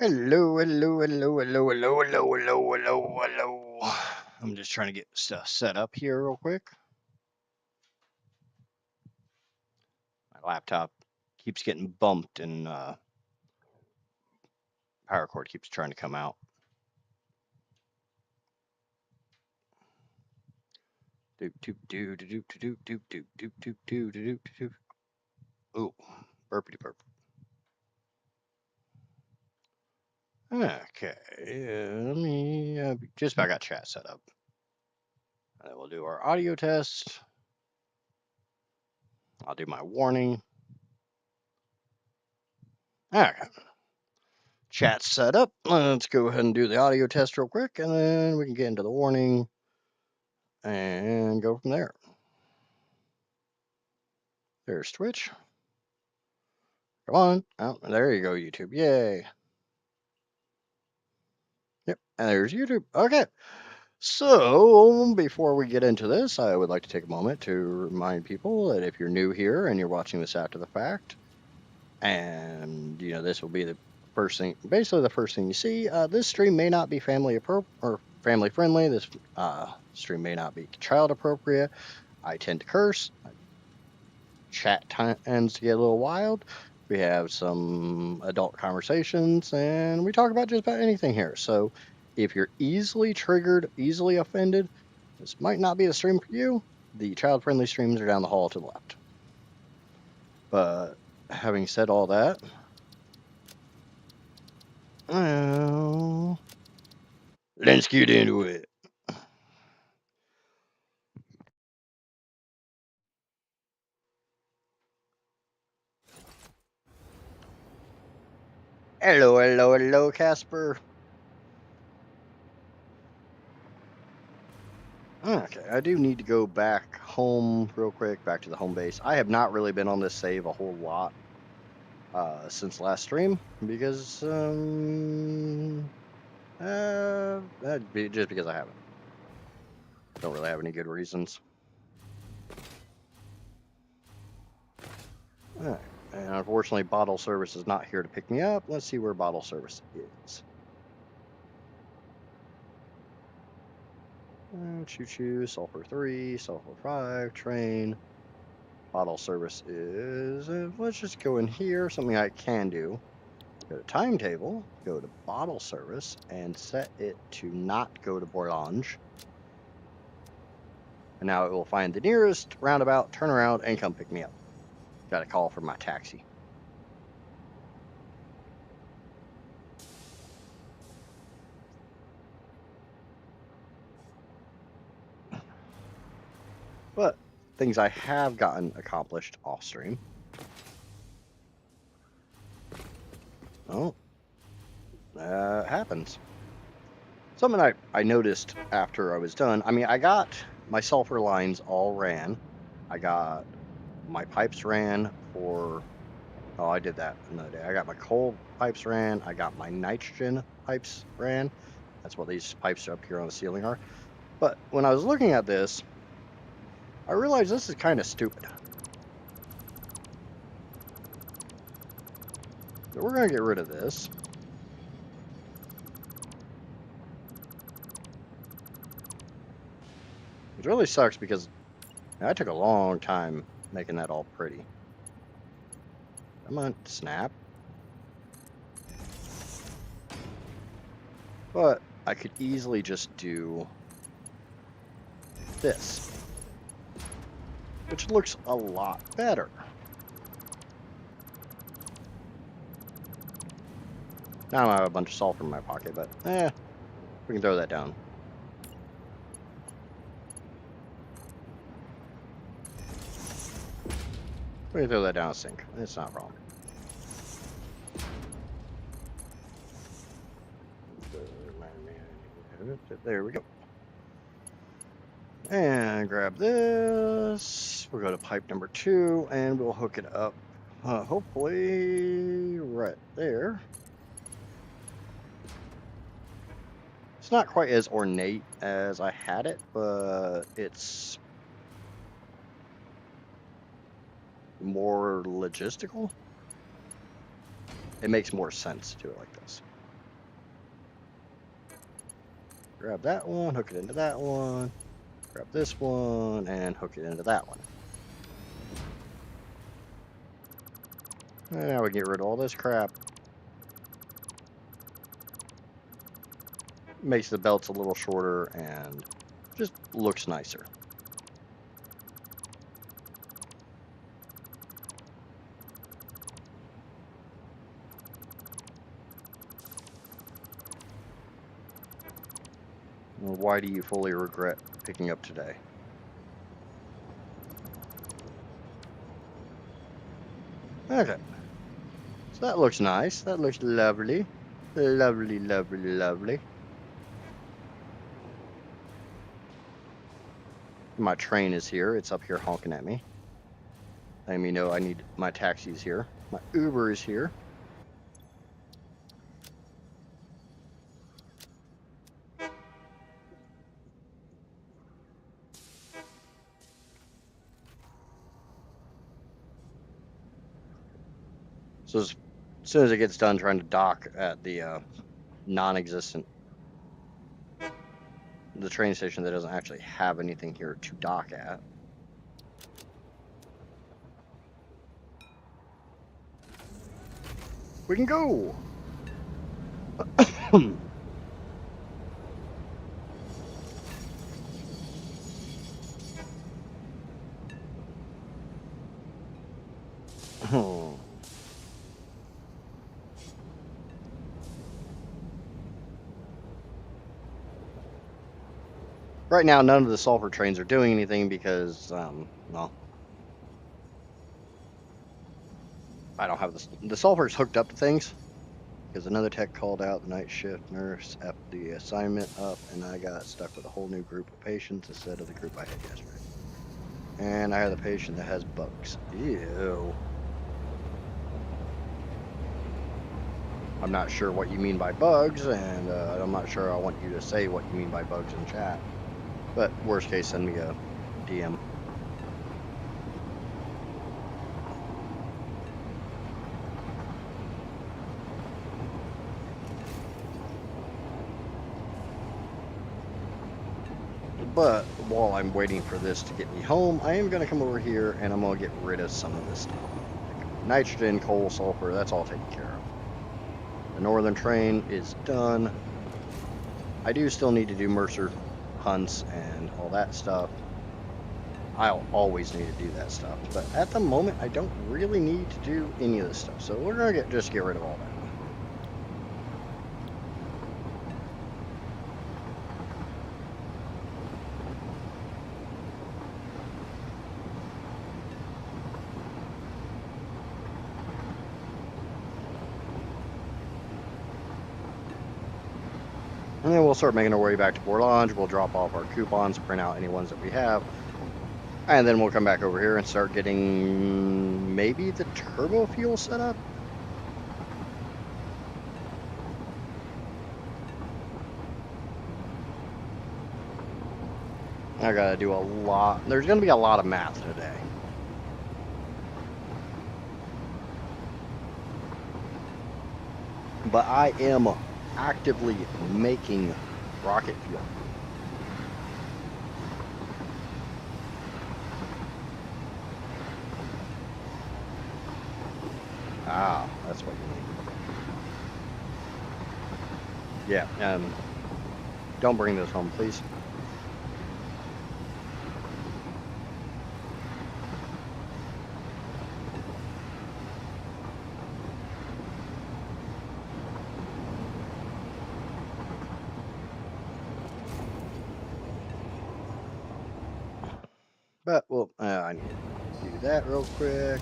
Hello, hello, hello, hello, hello, hello, hello, hello, hello. I'm just trying to get stuff set up here real quick. My laptop keeps getting bumped and power cord keeps trying to come out. Doop doop doo doop doop doop doop doop doop doop doop doop. Ooh, burpity burp. Okay, let me just about got chat set up. And then we'll do our audio test. I'll do my warning. Okay. Chat set up. Let's go ahead and do the audio test real quick, and then we can get into the warning and go from there. There's Twitch. Come on. Oh, there you go, YouTube. Yay. Yep. And there's YouTube. Okay. So, before we get into this, I would like to take a moment to remind people that if you're new here and you're watching this after the fact, and this will be the first thing, basically the first thing you see. This stream may not be family friendly. This stream may not be child appropriate. I tend to curse. Chat tends to get a little wild. We have some adult conversations, and we talk about just about anything here. So, if you're easily triggered, easily offended, this might not be the stream for you. The child-friendly streams are down the hall to the left. But having said all that, let's get into it. Hello, hello, hello, Casper. Okay, I do need to go back home real quick, back to the home base. I have not really been on this save a whole lot since last stream because just because I haven't. Don't really have any good reasons. Alright, and unfortunately bottle service is not here to pick me up. Let's see where bottle service is. Choo-choo, sulfur 3, sulfur 5, train. Bottle service is, let's just go in here, something I can do. Go to timetable, go to bottle service, and set it to not go to Bourlange. And now it will find the nearest roundabout, turn around, and come pick me up. Got a call from my taxi. But things I have gotten accomplished off stream. Oh, that happens. Something I noticed after I was done. I mean, I got my sulfur lines all ran. I got my pipes ran for. Oh, I did that another day. I got my coal pipes ran. I got my nitrogen pipes ran. That's what these pipes up here on the ceiling are. But when I was looking at this, I realized this is kind of stupid. So we're going to get rid of this. Which really sucks because I took a long time making that all pretty. Come on, snap. But I could easily just do this, which looks a lot better. Now I have a bunch of sulfur in my pocket, but we can throw that down. We can throw that down a sink. It's not a problem. There we go. And grab this. We'll go to pipe number 2, and we'll hook it up, hopefully right there. It's not quite as ornate as I had it, but it's more logistical. It makes more sense to do it like this. grab that one, hook it into that one, grab this one, and hook it into that one. And now we get rid of all this crap. Makes the belts a little shorter and just looks nicer. Well, why do you fully regret picking up today? Okay. So that looks nice. That looks lovely. Lovely, lovely, lovely. My train is here. It's up here honking at me. Letting me know I need my taxi's here. My Uber is here. So as soon as it gets done trying to dock at the non-existent, the train station that doesn't actually have anything here to dock at. We can go! Right now, none of the sulfur trains are doing anything because, well, I don't have the sulfur's hooked up to things because another tech called out the night shift nurse after the assignment up, and I got stuck with a whole new group of patients instead of the group I had yesterday. And I had a patient that has bugs. Ew. I'm not sure what you mean by bugs, and I'm not sure I want you to say what you mean by bugs in chat. But worst case, send me a DM. But while I'm waiting for this to get me home, I am going to come over here and I'm going to get rid of some of this stuff. Like nitrogen, coal, sulfur, that's all taken care of. The northern train is done. I do still need to do Mercer hunts and all that stuff. I'll always need to do that stuff. But at the moment, I don't really need to do any of this stuff. So we're going to just get rid of all that. And then we'll start making our way back to Port Lodge. We'll drop off our coupons, print out any ones that we have. And then we'll come back over here and start getting maybe the turbo fuel set up. I gotta do a lot. There's gonna be a lot of math today. But I am actively making rocket fuel. Ah, that's what you mean. Yeah, don't bring this home, please. But, well, I need to do that real quick.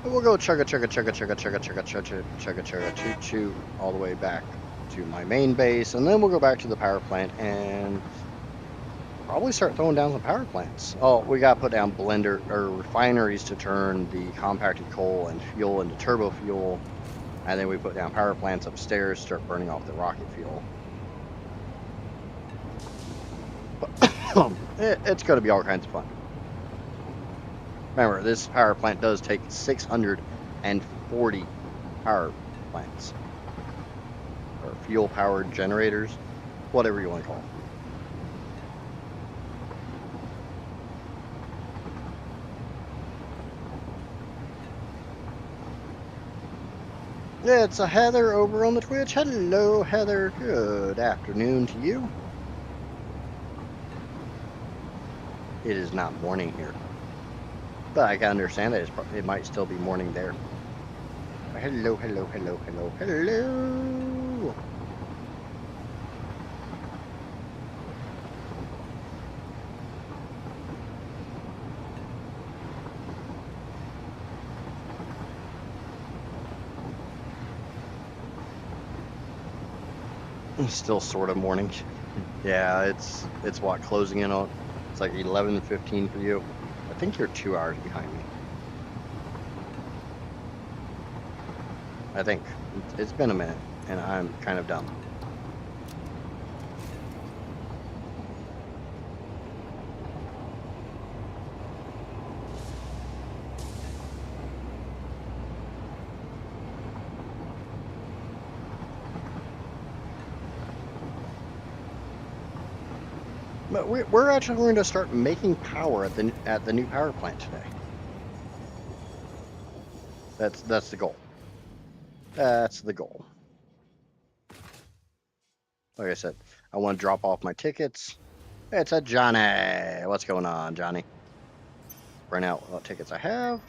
We'll go chugga chugga chugga chugga chugga chugga chugga chugga chugga choo choo all the way back to my main base, and then we'll go back to the power plant and probably start throwing down some power plants. Oh, we got to put down blender or refineries to turn the compacted coal and fuel into turbo fuel, And then we put down power plants upstairs, start burning off the rocket fuel. It's going to be all kinds of fun. Remember, this power plant does take 640 power plants. Or fuel-powered generators, whatever you want to call them. It's a Heather over on the Twitch. Hello, Heather. Good afternoon to you. It is not morning here, but I can understand that it might still be morning there. Hello, hello, hello, hello, hello. Still sort of morning. Yeah, it's what, closing in on, it's like 11:15 for you. I think you're 2 hours behind me. I think it's been a minute, and I'm kind of dumb. But we're actually going to start making power at the new power plant today. That's the goal. That's the goal. Like I said, I want to drop off my tickets. It's a Johnny. What's going on, Johnny? Print out what tickets I have.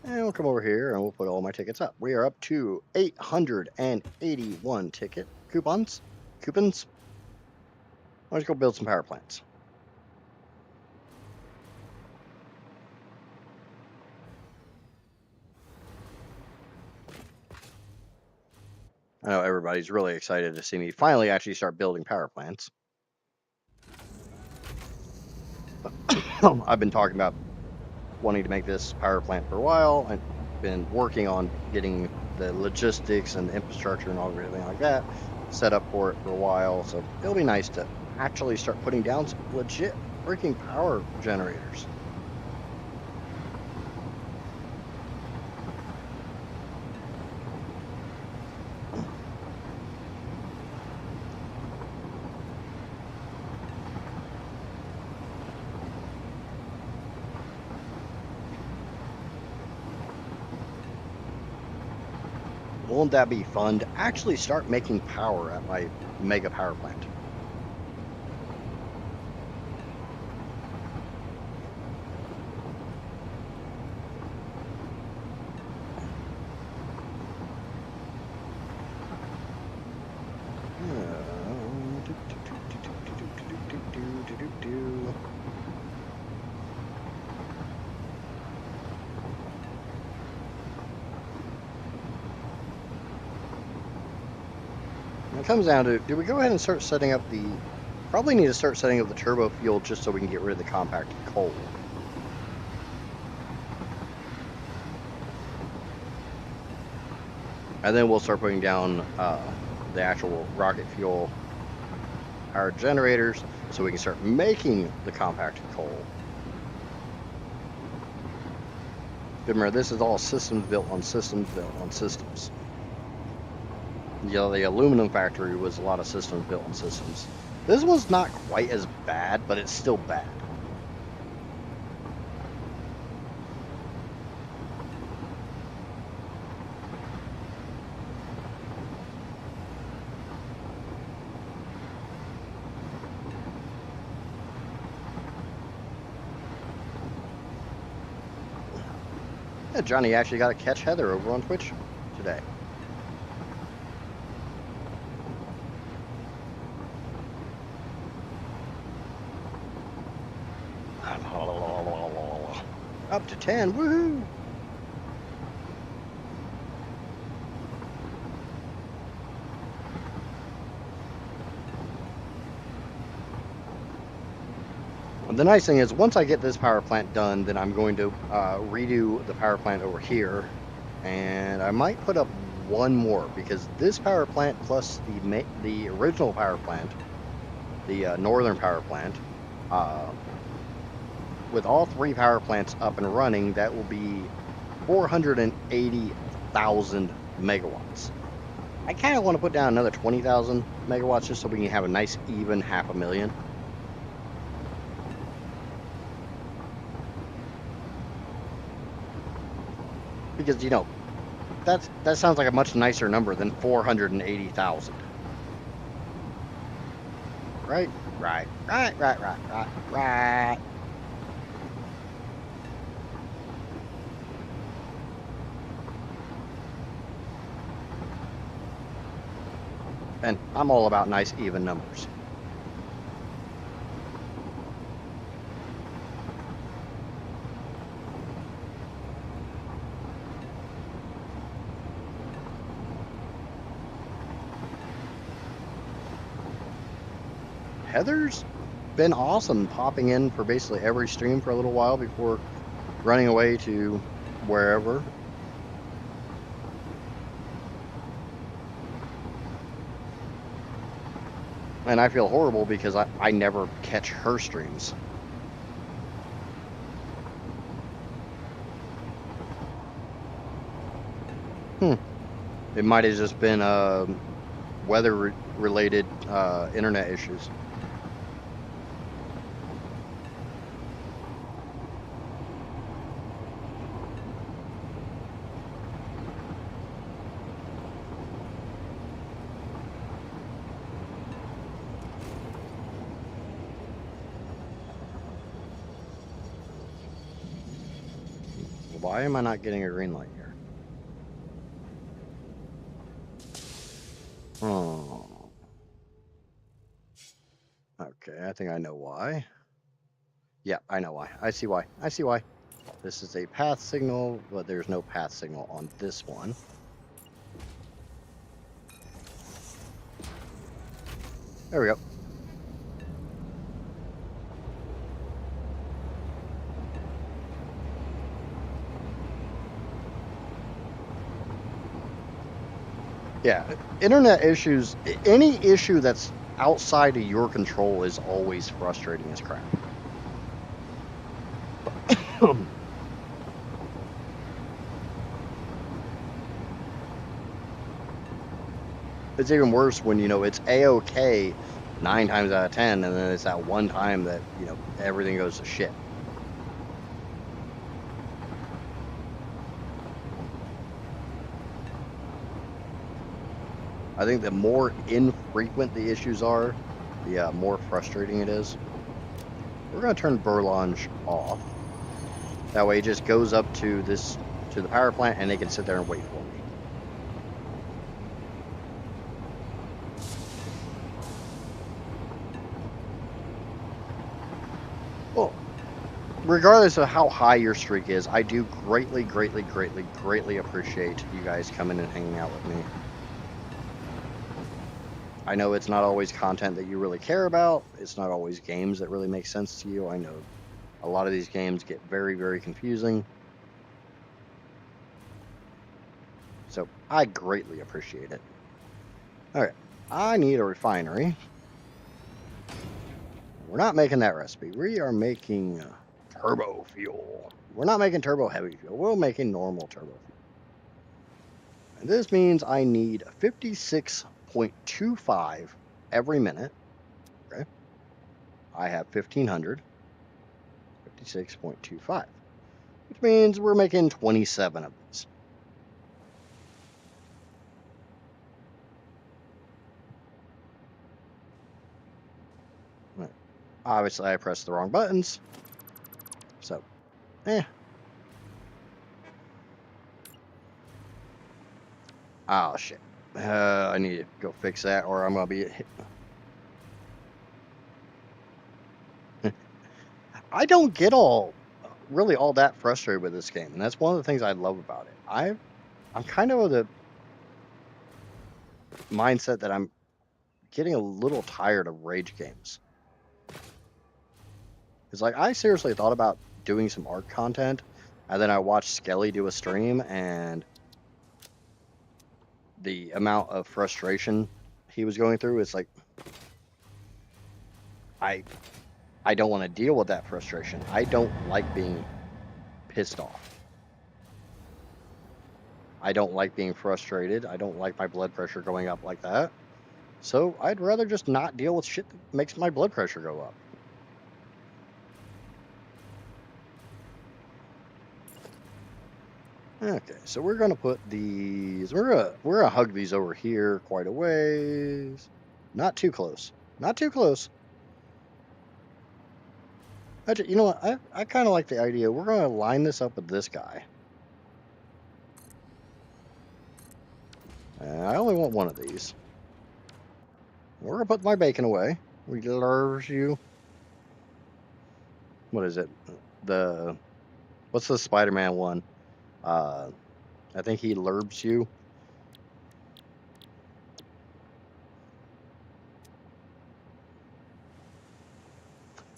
And we'll come over here and we'll put all my tickets up. We are up to 881 ticket coupons. Let's go build some power plants. I know everybody's really excited to see me finally actually start building power plants. I've been talking about wanting to make this power plant for a while. I've been working on getting the logistics and the infrastructure and all everything like that set up for it for a while. So it'll be nice to actually start putting down some legit freaking power generators. Won't that be fun to actually start making power at my mega power plant? It comes down to, do we go ahead and start setting up the, probably need to start setting up the turbo fuel just so we can get rid of the compacted coal. And then we'll start putting down the actual rocket fuel powered generators so we can start making the compacted coal. Remember, this is all systems built on systems built on systems. You know, the aluminum factory was a lot of systems built on systems. This one's not quite as bad, but it's still bad. Yeah, Johnny actually got to catch Heather over on Twitch today. Up to 10, woohoo! The nice thing is, once I get this power plant done, then I'm going to redo the power plant over here And I might put up one more because this power plant plus the original power plant, the northern power plant, with all three power plants up and running, that will be 480,000 megawatts. I kind of want to put down another 20,000 megawatts just so we can have a nice even 500,000. Because, you know, that sounds like a much nicer number than 480,000. Right? Right. And I'm all about nice even numbers. Heather's been awesome, popping in for basically every stream for a little while before running away to wherever. And I feel horrible because I never catch her streams. It might have just been weather-related internet issues. Why am I not getting a green light here? Oh. Okay, I think I know why. Yeah, I know why. I see why. I see why. This is a path signal, but there's no path signal on this one. There we go. Yeah, internet issues, any issue that's outside of your control is always frustrating as crap. It's even worse when, you know, it's A-OK 9 times out of 10, and then it's that one time that, you know, everything goes to shit. I think the more infrequent the issues are, the more frustrating it is. We're going to turn Burlange off. That way it just goes up to the power plant, and they can sit there and wait for me. Well, regardless of how high your streak is, I do greatly appreciate you guys coming and hanging out with me. I know it's not always content that you really care about. It's not always games that really make sense to you. I know a lot of these games get very confusing. So I greatly appreciate it. All right, I need a refinery. We're not making that recipe. We are making turbo fuel. We're not making turbo heavy fuel. We're making normal turbo fuel. And this means I need 56.25 every minute. Okay. I have 1,500. 56.25. Which means we're making 27 of these. Right. Obviously, I pressed the wrong buttons. So, Oh, shit. I need to go fix that or I'm going to be hit. I don't get really all that frustrated with this game. And that's one of the things I love about it. I'm kind of of the mindset that I'm getting a little tired of rage games. It's like, I seriously thought about doing some art content, and then I watched Skelly do a stream, and the amount of frustration he was going through. It's like I don't want to deal with that frustration. I don't like being pissed off. I don't like being frustrated. I don't like my blood pressure going up like that. So I'd rather just not deal with shit that makes my blood pressure go up. Okay, so we're gonna put these. We're gonna hug these over here quite a ways. Not too close. Not too close. Actually, you know what? I kind of like the idea. We're gonna line this up with this guy. I only want one of these. We're gonna put my bacon away. We love you. What is it? What's the Spider-Man one? I think he lurbs you.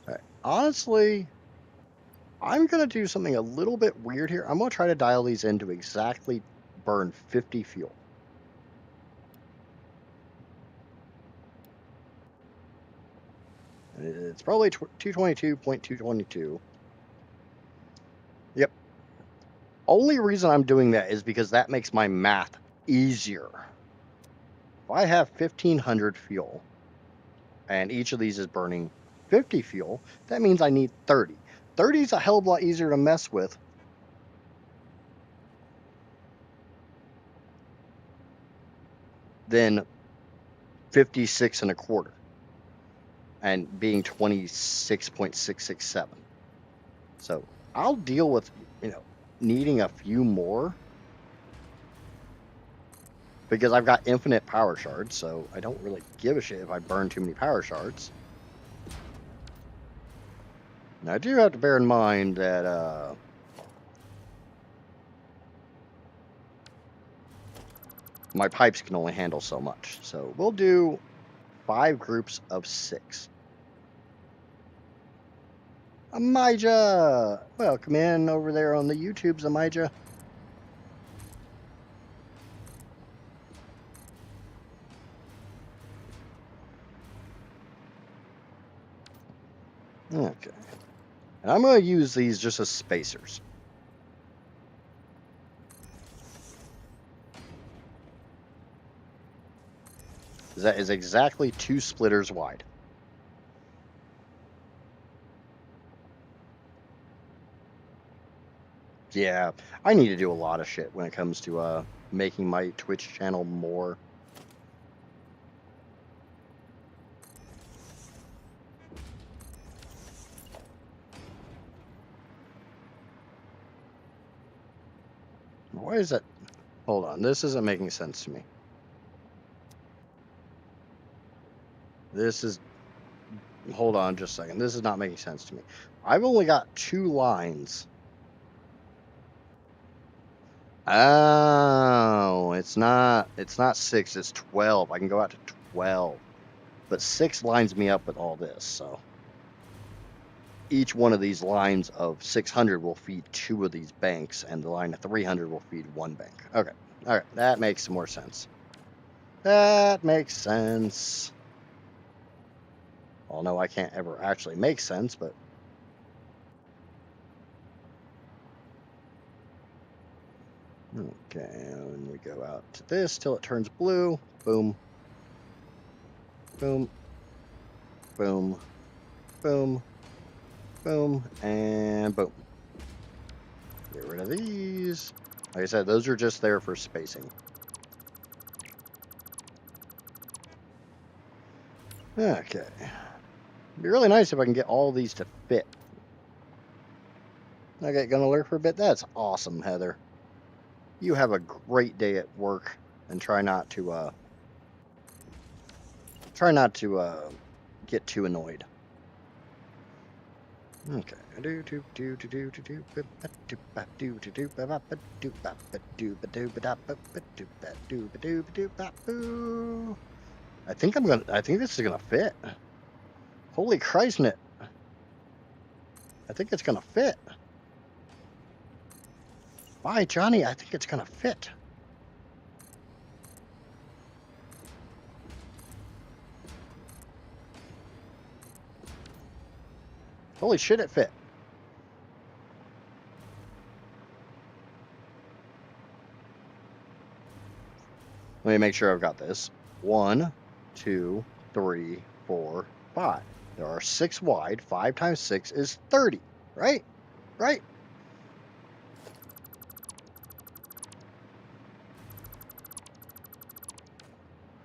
Okay. Honestly, I'm gonna do something a little bit weird here. I'm gonna try to dial these in to exactly burn 50 fuel. It's probably 222.222. Yep. Only reason I'm doing that is because that makes my math easier. If I have 1500 fuel and each of these is burning 50 fuel, that means I need 30. 30 is a hell of a lot easier to mess with than 56 and a quarter and being 26.667. So I'll deal with, needing a few more because I've got infinite power shards, so I don't really give a shit if I burn too many power shards. Now I do have to bear in mind that my pipes can only handle so much. So we'll do 5 groups of 6. Amijah! Welcome in over there on the YouTubes, Amijah. Okay. And I'm going to use these just as spacers. That is exactly 2 splitters wide. Yeah, I need to do a lot of shit when it comes to making my Twitch channel more. Why is that? Hold on, this isn't making sense to me. Hold on just a second. This is not making sense to me. I've only got 2 lines. Oh, it's not 6, it's 12. I can go out to 12. But 6 lines me up with all this, so each one of these lines of 600 will feed 2 of these banks, and the line of 300 will feed 1 bank. Okay, all right, that makes more sense. That makes sense. Well, no, I can't ever actually make sense, but okay, and we go out to this till it turns blue. Boom. Boom. Boom. Boom. Boom. And boom. Get rid of these. Like I said, those are just there for spacing. Okay. It'd be really nice if I can get all these to fit. Okay, gonna lurk for a bit. That's awesome, Heather. You have a great day at work, and try not to get too annoyed. Okay. I think this is gonna fit. Holy Christ, Nit. I think it's gonna fit. Bye, Johnny. I think it's gonna fit. Holy shit, it fit. Let me make sure I've got this. 1, 2, 3, 4, 5. There are 6 wide. 5 times 6 is 30. Right? Right?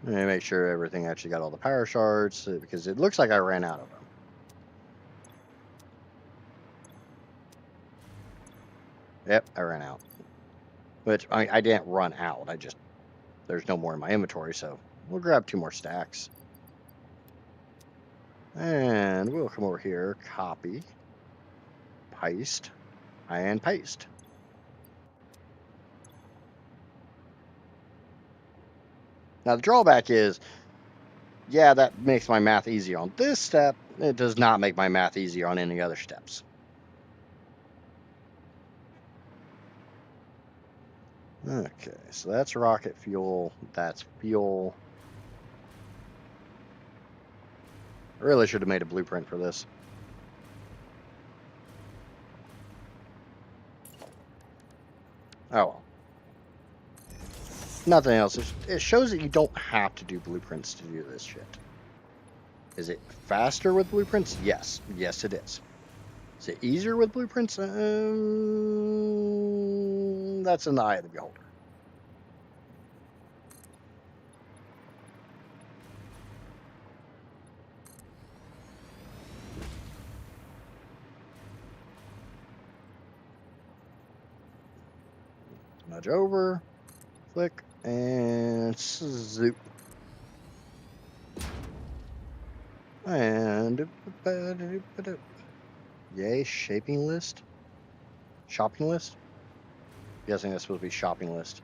Let me make sure everything actually got all the power shards, because it looks like I ran out of them. Yep, I ran out. Which, I didn't run out. There's no more in my inventory, so we'll grab 2 more stacks. And we'll come over here, copy, paste, and paste. Now, the drawback is, yeah, that makes my math easier on this step. It does not make my math easier on any other steps. Okay, so that's rocket fuel. That's fuel. I really should have made a blueprint for this. Oh well. Nothing else. It shows that you don't have to do blueprints to do this shit. Is it faster with blueprints? Yes. Yes, it is. Is it easier with blueprints? That's in the eye of the beholder. Nudge over, click, and zoop. And yay, shaping list? Shopping list? I'm guessing that's supposed to be shopping list.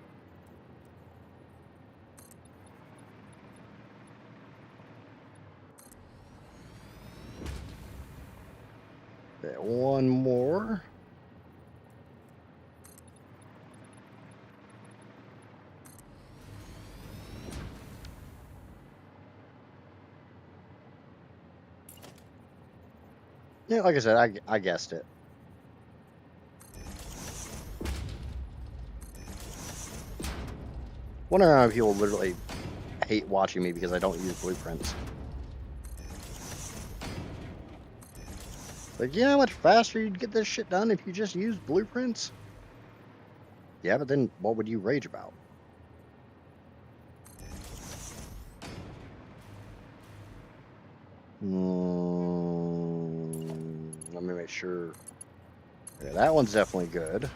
Okay, one more. Yeah, like I said, I guessed it. Wonder how people literally hate watching me because I don't use blueprints. Like, you know how much faster you'd get this shit done if you just used blueprints? Yeah, but then what would you rage about? Let me make sure. Okay, that one's definitely good.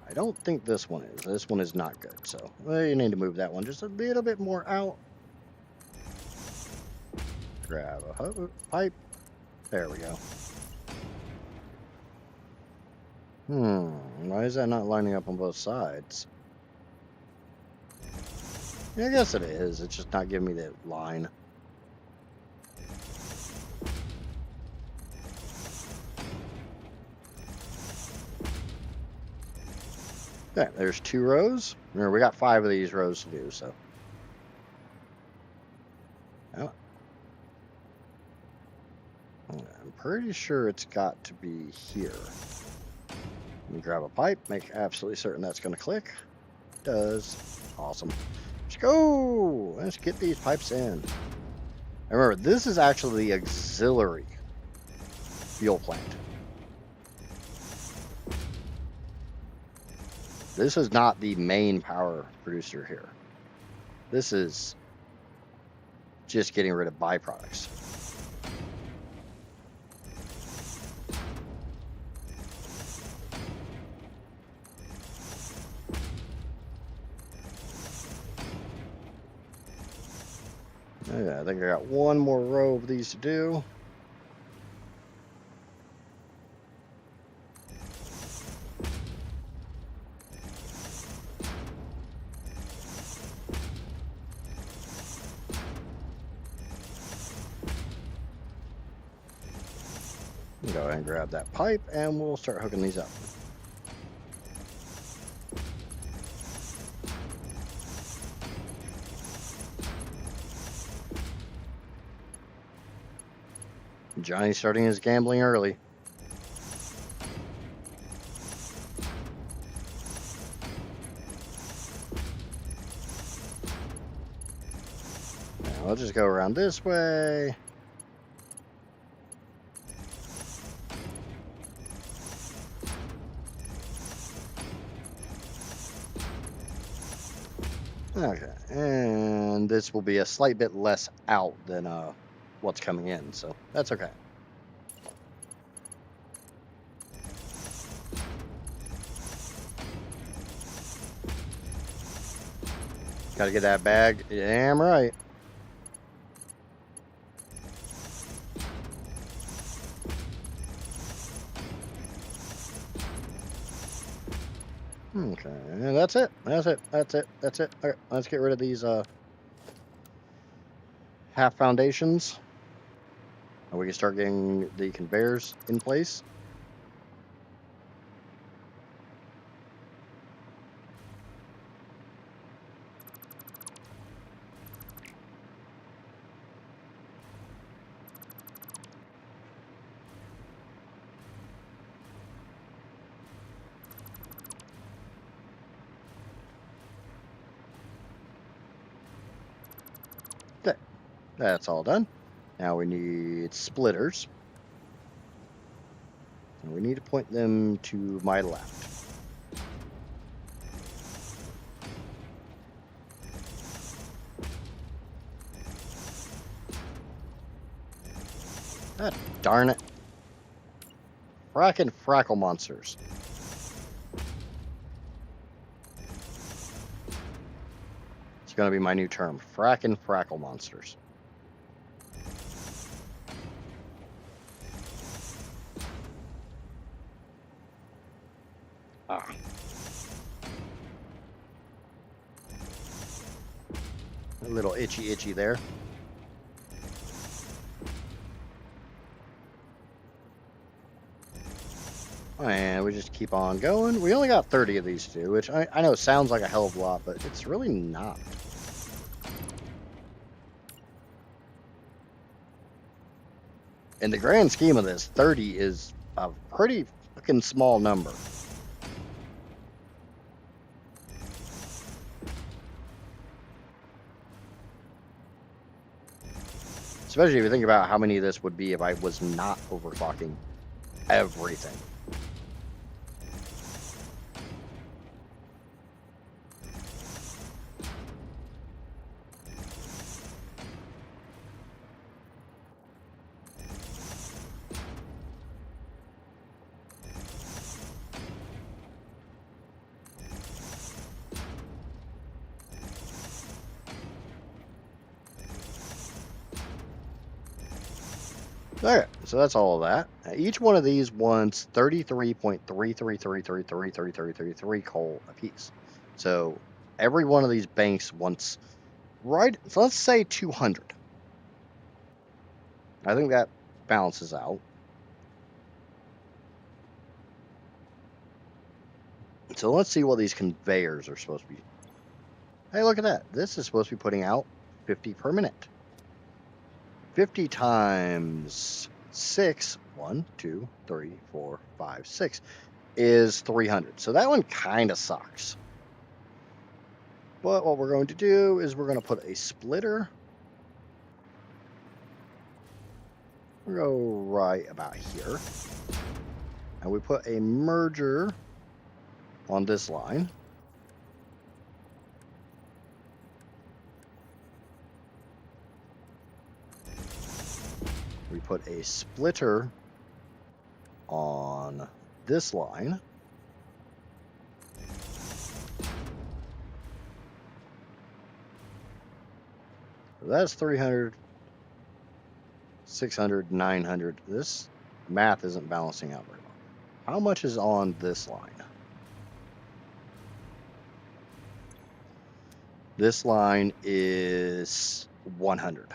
I don't think this one is. This one is not good, so you need to move that one just a little bit more out. Grab a pipe. There we go. Why is that not lining up on both sides? Yeah, I guess it is. It's just not giving me the line. Okay, there's 2 rows. Remember, we got 5 of these rows to do, so. Oh. I'm pretty sure it's got to be here. Let me grab a pipe, make absolutely certain that's going to click. It does. Awesome. Let's go! Let's get these pipes in. And remember, this is actually the auxiliary fuel plant. This is not the main power producer here. This is just getting rid of byproducts. Yeah, I think I got one more row of these to do. Go ahead and grab that pipe and we'll start hooking these up. Johnny's starting his gambling early. Now I'll just go around this way. Okay, and this will be a slight bit less out than what's coming in, so that's okay. Gotta get that bag. Damn right. Okay, that's it. That's it. That's it. That's it. All right, let's get rid of these half foundations. And we can start getting the conveyors in place. Okay, that's all done. Now we need splitters. And we need to point them to my left. God darn it. Frackin' frackle monsters. It's gonna be my new term. Frackin' frackle monsters. Ah. A little itchy there. And we just keep on going. We only got 30 of these to do, which I know sounds like a hell of a lot, but it's really not. In the grand scheme of this, 30 is a pretty fucking small number. Especially if you think about how many of this would be if I was not overclocking everything. Alright, so that's all of that. Each one of these wants 33.3333333333 coal apiece. So every one of these banks wants so let's say 200. I think that balances out. So let's see what these conveyors are supposed to be. Hey, look at that. This is supposed to be putting out 50 per minute. 50 times 6, 1, 2, 3, 4, 5, 6 is 300. So that one kind of sucks. But what we're going to do is we're going to put a splitter. We'll go right about here. And we put a merger on this line. We put a splitter on this line. So that's 300, 600, 900. This math isn't balancing out very well. How much is on this line? This line is 100.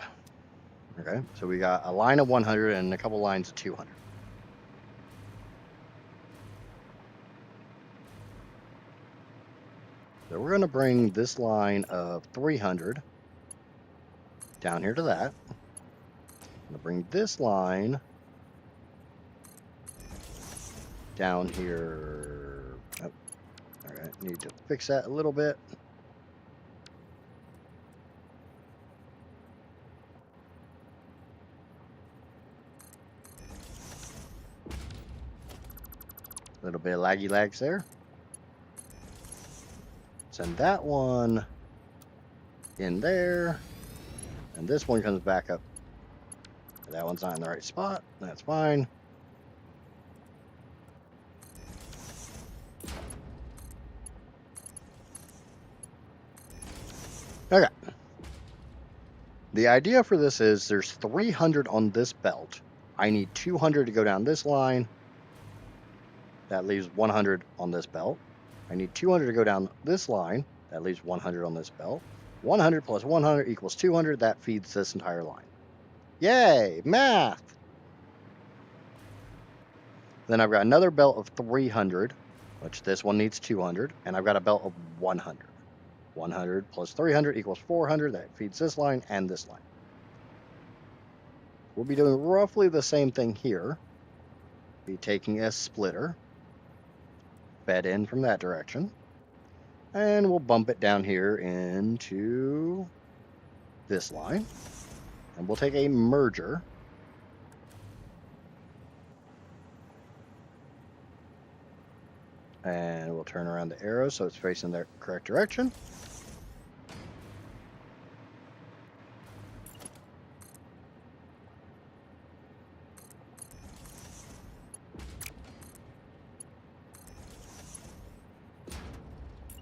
Okay, so we got a line of 100 and a couple lines of 200. So we're going to bring this line of 300 down here to that. I'm going to bring this line down here. Oh, all right, need to fix that a little bit. A little bit of laggy lags there. Send that one in there. And this one comes back up. That one's not in the right spot. That's fine. Okay. The idea for this is there's 300 on this belt. I need 200 to go down this line. That leaves 100 on this belt. I need 200 to go down this line. That leaves 100 on this belt. 100 plus 100 equals 200. That feeds this entire line. Yay, math! Then I've got another belt of 300, which this one needs 200, and I've got a belt of 100. 100 plus 300 equals 400. That feeds this line and this line. We'll be doing roughly the same thing here. Be taking a splitter, fed in from that direction, and we'll bump it down here into this line. And we'll take a merger, and we'll turn around the arrow so it's facing the correct direction.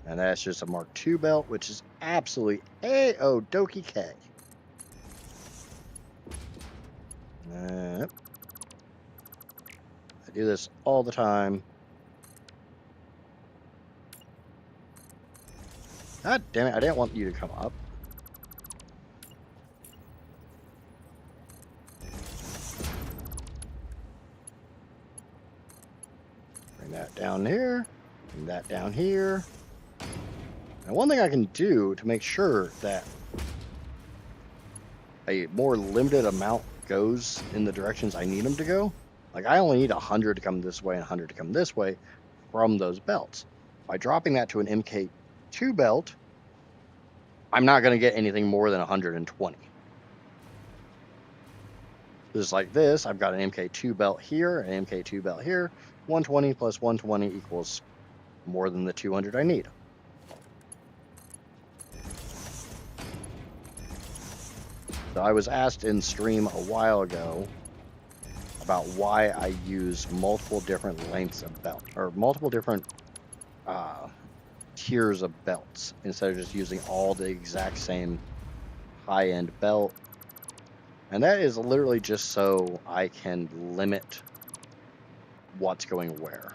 And that's just a Mark II belt, which is absolutely A-O-Dokie K. I do this all the time. God damn it, I didn't want you to come up. Bring that down here. Bring that down here. And one thing I can do to make sure that a more limited amount goes in the directions I need them to go, like I only need 100 to come this way and 100 to come this way from those belts. By dropping that to an MK2 belt, I'm not going to get anything more than 120. Just like this, I've got an MK2 belt here, an MK2 belt here. 120 plus 120 equals more than the 200 I need. So I was asked in stream a while ago about why I use multiple different lengths of belt, or multiple different tiers of belts, instead of just using all the exact same high-end belt. And that is literally just so I can limit what's going where.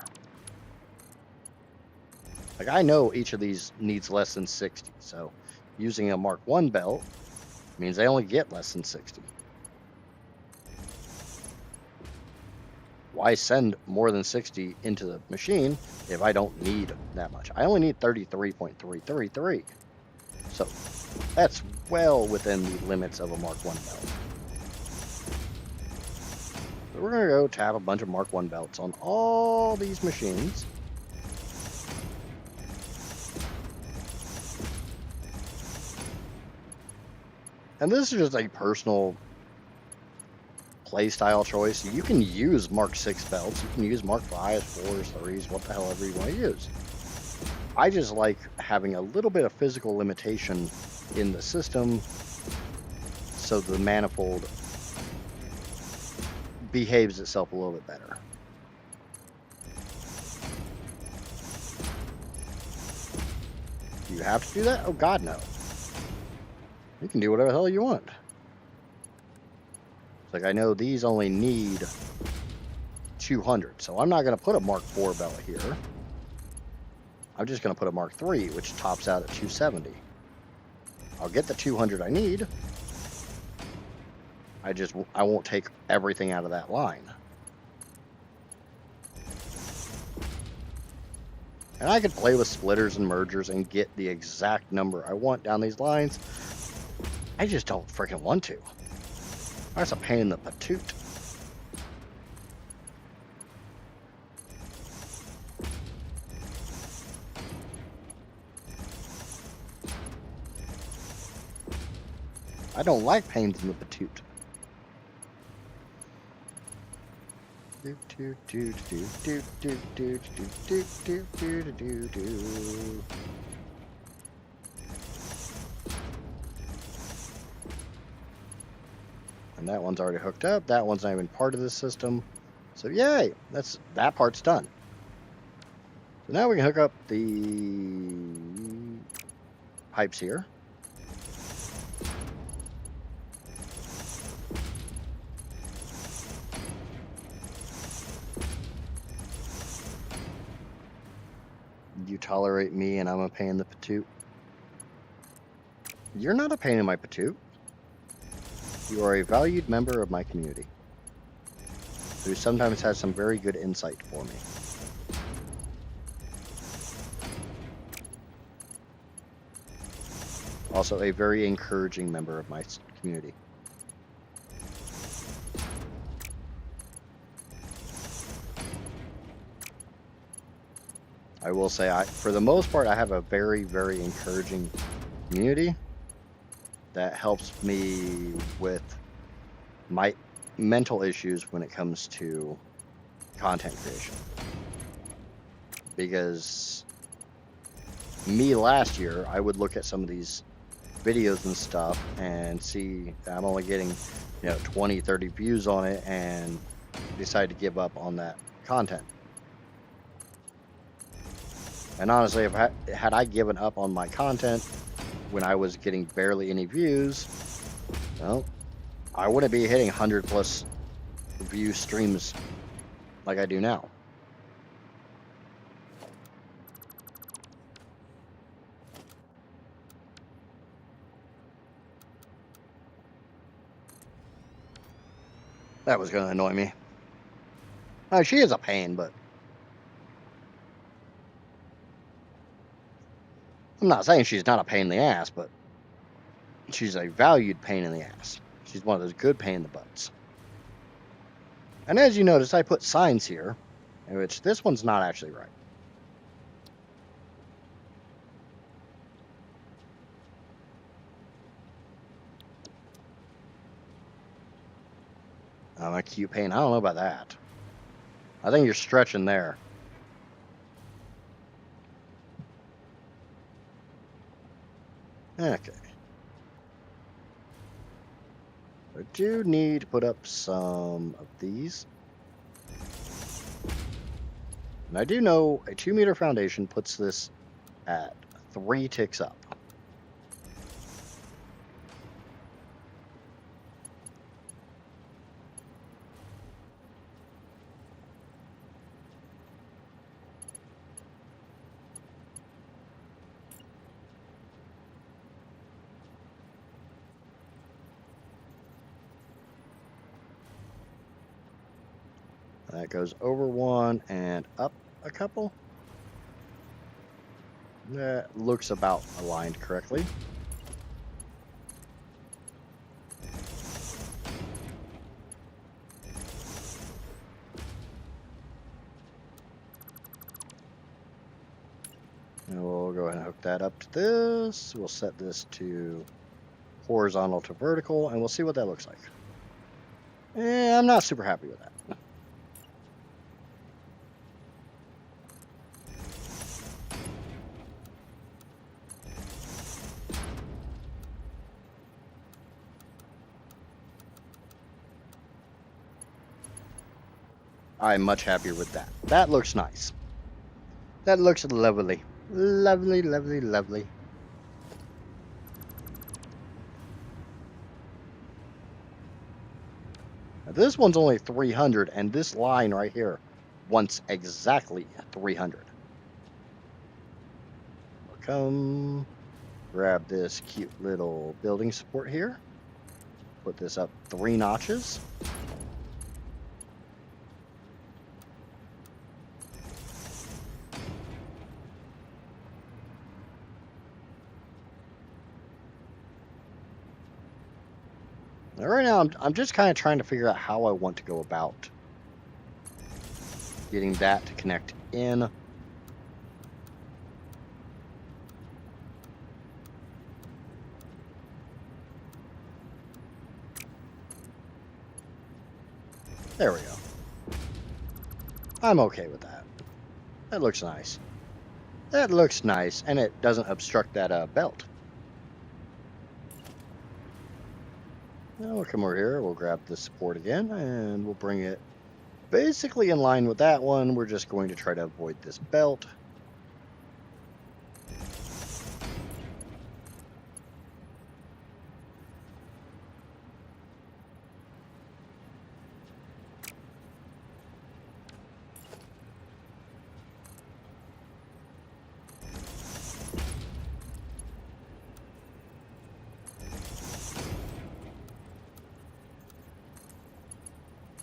Like I know each of these needs less than 60, so using a Mark I belt means they only get less than 60. Why send more than 60 into the machine if I don't need that much? I only need 33.333. So that's well within the limits of a Mark I belt. So we're going to go tap a bunch of Mark I belts on all these machines. And this is just a personal playstyle choice. You can use Mark 6 belts, you can use Mark 5s, 4s, 3s, what the hell ever you want to use. I just like having a little bit of physical limitation in the system so the manifold behaves itself a little bit better. Do you have to do that? Oh God, no. You can do whatever the hell you want. It's like I know these only need 200, so I'm not going to put a Mark IV belt here. I'm just going to put a Mark III, which tops out at 270. I'll get the 200 I need. I won't take everything out of that line. And I could play with splitters and mergers and get the exact number I want down these lines. I just don't freaking want to. That's a pain in the patoot. I don't like pains in the patoot. And that one's already hooked up. That one's not even part of this system. So yay, that part's done. So now we can hook up the pipes here. You tolerate me and I'm a pain in the patoot. You're not a pain in my patoot. You are a valued member of my community who sometimes has some very good insight for me. Also a very encouraging member of my community. I will say, for the most part, I have a very, very encouraging community that helps me with my mental issues when it comes to content creation. Because me last year, I would look at some of these videos and stuff and see I'm only getting 20, 30 views on it and decide to give up on that content. And honestly, had I given up on my content when I was getting barely any views, well, I wouldn't be hitting 100+ view streams like I do now. That was going to annoy me. She is a pain, but I'm not saying she's not a pain in the ass, but she's a valued pain in the ass. She's one of those good pain in the butts. And as you notice, I put signs here, in which this one's not actually right. A cute pain. I don't know about that. I think you're stretching there. Okay. I do need to put up some of these. And I do know a 2-meter foundation puts this at 3 ticks up. That goes over 1 and up a couple. That looks about aligned correctly. And we'll go ahead and hook that up to this. We'll set this to horizontal to vertical, and we'll see what that looks like. I'm not super happy with that. I'm much happier with that. That looks nice. That looks lovely. Lovely, lovely, lovely. Now, this one's only 300, and this line right here wants exactly 300. We'll come grab this cute little building support here. Put this up 3 notches. Now, right now, I'm just kind of trying to figure out how I want to go about getting that to connect in. There we go. I'm okay with that. That looks nice. That looks nice, and it doesn't obstruct that belt. Now we'll come over here, we'll grab the support again, and we'll bring it basically in line with that one. We're just going to try to avoid this belt.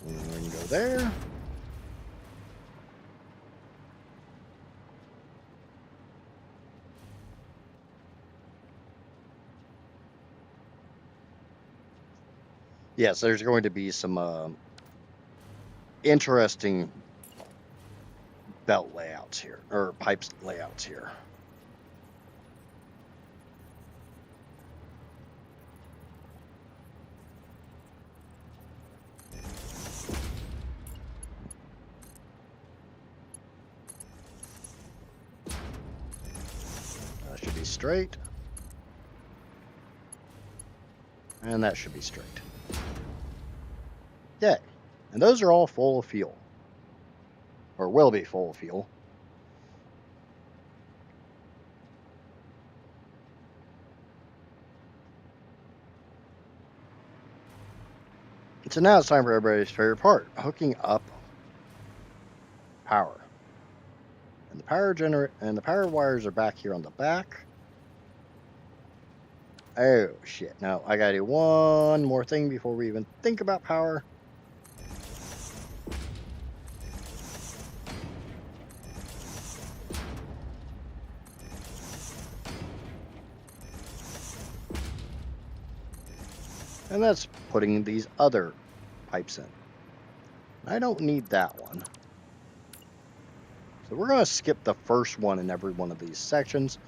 And we can go there. Yes, there's going to be some interesting belt layouts here, or pipes layouts here. That should be straight. And that should be straight. Okay, and those are all full of fuel. Or will be full of fuel. So now it's time for everybody's favorite part, hooking up power. And the power wires are back here on the back. Oh shit. Now I gotta do one more thing before we even think about power. And that's putting these other pipes in. I don't need that one. So we're going to skip the first one in every one of these sections.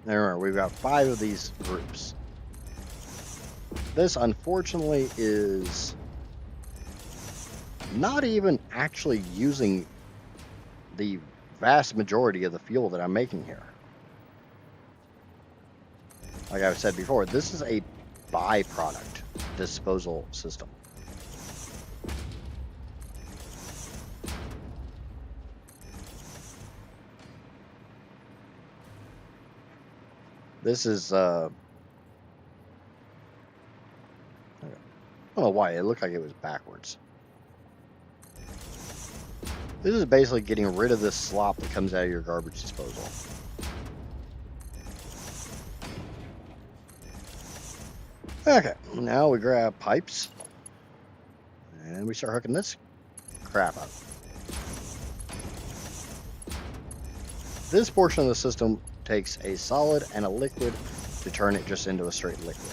There, we've got 5 of these groups. This, unfortunately, is not even actually using the vast majority of the fuel that I'm making here. Like I've said before, this is a byproduct disposal system. This is, I don't know why, it looked like it was backwards. This is basically getting rid of this slop that comes out of your garbage disposal. Okay, now we grab pipes, and we start hooking this crap up. This portion of the system takes a solid and a liquid to turn it just into a straight liquid.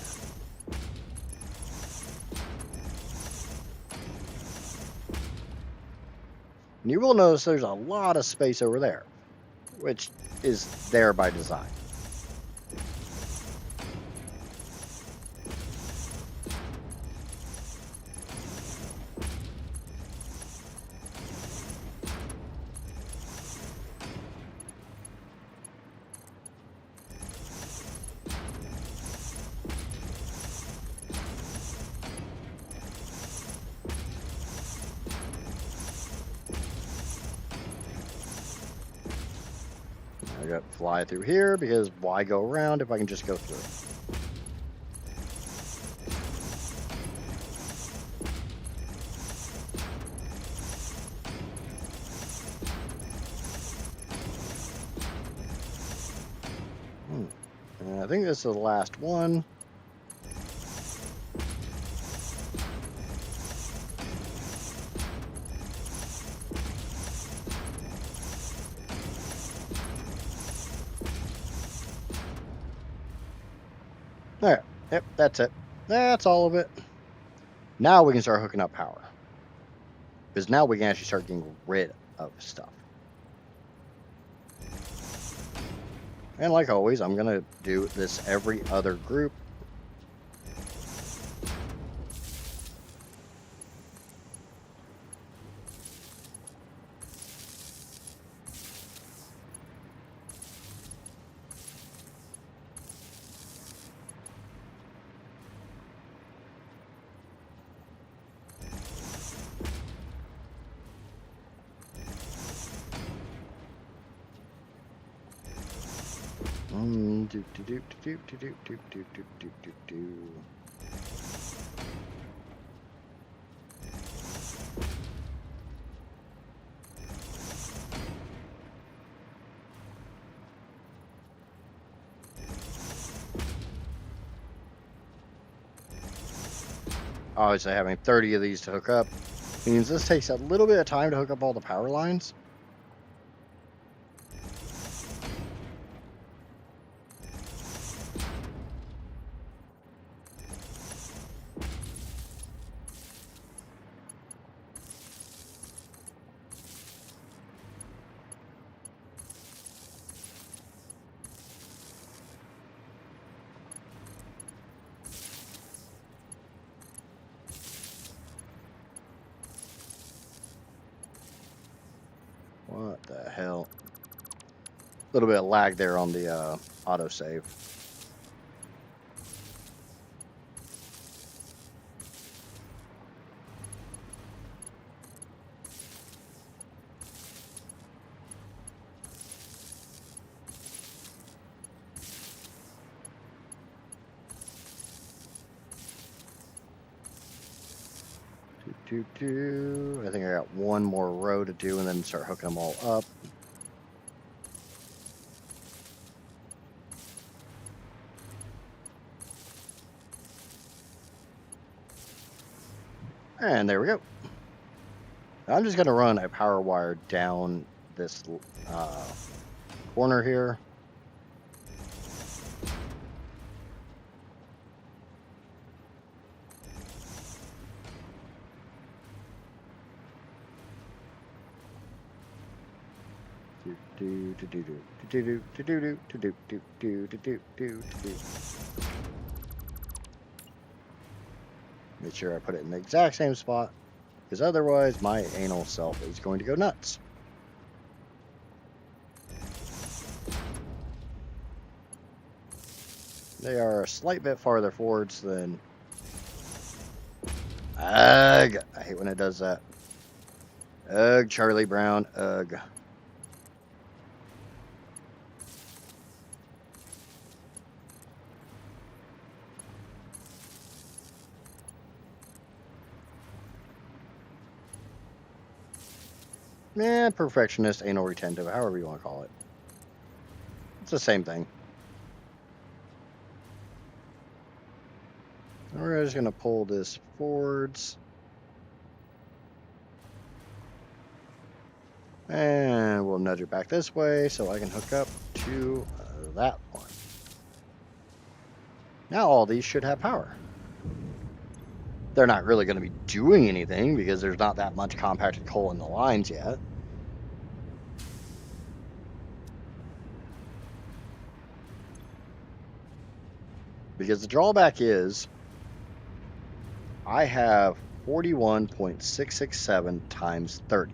And you will notice there's a lot of space over there, which is there by design. I got to fly through here because why go around if I can just go through? And I think this is the last one. There. Yep, that's it. That's all of it. Now we can start hooking up power. Because now we can actually start getting rid of stuff. And like always, I'm going to do this every other group. Obviously, having 30 of these to hook up means this takes a little bit of time to hook up all the power lines. What the hell? A little bit of lag there on the autosave. I think I got one more row to do and then start hooking them all up. And there we go. I'm just going to run a power wire down this corner here. Make sure I put it in the exact same spot, because otherwise my anal self is going to go nuts. They are a slight bit farther forwards than... Ugh! I hate when it does that. Ugh, Charlie Brown, ugh. Perfectionist, anal retentive, however you want to call it. It's the same thing. We're just going to pull this forwards. And we'll nudge it back this way so I can hook up to that one. Now all these should have power. They're not really going to be doing anything because there's not that much compacted coal in the lines yet. Because the drawback is I have 41.667 times 30.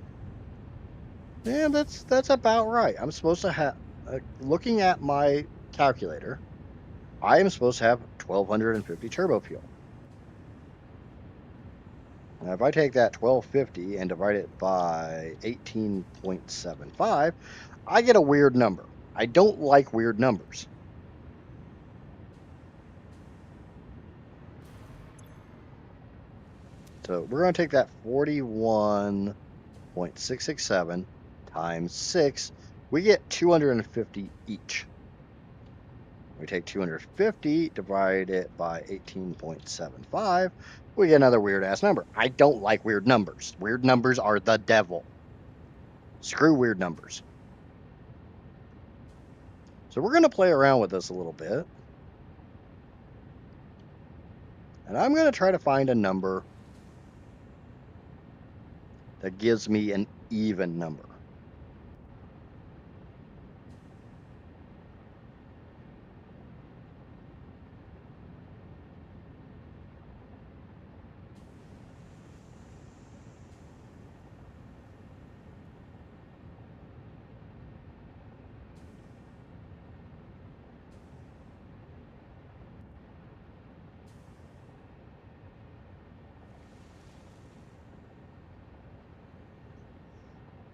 Yeah, that's about right. I'm supposed to have, looking at my calculator, I am supposed to have 1250 turbo fuel. Now, if I take that 1250 and divide it by 18.75, I get a weird number. I don't like weird numbers. So we're going to take that 41.667 times 6. We get 250 each. We take 250, divide it by 18.75. We get another weird-ass number. I don't like weird numbers. Weird numbers are the devil. Screw weird numbers. So we're going to play around with this a little bit. And I'm going to try to find a number that gives me an even number.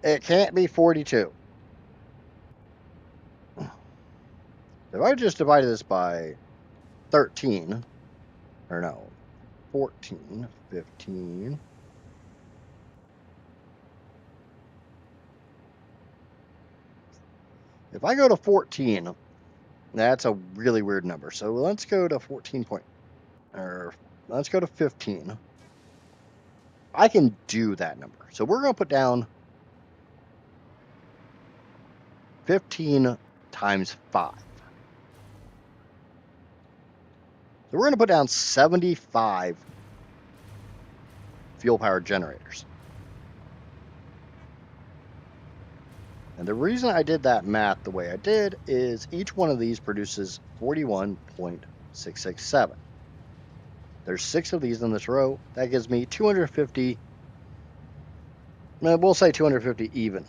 It can't be 42. If I just divided this by 13, or no, 14, 15. If I go to 14, that's a really weird number. So let's go to 14 point, or let's go to 15. I can do that number. So we're going to put down 15 times 5. So we're going to put down 75 fuel-powered generators. And the reason I did that math the way I did is each one of these produces 41.667. There's 6 of these in this row. That gives me 250. We'll say 250 even.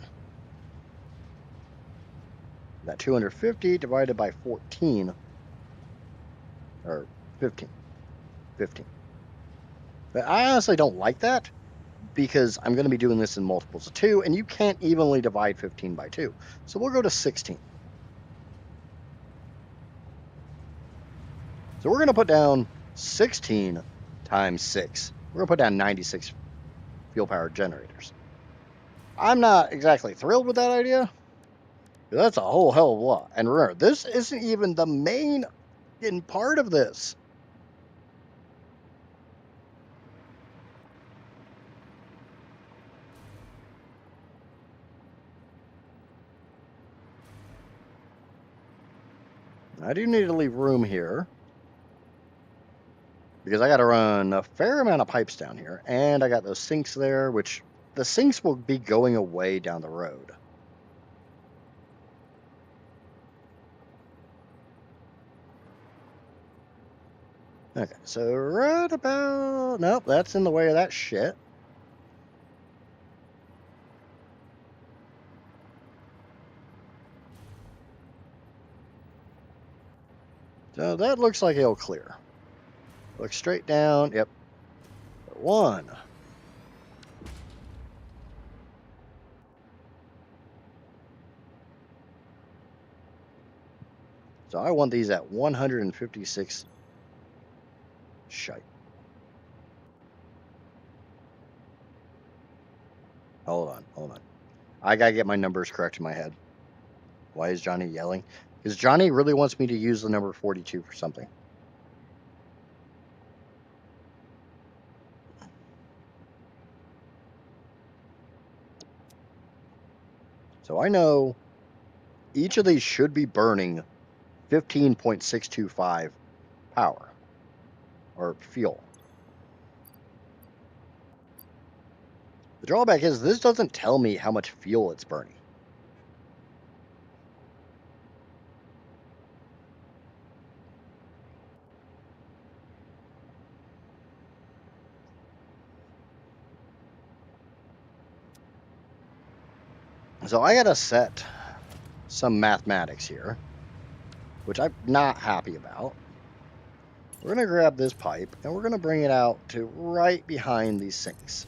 That 250 divided by 14, or 15. But I honestly don't like that, because I'm going to be doing this in multiples of 2, and you can't evenly divide 15 by 2. So we'll go to 16. So we're going to put down 16 times 6. We're going to put down 96 fuel-powered generators. I'm not exactly thrilled with that idea, but that's a whole hell of a lot. And remember, this isn't even the main part of this. I do need to leave room here, because I got to run a fair amount of pipes down here, and I got those sinks there, which the sinks will be going away down the road. Okay, so right about... Nope, that's in the way of that shit. So that looks like it'll clear. Look straight down. Yep. 1. So I want these at 156. Shite. Hold on. I gotta get my numbers correct in my head. Why is Johnny yelling? Because Johnny really wants me to use the number 42 for something. So I know each of these should be burning 15.625 power, or fuel. The drawback is this doesn't tell me how much fuel it's burning. So I gotta set some mathematics here, which I'm not happy about. We're gonna grab this pipe and we're gonna bring it out to right behind these sinks.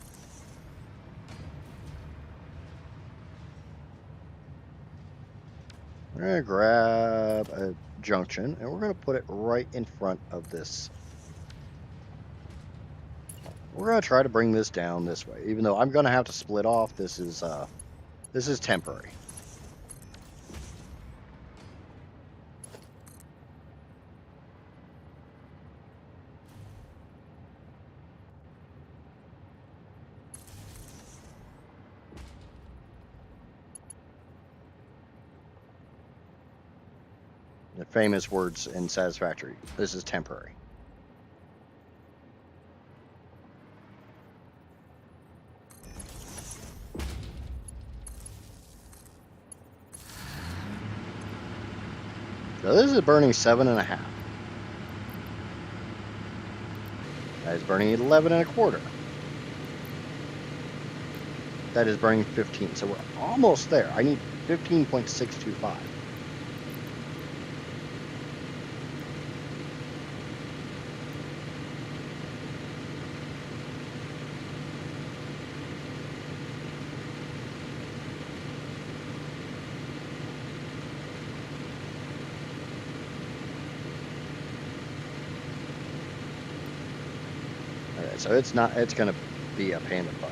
We're gonna grab a junction and we're gonna put it right in front of this. We're gonna try to bring this down this way, even though I'm gonna have to split off. This is temporary. The famous words in Satisfactory. This is temporary. So this is burning 7.5. That is burning 11.25. That is burning 15. So we're almost there. I need 15.625. Okay, so it's going to be a pain in the butt.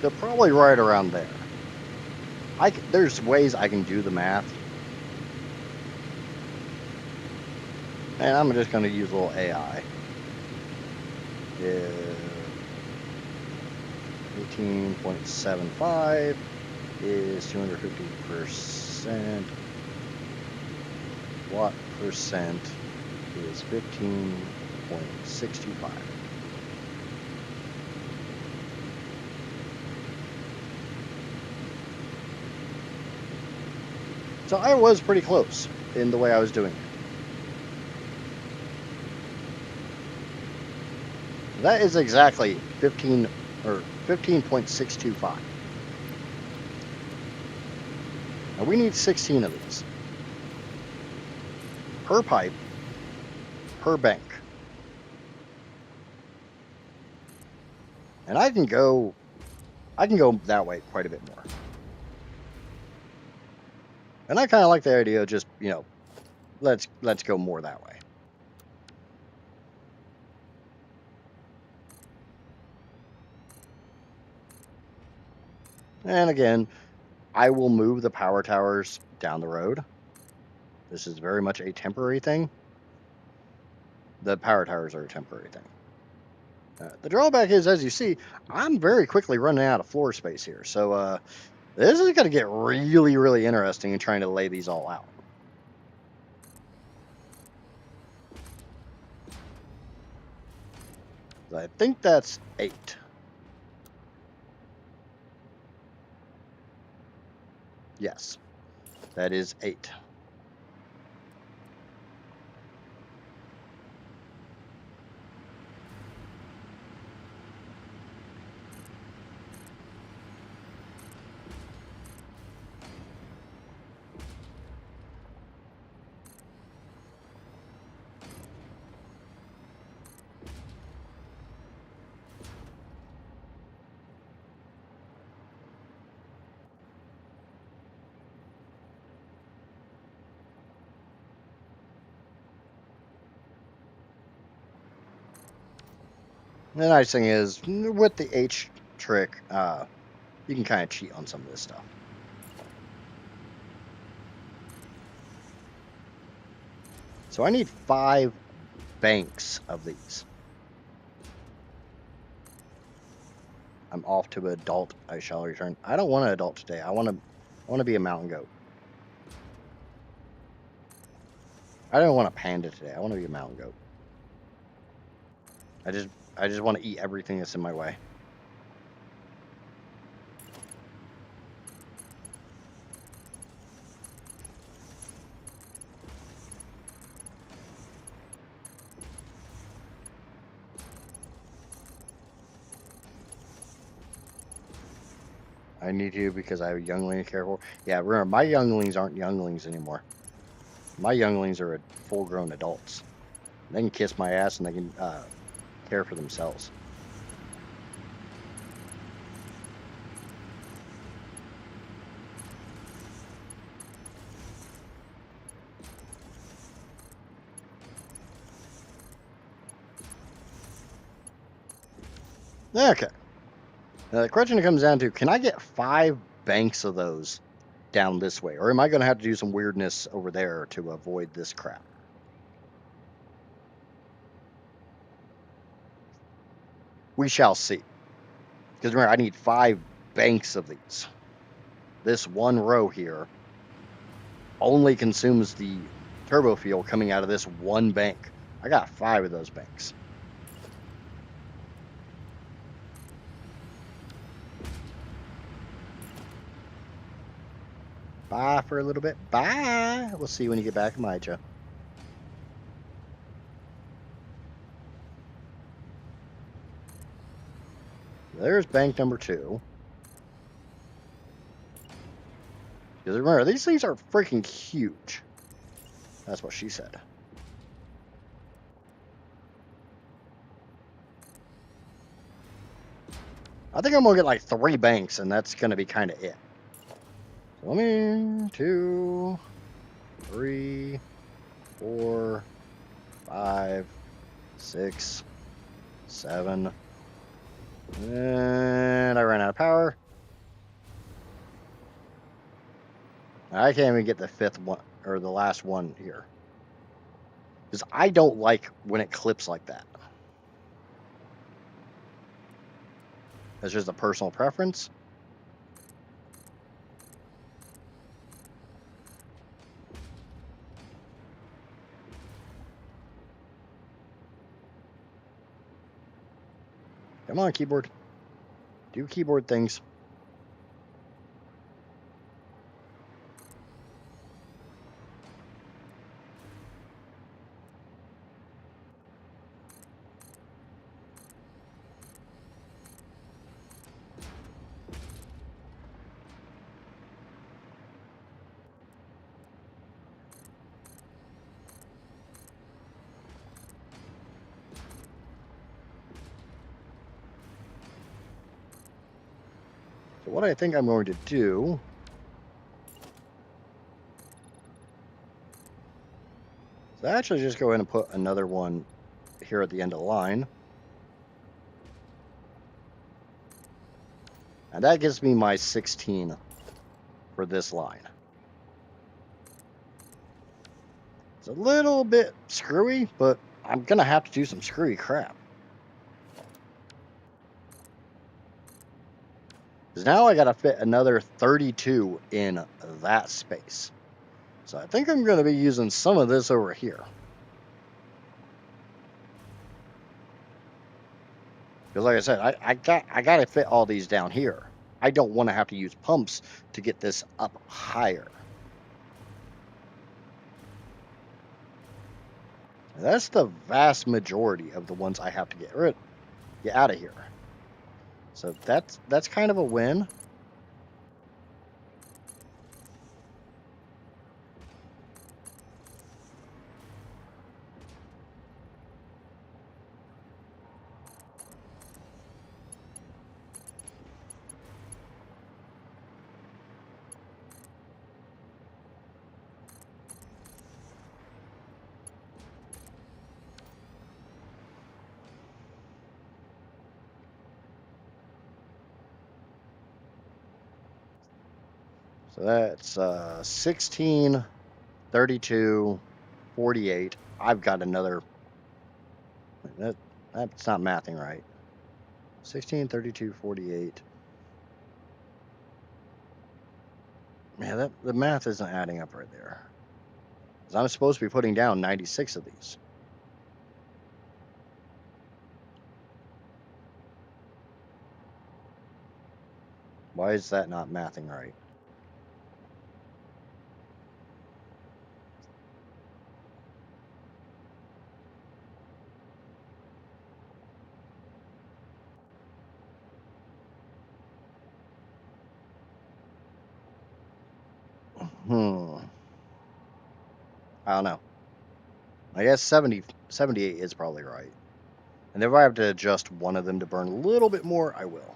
They're probably right around there. There's ways I can do the math. And I'm just going to use a little AI. 18.75 is 250%. What percent is 15.625? So I was pretty close in the way I was doing it. That is exactly 15.625. Now we need 16 of these. Per pipe, per bank. And I can go that way quite a bit more. And I kind of like the idea of just, let's go more that way. And again, I will move the power towers down the road. This is very much a temporary thing. The power towers are a temporary thing. The drawback is, as you see, I'm very quickly running out of floor space here. So this is going to get really, really interesting in trying to lay these all out. I think that's 8. Yes, that is 8. The nice thing is, with the H trick, you can kind of cheat on some of this stuff. So I need 5 banks of these. I'm off to adult. I shall return. I don't want an adult today. I want to be a mountain goat. I don't want a panda today. I want to be a mountain goat. I just want to eat everything that's in my way. I need to because I have a youngling to care for. Yeah, remember, my younglings aren't younglings anymore. My younglings are full-grown adults. They can kiss my ass and they can care for themselves. Okay. Now the question comes down to, can I get 5 banks of those down this way? Or am I going to have to do some weirdness over there to avoid this crap? We shall see. Because remember, I need 5 banks of these. This one row here only consumes the turbo fuel coming out of this one bank. I got 5 of those banks. Bye for a little bit. Bye. We'll see you when you get back, Maija. There's bank number 2. Because remember, these things are freaking huge. That's what she said. I think I'm going to get like 3 banks, and that's going to be kind of it. So let me 2, 3, 4, 5, 6, 7. And I ran out of power. I can't even get the 5th one, or the last one here. Because I don't like when it clips like that. That's just a personal preference. Come on, keyboard. Do keyboard things. So what I think I'm going to do is actually just go ahead and put another one here at the end of the line. And that gives me my 16 for this line. It's a little bit screwy, but I'm going to have to do some screwy crap. Because now I got to fit another 32 in that space. So I think I'm going to be using some of this over here. Because like I said, I got to fit all these down here. I don't want to have to use pumps to get this up higher. And that's the vast majority of the ones I have to get out of here. So that's kind of a win. So that's 16, 32, 48. I've got another. That's not mathing right. 16, 32, 48. Man, the math isn't adding up right there. Because I'm supposed to be putting down 96 of these. Why is that not mathing right? I don't know. I guess 78 is probably right. And if I have to adjust one of them to burn a little bit more, I will.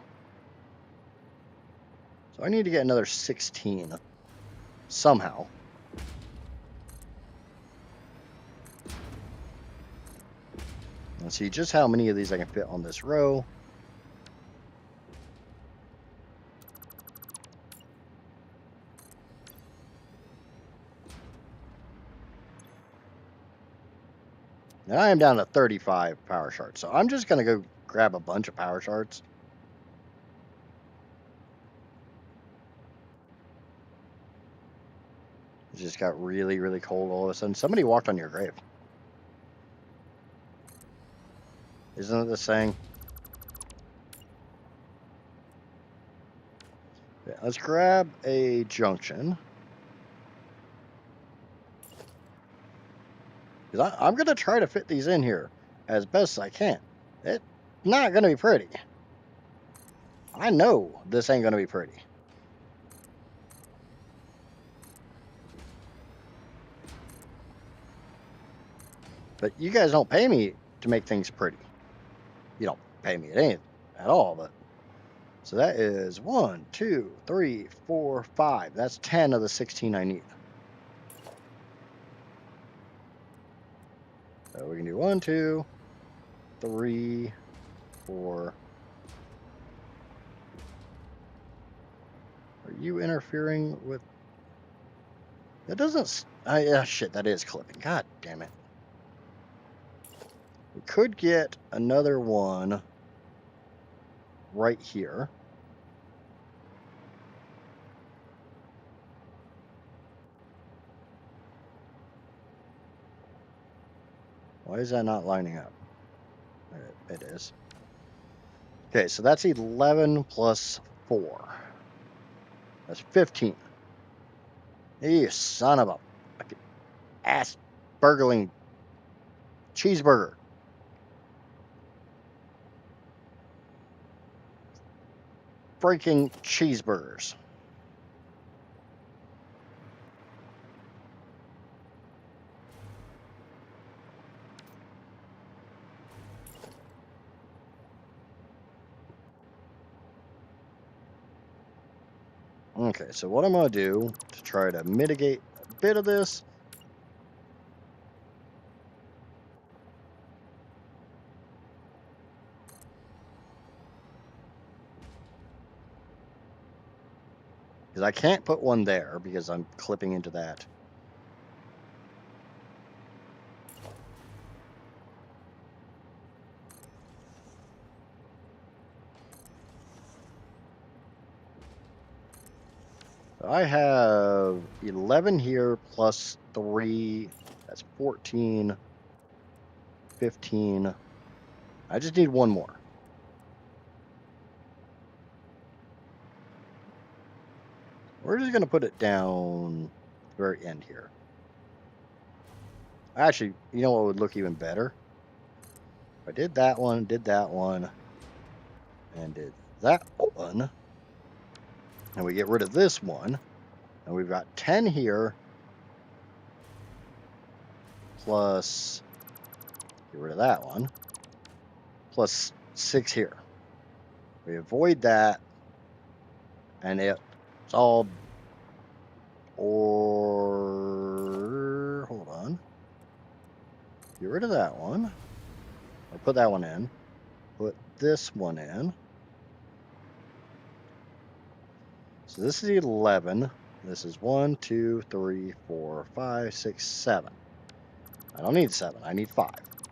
So I need to get another 16 somehow. Let's see just how many of these I can fit on this row. Now I am down to 35 power shards. So I'm just going to go grab a bunch of power shards. It just got really, really cold all of a sudden. Somebody walked on your grave. Isn't it the saying? Yeah, let's grab a junction. Because I'm going to try to fit these in here as best as I can. It's not going to be pretty. I know this ain't going to be pretty. But you guys don't pay me to make things pretty. You don't pay me anything at all. But so that is 1, 2, 3, 4, 5. That's 10 of the 16 I need. So we can do 1, 2, 3, 4. Are you interfering with? That doesn't. Yeah, shit. That is clipping. God damn it. We could get another one right here. Why is that not lining up? It is. Okay, so that's 11 plus 4. That's 15. You son of a fucking ass burgling cheeseburger. Freaking cheeseburgers. Okay, so what I'm going to do to try to mitigate a bit of this is I can't put one there because I'm clipping into that. I have 11 here plus 3. That's 14, 15. I just need one more. We're just going to put it down the very end here. Actually, you know what would look even better? If I did that one, and did that one, and we get rid of this one, and we've got 10 here, plus, get rid of that one, plus 6 here. We avoid that, and it's all, or, hold on, get rid of that one, or put that one in, put this one in. So this is 11. This is 1, 2, 3, 4, 5, 6, 7. I don't need 7. I need 5.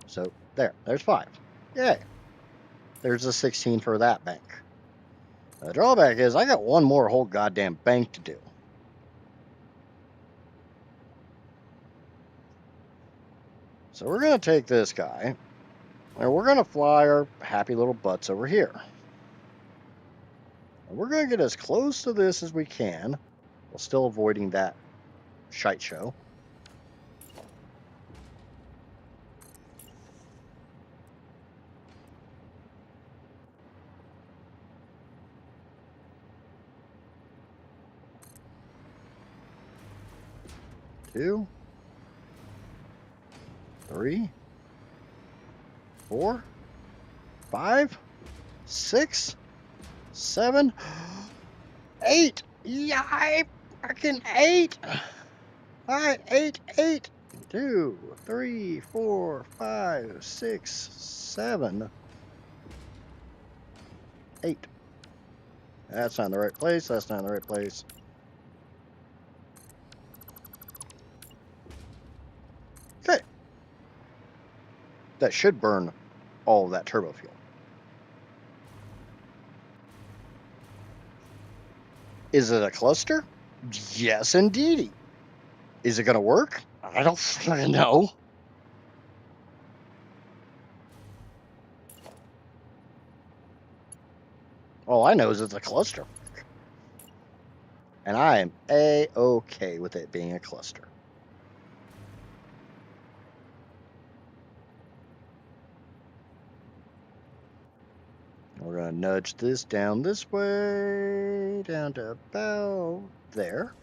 So there's 5. Yay. There's a 16 for that bank. The drawback is I got one more whole goddamn bank to do. So we're going to take this guy, and we're going to fly our happy little butts over here. And we're going to get as close to this as we can, while still avoiding that shite show. Two, 3, 4, 5, 6, 7, 8. Yeah, I fucking 8. All right, 8, 8. 2, 3, 4, 5, 6, 7, 8. That's not in the right place. That's not in the right place. Okay. that should burn all of that turbo fuel. Is it a cluster? Yes, indeedy. Is it going to work? I don't fucking know. All I know is it's a cluster. And I am A-okay with it being a cluster. We're going to nudge this down this way, down to about there.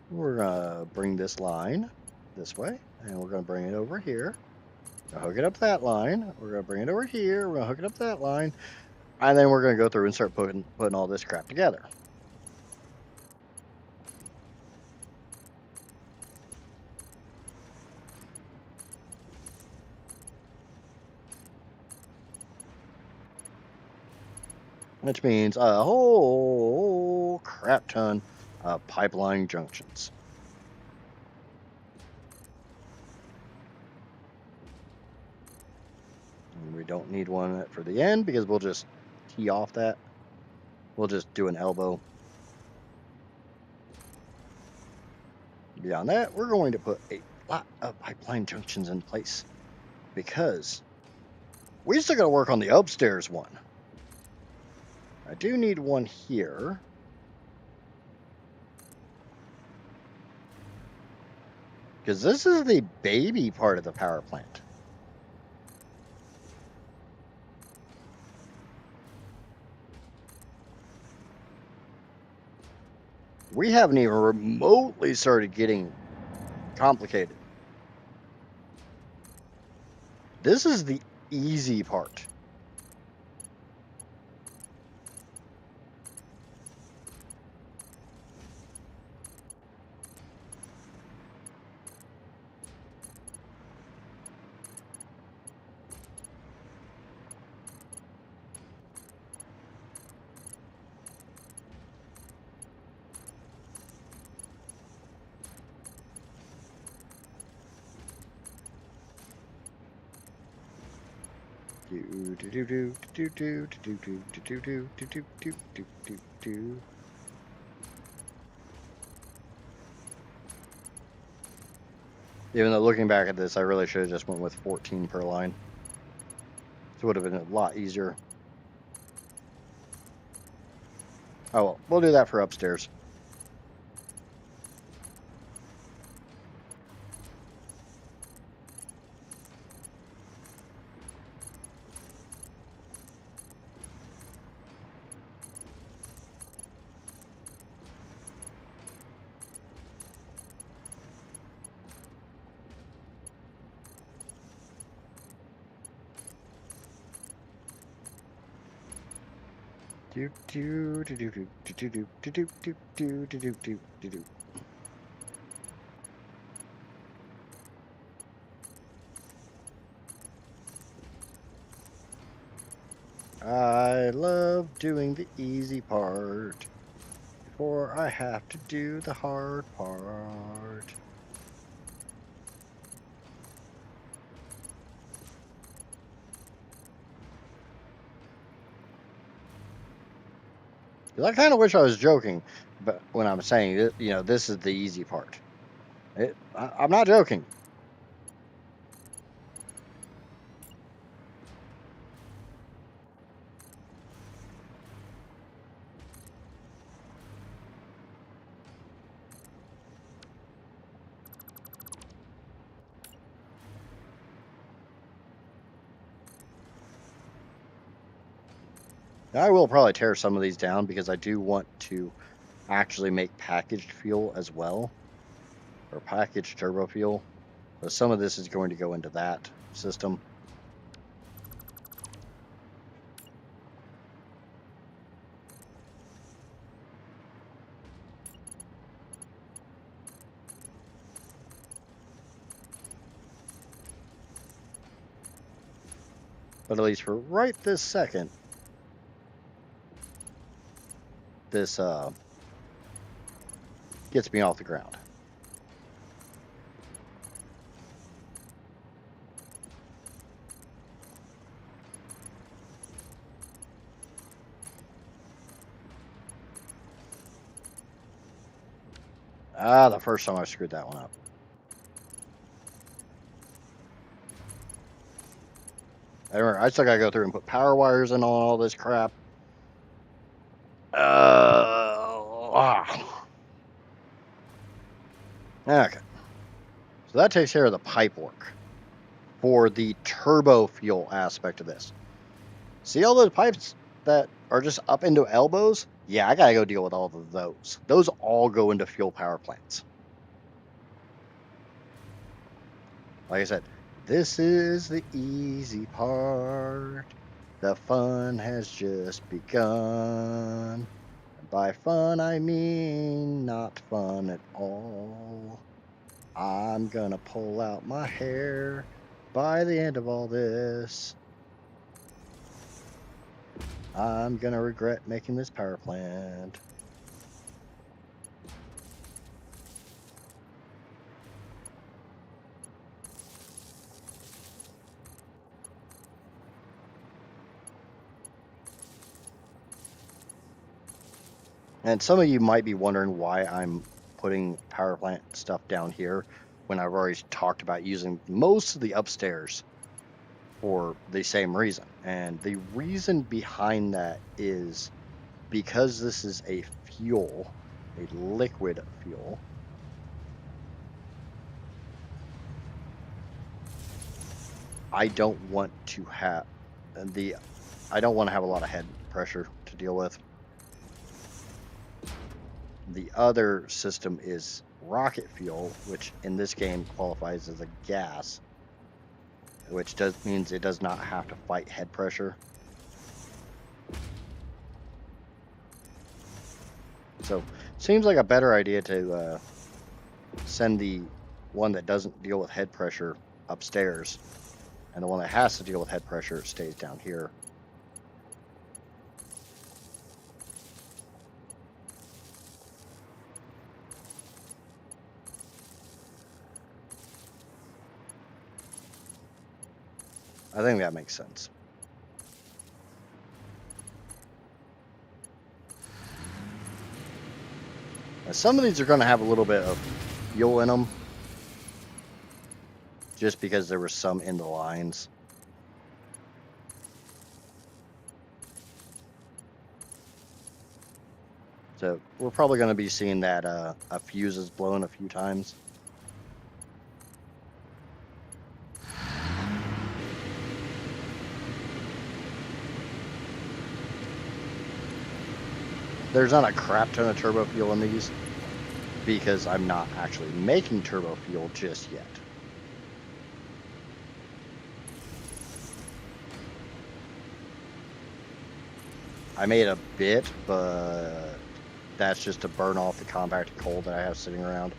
We're going to bring this line this way, and we're going to bring it over here. Hook it up that line. We're going to bring it over here. We're going to hook it up that line. And then we're going to go through and start putting all this crap together. Which means a whole crap ton of pipeline junctions. And we don't need one for the end because we'll just tee off that. We'll just do an elbow. Beyond that, we're going to put a lot of pipeline junctions in place because we still got to work on the upstairs one. I do need one here. Because this is the baby part of the power plant. We haven't even remotely started getting complicated. This is the easy part. Even though looking back at this, I really should have just went with 14 per line. It would have been a lot easier. Oh well, we'll do that for upstairs. I love doing the easy part before I have to do the hard part. I kind of wish I was joking, but when I'm saying it, you know, this is the easy part. I'm not joking. I will probably tear some of these down because I do want to actually make packaged fuel as well, or packaged turbo fuel. So some of this is going to go into that system. But at least for right this second, this gets me off the ground. Ah, the first time I screwed that one up. I still gotta go through and put power wires in all this crap. Okay. So that takes care of the pipe work for the turbo fuel aspect of this. See all those pipes that are just up into elbows? Yeah, I gotta go deal with all of those. Those all go into fuel power plants. Like I said, this is the easy part. The fun has just begun. And by fun, I mean not fun at all. I'm gonna pull out my hair by the end of all this. I'm gonna regret making this power plant. And some of you might be wondering why I'm putting power plant stuff down here when I've already talked about using most of the upstairs for the same reason. And the reason behind that is because this is a fuel, a liquid fuel. I don't want to have I don't want to have a lot of head pressure to deal with. The other system is rocket fuel, which in this game qualifies as a gas, which means it does not have to fight head pressure. So seems like a better idea to send the one that doesn't deal with head pressure upstairs, and the one that has to deal with head pressure stays down here. I think that makes sense. Now, some of these are going to have a little bit of fuel in them, just because there was some in the lines. So we're probably going to be seeing that a fuse is blown a few times. There's not a crap ton of turbo fuel in these because I'm not actually making turbo fuel just yet. I made a bit, but that's just to burn off the compacted coal that I have sitting around.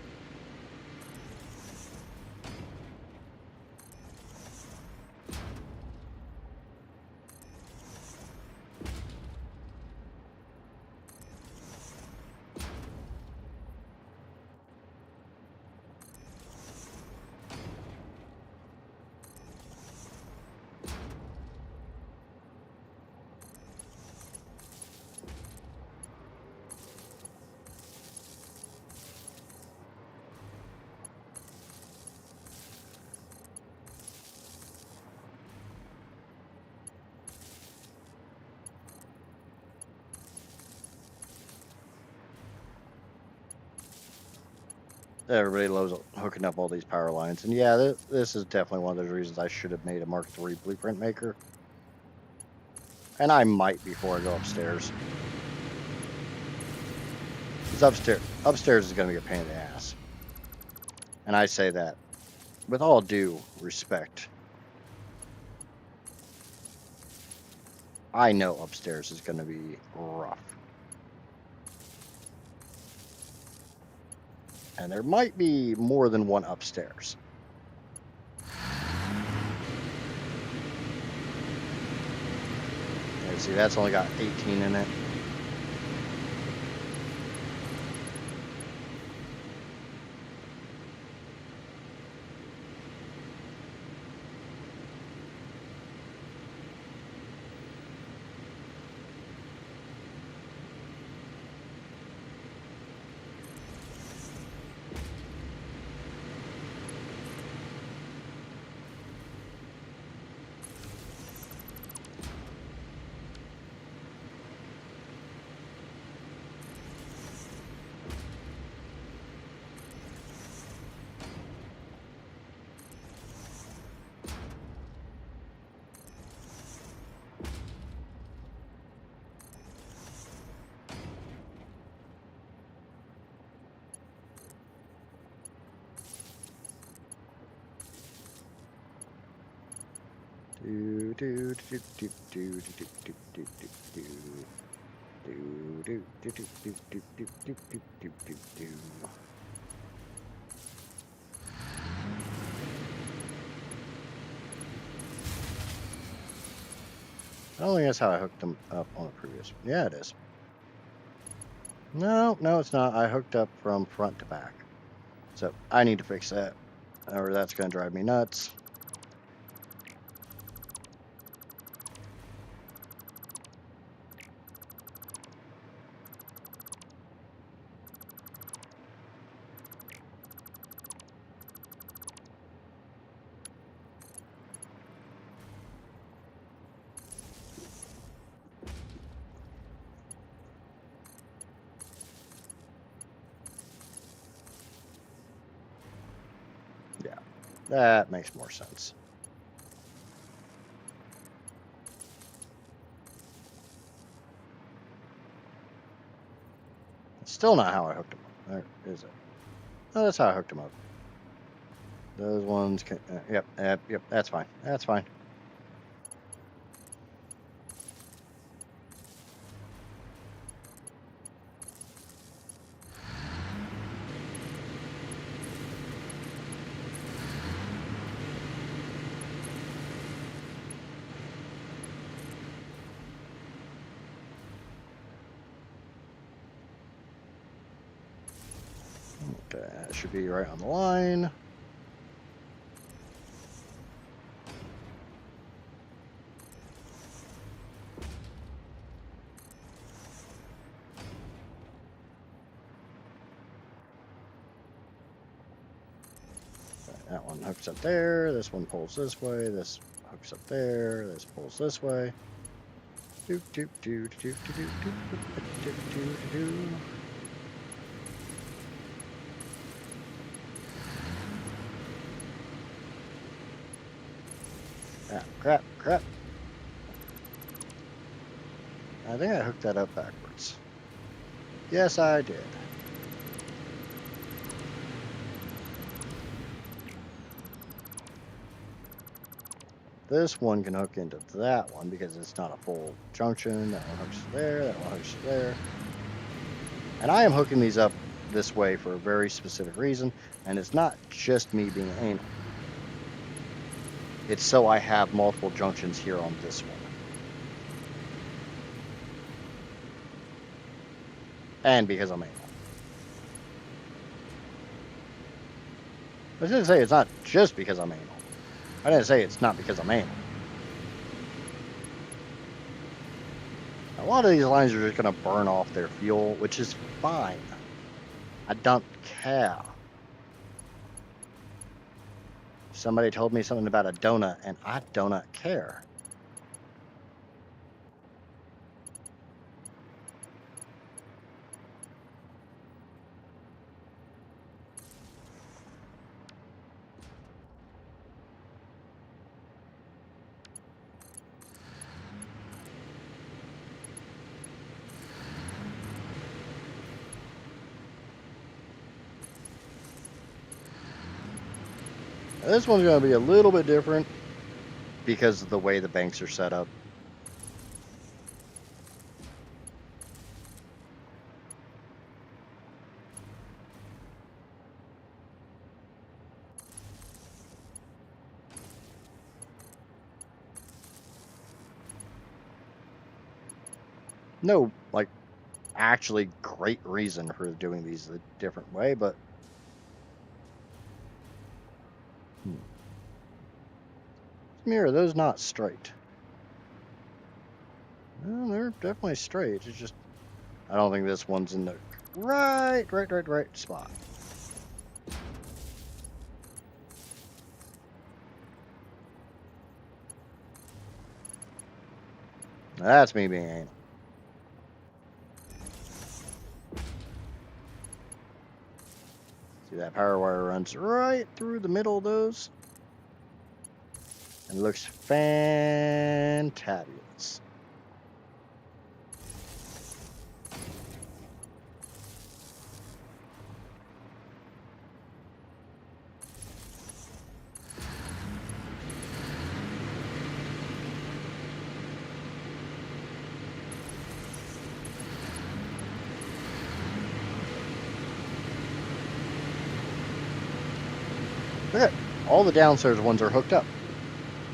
Everybody loves hooking up all these power lines. And yeah, this is definitely one of those reasons I should have made a Mark III blueprint maker. And I might before I go upstairs. Because upstairs is going to be a pain in the ass. And I say that with all due respect. I know upstairs is going to be rough. And there might be more than one upstairs. And see, that's only got 18 in it. I don't think that's how I hooked them up on the previous one. Yeah, it is. No, it's not. I hooked up from front to back. So I need to fix that, or that's going to drive me nuts. Yeah, that makes more sense. It's still not how I hooked them up. Or is it? No, that's how I hooked them up. Those ones can, yep, that's fine. That's fine. Okay, that should be right on the line. That one hooks up there. This one pulls this way. This hooks up there. This pulls this way. Doop doop doop doop doop doop doop doop doop. Ah, crap. I think I hooked that up backwards. Yes, I did. This one can hook into that one because it's not a full junction. That one hooks there, that one hooks there. And I am hooking these up this way for a very specific reason, and it's not just me being anal. It's so I have multiple junctions here on this one. And because I'm anal. I didn't say it's not just because I'm anal. I didn't say it's not because I'm anal. A lot of these lines are just going to burn off their fuel, which is fine. I don't care. Somebody told me something about a donut, and I do not care. This one's going to be a little bit different because of the way the banks are set up. No, like, actually great reason for doing these a different way, but Mirror, those not straight. Well, they're definitely straight. It's just I don't think this one's in the right spot. That's me being anal. See, that power wire runs right through the middle of those. And it looks fantabulous. Okay, all the downstairs ones are hooked up.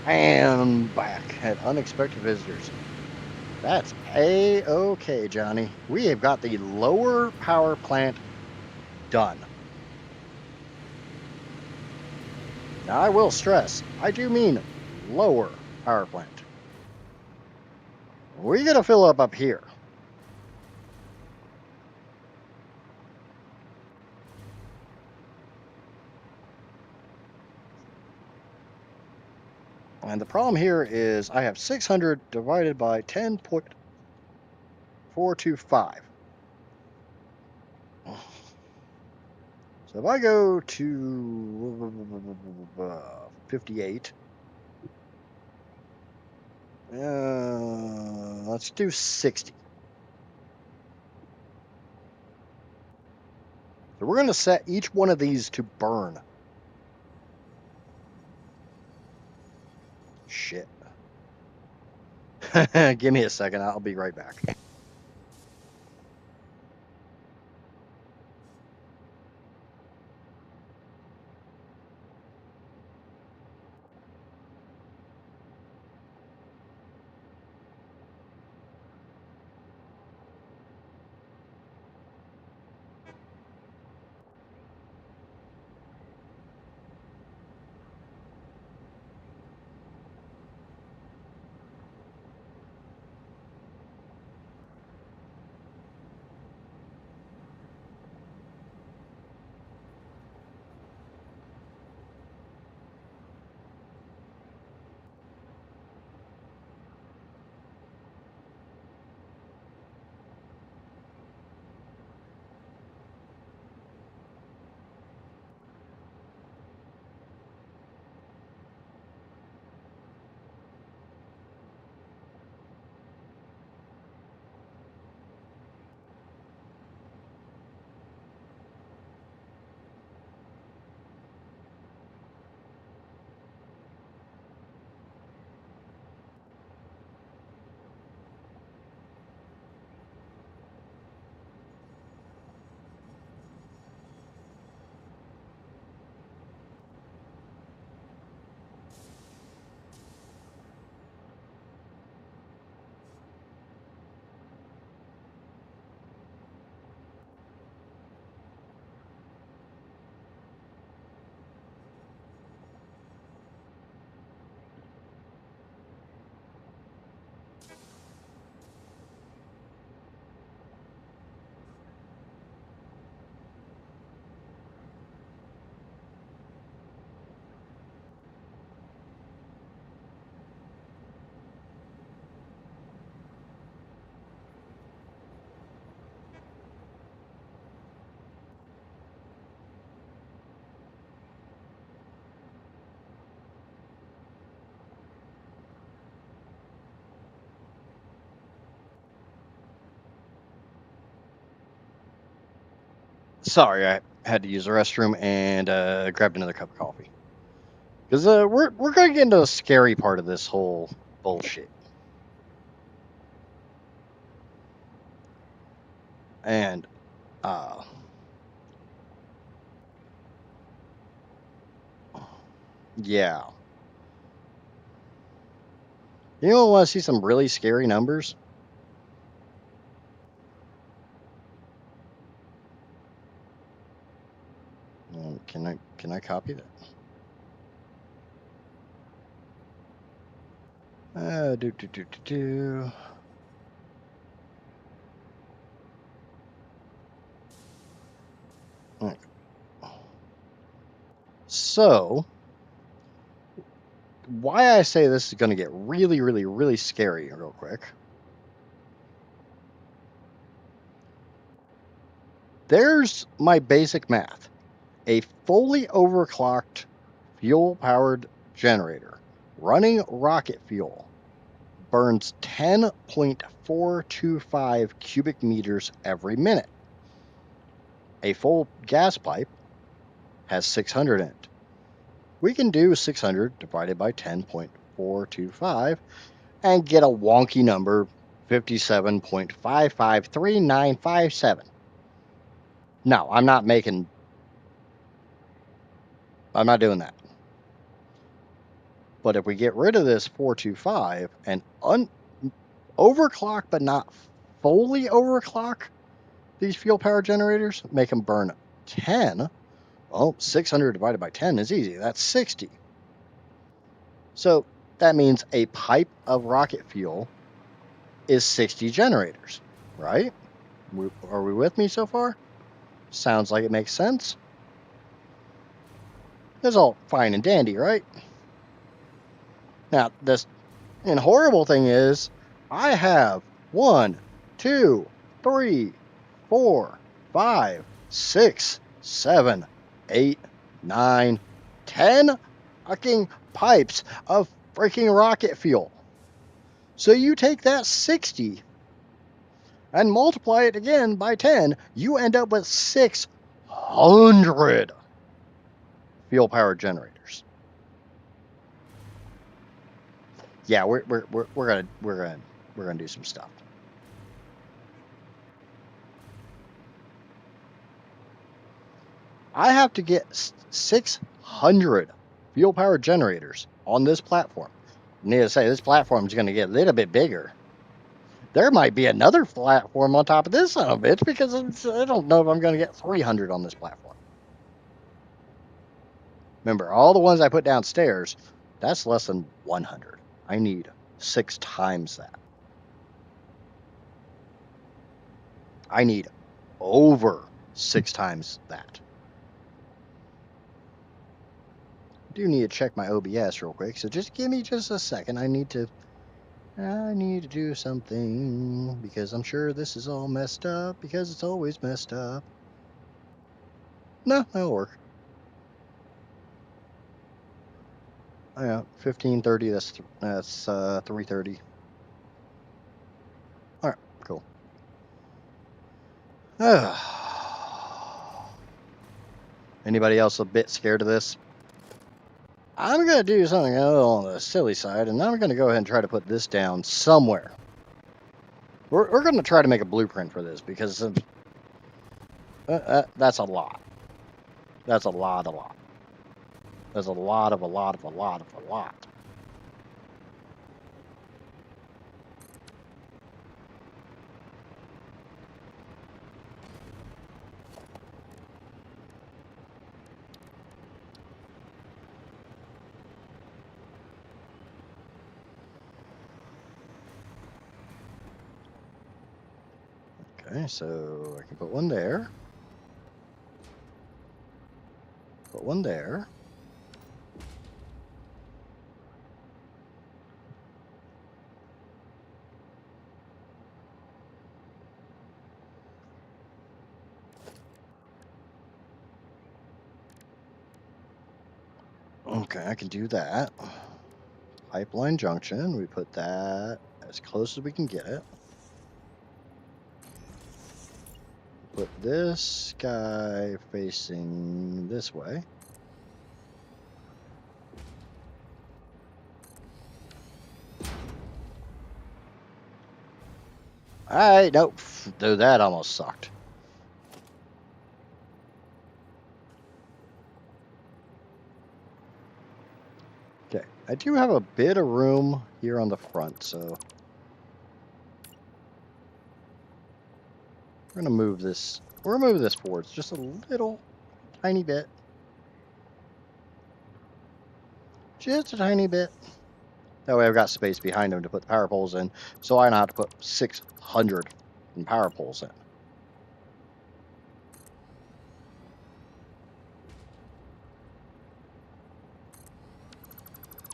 And back at unexpected visitors. That's A-okay, Johnny. We have got the lower power plant done. Now, I will stress, I do mean lower power plant. We're going to fill up here. And the problem here is I have 600 divided by 10.425. So if I go to 58, let's do 60. So we're going to set each one of these to burn. Shit. Give me a second. I'll be right back. Sorry, I had to use the restroom and grabbed another cup of coffee. Because we're going to get into the scary part of this whole bullshit. And, uh, yeah. You don't want to see some really scary numbers? Can I copy that? Do do do do do. Alright. So, why I say this is going to get really, really, really scary real quick. There's my basic math. A fully overclocked fuel-powered generator running rocket fuel burns 10.425 cubic meters every minute. A full gas pipe has 600 in it. We can do 600 divided by 10.425 and get a wonky number, 57.553957. No, I'm not making. I'm not doing that. But if we get rid of this 425 and overclock, but not fully overclock these fuel power generators, make them burn 10. Well, 600 divided by 10 is easy. That's 60. So that means a pipe of rocket fuel is 60 generators, right? Are we with me so far? Sounds like it makes sense. That's all fine and dandy, right? Now, this horrible thing is, I have 1, 2, 3, 4, 5, 6, 7, 8, 9, 10 fucking pipes of freaking rocket fuel. So you take that 60 and multiply it again by 10, you end up with 600 fuel powered generators. Yeah, we're gonna do some stuff. I have to get 600 fuel powered generators on this platform. I need to say, this platform is going to get a little bit bigger. There might be another platform on top of this son of a bitch, because I don't know if I'm going to get 300 on this platform. Remember, all the ones I put downstairs, that's less than 100. I need 6 times that. I need over 6 times that. I do need to check my OBS real quick, so just give me just a second. I need to do something, because I'm sure this is all messed up, because it's always messed up. No, that'll work. Oh, yeah, 1530, that's 330. All right, cool. Anybody else a bit scared of this? I'm going to do something a little on the silly side, and I'm going to go ahead and try to put this down somewhere. We're going to try to make a blueprint for this, because that's a lot. That's a lot. There's a lot of a lot. Okay, so I can put one there. Put one there. Okay, I can do that. Pipeline junction, we put that as close as we can get it. Put this guy facing this way. Alright, nope. Though that almost sucked. Okay, I do have a bit of room here on the front, so we're gonna move this. We're gonna move this forward just a little, tiny bit. Just a tiny bit. That way I've got space behind him to put the power poles in, so I don't have to put 600 power poles in.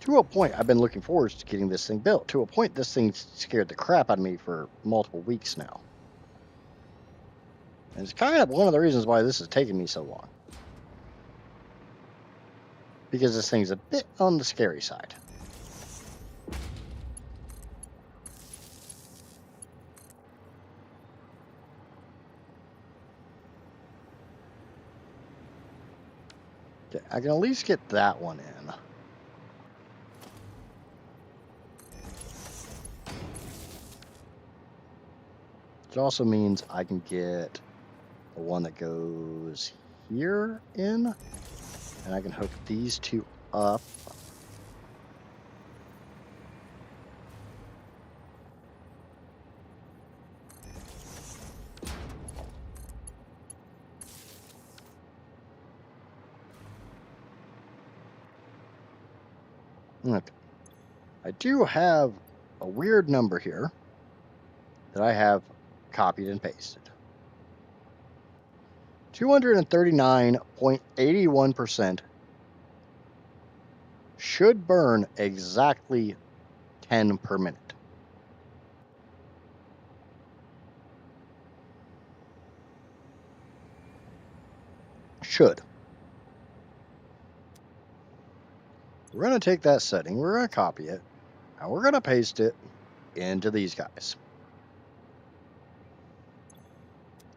To a point, I've been looking forward to getting this thing built. To a point, this thing scared the crap out of me for multiple weeks now. And it's kind of one of the reasons why this has taken me so long. Because this thing's a bit on the scary side. Okay, I can at least get that one in. It also means I can get the one that goes here in. And I can hook these two up. Okay. I do have a weird number here that I have copied and pasted. 239.81% should burn exactly 10 per minute. Should. We're going to take that setting, we're going to copy it, and we're going to paste it into these guys.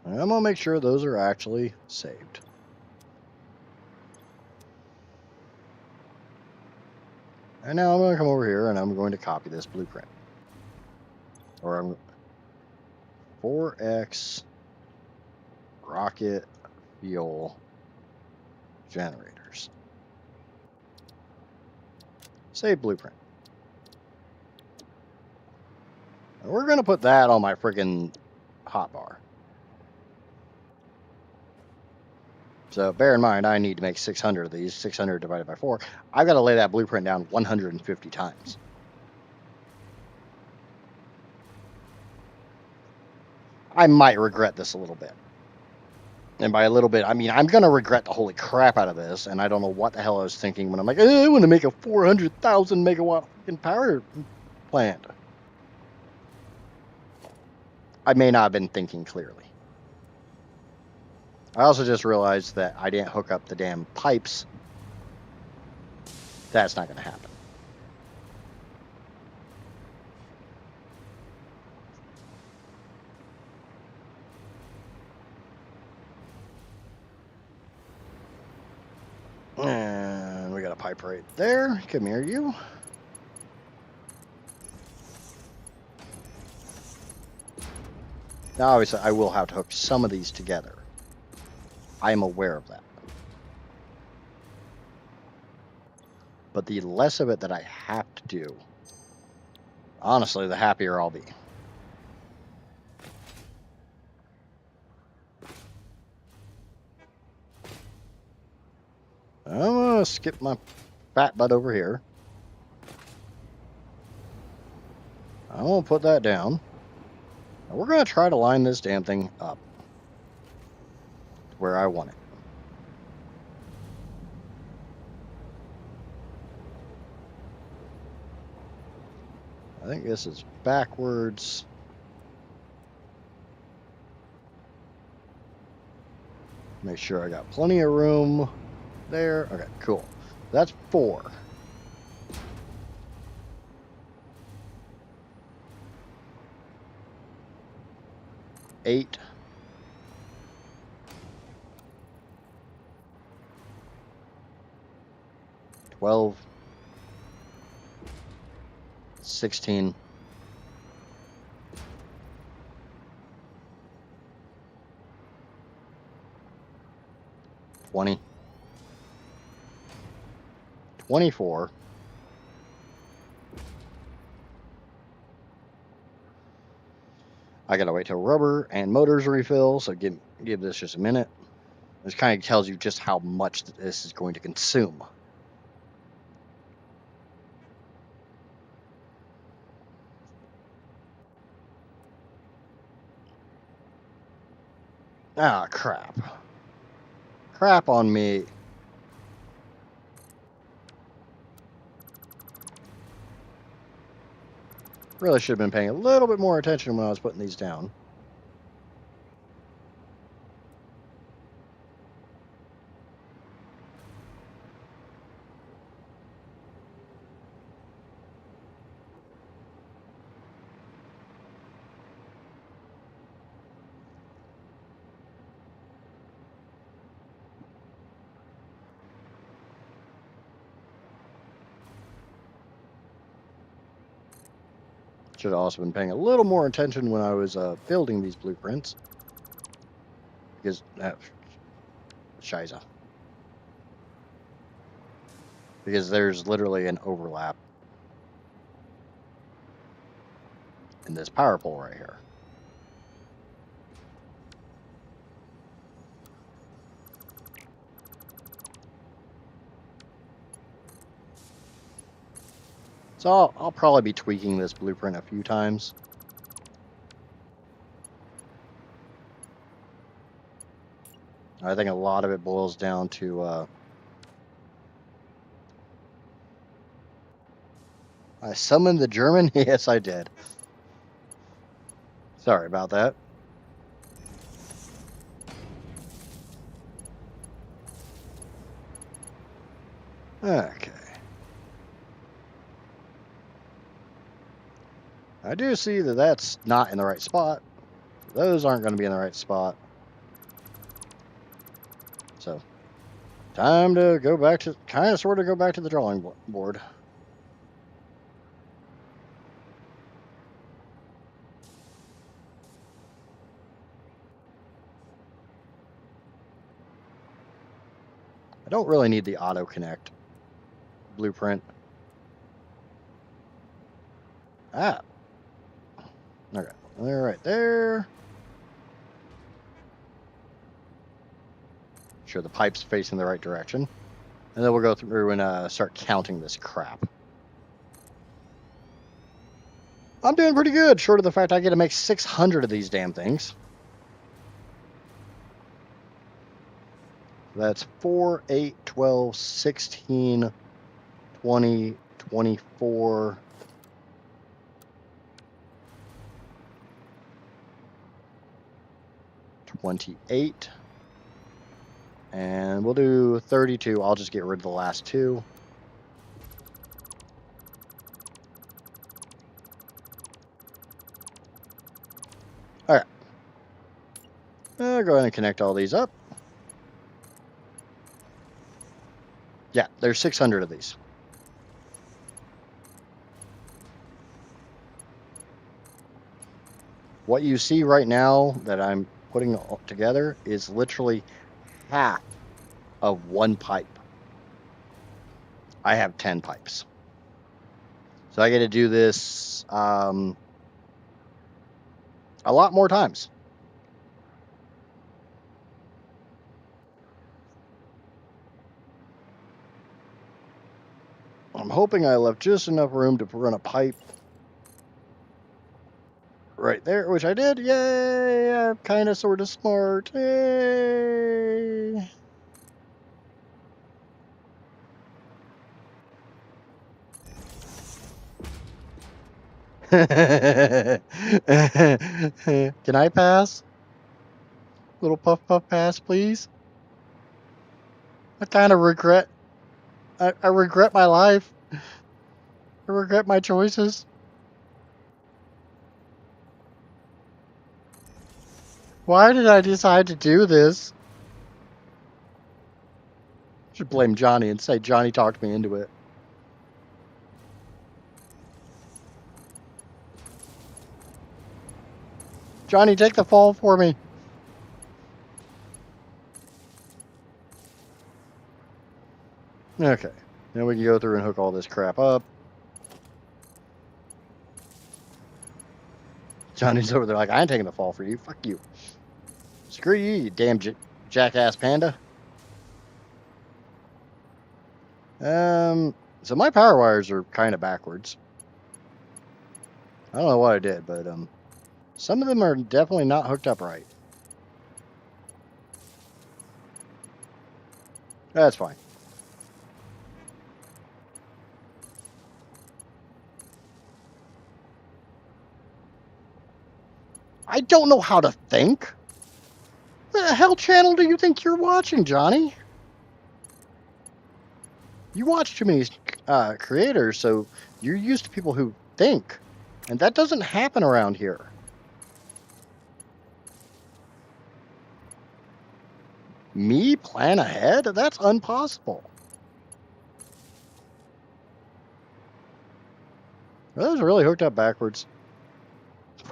And I'm going to make sure those are actually saved. And now I'm going to come over here and I'm going to copy this blueprint. Or I'm 4x rocket fuel generators. Save blueprint. And we're going to put that on my friggin' hotbar. So bear in mind, I need to make 600 of these. 600 divided by 4. I've got to lay that blueprint down 150 times. I might regret this a little bit. And by a little bit, I mean I'm going to regret the holy crap out of this. And I don't know what the hell I was thinking when I'm like, I want to make a 400,000 megawatt power plant. I may not have been thinking clearly. I also just realized that I didn't hook up the damn pipes. That's not going to happen. And we got a pipe right there. Come here, you. Now, obviously, I will have to hook some of these together. I am aware of that. But the less of it that I have to do, honestly, the happier I'll be. I'm going to skip my fat butt over here. I'm going to put that down. And we're going to try to line this damn thing up where I want it. I think this is backwards. Make sure I got plenty of room there. Okay, cool. That's 4. Eight. 12. 16. 20. 24. I gotta wait till rubber and motors refill, so give this just a minute. This kind of tells you just how much this is going to consume. Ah, crap. Crap on me. Really should have been paying a little bit more attention when I was putting these down. Should have also been paying a little more attention when I was building these blueprints. Because, shiza. because there's literally an overlap in this power pole right here. So I'll probably be tweaking this blueprint a few times. I think a lot of it boils down to I summoned the German? Yes, I did. Sorry about that. Okay. I do see that that's not in the right spot. Those aren't going to be in the right spot. So, time to go back to, kind of sort of go back to the drawing board. I don't really need the auto connect blueprint. Ah. Okay. They're right there. Sure, the pipe's facing the right direction. And then we'll go through and start counting this crap. I'm doing pretty good, short of the fact I get to make 600 of these damn things. That's 4, 8, 12, 16, 20, 24, 28. And we'll do 32. I'll just get rid of the last two. All right. Go ahead and connect all these up. Yeah, there's 600 of these. What you see right now that I'm putting together is literally half of one pipe. I have 10 pipes. So I get to do this a lot more times. I'm hoping I left just enough room to run a pipe right there, which I did. Yay! I'm kind of sort of smart. Yay! Can I pass? Little puff pass, please. I kind of regret. I regret my life. I regret my choices. Why did I decide to do this? Should blame Johnny and say Johnny talked me into it. Johnny, take the fall for me. Okay. Now we can go through and hook all this crap up. Johnny's over there like, I ain't taking the fall for you. Fuck you. Screw you, you damn jackass panda. So my power wires are kind of backwards. I don't know what I did, but some of them are definitely not hooked up right. That's fine. I don't know how to think. What the hell channel do you think you're watching, Johnny? You watch too many creators, so you're used to people who think. And that doesn't happen around here. Me plan ahead? That's impossible. Those are really hooked up backwards.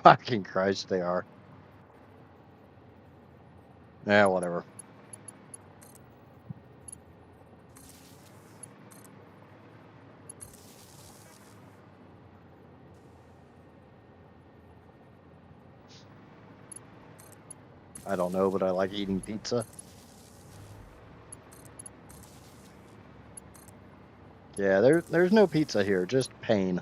Fucking Christ, they are. Yeah, whatever. I don't know, but I like eating pizza. Yeah, there's no pizza here, just pain.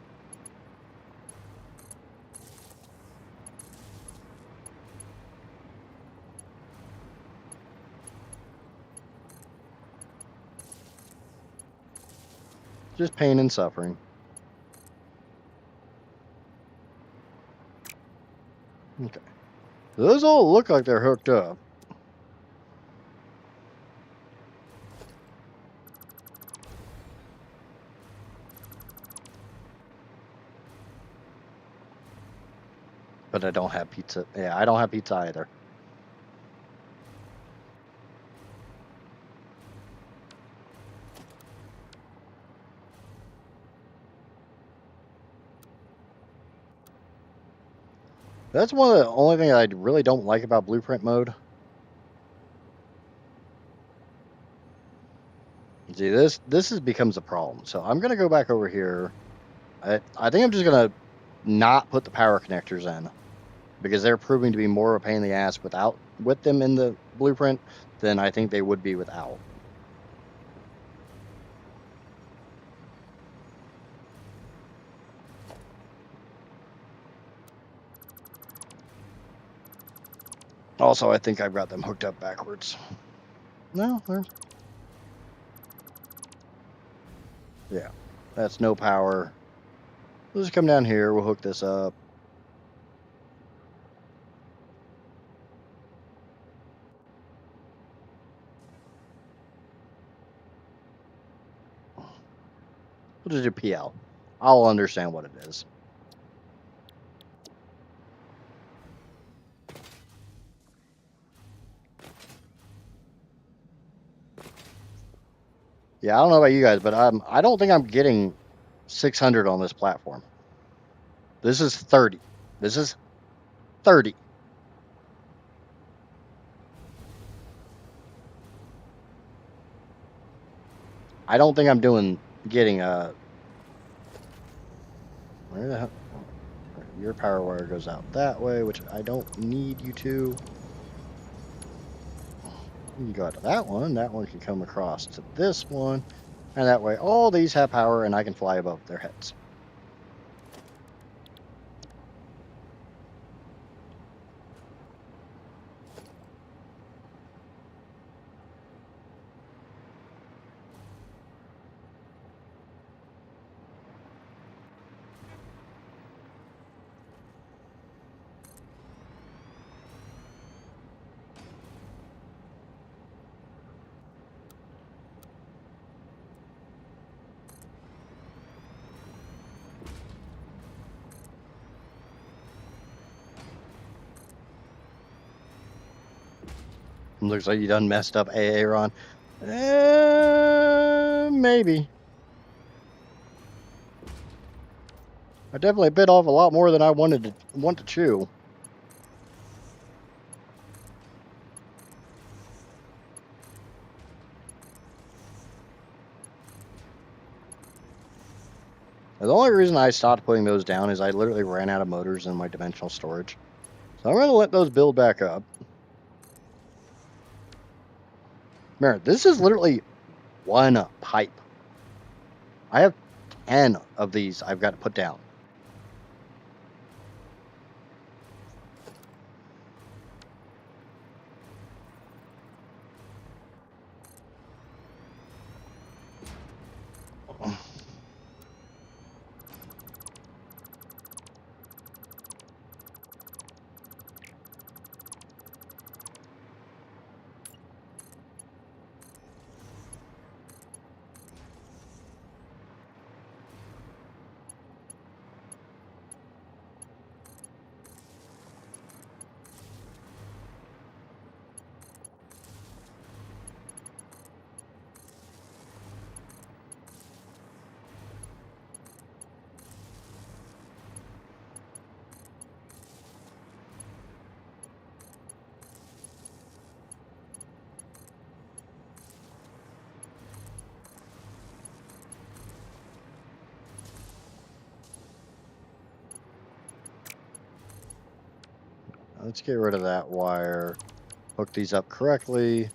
Just pain and suffering. Okay. Those all look like they're hooked up. But I don't have pizza. Yeah, I don't have pizza either. That's one of the only things I really don't like about blueprint mode. See, this becomes a problem. So I'm gonna go back over here. I think I'm just gonna not put the power connectors in because they're proving to be more of a pain in the ass with them in the blueprint than I think they would be without. Also, I think I've got them hooked up backwards. No, yeah, that's no power. We'll just come down here. We'll hook this up. We'll just do PL. I'll understand what it is. Yeah, I don't know about you guys, but I don't think I'm getting 600 on this platform. This is 30. This is 30. I don't think I'm getting a. Where the hell? Your power wire goes out that way, which I don't need you to. You can go out to that one. That one can come across to this one. And that way, all these have power, and I can fly above their heads. Looks like you done messed up Aaron. Maybe. I definitely bit off a lot more than I want to chew. The only reason I stopped putting those down is I literally ran out of motors in my dimensional storage. So I'm going to let those build back up. Remember, this is literally one pipe. I have 10 of these I've got to put down. Let's get rid of that wire. hook these up correctly.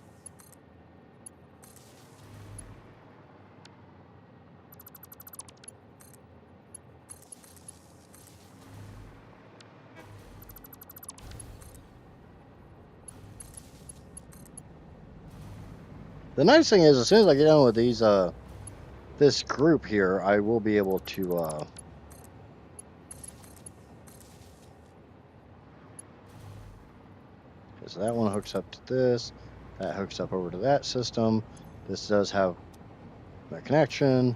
The nice thing is, as soon as I get done with these, this group here, I will be able to, because that one hooks up to this, that hooks up over to that system. This does have a connection.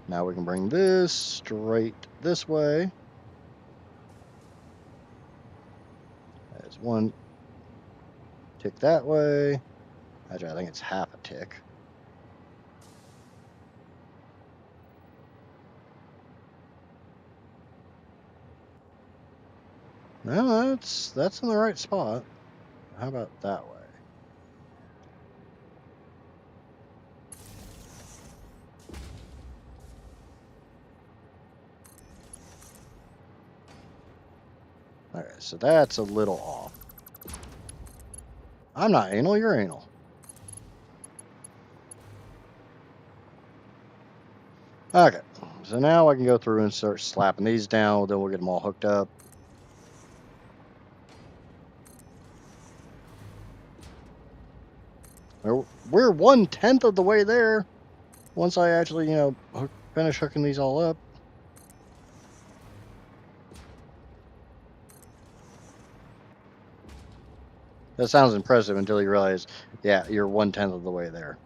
Now we can bring this straight this way. There's one tick that way. Actually, I think it's half a tick. No, that's in the right spot. How about that way? Okay, so that's a little off. I'm not anal, you're anal. Okay, so now I can go through and start slapping these down, then we'll get them all hooked up. We're 1/10 of the way there. Once I actually, finish hooking these all up. That sounds impressive until you realize, yeah, you're 1/10 of the way there.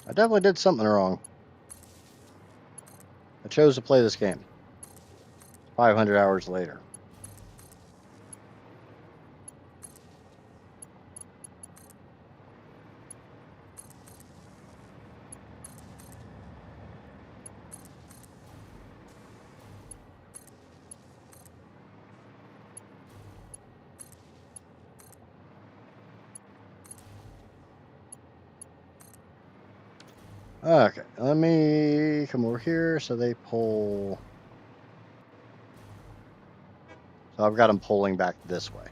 I definitely did something wrong. I chose to play this game. 500 hours later. Okay, let me come over here so they pull. So I've got them pulling back this way.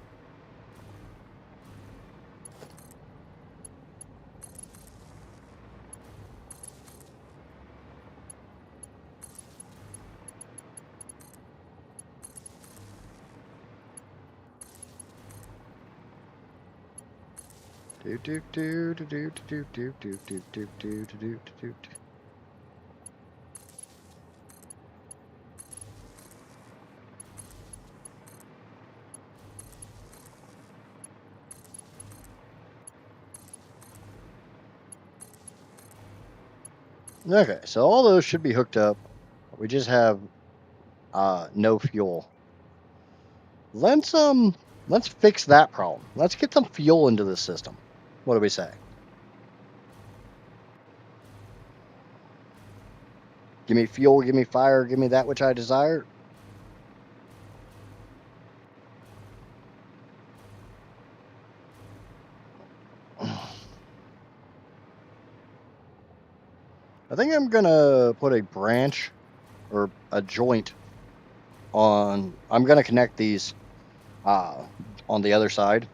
Do do do do do do do do do do do do do do. Okay, so all those should be hooked up. We just have no fuel. Let's fix that problem. Let's get some fuel into the system. What do we say? Give me fuel, give me fire, give me that which I desire. I think I'm gonna put a branch or a joint on. I'm gonna connect these on the other side.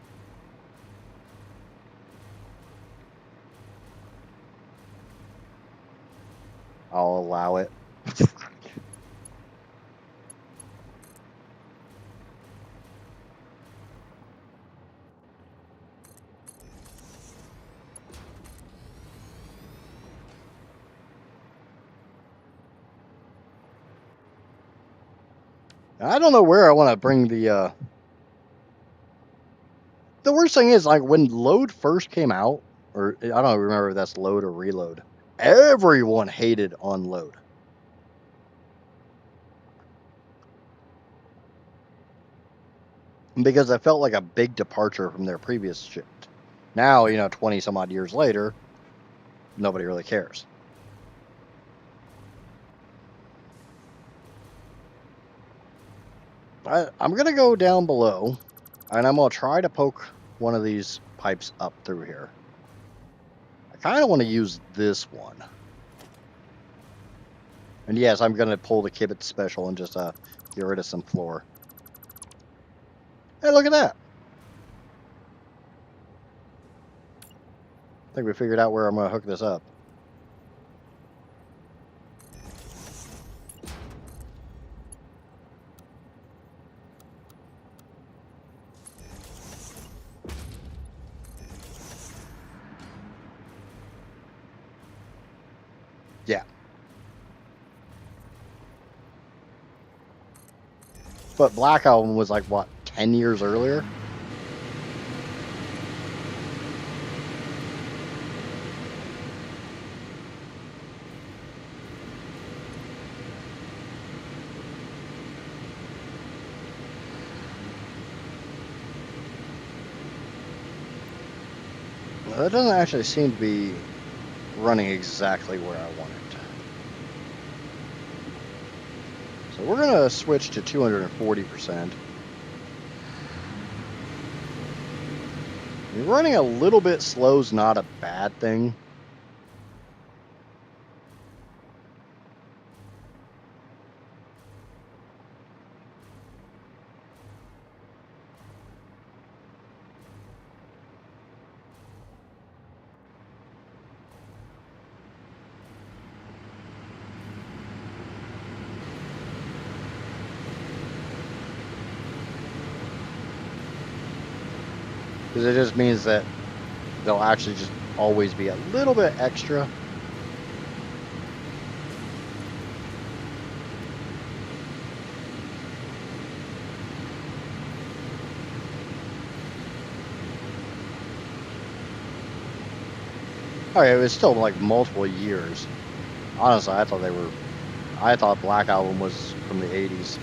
I'll allow it. I don't know where I want to bring the the worst thing is, like, when load first came out, or I don't remember if that's load or reload, everyone hated on load. Because it felt like a big departure from their previous shit. Now, 20 some odd years later, nobody really cares. I'm going to go down below, and I'm going to try to poke one of these pipes up through here. I kind of want to use this one. And yes, I'm going to pull the Kibitz special and just get rid of some floor. Hey, look at that. I think we figured out where I'm going to hook this up. Yeah. But Black Album was like, what, 10 years earlier? That doesn't actually seem to be running exactly where I want it. So we're going to switch to 240%. Running a little bit slow is not a bad thing. Because it just means that they'll actually just always be a little bit extra. Okay, it was still like multiple years. Honestly, I thought Black Album was from the 80s.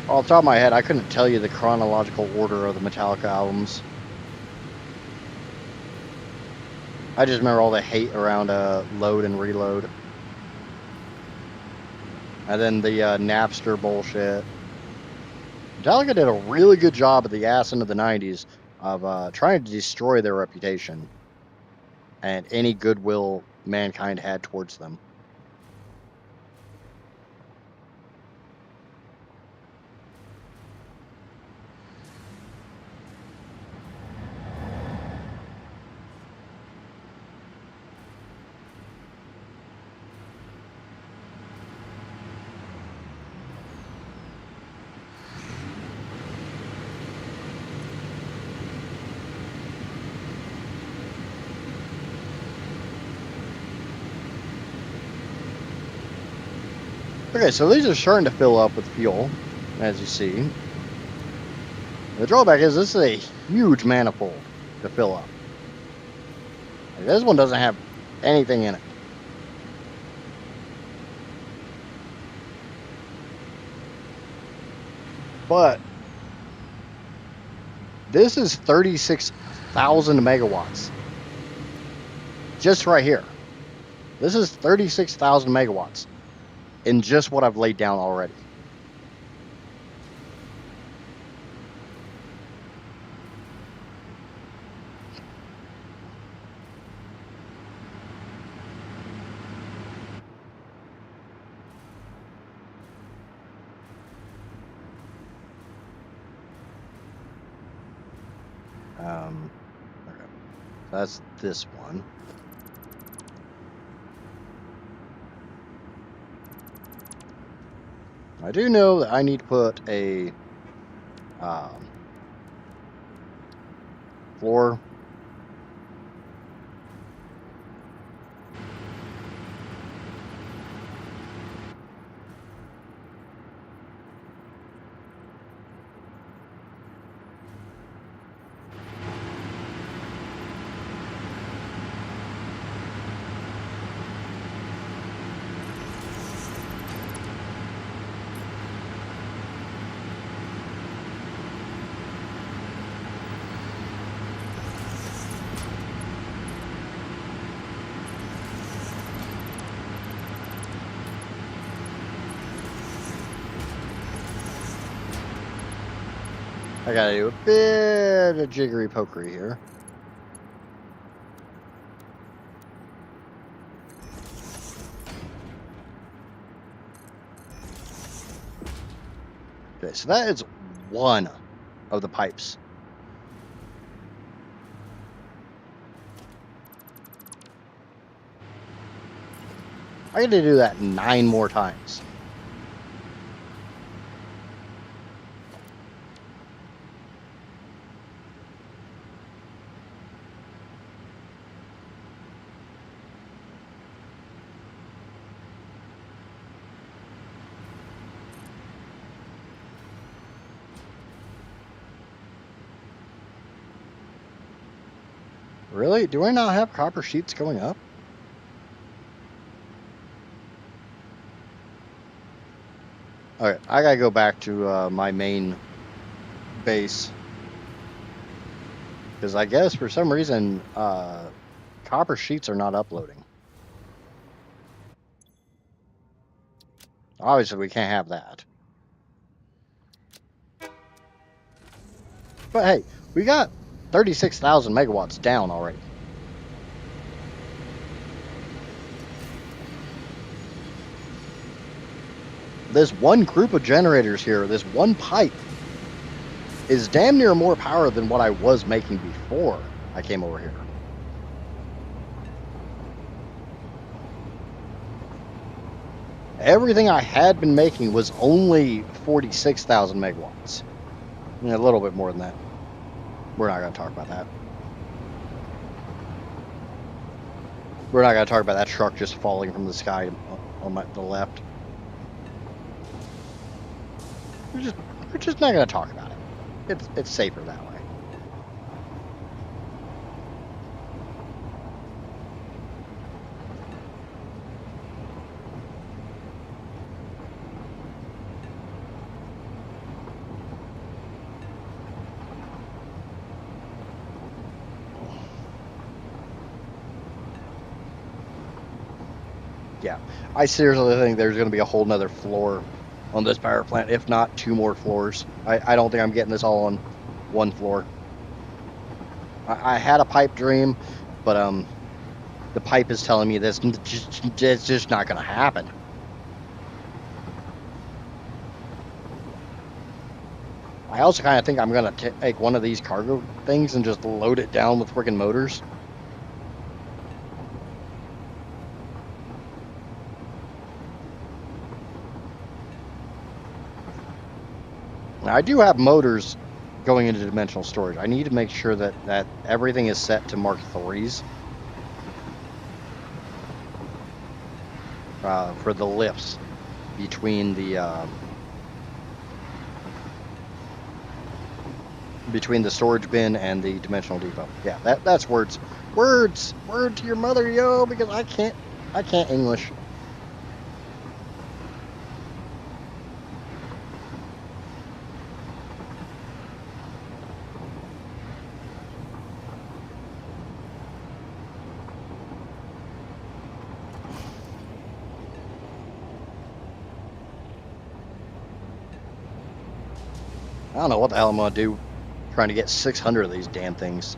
Off the top of my head, I couldn't tell you the chronological order of the Metallica albums. I just remember all the hate around Load and Reload. And then the Napster bullshit. Metallica did a really good job at the ass end of the 90s of trying to destroy their reputation and any goodwill mankind had towards them. Okay, so these are starting to fill up with fuel, as you see. The drawback is this is a huge manifold to fill up. Like, this one doesn't have anything in it. But this is 36,000 megawatts. Just right here. This is 36,000 megawatts in just what I've laid down already. Okay. That's this one. I do know that I need to put a floor I gotta do a bit of jiggery pokery here. Okay, so that is one of the pipes. I got to do that 9 more times. Really? Do I not have copper sheets going up? Alright, I gotta go back to my main base. Because I guess for some reason, copper sheets are not uploading. Obviously, we can't have that. But hey, we got 36,000 megawatts down already. This one group of generators here, this one pipe, is damn near more power than what I was making before I came over here. Everything I had been making was only 46,000 megawatts. A little bit more than that. We're not going to talk about that. We're not going to talk about that truck just falling from the sky on the left. We're just not going to talk about it. It's safer that way. Yeah, I seriously think there's going to be a whole nother floor on this power plant, if not 2 more floors. I don't think I'm getting this all on 1 floor. I had a pipe dream, but the pipe is telling me this it's just not going to happen. I also kind of think I'm going to take one of these cargo things and just load it down with freaking motors. Now, I do have motors going into dimensional storage. I need to make sure that everything is set to Mark 3s for the lifts between the storage bin and the dimensional depot. Yeah, that's words. Word to your mother, yo, because I can't English. I don't know what the hell I'm going to do trying to get 600 of these damn things.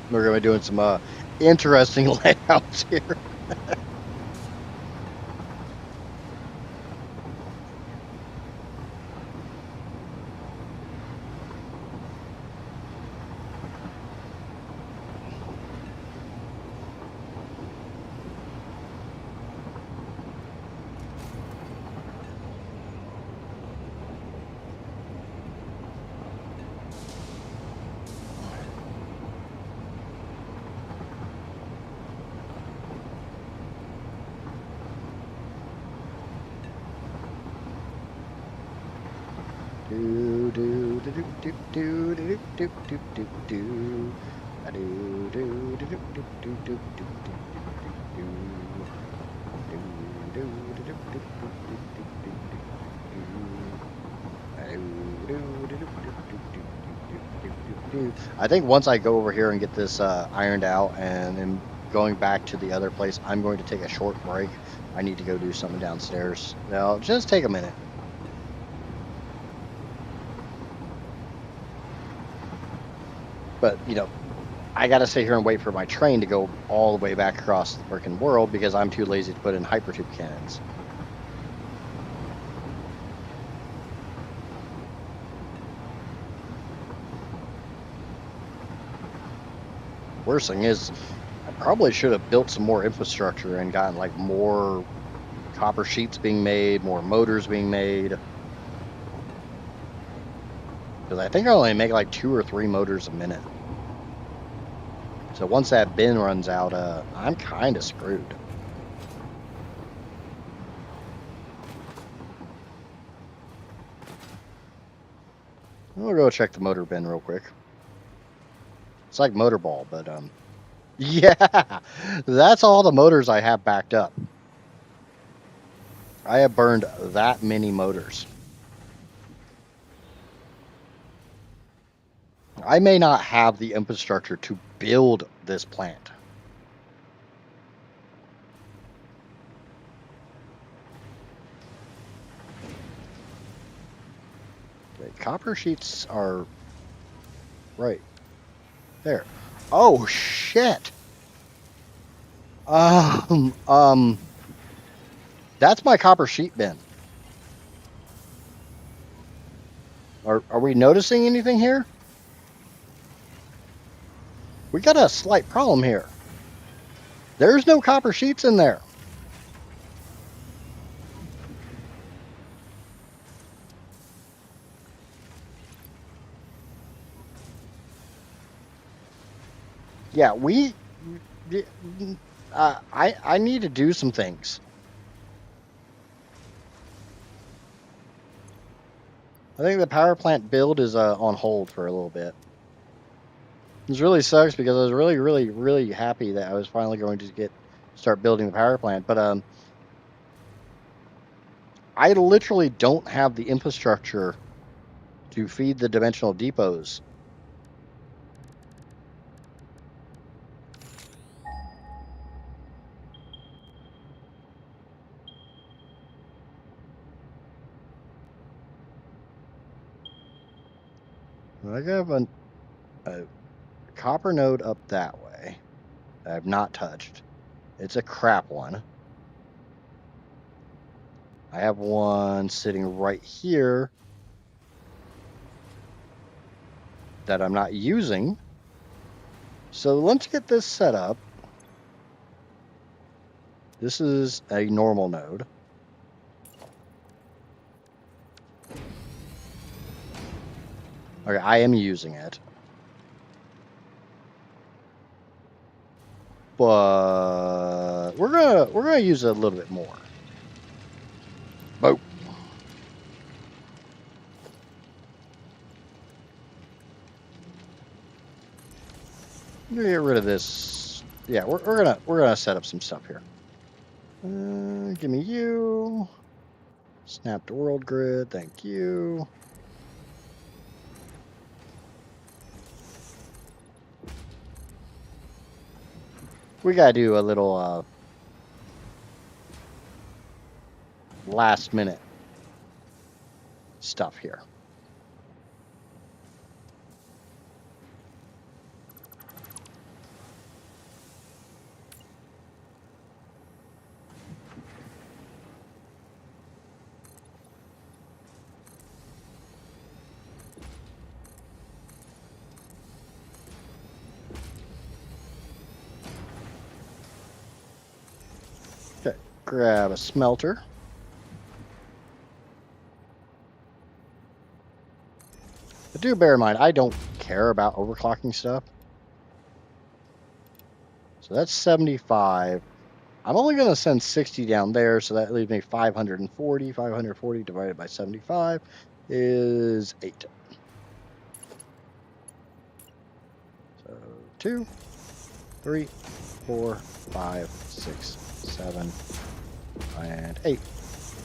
We're going to be doing some interesting layouts here. I think once I go over here and get this ironed out and then going back to the other place, I'm going to take a short break. I need to go do something downstairs. Now, just take a minute. But, you know, I got to sit here and wait for my train to go all the way back across the freaking world because I'm too lazy to put in hypertube cannons. Worst thing is, I probably should have built some more infrastructure and gotten like more copper sheets being made, more motors being made. Because I think I only make like 2 or 3 motors a minute. So once that bin runs out, I'm kind of screwed. We'll go check the motor bin real quick. It's like Motorball, but yeah, that's all the motors I have backed up. I have burned that many motors. I may not have the infrastructure to build this plant. Okay, copper sheets are right there. Oh shit. That's my copper sheet bin. Are we noticing anything here? We got a slight problem here. There's no copper sheets in there. Yeah, I need to do some things. I think the power plant build is on hold for a little bit. This really sucks because I was really happy that I was finally going to start building the power plant, but I literally don't have the infrastructure to feed the dimensional depots. I have a copper node up that way that I've not touched. It's a crap one. I have one sitting right here that I'm not using. So let's get this set up. This is a normal node. Okay, I am using it. But we're gonna use it a little bit more. Boom. Get rid of this. Yeah, we're gonna set up some stuff here. Give me you. Snap to world grid. Thank you. We gotta do a little last minute stuff here. Okay, grab a smelter. But do bear in mind, I don't care about overclocking stuff. So that's 75. I'm only going to send 60 down there, so that leaves me 540. 540 divided by 75 is 8. So 2, 3, 4, 5, 6, 7, and 8.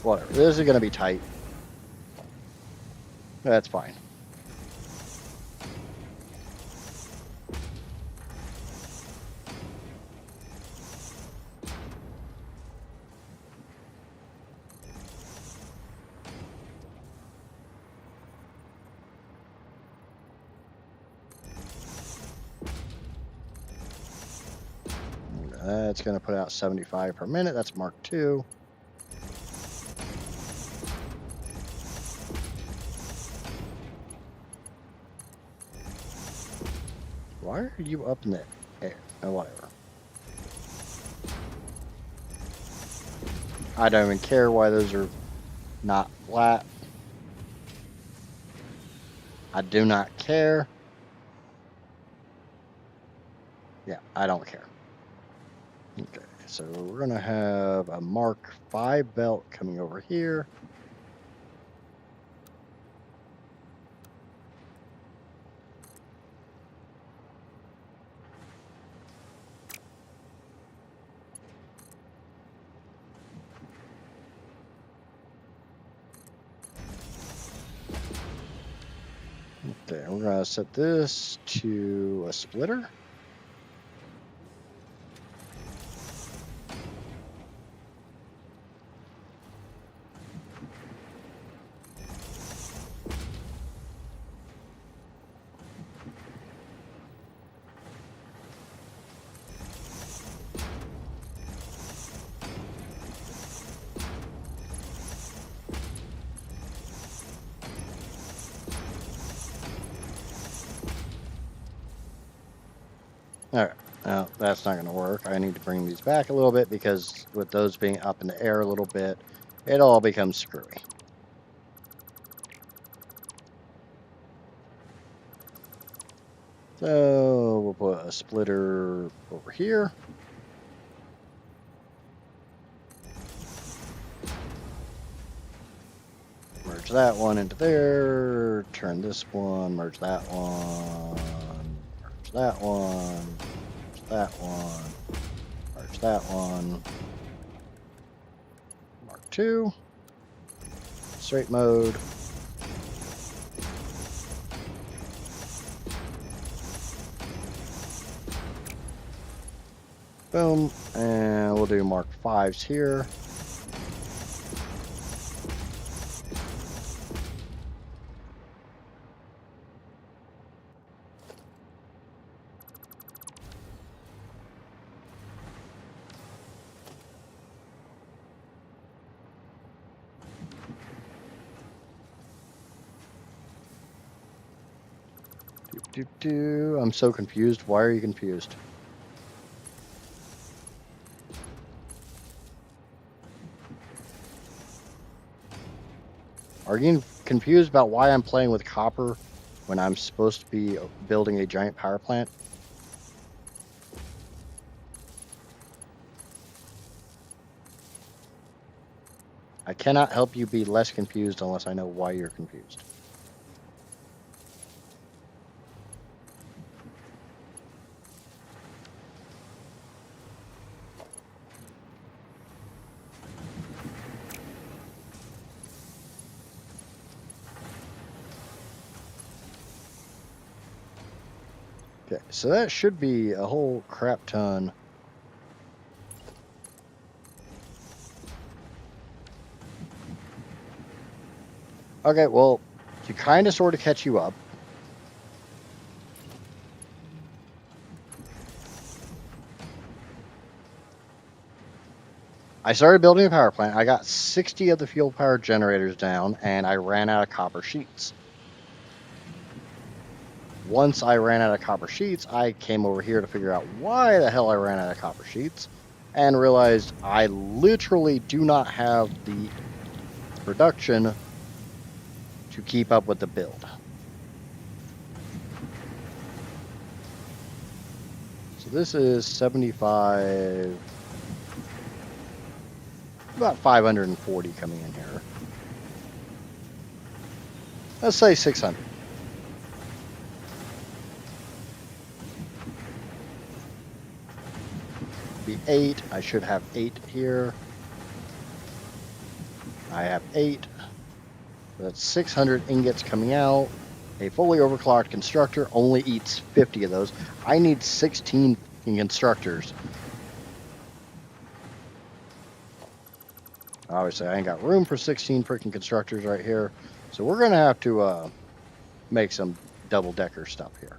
Whatever. This is going to be tight. That's fine. that's going to put out 75 per minute. That's Mark II. Why are you up in the air? Oh, whatever. I don't even care why those are not flat. I do not care. Yeah, I don't care. Okay, so we're going to have a Mark V belt coming over here. Okay, we're going to set this to a splitter. All right, now that's not going to work. I need to bring these back a little bit because with those being up in the air a little bit, it all becomes screwy. So we'll put a splitter over here. Merge that one into there. Turn this one. Merge that one. Merge that one. Merge that one. Merge that one. Mark II. Straight mode. Boom. And we'll do Mark V's here. I'm so confused. Why are you confused? Are you confused about why I'm playing with copper when I'm supposed to be building a giant power plant? I cannot help you be less confused unless I know why you're confused. Okay, so that should be a whole crap ton. Okay, well, to kind of sort of catch you up, I started building a power plant. I got 60 of the fuel power generators down, and I ran out of copper sheets. Once I ran out of copper sheets, I came over here to figure out why the hell I ran out of copper sheets and realized I literally do not have the production to keep up with the build. So this is 75, about 540 coming in here. Let's say 600. Be 8. I should have 8 here. I have 8. That's 600 ingots coming out. A fully overclocked constructor only eats 50 of those. I need 16 constructors. Obviously, I ain't got room for 16 freaking constructors right here. So we're going to have to make some double-decker stuff here.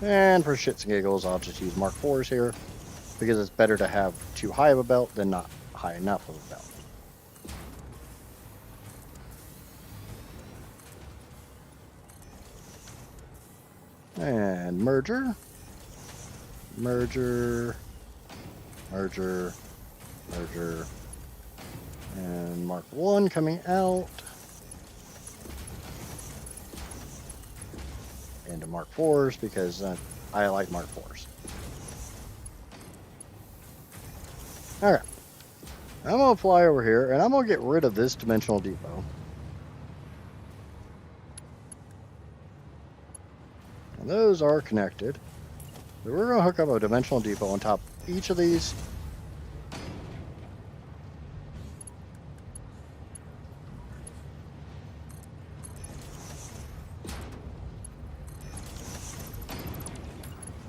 And for shits and giggles, I'll just use Mark IVs here, because it's better to have too high of a belt than not high enough of a belt. And merger, merger, merger, merger, and Mark 1 coming out. Into Mark IVs because I like Mark IVs. Alright. I'm going to fly over here and I'm going to get rid of this dimensional depot. And those are connected. So we're going to hook up a dimensional depot on top of each of these.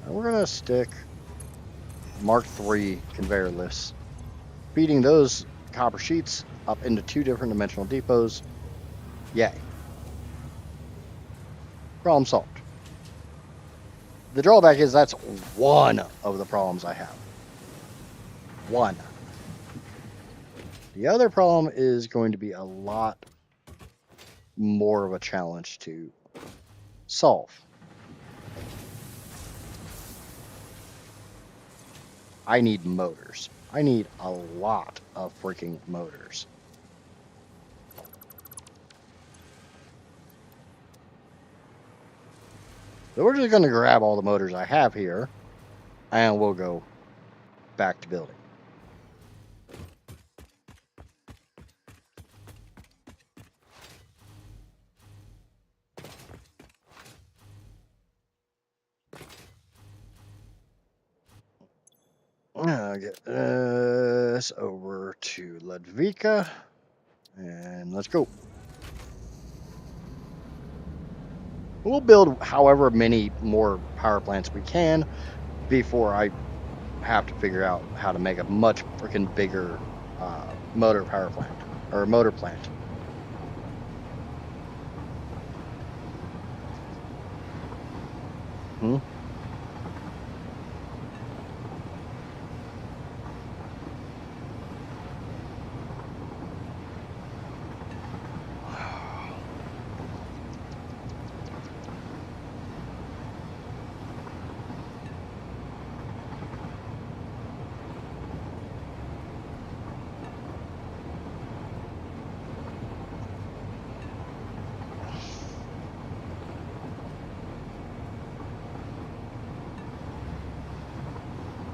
And we're going to stick Mark III conveyor lifts, feeding those copper sheets up into 2 different dimensional depots. Yay. Problem solved. The drawback is that's one of the problems I have. One. The other problem is going to be a lot more of a challenge to solve. I need motors. I need a lot of freaking motors. So we're just going to grab all the motors I have here, and we'll go back to building. I'll get this over to Ludvika, and let's go. We'll build however many more power plants we can before I have to figure out how to make a much freaking bigger motor power plant or motor plant. Hmm?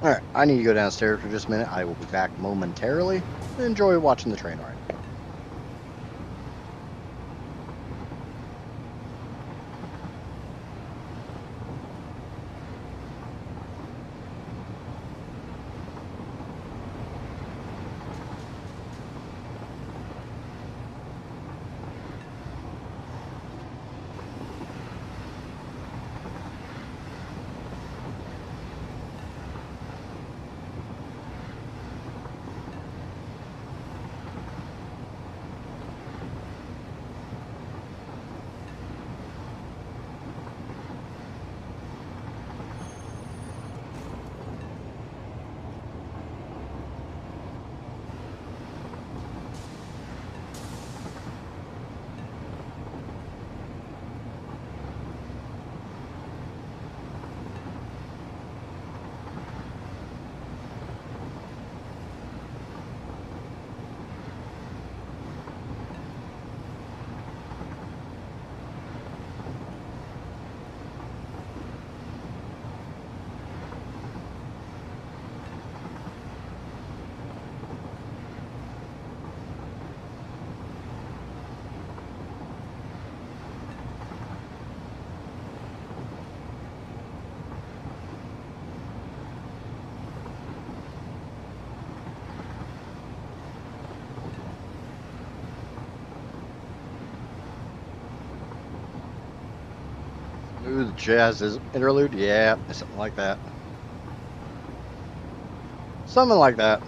Alright, I need to go downstairs for just a minute. I will be back momentarily. Enjoy watching the train ride. Ooh, the jazz is interlude? Yeah, something like that. Something like that.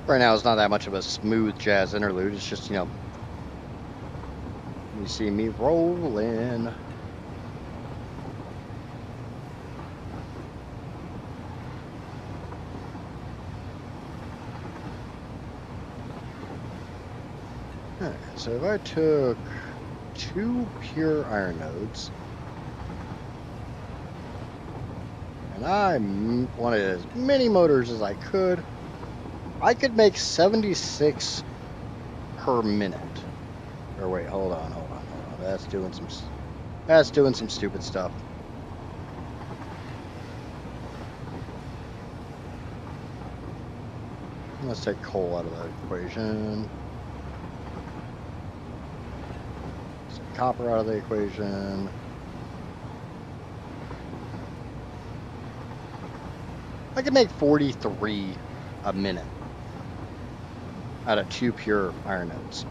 Right now, it's not that much of a smooth jazz interlude. It's just, you see me rolling. Alright, so if I took 2 pure iron nodes, and I wanted as many motors as I could make 76 per minute. Or wait, hold on. That's doing some stupid stuff. Let's take coal out of the equation. Let's take copper out of the equation. I could make 43 a minute out of 2 pure iron nodes.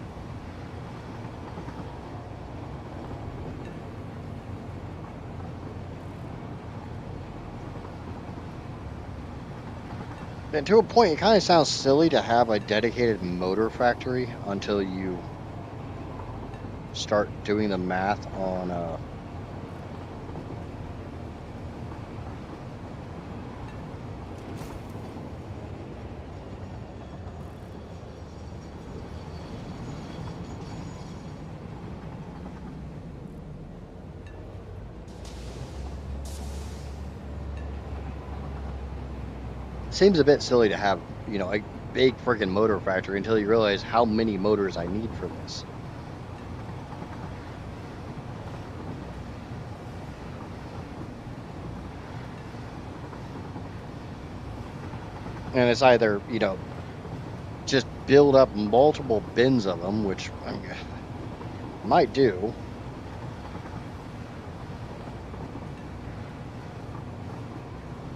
And to a point, it kind of sounds silly to have a dedicated motor factory until you start doing the math on seems a bit silly to have, a big friggin' motor factory until you realize how many motors I need for this. And it's either, just build up multiple bins of them, which I might do.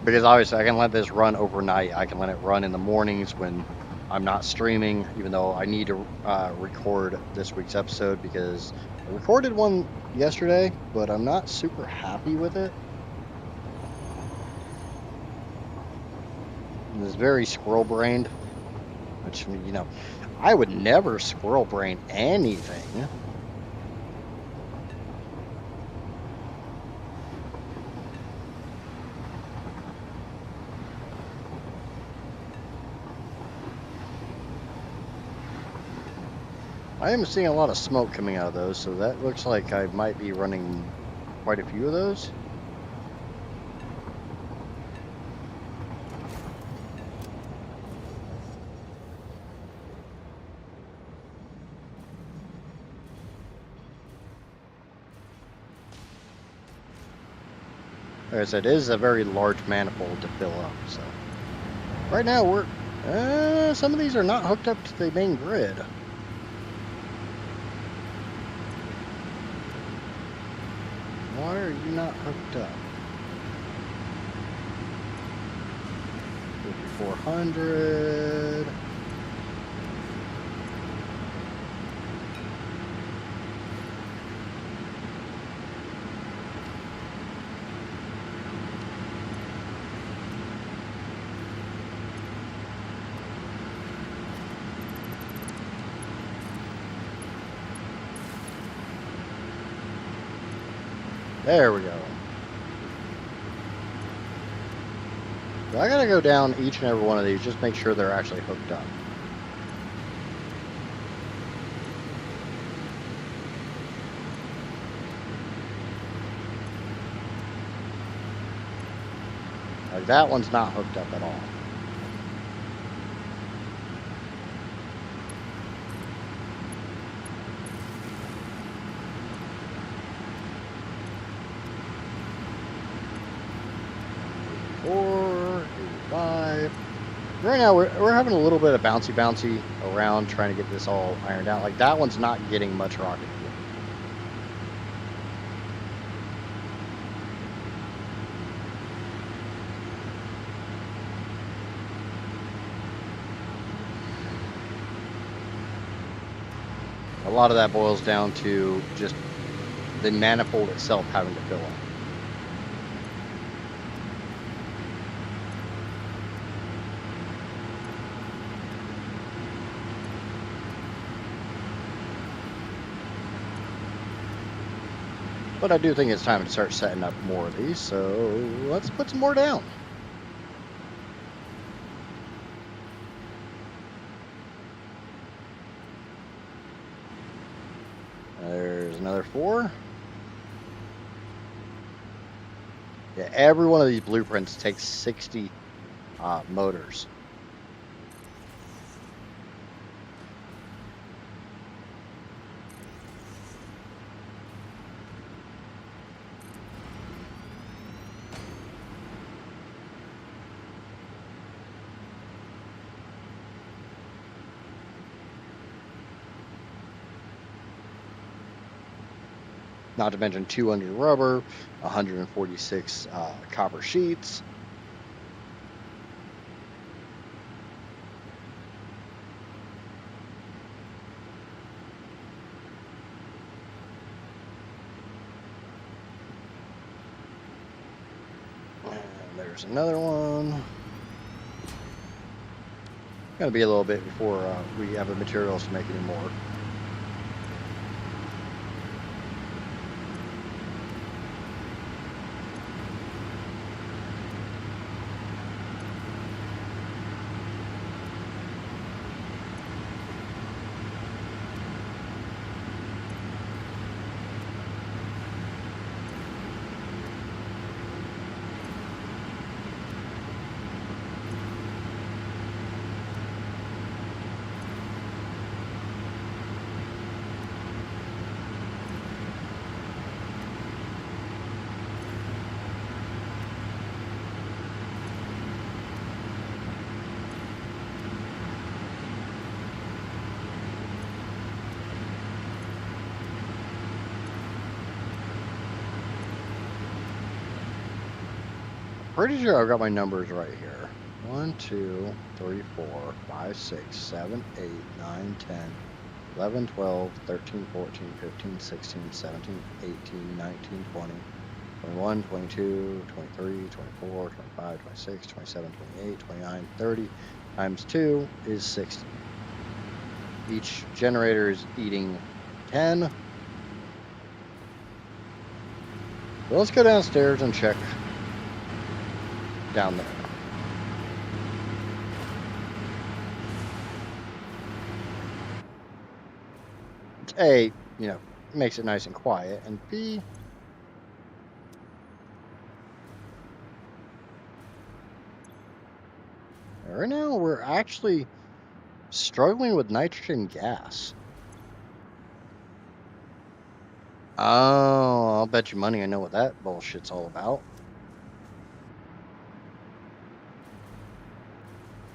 Because obviously I can let this run overnight. I can let it run in the mornings when I'm not streaming, even though I need to record this week's episode because I recorded one yesterday, but I'm not super happy with it. It's very squirrel-brained, which, I would never squirrel-brain anything. I am seeing a lot of smoke coming out of those, so that looks like I might be running quite a few of those. Like I said, it is a very large manifold to fill up, so. Right now, some of these are not hooked up to the main grid. Why are you not hooked up? 5400. There we go. So I gotta go down each and every one of these, just make sure they're actually hooked up. Like that one's not hooked up at all. Right now, we're having a little bit of bouncy around trying to get this all ironed out. Like, that one's not getting much rocket fuel. A lot of that boils down to just the manifold itself having to fill up. But I do think it's time to start setting up more of these, so let's put some more down. There's another 4. Yeah, every one of these blueprints takes 60 motors. Not to mention 200 rubber, 146 copper sheets. And there's another one. Gonna be a little bit before we have the materials to make any more. Pretty sure I've got my numbers right here. 1, 2, 3, 4, 5, 6, 7, 8, 9, 10, 11, 12, 13, 14, 15, 16, 17, 18, 19, 20, 21, 22, 23, 24, 25, 26, 27, 28, 29, 30 times 2 is 60. Each generator is eating 10. So let's go downstairs and check down there. It's A, makes it nice and quiet, and B, right now we're actually struggling with nitrogen gas. Oh, I'll bet you money I know what that bullshit's all about.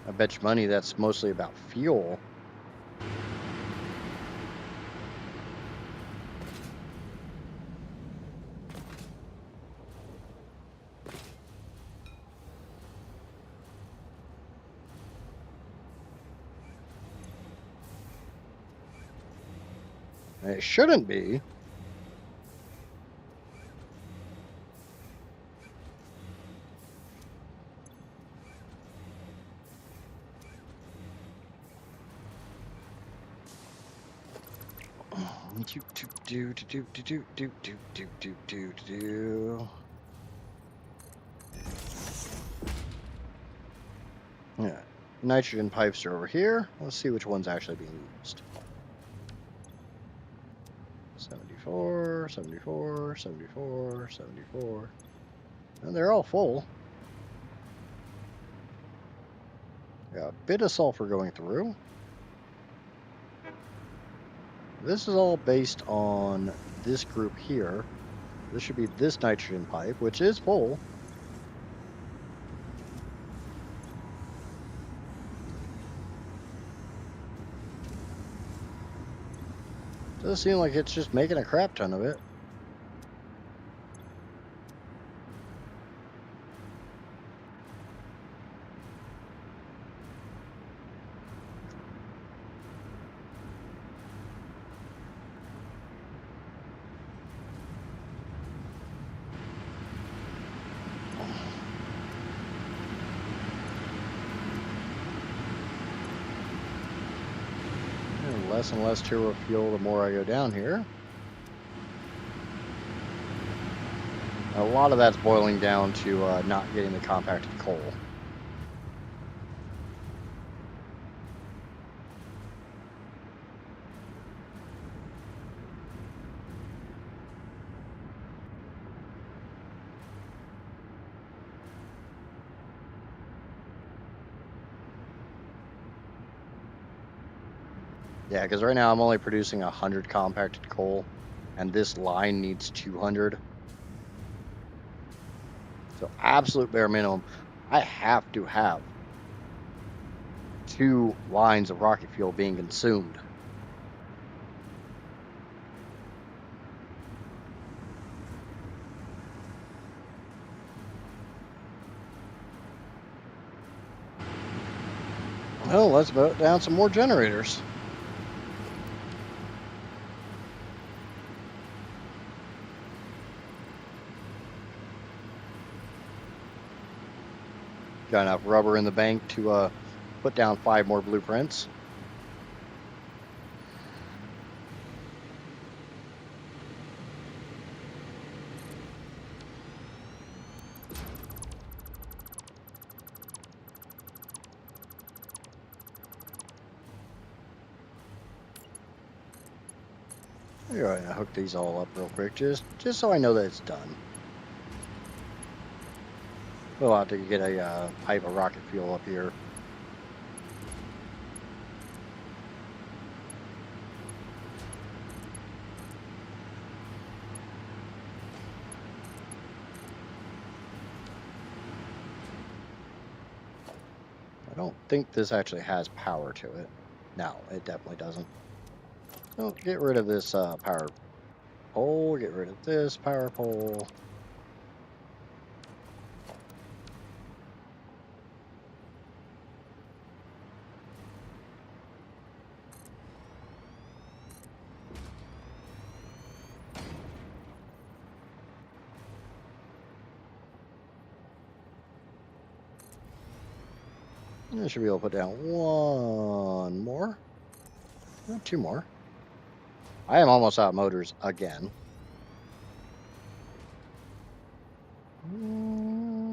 I bet you money that's mostly about fuel. It shouldn't be. Yeah, nitrogen pipes are over here. Let's see which one's actually being used. 74, 74, 74, 74. And they're all full. Got a bit of sulfur going through. This is all based on this group here. This should be this nitrogen pipe, which is full. Does seem like it's just making a crap ton of it. Less and less turbo fuel the more I go down here. A lot of that's boiling down to not getting the compacted coal. Yeah, because right now I'm only producing 100 compacted coal, and this line needs 200. So absolute bare minimum, I have to have 2 lines of rocket fuel being consumed. Well, let's vote down some more generators. Got enough rubber in the bank to put down 5 more blueprints. All right, I hook these all up real quick, just so I know that it's done. We'll have to get a pipe of rocket fuel up here. I don't think this actually has power to it. No, it definitely doesn't. So get rid of this power pole, get rid of this power pole. I should be able to put down 1 more. 2 more. I am almost out of motors again.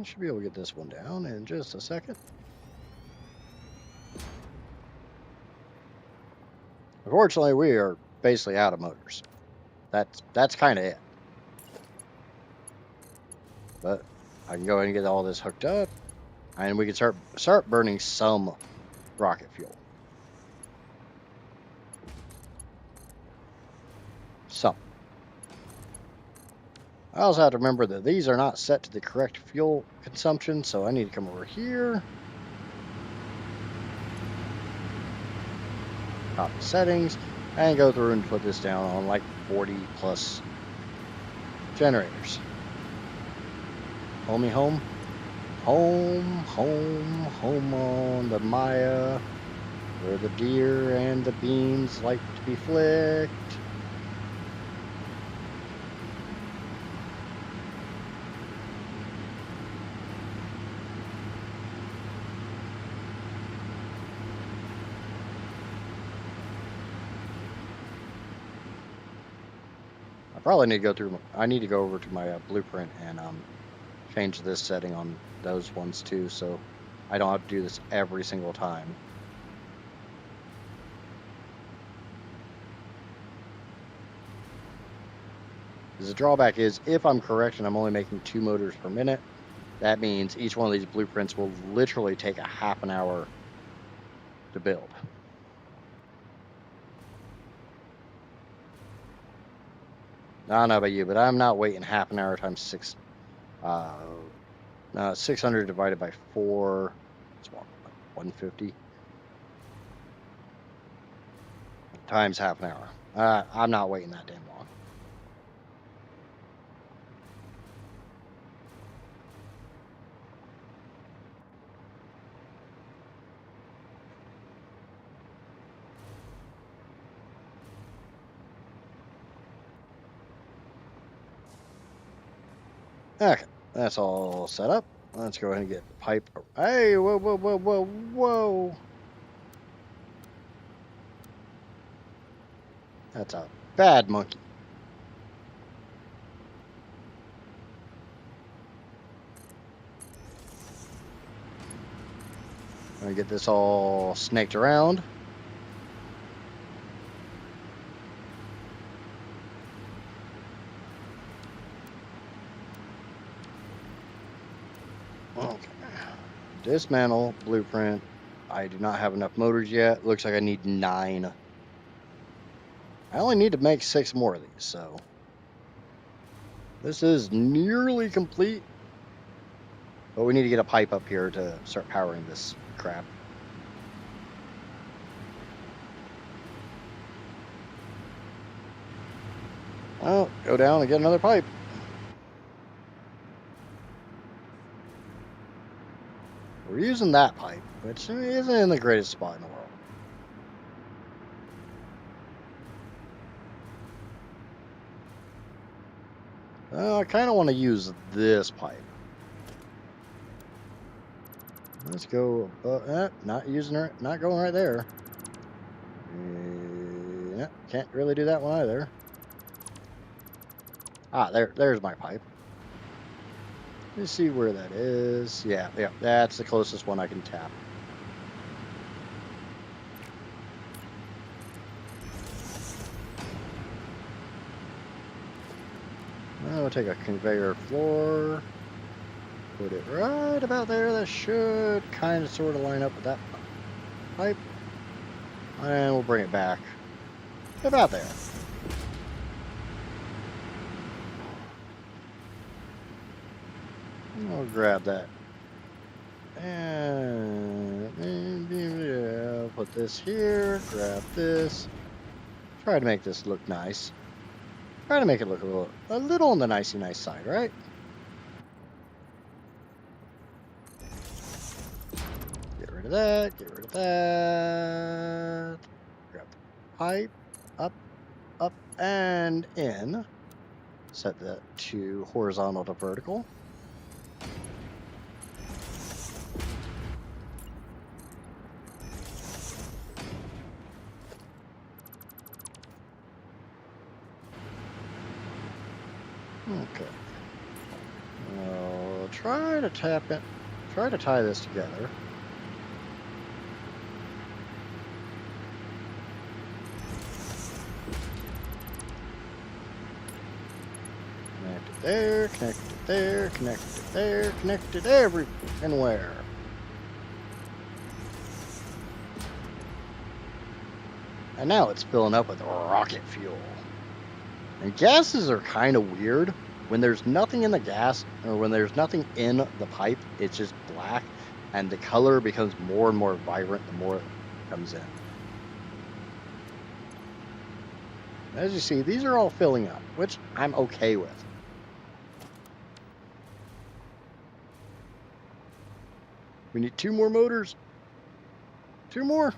Should be able to get this one down in just a second. Unfortunately, we are basically out of motors. That's kind of it. But I can go ahead and get all this hooked up, and we can start burning some rocket fuel. Some. I also have to remember that these are not set to the correct fuel consumption, so I need to come over here, copy settings, and go through and put this down on like 40 plus generators. Homie home. Home on the Maya, where the deer and the beans like to be flicked. I probably need to go through. I need to go over to my blueprint and change this setting on those ones too, so I don't have to do this every single time. Because the drawback is, if I'm correct and I'm only making 2 motors per minute, that means each one of these blueprints will literally take a half an hour to build. I don't know about you, but I'm not waiting half an hour times 6. 600 divided by 4. It's 150 times half an hour. I'm not waiting that damn long. Okay, that's all set up. Let's go ahead and get the pipe. Hey, whoa. That's a bad monkey. Gonna get this all snaked around. Okay. Dismantle, blueprint. I do not have enough motors yet. Looks like I need 9. I only need to make 6 more of these, so this is nearly complete. But we need to get a pipe up here to start powering this crap. Well, go down and get another pipe. We're using that pipe, which isn't in the greatest spot in the world. I kind of want to use this pipe. Let's go. Not using her. Not going right there. Can't really do that one either. Ah, there's my pipe. Let's see where that is. Yeah, that's the closest one I can tap. I'll take a conveyor floor, put it right about there. That should kind of sort of line up with that pipe. And we'll bring it back about there. I'll grab that. And I'll put this here, grab this. Try to make this look nice. Try to make it look a little on the nicey nice side, right? Get rid of that, get rid of that. Grab the pipe, up, and in. Set that to horizontal to vertical. Okay. I'll try to tap it. Try to tie this together. Connect it there, connect it there, connect it there, connect it everywhere. And now it's filling up with rocket fuel. And gases are kind of weird. When there's nothing in the gas, or when there's nothing in the pipe, it's just black, and the color becomes more and more vibrant the more it comes in. As you see, these are all filling up, which I'm okay with. We need 2 more motors. 2 more.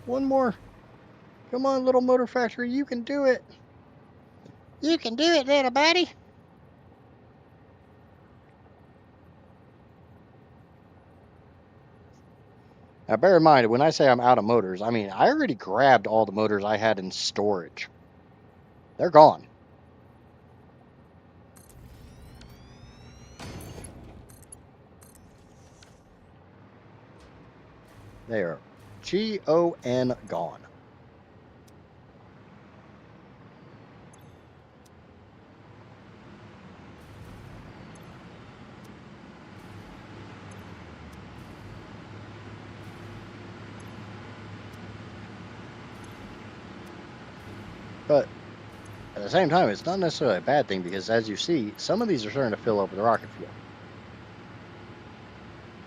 One more. Come on, little motor factory, you can do it. You can do it, little buddy. Now, bear in mind, when I say I'm out of motors, I mean, I already grabbed all the motors I had in storage. They're gone. They are G-O-N gone. But at the same time, it's not necessarily a bad thing because, as you see, some of these are starting to fill up with rocket fuel.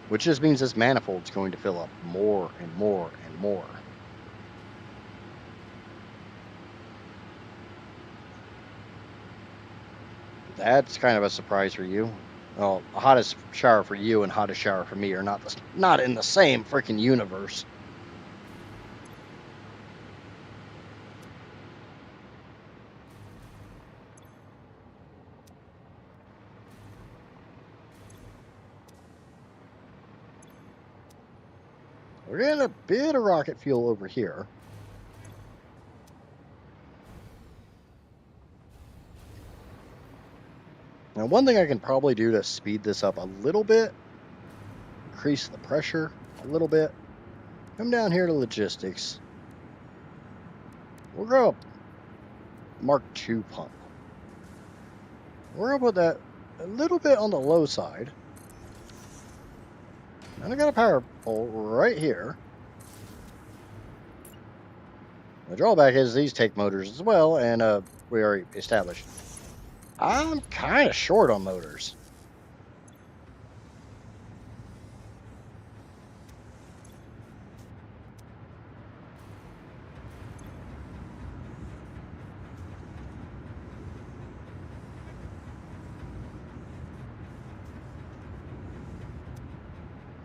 Which just means this manifold's going to fill up more and more and more. That's kind of a surprise for you. Well, hottest shower for you and hottest shower for me are not in the same freaking universe. We're getting a bit of rocket fuel over here. Now, one thing I can probably do to speed this up a little bit, increase the pressure a little bit, come down here to logistics. We're going to Mark II pump. We're going to put that a little bit on the low side. And I got a power pole right here. The drawback is these take motors as well, and we already established I'm kind of short on motors.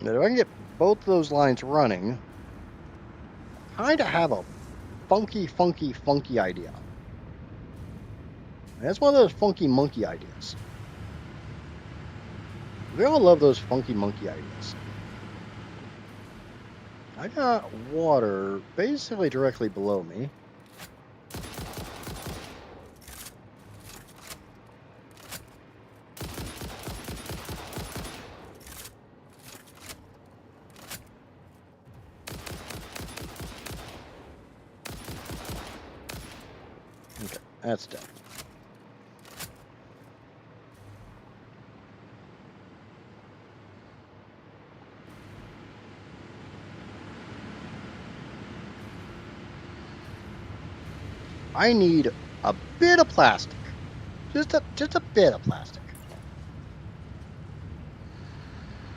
Now, if I can get both of those lines running, I kind of have a funky idea. And it's one of those funky monkey ideas. We all love those funky monkey ideas. I got water basically directly below me. Okay, that's done. I need a bit of plastic. Just a bit of plastic.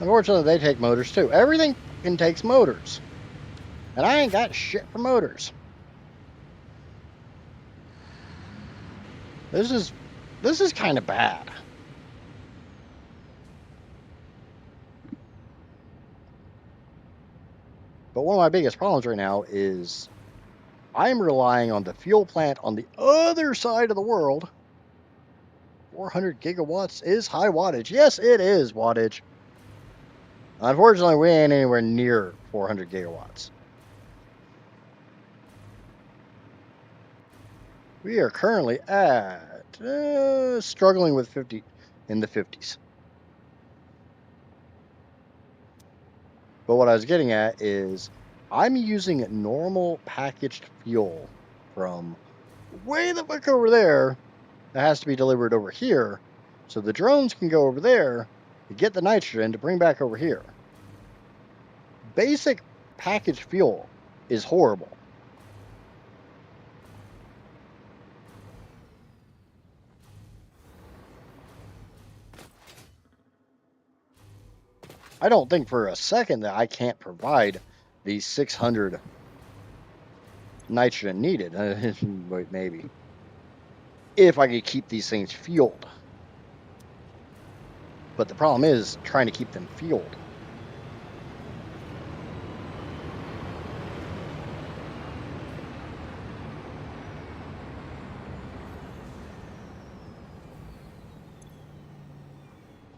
Unfortunately, they take motors too. Everything takes motors. And I ain't got shit for motors. This is kind of bad. But one of my biggest problems right now is I'm relying on the fuel plant on the other side of the world. 400 gigawatts is high wattage. Yes, it is wattage. Unfortunately, we ain't anywhere near 400 gigawatts. We are currently at struggling with 50 in the 50s. But what I was getting at is I'm using normal packaged fuel from way the fuck over there that has to be delivered over here. So the drones can go over there to get the nitrogen to bring back over here. Basic packaged fuel is horrible. I don't think for a second that I can't provide the 600 nitrogen needed. Wait, maybe. If I could keep these things fueled. But the problem is trying to keep them fueled.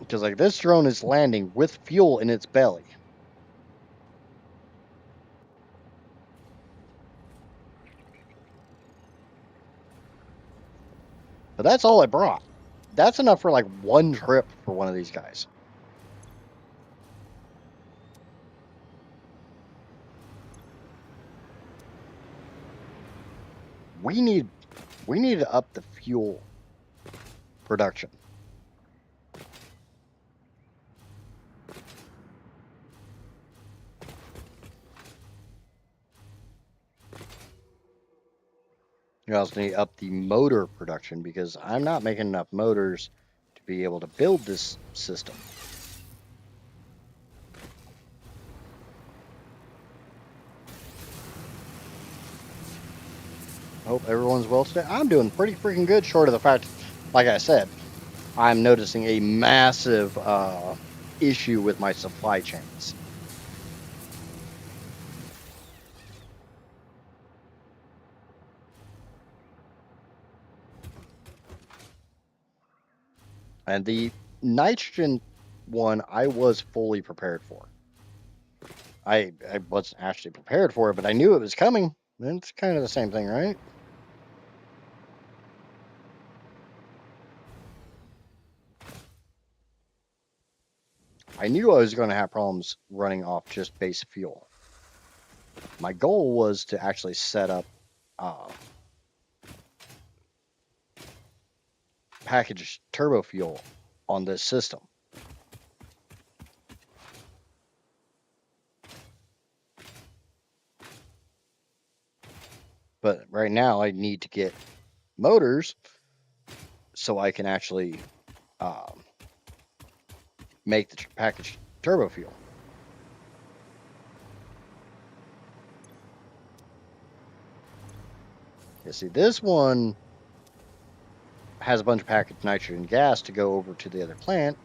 Because like this drone is landing with fuel in its belly. But that's all I brought. That's enough for like one trip for one of these guys. We need to up the fuel production. You also need to up the motor production because I'm not making enough motors to be able to build this system. Hope everyone's well today. I'm doing pretty freaking good, short of the fact, like I said, I'm noticing a massive issue with my supply chains. And the nitrogen one, I was fully prepared for. I wasn't actually prepared for it, but I knew it was coming. It's kind of the same thing, right? I knew I was going to have problems running off just base fuel. My goal was to actually set up packaged turbo fuel on this system. But right now I need to get motors so I can actually make the packaged turbo fuel. You see, this one has a bunch of packaged nitrogen gas to go over to the other plant.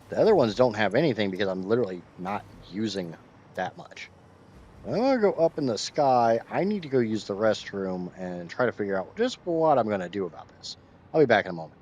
The other ones don't have anything because I'm literally not using that much. I'm going to go up in the sky. I need to go use the restroom and try to figure out just what I'm going to do about this. I'll be back in a moment.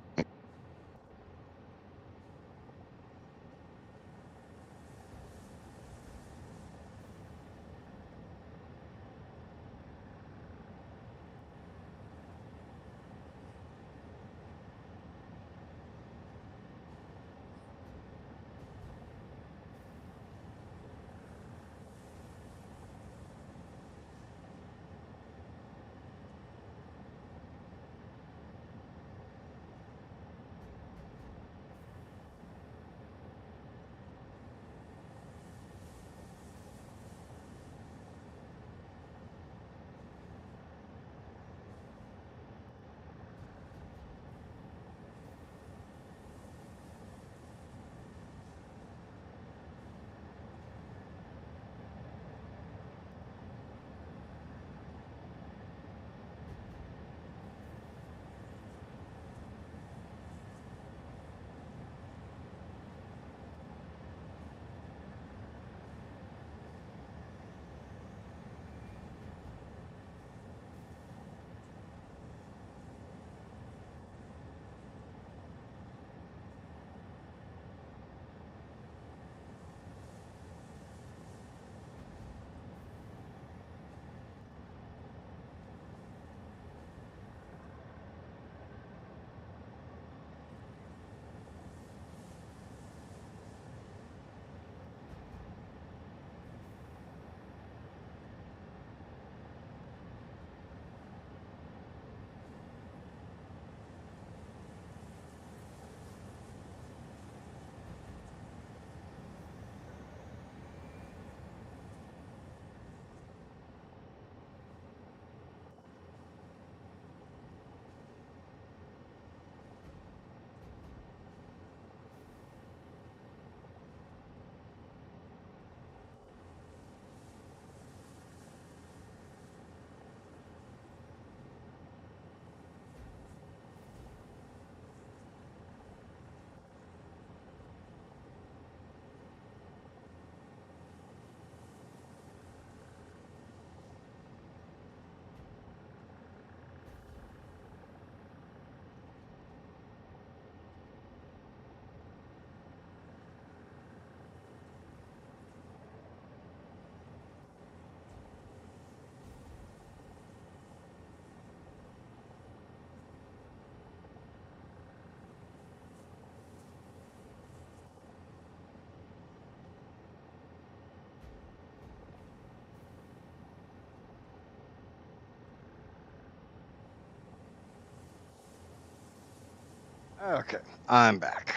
Okay, I'm back.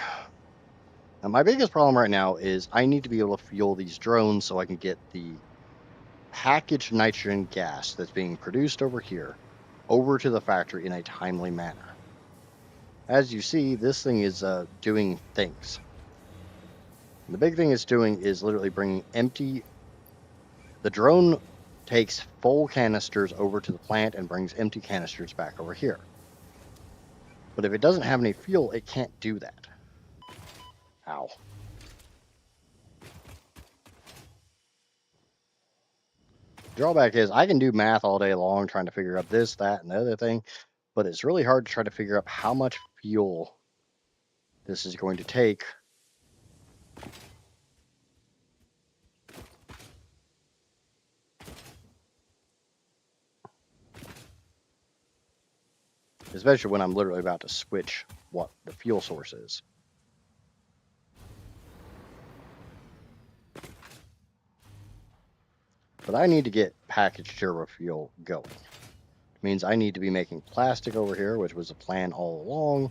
Now, my biggest problem right now is I need to be able to fuel these drones so I can get the packaged nitrogen gas that's being produced over here over to the factory in a timely manner. As you see, this thing is doing things. And the big thing it's doing is literally bringing empty. The drone takes full canisters over to the plant and brings empty canisters back over here. But if it doesn't have any fuel, it can't do that. Ow. Drawback is I can do math all day long trying to figure out this, that, and the other thing, but it's really hard to try to figure out how much fuel this is going to take. Especially when I'm literally about to switch what the fuel source is. But I need to get packaged turbo fuel going. It means I need to be making plastic over here, which was a plan all along.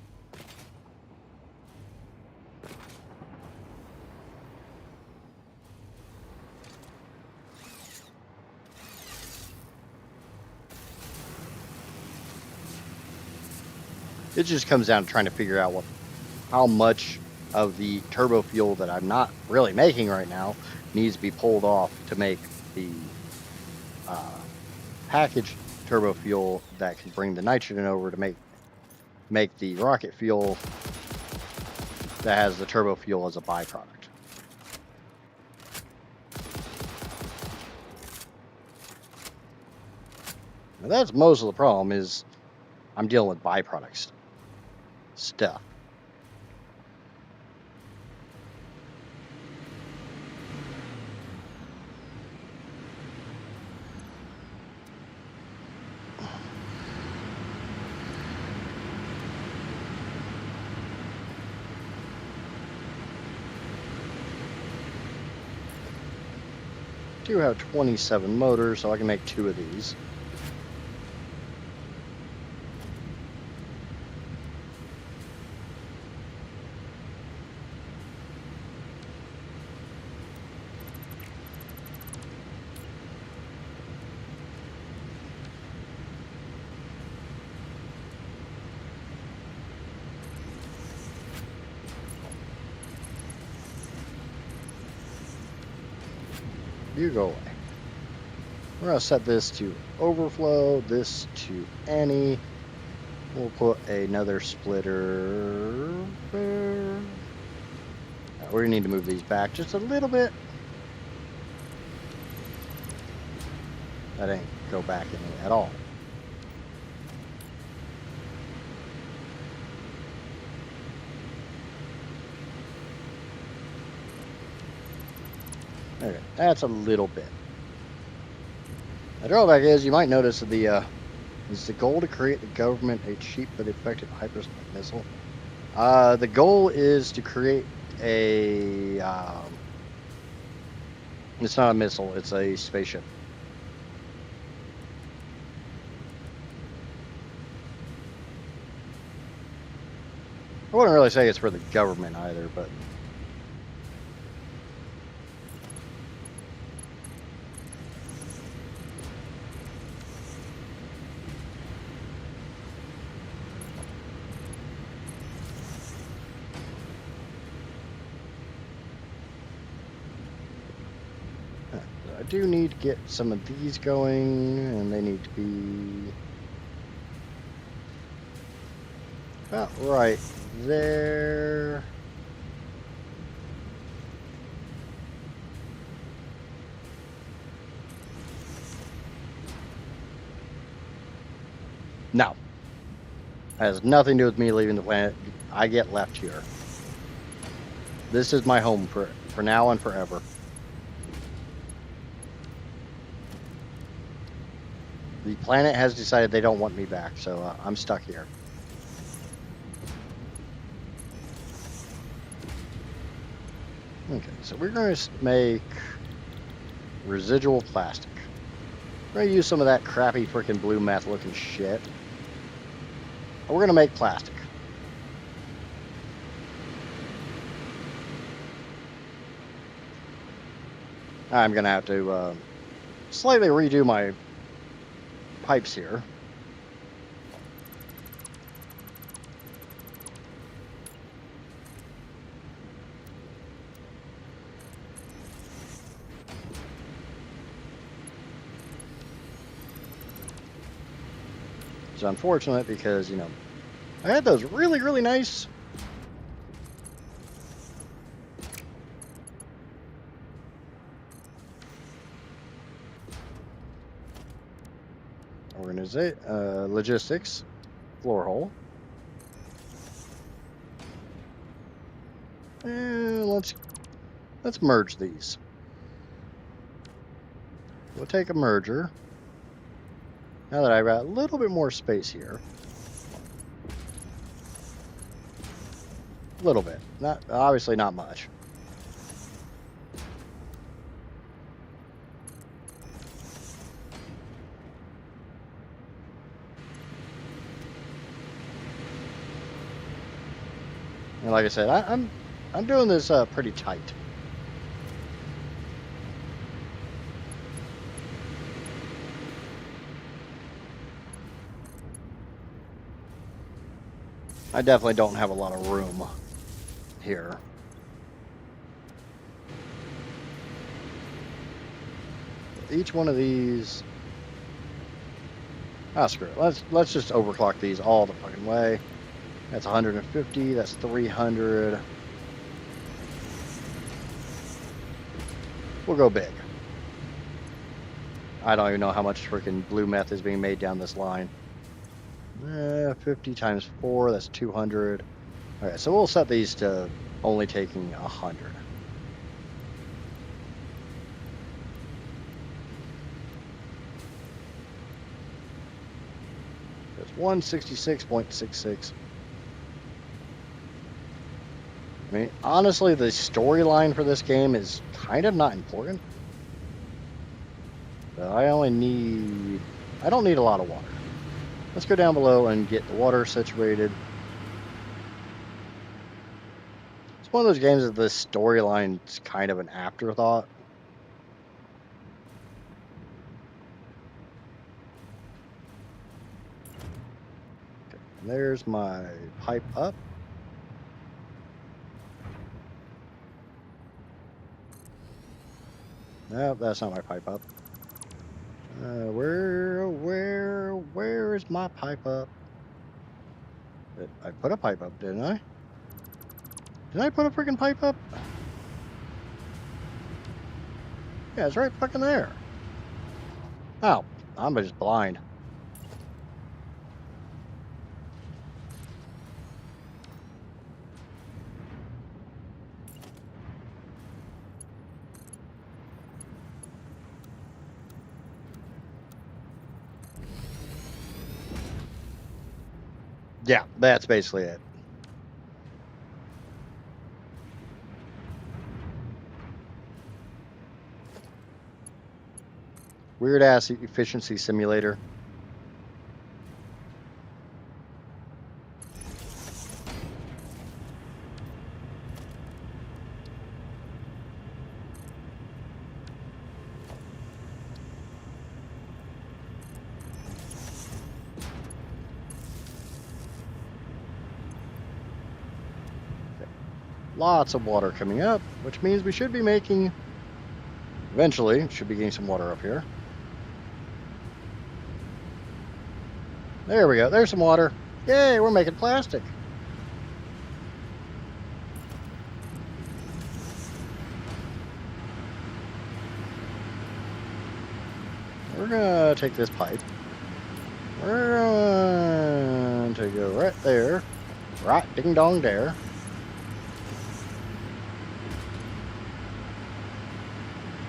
It just comes down to trying to figure out how much of the turbo fuel that I'm not really making right now needs to be pulled off to make the packaged turbo fuel that can bring the nitrogen over to make the rocket fuel that has the turbo fuel as a byproduct. Now that's most of the problem is I'm dealing with byproduct stuff. Do have 27 motors, so I can make 2 of these. You go away. We're going to set this to overflow, this to any. We'll put another splitter there. We're going to need to move these back just a little bit. That ain't go back any at all. Okay, that's a little bit. The drawback is you might notice that is the goal to create the government a cheap but effective hypersonic missile. The goal is to create a. It's not a missile. It's a spaceship. I wouldn't really say it's for the government either, but. I do need to get some of these going, and they need to be about right there. No. That has nothing to do with me leaving the planet. I get left here. This is my home for now and forever. The planet has decided they don't want me back, so I'm stuck here. Okay, so we're going to make residual plastic. We're going to use some of that crappy freaking blue meth looking shit. We're going to make plastic. I'm going to have to slightly redo my pipes here. It's unfortunate because, you know, I had those really, really nice logistics floor hole. And let's merge these. We'll take a merger. Now that I've got a little bit more space here. A little bit. Obviously not much. And like I said, I'm doing this pretty tight. I definitely don't have a lot of room here. Each one of these. Ah, screw it. Let's just overclock these all the fucking way. That's 150. That's 300. We'll go big. I don't even know how much freaking blue meth is being made down this line. 50 times 4, that's 200. All right, so we'll set these to only taking 100. That's 166.66. I mean, honestly, the storyline for this game is kind of not important. But I don't need a lot of water. Let's go down below and get the water situated. It's one of those games that the storyline's kind of an afterthought. Okay, and there's my pipe up. No, that's not my pipe up. Where is my pipe up? I put a pipe up, didn't I? Did I put a freaking pipe up? Yeah, it's right fucking there. Oh, I'm just blind. Yeah, that's basically it. Weird ass efficiency simulator. Lots of water coming up, which means we should be making, eventually, should be getting some water up here. There we go. There's some water. Yay, we're making plastic. We're gonna take this pipe. We're going to go right there. Right ding dong there.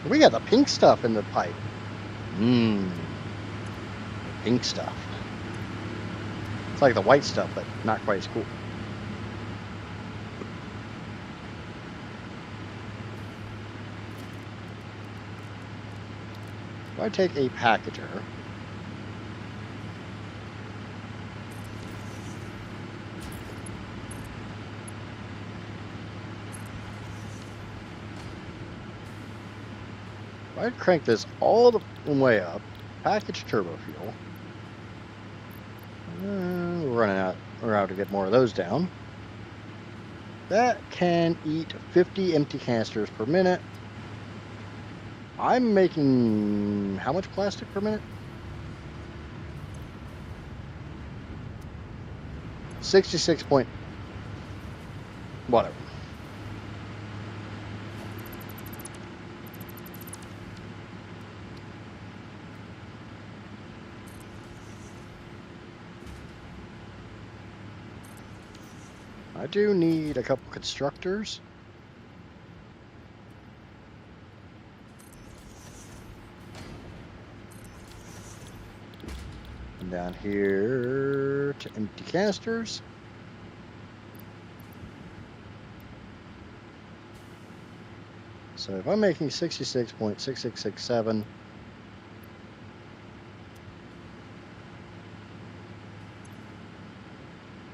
We got the pink stuff in the pipe. Mmm. Pink stuff. It's like the white stuff, but not quite as cool. If I take a packager, if I crank this all the way up, package turbo fuel, we're running out. We're out to get more of those down. That can eat 50 empty canisters per minute. I'm making how much plastic per minute? 66 point whatever. I do need a couple constructors. And down here to empty canisters. So if I'm making 66.6667,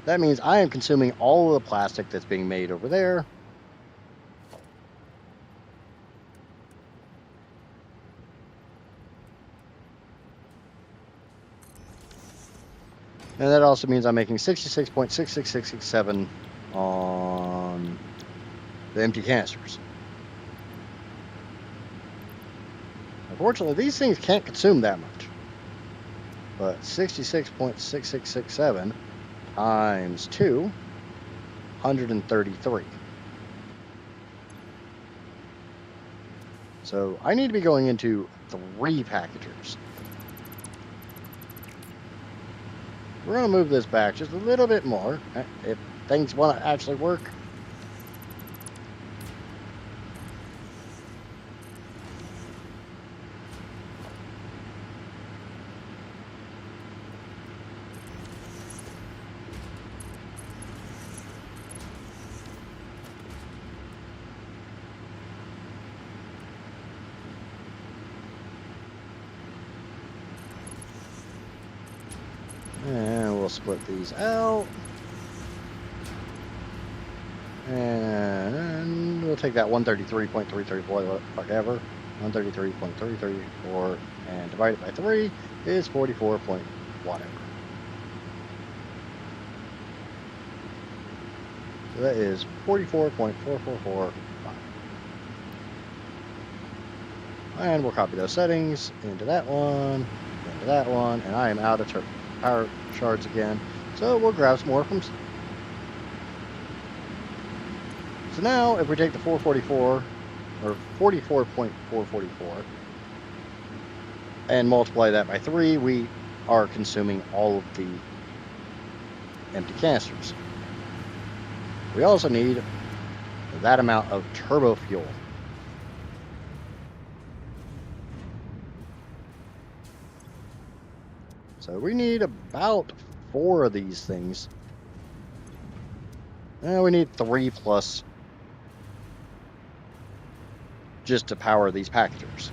That means I am consuming all of the plastic that's being made over there. And that also means I'm making 66.66667 on the empty canisters. Unfortunately, these things can't consume that much. But 66.6667 times 2, 133. So I need to be going into 3 packagers. We're going to move this back just a little bit more if things want to actually work. And we'll split these out. And we'll take that 133.334, whatever, 133.334, and divide it by 3 is 44 point whatever. So that is 44.4445. And we'll copy those settings into that one, and I am out of power shards again. So we'll grab some more from. So now, if we take the 444, or 44.444, and multiply that by 3, we are consuming all of the empty canisters. We also need that amount of turbo fuel. So we need about 4 of these things. And we need 3 plus just to power these packagers.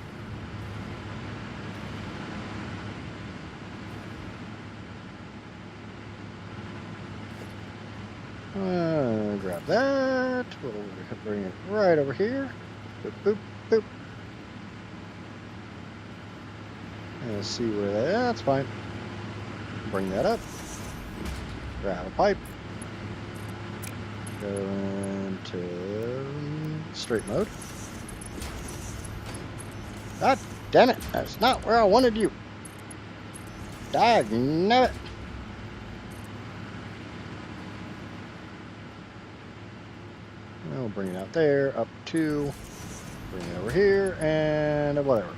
Grab that. We'll bring it right over here. Boop, boop, boop. And let's see where that's fine. Bring that up. Grab a pipe. Go into straight mode. God damn it. That's not where I wanted you. Dagnabbit. We'll bring it out there, up 2, bring it over here, and whatever.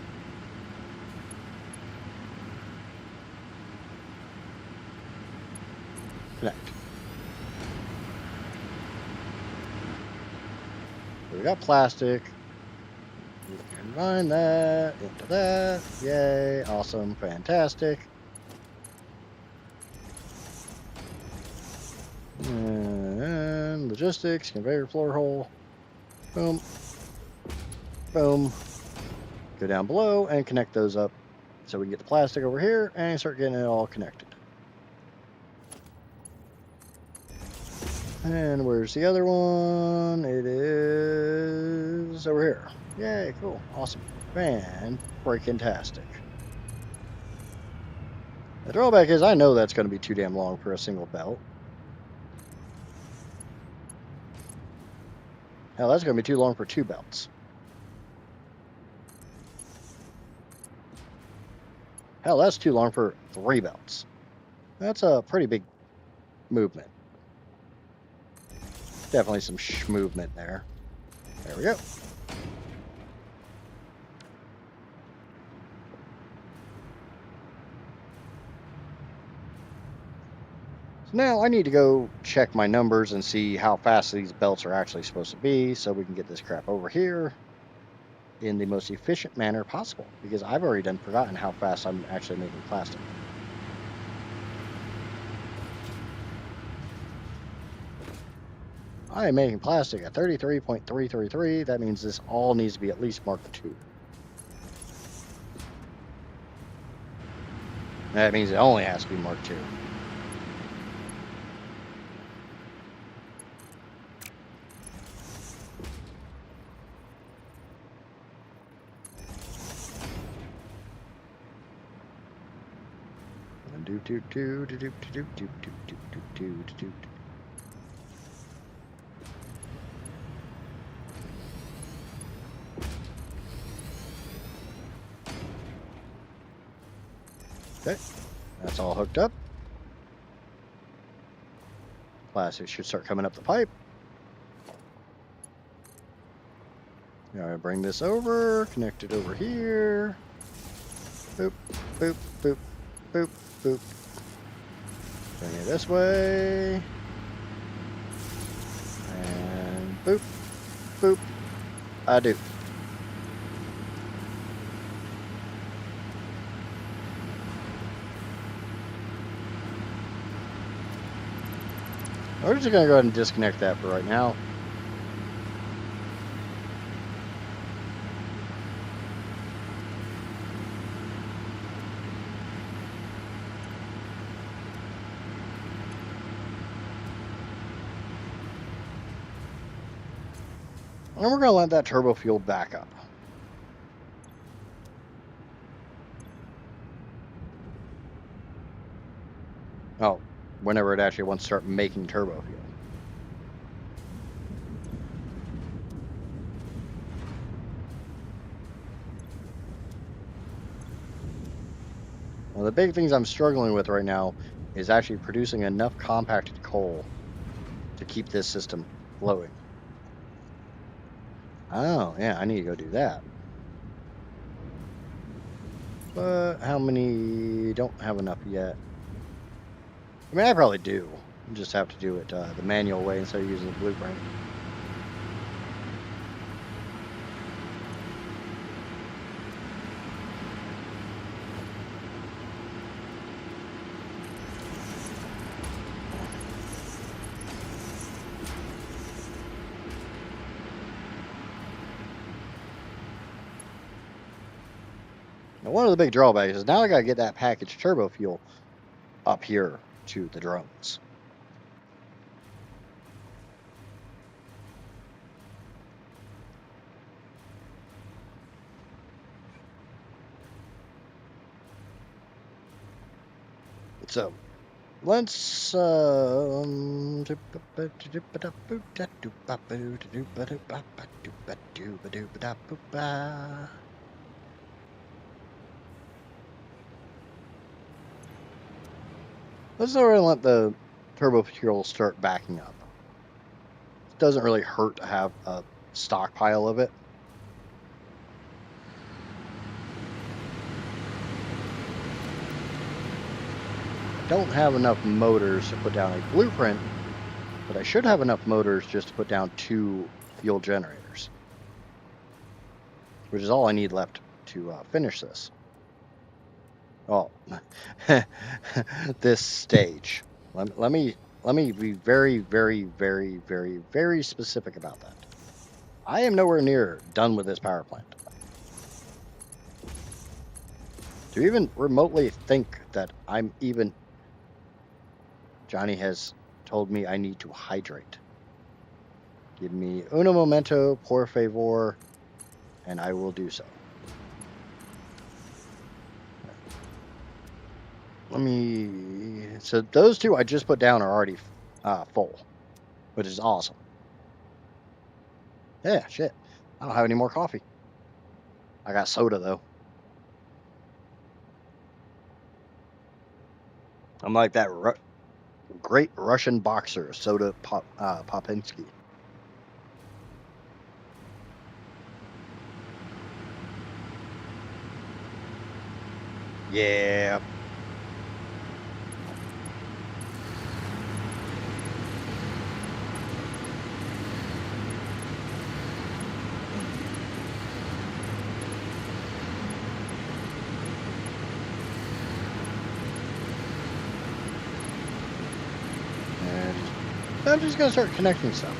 Connect. So we got plastic. We can combine that into that. Yay, awesome, fantastic. And logistics, conveyor floor hole. Boom. Boom. Go down below and connect those up so we can get the plastic over here and start getting it all connected. And where's the other one? It is over here. Yay, cool, awesome, fan-freaking-tastic. The drawback is I know that's going to be too damn long for a single belt. Hell, that's going to be too long for 2 belts. Hell, that's too long for 3 belts. That's a pretty big movement. Definitely some movement there. There we go. So now I need to go check my numbers and see how fast these belts are actually supposed to be so we can get this crap over here in the most efficient manner possible, because I've already forgotten how fast I'm actually making plastic. I am making plastic at 33.333. That means this all needs to be at least Mark II. That means it only has to be Mark II. Okay, that's all hooked up. Plastic should start coming up the pipe. Now I bring this over, connect it over here. Boop, boop, boop, boop, boop. Bring it this way. And boop, boop. I do. We're just going to go ahead and disconnect that for right now. And we're going to let that turbo fuel back up. Oh, whenever it actually wants to start making turbo fuel. One of the big things I'm struggling with right now is actually producing enough compacted coal to keep this system flowing. Oh, yeah, I need to go do that. But how many don't have enough yet? I mean, I probably do. You just have to do it the manual way instead of using the blueprint. Now, one of the big drawbacks is now I got to get that packaged turbo fuel up here to the drones. So let's let's go ahead and let the turbo fuel start backing up. It doesn't really hurt to have a stockpile of it. I don't have enough motors to put down a blueprint, but I should have enough motors just to put down 2 fuel generators, which is all I need left to finish this. Oh, this stage. Let me be very, very, very, very, very specific about that. I am nowhere near done with this power plant. To even remotely think that I'm even... Johnny has told me I need to hydrate. Give me uno momento, por favor, and I will do so. Let me... So those 2 I just put down are already full, which is awesome. Yeah, shit. I don't have any more coffee. I got soda, though. I'm like that great Russian boxer, Soda Popinski. Yeah. And I'm just going to start connecting stuff.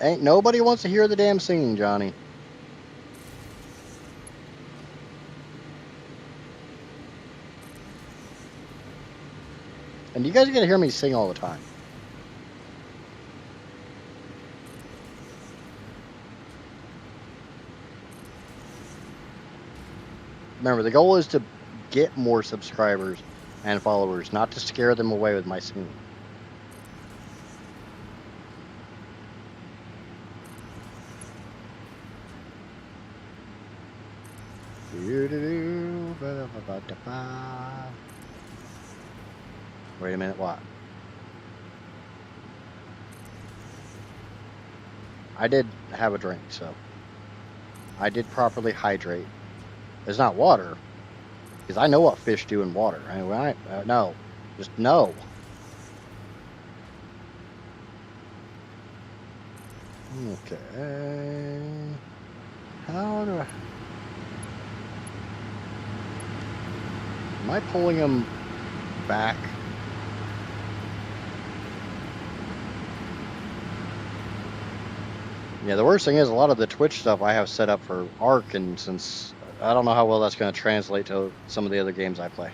Ain't nobody wants to hear the damn singing, Johnny. You guys are gonna hear me sing all the time. Remember, the goal is to get more subscribers and followers, not to scare them away with my singing. Wait a minute, what? I did have a drink, so I did properly hydrate. It's not water, because I know what fish do in water. No, just no. Okay. How do I... Am I pulling them back? Yeah, the worst thing is a lot of the Twitch stuff I have set up for Arc, and since I don't know how well that's going to translate to some of the other games I play.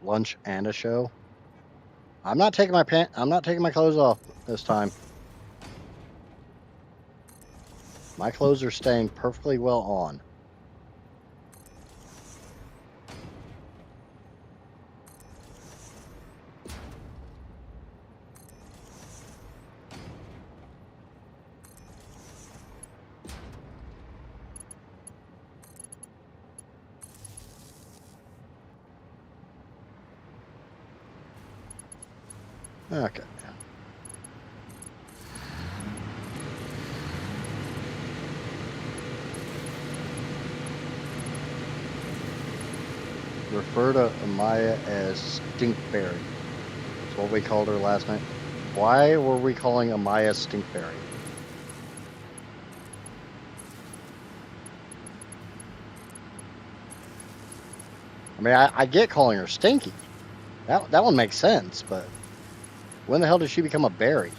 Lunch and a show. I'm not taking my clothes off this time. My clothes are staying perfectly well on. Okay. Refer to Amaya as Stinkberry. That's what we called her last night. Why were we calling Amaya Stinkberry? I mean, I get calling her Stinky. That one makes sense, but when the hell did she become a berry?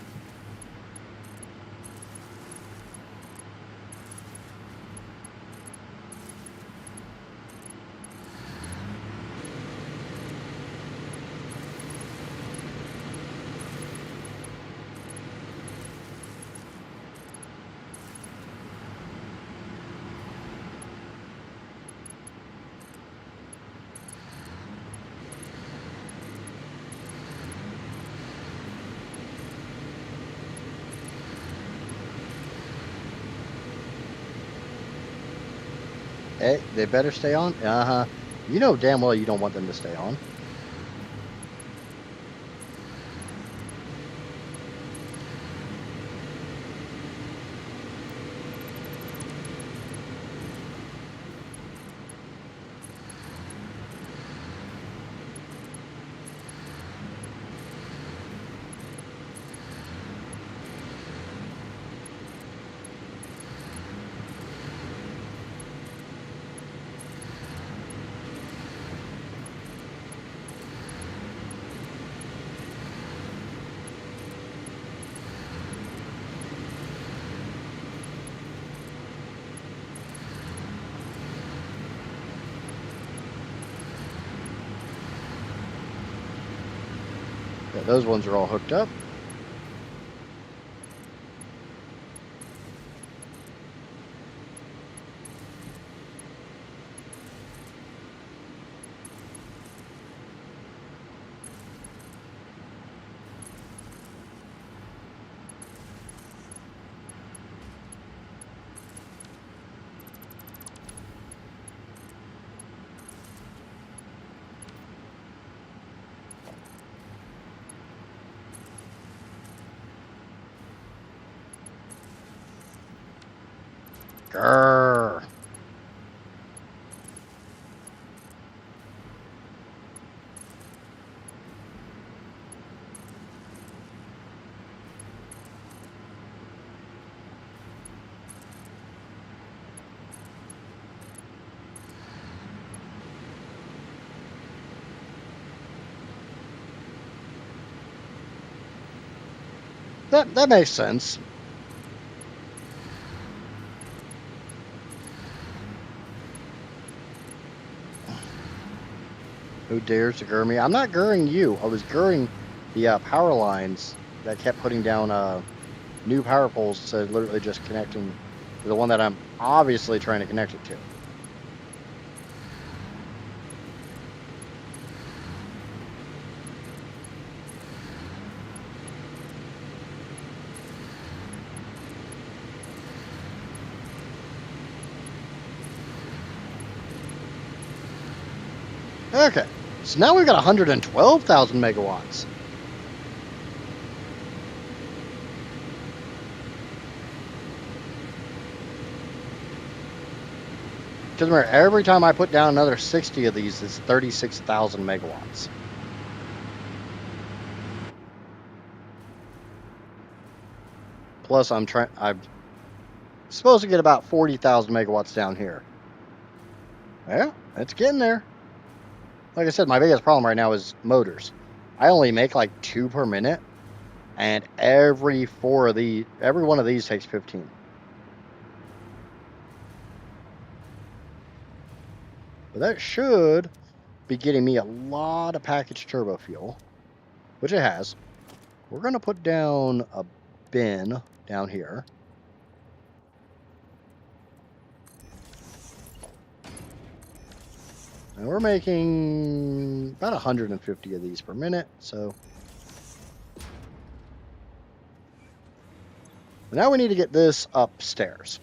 Hey, they better stay on? Uh-huh. You know damn well you don't want them to stay on. Yeah, those ones are all hooked up. Grrr. That makes sense. Who dares to gurr me? I'm not gurring you. I was gurring the power lines that kept putting down new power poles to literally just connecting to the one that I'm obviously trying to connect it to. Okay, so now we've got 112,000 megawatts. Because remember, every time I put down another 60 of these, it's 36,000 megawatts. Plus, I'm supposed to get about 40,000 megawatts down here. Yeah, it's getting there. Like I said, my biggest problem right now is motors. I only make like 2 per minute, and every one of these takes 15. But that should be getting me a lot of packaged turbo fuel, which it has. We're going to put down a bin down here. And we're making about 150 of these per minute, so now we need to get this upstairs.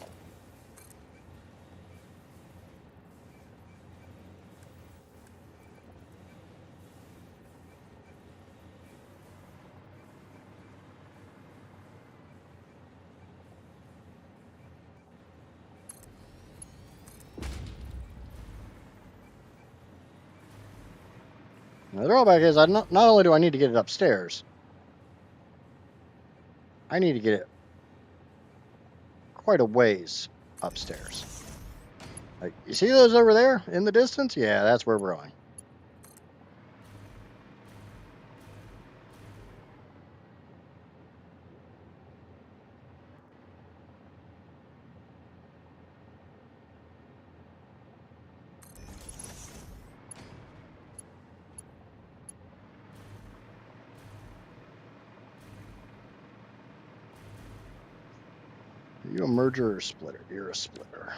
Now, the drawback is not only do I need to get it upstairs, I need to get it quite a ways upstairs. Like, you see those over there in the distance? Yeah, that's where we're going. Are you a merger or a splitter? You're a splitter.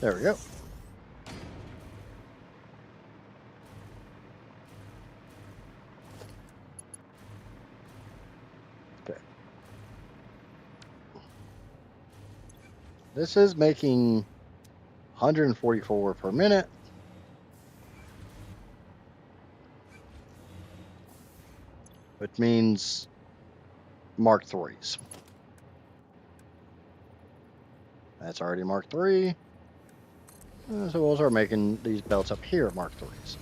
There we go. Okay. This is making 144 per minute. Which means Mark IIIs. That's already Mark 3. So we'll start making these belts up here Mark 3s.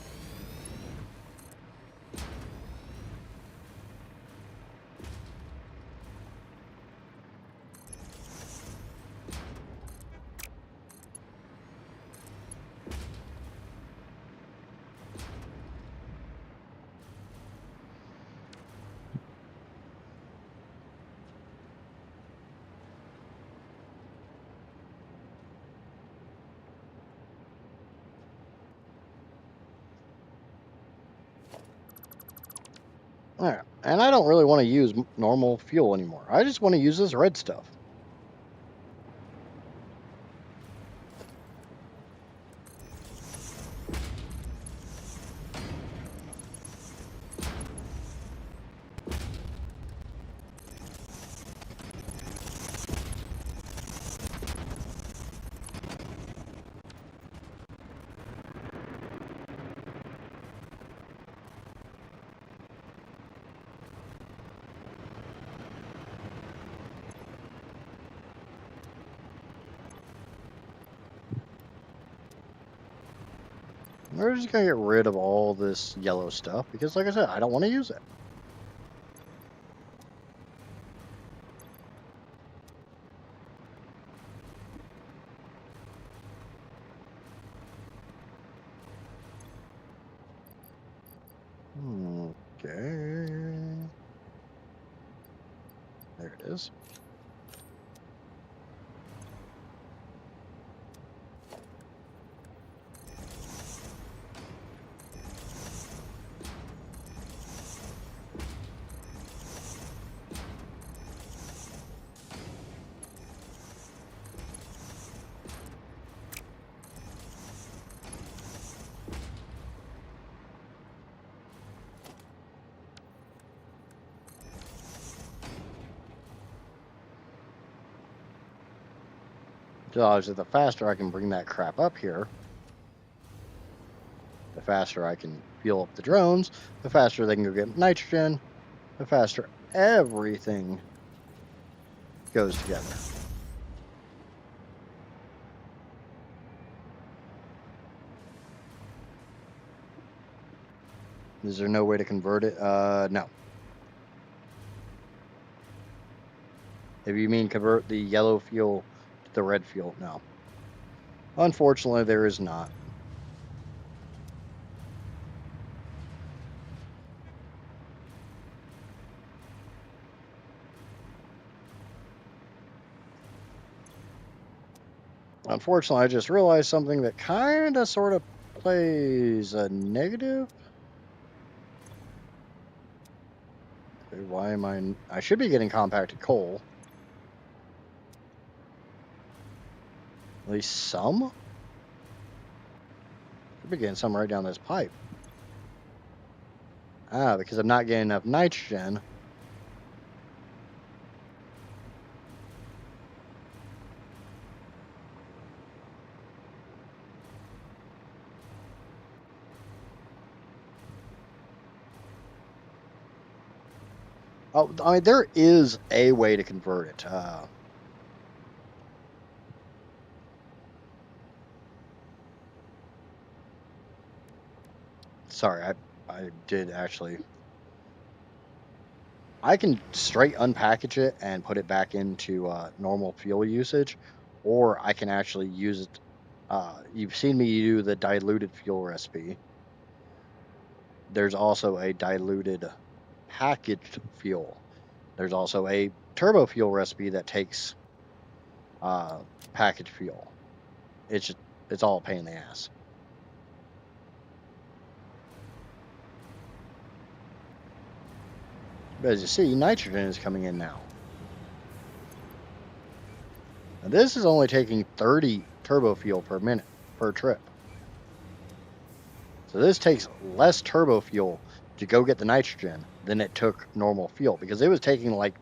All right. And I don't really want to use normal fuel anymore. I just want to use this red stuff. We're just going to get rid of all this yellow stuff because, like I said, I don't want to use it. Okay. There it is. So obviously, the faster I can bring that crap up here, the faster I can fuel up the drones, the faster they can go get nitrogen, the faster everything goes together. Is there no way to convert it? No. If you mean convert the yellow fuel to the red fuel, no. Unfortunately, there is not. Unfortunately, I just realized something that kind of sort of plays a negative. Why am I should be getting compacted coal. At least some? Should be getting some right down this pipe. Because I'm not getting enough nitrogen. Oh, I mean, there is a way to convert it. Sorry, I did actually. I can straight unpackage it and put it back into normal fuel usage, or I can actually use it. You've seen me do the diluted fuel recipe. There's also a diluted packaged fuel. There's also a turbo fuel recipe that takes packaged fuel. It's all a pain in the ass. But as you see, nitrogen is coming in now. Now this is only taking 30 turbo fuel per minute per trip. So this takes less turbo fuel to go get the nitrogen than it took normal fuel because it was taking like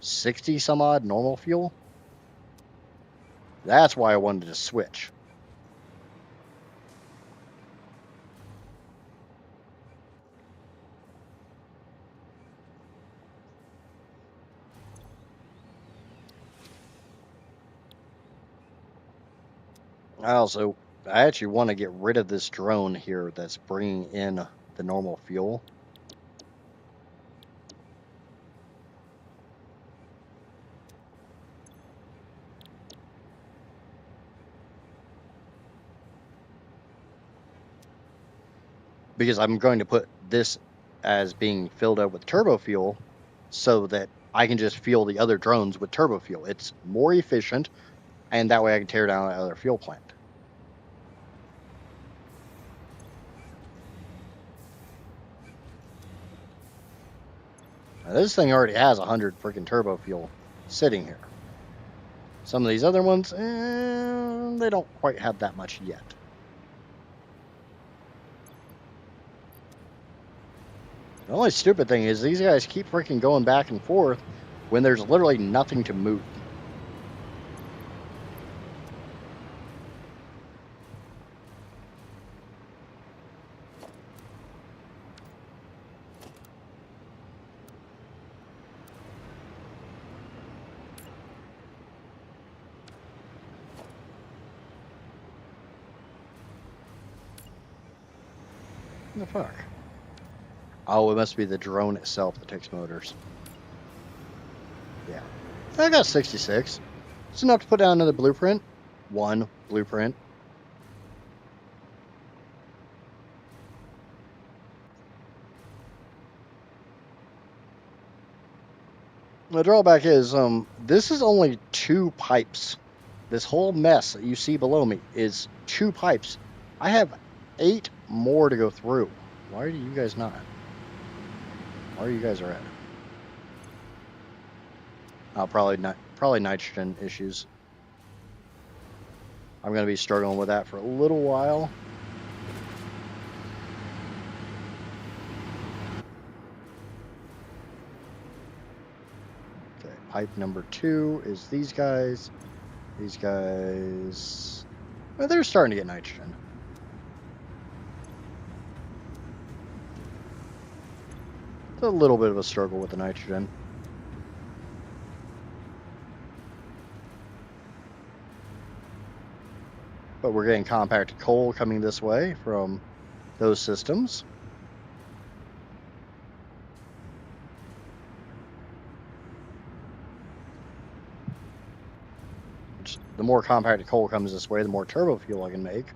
60 some odd normal fuel. That's why I wanted to switch. I actually want to get rid of this drone here that's bringing in the normal fuel. Because I'm going to put this as being filled up with turbo fuel so that I can just fuel the other drones with turbo fuel. It's more efficient, and that way I can tear down another fuel plant. Now, this thing already has 100 freaking turbo fuel sitting here. Some of these other ones, they don't quite have that much yet. The only stupid thing is these guys keep freaking going back and forth when there's literally nothing to move. What the fuck? Oh, it must be the drone itself that takes motors. Yeah. I got 66. It's enough to put down another blueprint. One blueprint. The drawback is, this is only 2 pipes. This whole mess that you see below me is 2 pipes. I have 8 more to go through. Why are you guys not? Why are you guys red? Oh, probably nitrogen issues. I'm going to be struggling with that for a little while. Okay, pipe number 2 is these guys. These guys, well, they're starting to get nitrogen. It's a little bit of a struggle with the nitrogen. But we're getting compacted coal coming this way from those systems. The more compacted coal comes this way, the more turbo fuel I can make.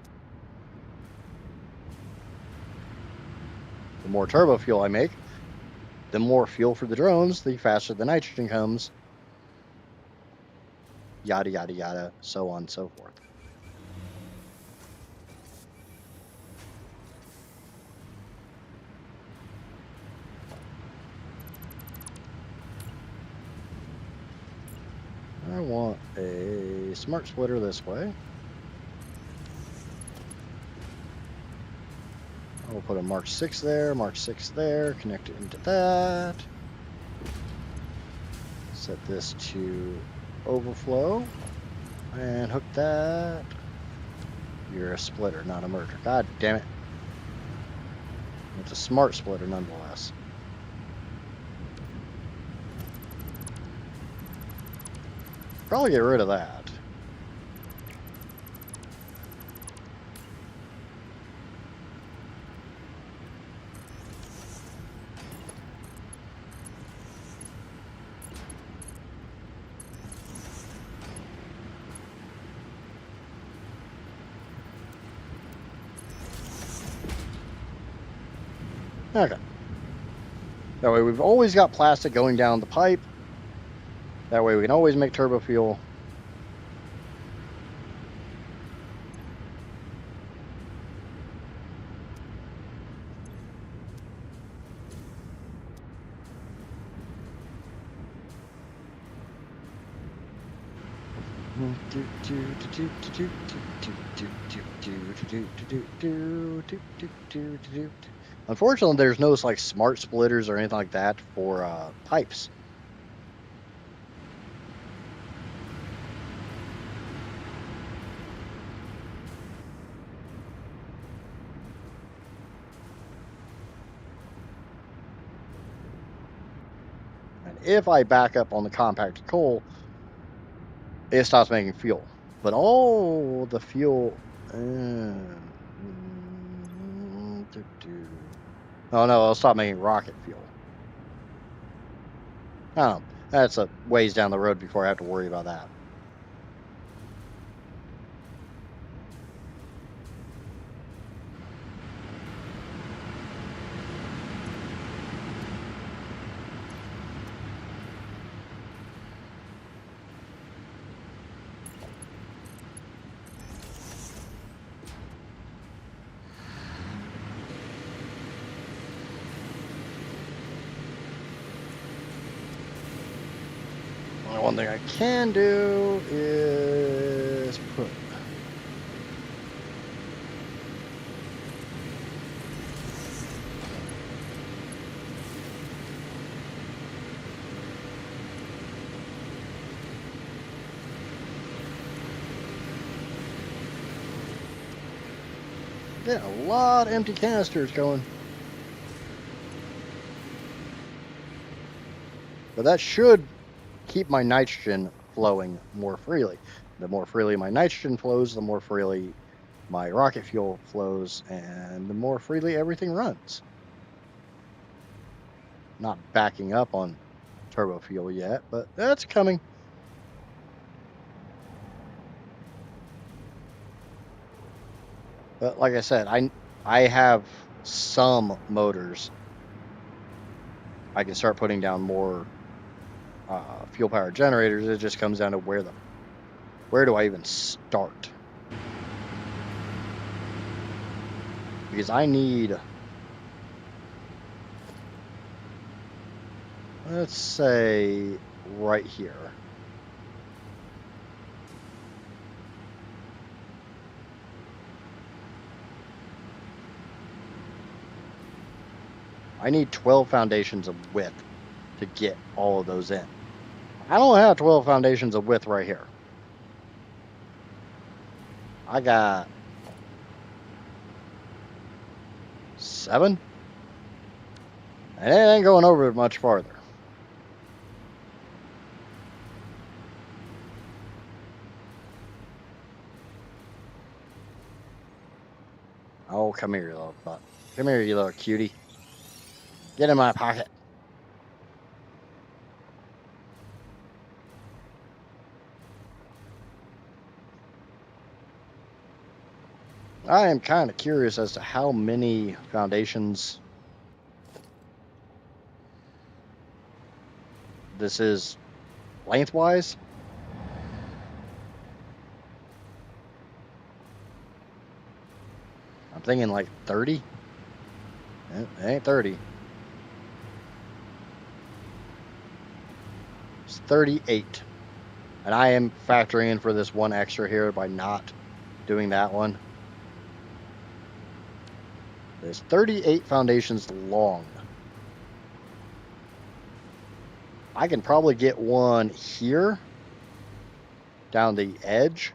The more turbo fuel I make, the more fuel for the drones, the faster the nitrogen comes. Yada, yada, yada, so on and so forth. I want a smart splitter this way. I'll put a Mark 6 there, Mark 6 there, connect it into that. Set this to overflow and hook that. You're a splitter, not a merger. God damn it. It's a smart splitter nonetheless. Probably get rid of that. Okay. That way we've always got plastic going down the pipe. That way we can always make turbo fuel. Unfortunately, there's no like smart splitters or anything like that for pipes. And if I back up on the compacted coal, it stops making fuel. But all the fuel... Oh no, I'll stop making rocket fuel. I don't know. That's a ways down the road before I have to worry about that. One thing I can do is put... Get a lot of empty canisters going. But that should keep my nitrogen flowing more freely. The more freely my nitrogen flows, the more freely my rocket fuel flows, and the more freely everything runs. Not backing up on turbo fuel yet, but that's coming. But like I said, I have some motors. I can start putting down more fuel powered generators. It just comes down to where do I even start? Because I need, let's say, right here. I need 12 foundations of width to get all of those in. I don't have 12 foundations of width right here. I got 7. And it ain't going over much farther. Oh, come here, you little butt. Come here, you little cutie. Get in my pocket. I am kind of curious as to how many foundations this is lengthwise. I'm thinking like 30. It ain't 30. It's 38. And I am factoring in for this one extra here by not doing that one. There's 38 foundations long. I can probably get one here down the edge.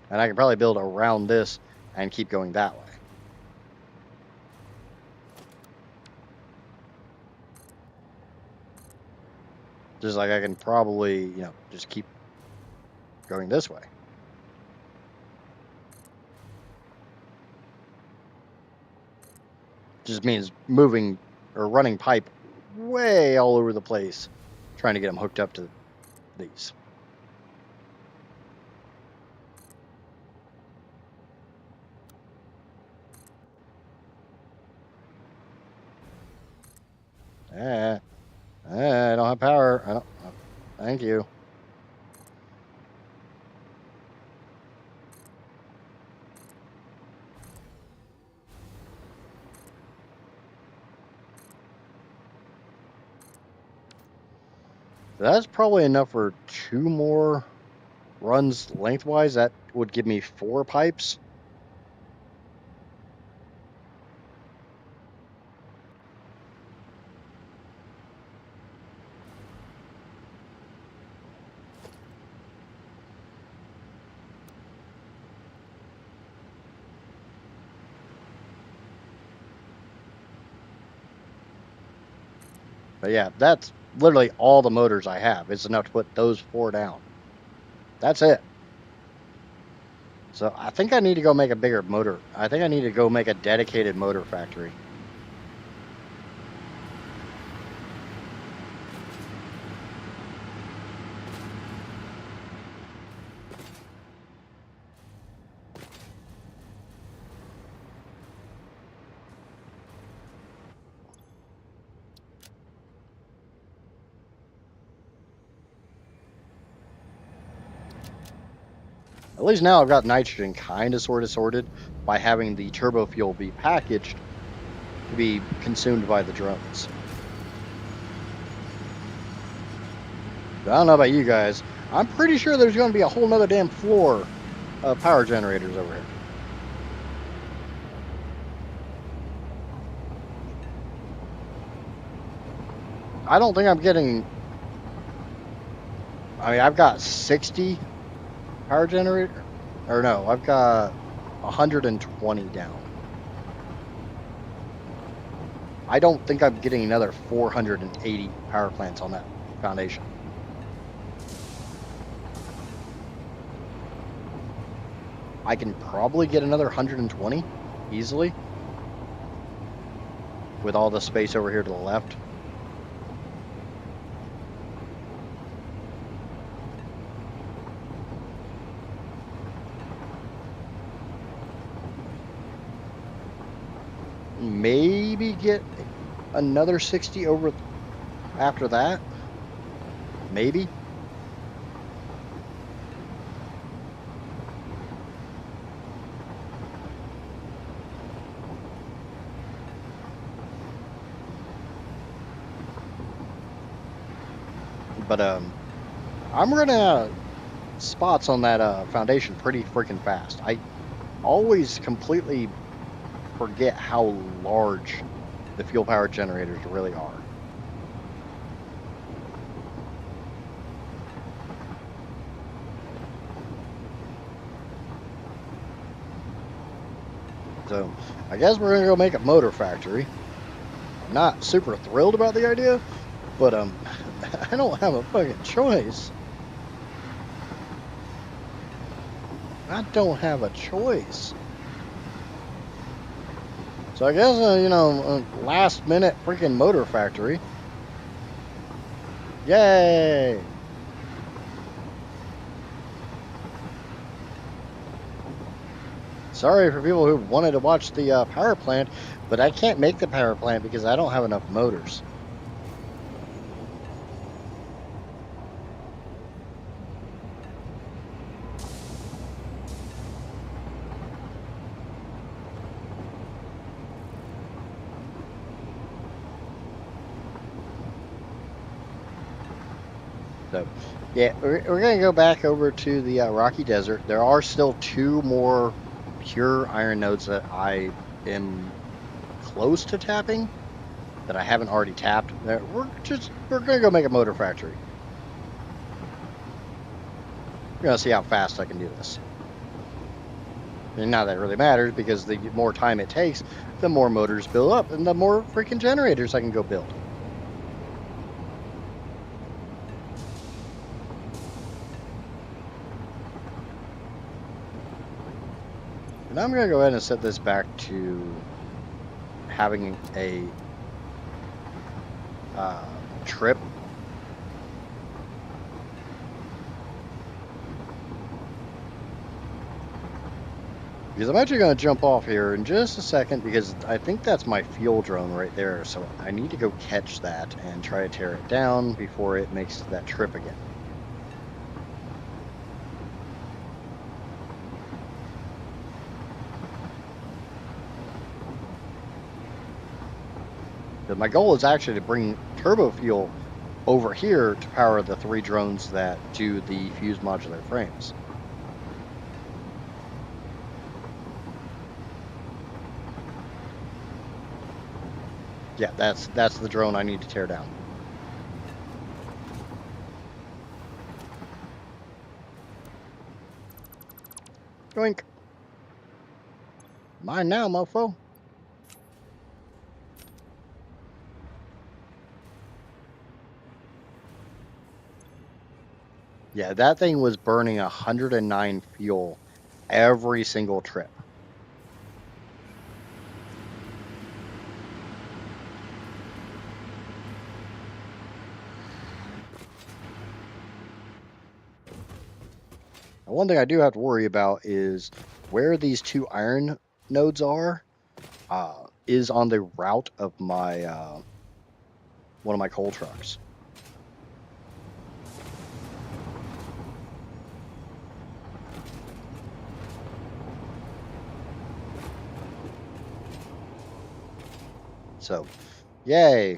And I can probably build around this and keep going that way. Just like I can probably, just keep going this way. Just means moving or running pipe way all over the place, trying to get them hooked up to these. I don't have power. I don't. Thank you. That's probably enough for 2 more runs lengthwise. That would give me 4 pipes. But yeah, that's literally all the motors I have. It's enough to put those 4 down. That's it. So I think I need to go make a bigger motor. I think I need to go make a dedicated motor factory. At least now I've got nitrogen kind of sort of sorted by having the turbo fuel be packaged to be consumed by the drones. But I don't know about you guys. I'm pretty sure there's going to be a whole nother damn floor of power generators over here. I don't think I'm getting... I mean, I've got 60 power generator, or no, I've got 120 down. I don't think I'm getting another 480 power plants on that foundation. I can probably get another 120 easily with all the space over here to the left. Maybe get another 60 over after that. Maybe. But I'm running out of spots on that foundation pretty freaking fast. I always completely forget how large the fuel power generators really are. So I guess we're gonna go make a motor factory. I'm not super thrilled about the idea, but I don't have a fucking choice. I don't have a choice. So I guess, last minute freaking motor factory. Yay! Sorry for people who wanted to watch the power plant, but I can't make the power plant because I don't have enough motors. So, yeah, we're going to go back over to the Rocky Desert. There are still 2 more pure iron nodes that I am close to tapping that I haven't already tapped. We're going to go make a motor factory. We're going to see how fast I can do this. And now that really matters because the more time it takes, the more motors build up and the more freaking generators I can go build. And I'm going to go ahead and set this back to having a trip. Because I'm actually going to jump off here in just a second because I think that's my fuel drone right there. So I need to go catch that and try to tear it down before it makes that trip again. But my goal is actually to bring turbo fuel over here to power the 3 drones that do the fused modular frames. Yeah, that's the drone I need to tear down. Yoink. Mine now, mofo. Yeah, that thing was burning 109 fuel every single trip. Now, one thing I do have to worry about is where these two iron nodes are is on the route of my one of my coal trucks. So, yay,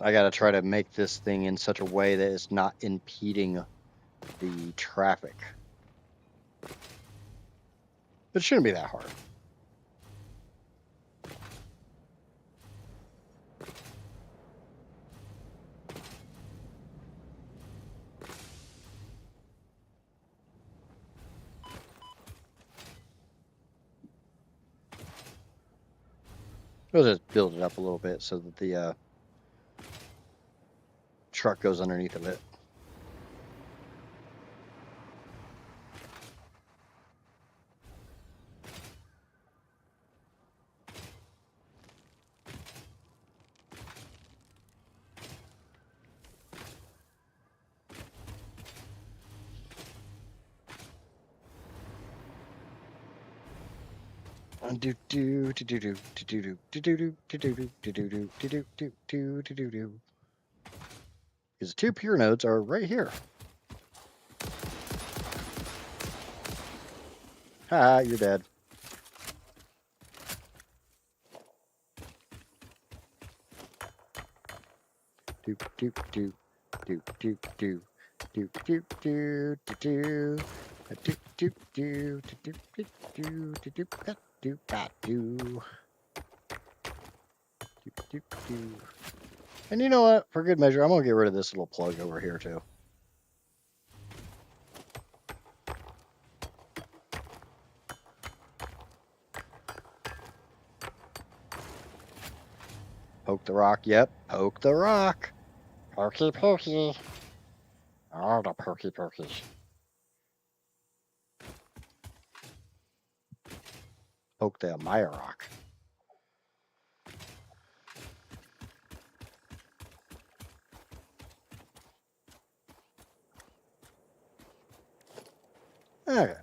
I got to try to make this thing in such a way that it's not impeding the traffic. It shouldn't be that hard. We'll just build it up a little bit so that the truck goes underneath of it. Because the two pure nodes are right here. Ha, you're dead. Do do do do do do do do do do do do do do do do do do do. And you know what? For good measure, I'm gonna get rid of this little plug over here too. Poke the rock. Yep, poke the rock. Pokey pokey. Oh, the pokey pokey. Poke the Maya rock. Okay.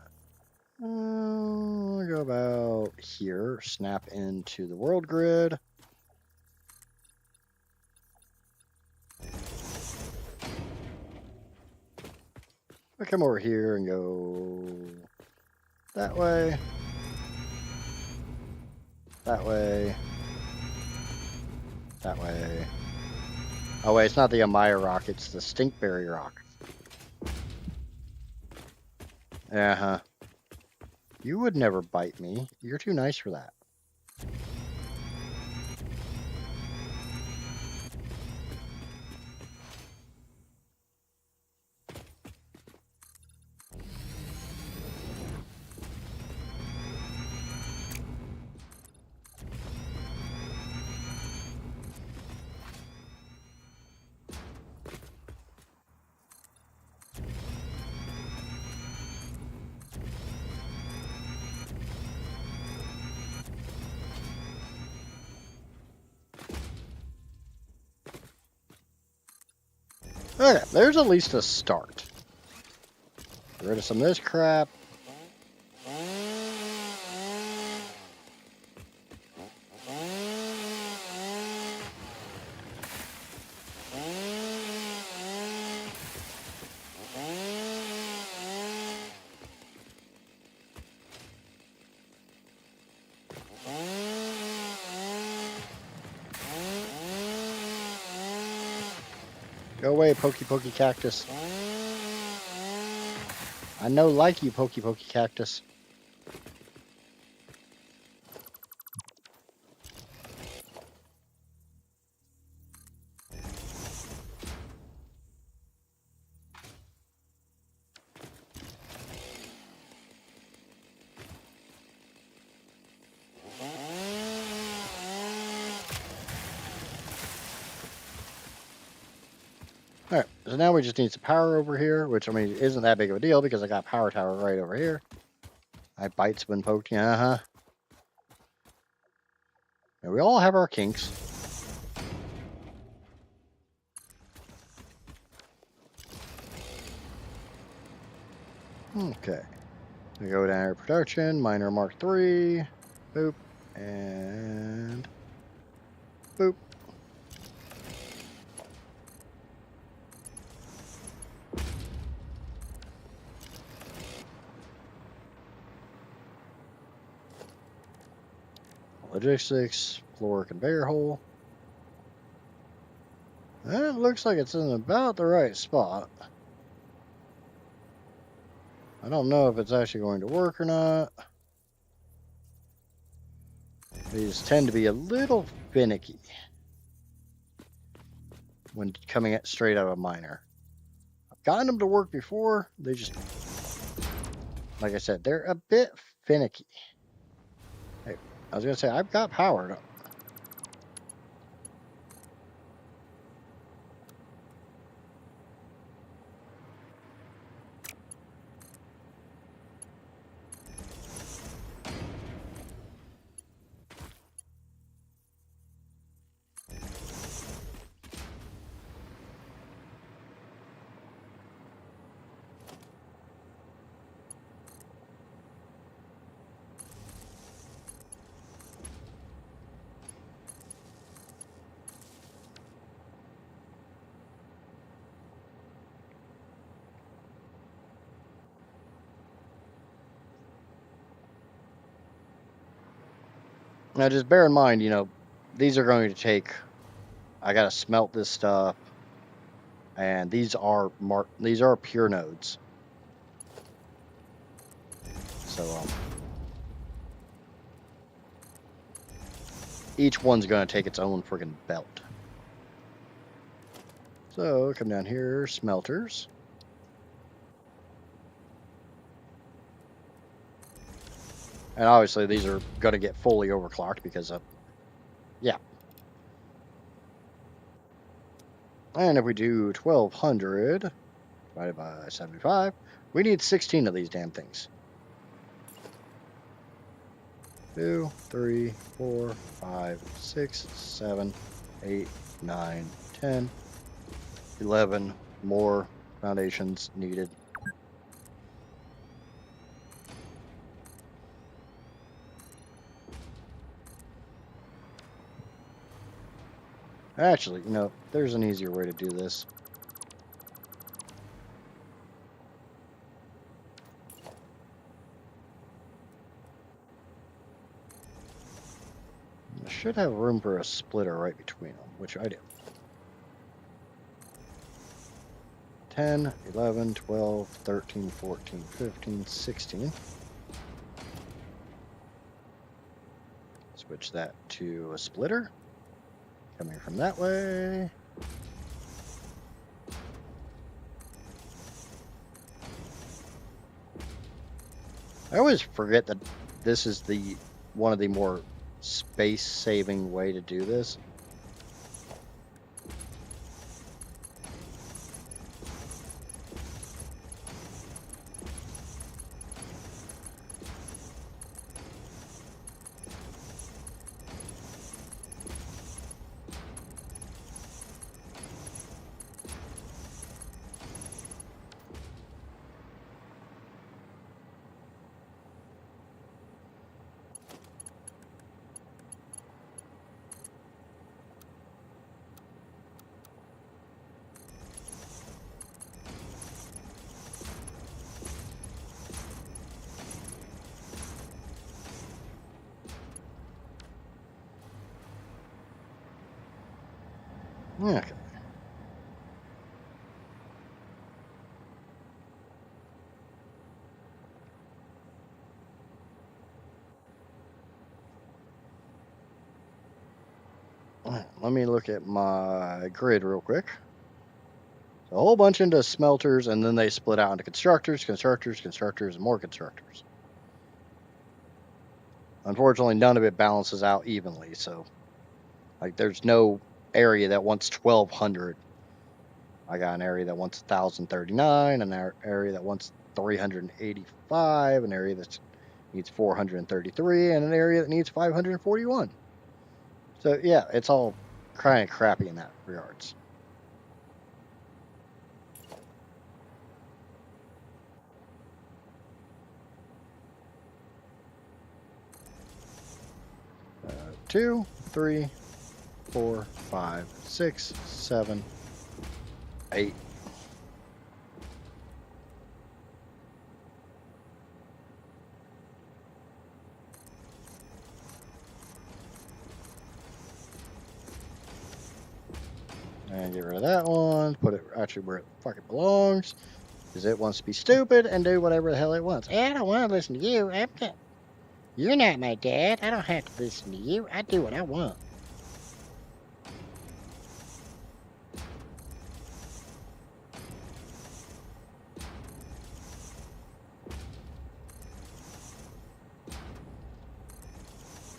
We'll go about here. Snap into the world grid. I come over here and go that way. That way. That way. Oh wait, it's not the Amaya rock, it's the Stinkberry rock. Uh-huh. You would never bite me. You're too nice for that. Okay, there's at least a start. Get rid of some of this crap. Go away, Pokey Pokey Cactus. I know like you, Pokey Pokey Cactus. So now we just need some power over here, which, I mean, isn't that big of a deal because I got power tower right over here. My bite's been poked. Yeah, and we all have our kinks. Okay. We go down here, production, miner Mark 3, boop, and boop. Logistics, floor conveyor hole. That looks like it's in about the right spot. I don't know if it's actually going to work or not. These tend to be a little finicky when coming straight out of a miner. I've gotten them to work before. They just, like I said, they're a bit finicky. Hey, I was going to say, I've got power. Now, just bear in mind, these are going to take. I got to smelt this stuff, and these are pure nodes. So each one's going to take its own friggin' belt. So come down here, smelters. And obviously these are going to get fully overclocked because of, yeah. And if we do 1200 divided by 75, we need 16 of these damn things. 2, 3, 4, 5, 6, 7, 8, 9, 10, 11 more foundations needed. Actually, there's an easier way to do this. I should have room for a splitter right between them, which I do. 10, 11, 12, 13, 14, 15, 16. Switch that to a splitter. Coming from that way. I always forget that this is one of the more space-saving way to do this. Okay. Let me look at my grid real quick. So a whole bunch into smelters, and then they split out into constructors, and more constructors. Unfortunately, none of it balances out evenly, so there's no area that wants 1200. I got an area that wants 1,039, an area that wants 385, an area that needs 433, and an area that needs 541. So yeah, it's all kind of crappy in that regards. Two, three, 4, 5, 6, 7, 8. And get rid of that one. Put it actually where it fucking belongs. Because it wants to be stupid and do whatever the hell it wants. I don't want to listen to you. You're not my dad. I don't have to listen to you. I do what I want.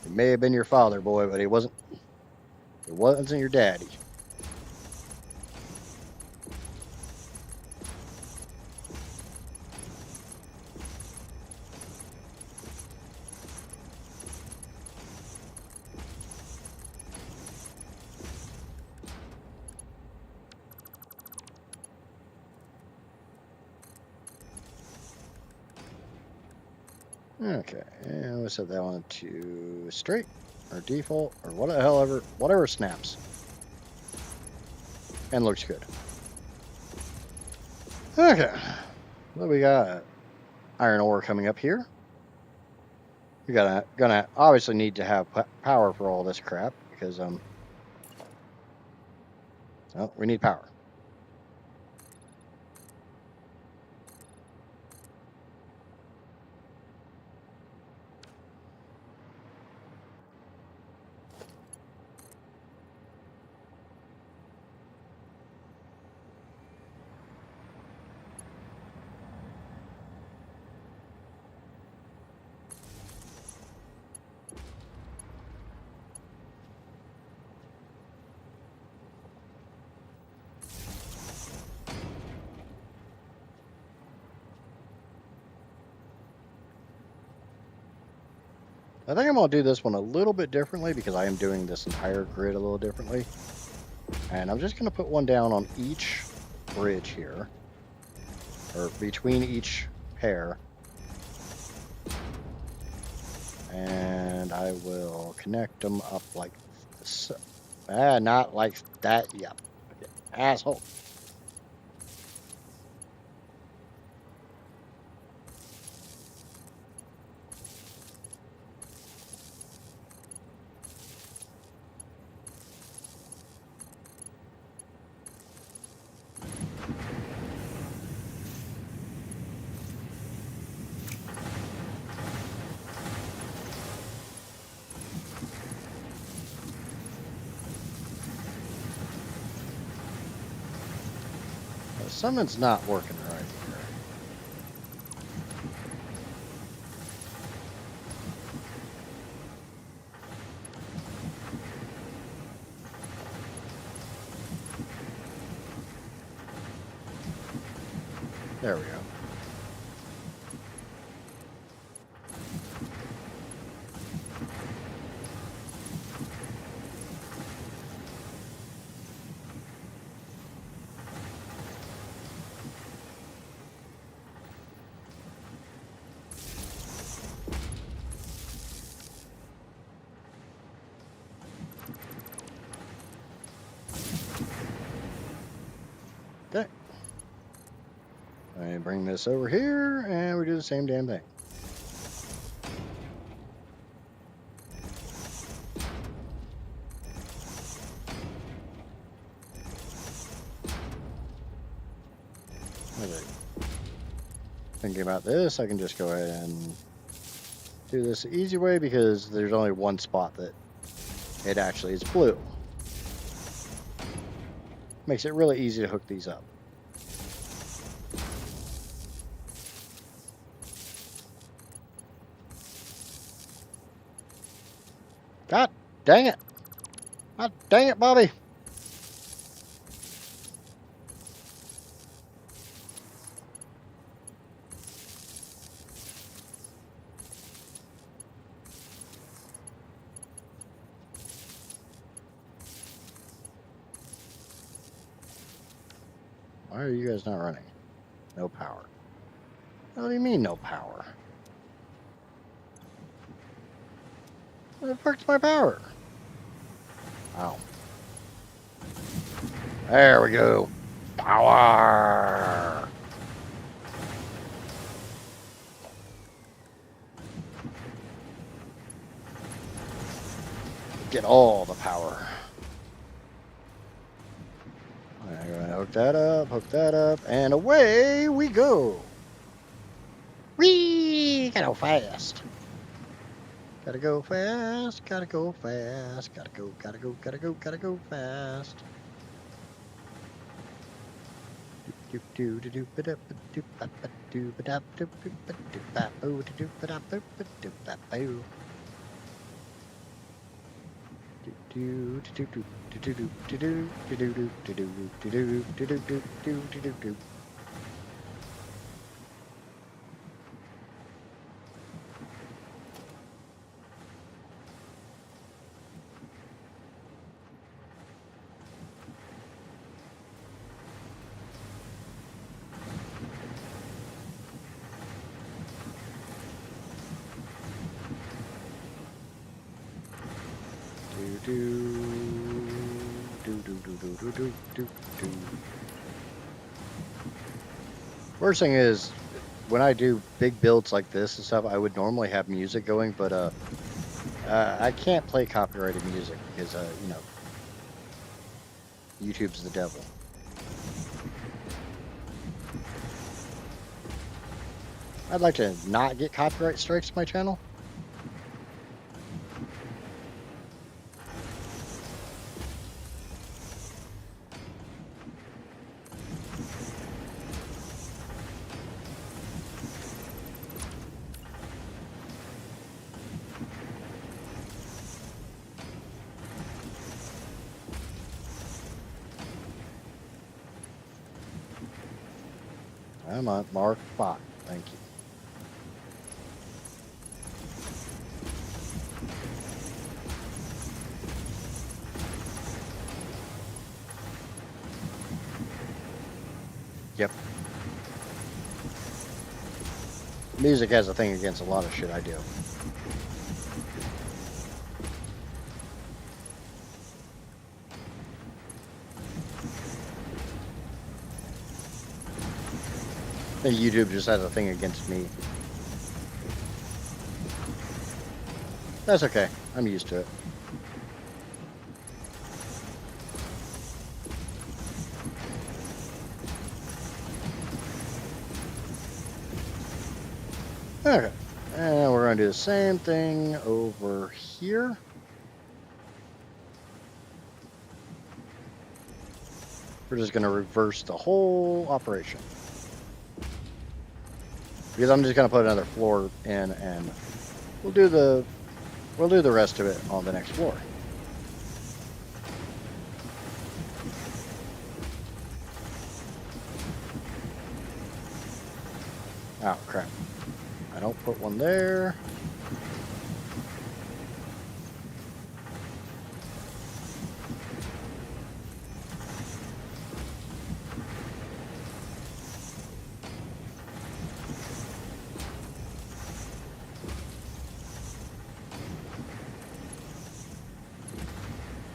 It may have been your father, boy, but it wasn't. It wasn't your daddy. Okay, and we'll set that one to straight or default or whatever snaps. And looks good. Okay, well, we got iron ore coming up here. We gonna obviously need to have power for all this crap because well, we need power. I think I'm going to do this one a little bit differently because I am doing this entire grid a little differently. And I'm just going to put one down on each bridge here, or between each pair. And I will connect them up like this. Not like that. Yep. Asshole. Something's not working right here. There we go. Okay. I bring this over here, and we do the same damn thing. Okay. Thinking about this, I can just go ahead and do this the easy way because there's only one spot that it actually is blue. Makes it really easy to hook these up. God dang it. God dang it, Bobby. Why are you guys not running? No power. What do you mean no power? Where the fuck's my power? Ow. There we go. Power! Get all the power. I'm gonna hook that up, and away we go. Whee! Gotta go fast. Gotta go fast, gotta go fast, gotta go fast. Worst thing is, when I do big builds like this and stuff, I would normally have music going, but I can't play copyrighted music because you know, YouTube's the devil. I'd like to not get copyright strikes to my channel. I'm on Mark 5. Thank you. Yep. Music has a thing against a lot of shit I do. I think YouTube just has a thing against me. That's okay. I'm used to it. Okay. And we're going to do the same thing over here. We're just going to reverse the whole operation. Because I'm just going to put another floor in, and we'll do the rest of it on the next floor. Oh crap. I don't put one there.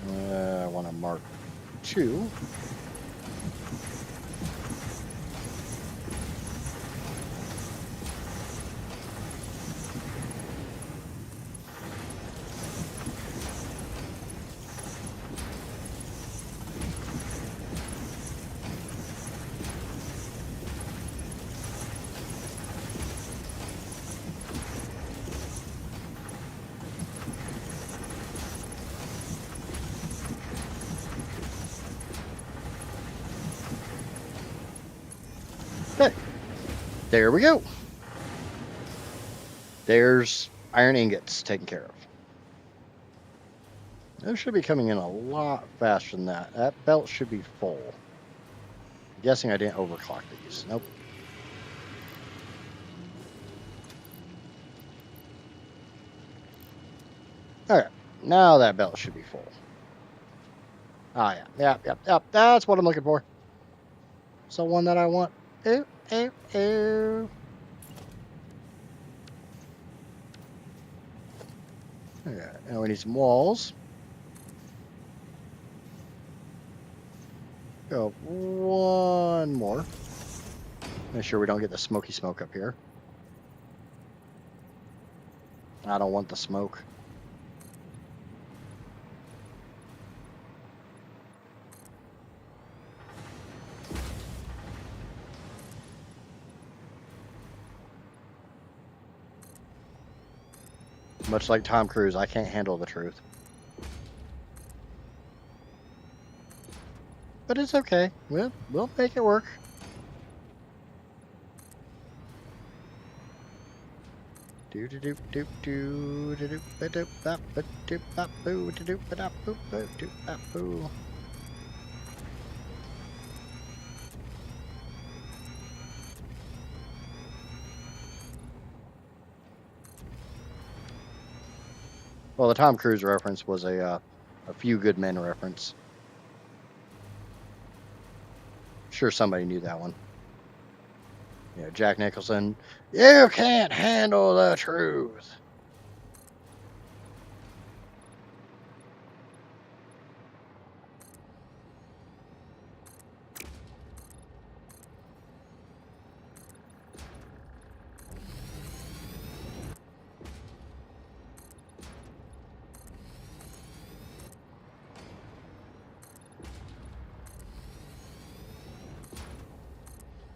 I want to mark 2. Okay. There we go. There's iron ingots taken care of. Those should be coming in a lot faster than that. That belt should be full. I'm guessing I didn't overclock these. Nope. Okay. Now that belt should be full. Oh, yeah. Yep. That's what I'm looking for. It's the one that I want. Ooh, ooh, ooh. Okay, now we need some walls. Go one more. Make sure we don't get the smoky smoke up here. I don't want the smoke. Much like Tom Cruise, I can't handle the truth. But it's okay. We'll make it work. Do do do do do do do ba do ba ba do ba boo do do ba da boo ba do ba boo. Well, the Tom Cruise reference was a Few Good Men reference. Sure, somebody knew that one. You know, Jack Nicholson. You can't handle the truth.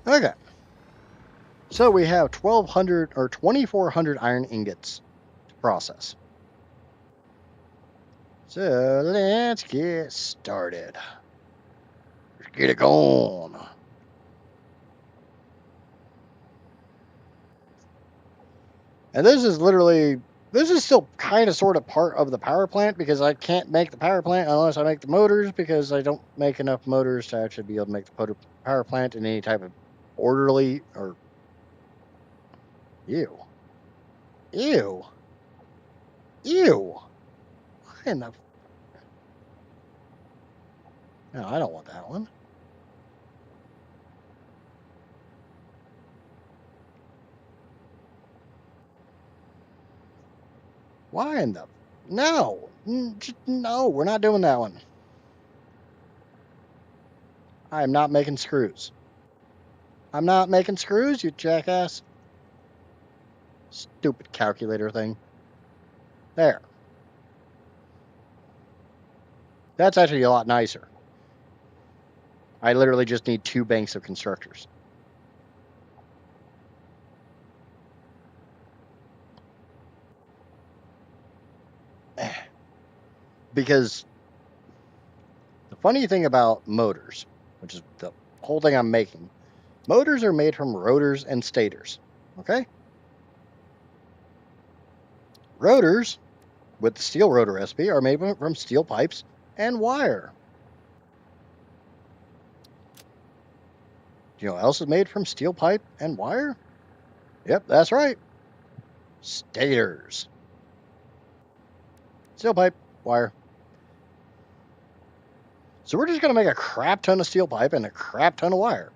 Okay. So we have 1,200 or 2,400 iron ingots to process. So let's get started. Let's get it going. And this is still kind of sort of part of the power plant because I can't make the power plant unless I make the motors because I don't make enough motors to actually be able to make the power plant in any type of orderly or... Ew. Ew. Ew. Why in the... No, I don't want that one. Why in the... No. No, we're not doing that one. I am not making screws. I'm not making screws, you jackass. Stupid calculator thing. There. That's actually a lot nicer. I literally just need 2 banks of constructors. Because the funny thing about motors, which is the whole thing I'm making, motors are made from rotors and stators. Okay? Rotors, with the steel rotor recipe, are made from steel pipes and wire. Do you know what else is made from steel pipe and wire? Yep, that's right. Stators. Steel pipe, wire. So we're just going to make a crap ton of steel pipe and a crap ton of wire.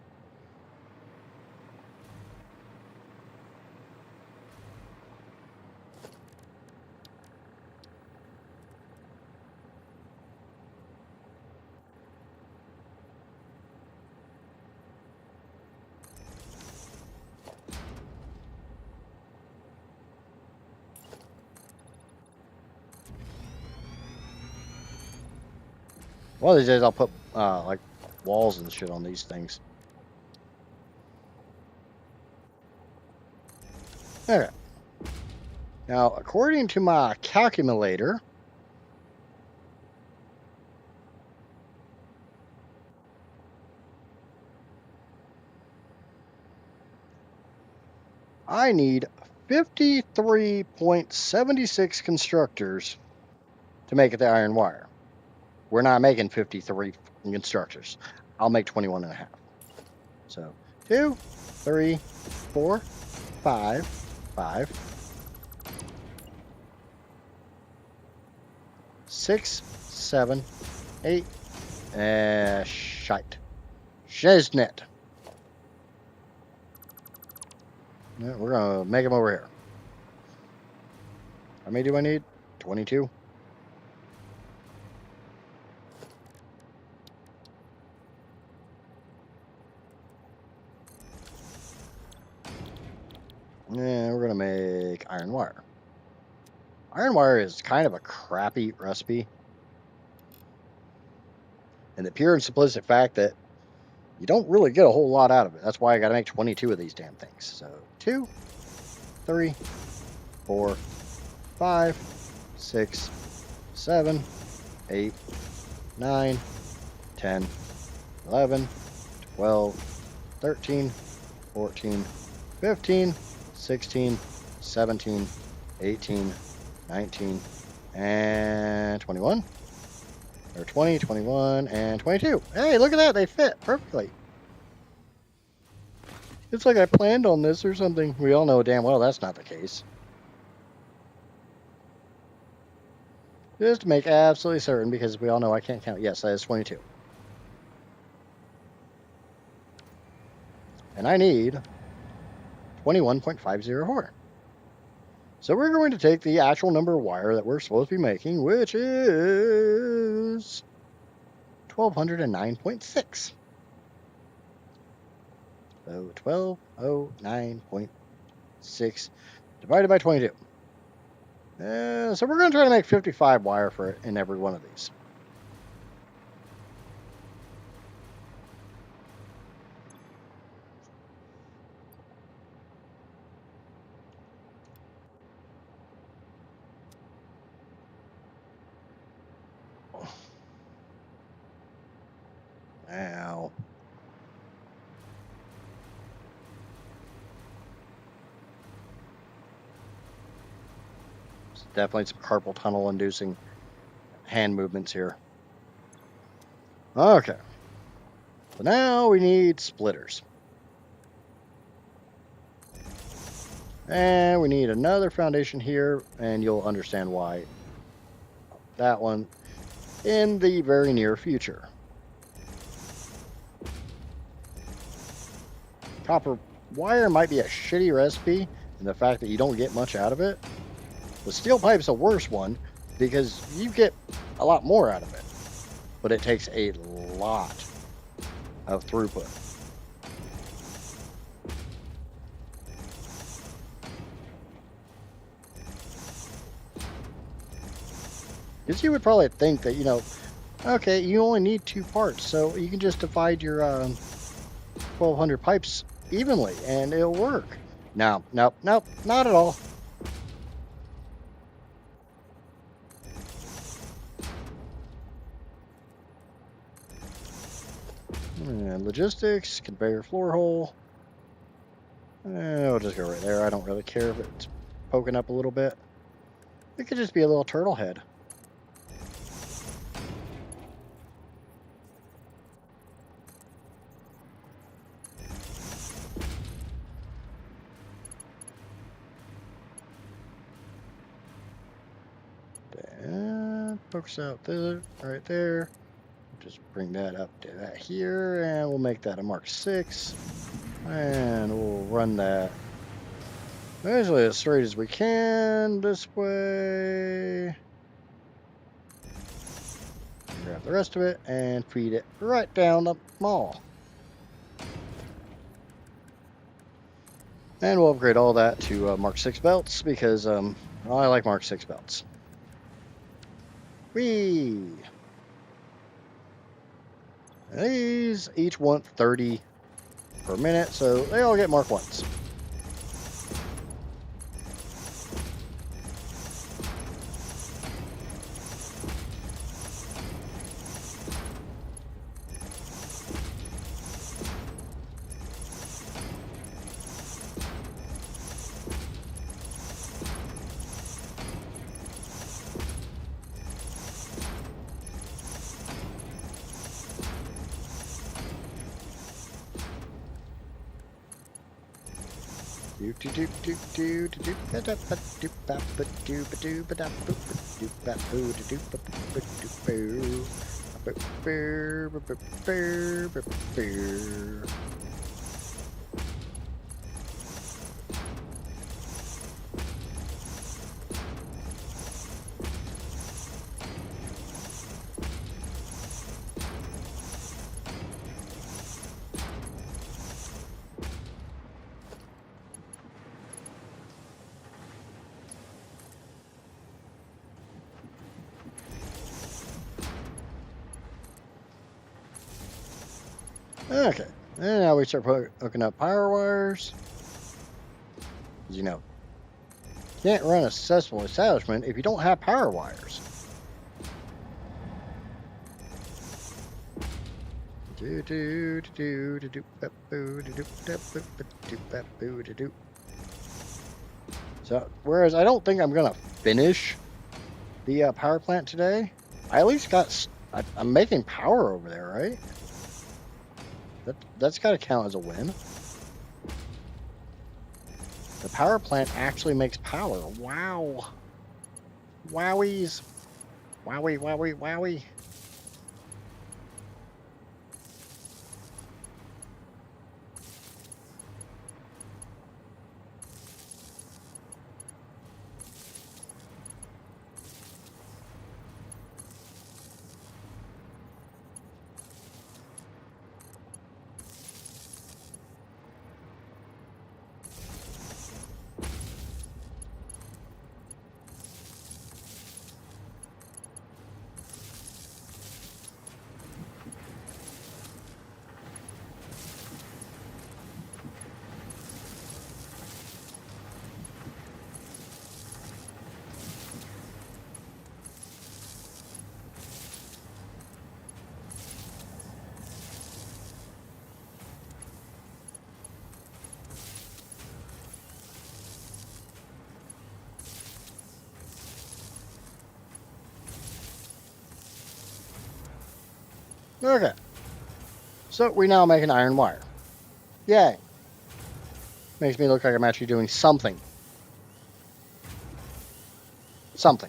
One of these days I'll put like walls and shit on these things. Okay. Now, according to my calculator, I need 53.76 constructors to make it the iron wire. We're not making 53 constructors. I'll make 21 and a half. So 2, 3, 4, 5, 6, 7, 8. Shite. Shiznit. Yeah, we're gonna make them over here. How many do I need? 22. Yeah, we're gonna make iron wire. Iron wire is kind of a crappy recipe, and the pure and simplistic fact that you don't really get a whole lot out of it. That's why I got to make 22 of these damn things. So 2, 3, 4, 5, 6, 7, 8, 9, 10, 11, 12, 13, 14, 15, 16, 17, 18, 19, and 21. Or 20, 21, and 22. Hey, look at that. They fit perfectly. It's like I planned on this or something. We all know damn well that's not the case. Just to make absolutely certain, because we all know I can't count. Yes, that is 22. And I need 21.50 horn. So we're going to take the actual number of wire that we're supposed to be making, which is 1209.6. So 1209.6 divided by 22. So we're going to try to make 55 wire for it in every one of these. Ow. It's definitely some carpal tunnel inducing hand movements here. Okay. So now we need splitters. And we need another foundation here, and you'll understand why. That one in the very near future. Copper wire might be a shitty recipe, and the fact that you don't get much out of it. The steel pipe's a worse one because you get a lot more out of it, but it takes a lot of throughput. Because you would probably think that, okay, you only need 2 parts, so you can just divide your 1,200 pipes evenly, and it'll work. No, nope, not at all. And logistics, conveyor floor hole. I'll just go right there. I don't really care if it's poking up a little bit. It could just be a little turtle head. And focus out there, right there. Just bring that up to that here, and we'll make that a Mark 6. And we'll run that basically as straight as we can this way. Grab the rest of it and feed it right down the mall. And we'll upgrade all that to Mark 6 belts because I like Mark 6 belts. Whee! These each want 30 per minute, so they all get Mark 1s. Okay. And now we start hooking up power wires. You know, you can't run a successful establishment if you don't have power wires. So, whereas I don't think I'm gonna finish the power plant today, I at least got. I'm making power over there, right? That's got to count as a win. The power plant actually makes power. Wow. Wowies. Wowie, wowie, wowie. Okay. So we now make an iron wire. Yay. Makes me look like I'm actually doing something. Something.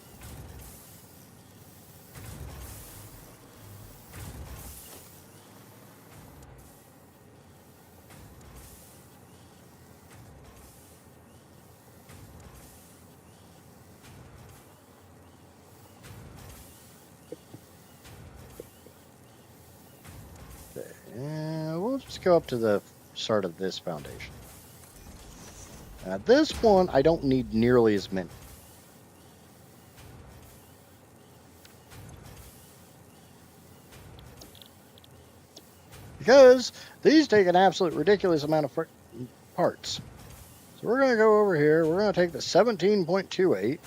And we'll just go up to the start of this foundation. This one, I don't need nearly as many. Because these take an absolute ridiculous amount of parts. So we're going to go over here. We're going to take the 17.28.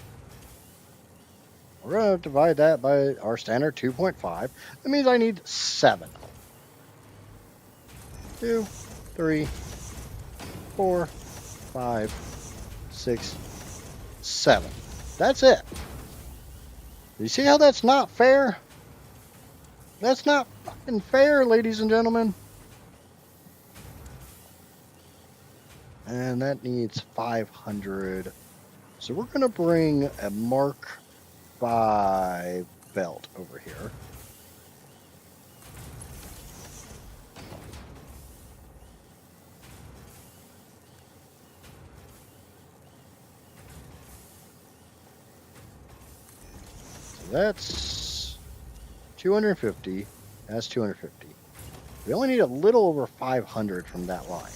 We're going to divide that by our standard 2.5. That means I need 7. 2, 3, 4, 5, 6, 7. That's it. You see how that's not fair? That's not fucking fair, ladies and gentlemen. And that needs 500. So we're going to bring a Mark 5 belt over here. So that's 250. That's 250. We only need a little over 500 from that line.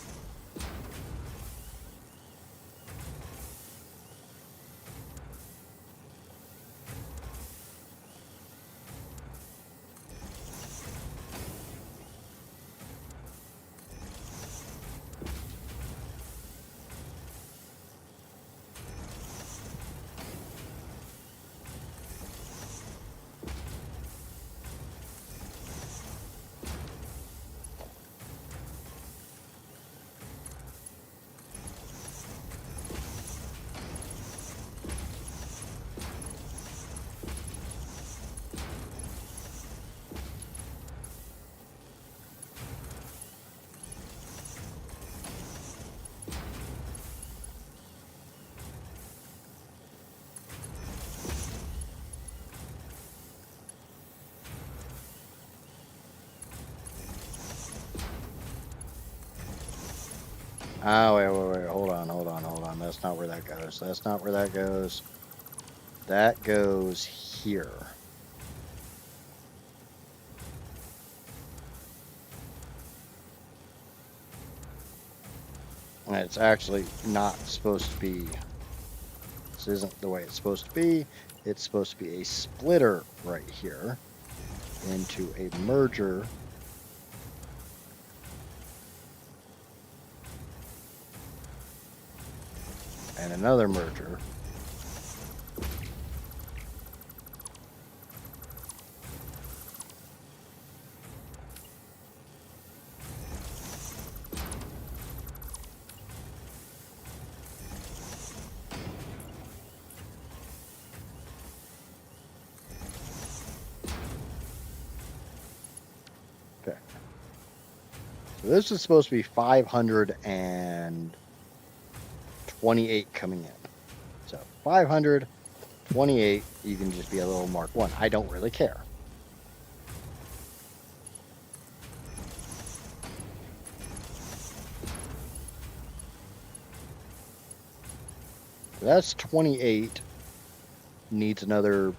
Wait. Hold on. That's not where that goes. That's not where that goes. That goes here. And it's actually not supposed to be. This isn't the way it's supposed to be. It's supposed to be a splitter right here into a merger and another merger. Okay. So this is supposed to be 528 coming in. So 528, you can just be a little Mark 1. I don't really care. So that's 28. Needs another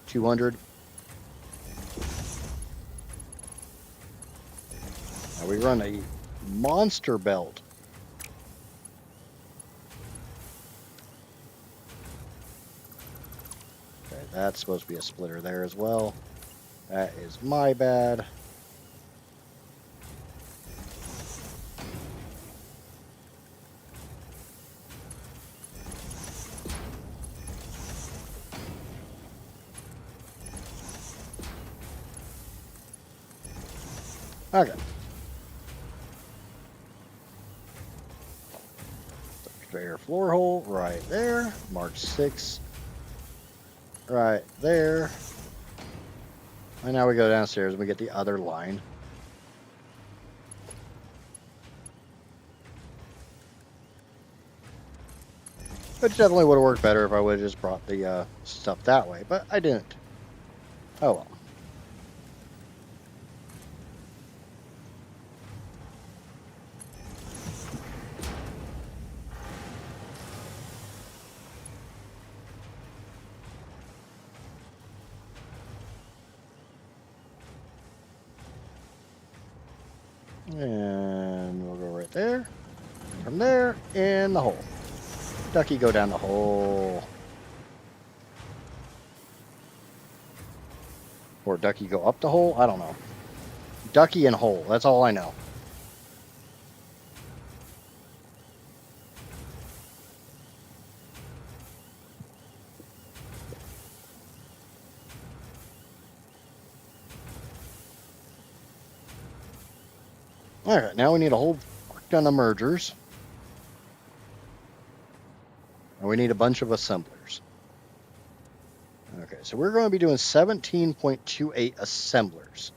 200. Now we run a monster belt. Okay, that's supposed to be a splitter there as well. That is my bad. Okay. Conveyor floor hole right there. Mark 6 right there. And now we go downstairs and we get the other line. Which definitely would have worked better if I would have just brought the stuff that way, but I didn't. Oh well. And we'll go right there. From there, in the hole. Ducky, go down the hole. Or Ducky, go up the hole? I don't know. Ducky and hole, that's all I know. Alright, now we need a whole ton of mergers. And we need a bunch of assemblers. Okay, so we're going to be doing 17.28 assemblers.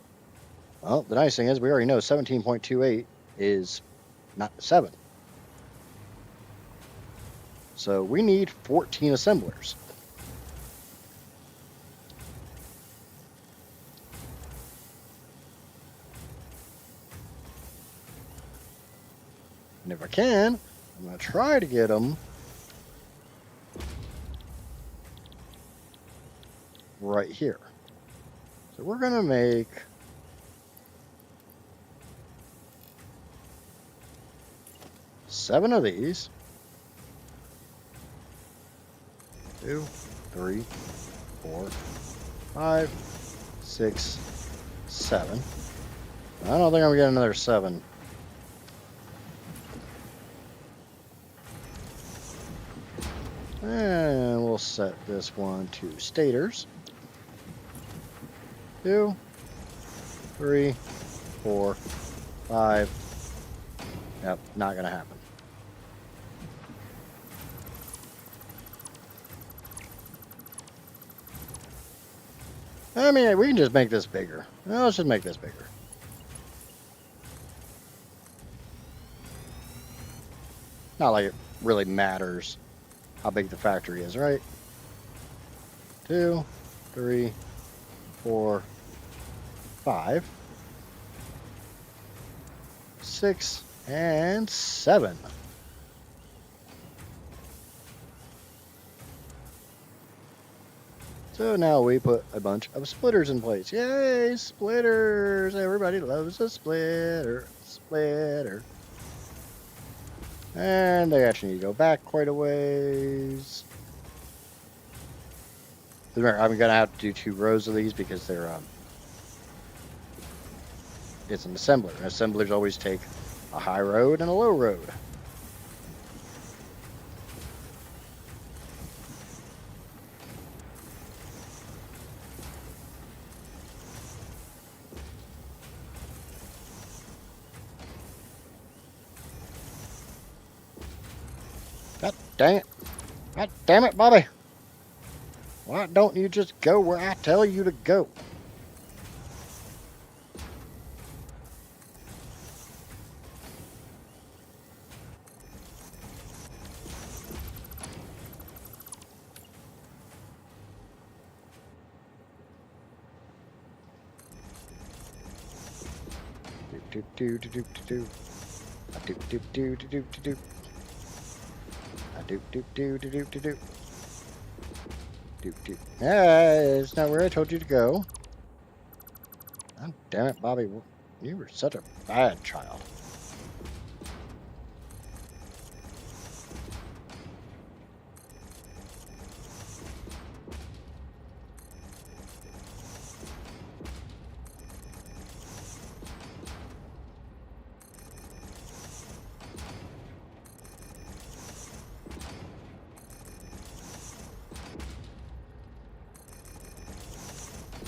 Well, the nice thing is we already know 17.28 is not 7. So we need 14 assemblers. And if I can, I'm going to try to get them right here. So we're going to make 7 of these. 2, 3, 4, 5, 6, 7. I don't think I'm going to get another 7. And we'll set this one to stators. 2, 3, 4, 5. Yep, not going to happen. I mean, we can just make this bigger. Well, let's just make this bigger. Not like it really matters how big the factory is, right? 2, 3, 4, 5, 6, and 7. So now we put a bunch of splitters in place. Yay, splitters! Everybody loves a splitter. Splitter. And they actually need to go back quite a ways. Remember, I'm going to have to do 2 rows of these because they're it's an assembler. Assemblers always take a high road and a low road. God dang it. God damn it, Bobby. Why don't you just go where I tell you to go? Do do do do do do. Do do do do do do do. Do do do do do do do. Do do. It's not where I told you to go. God damn it, Bobby. You were such a bad child.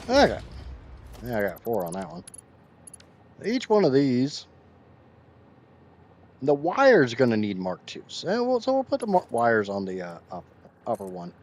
Okay. Yeah, I got 4 on that one. Each one of these, the wire's going to need Mark IIs. So we'll put the wires on the upper one.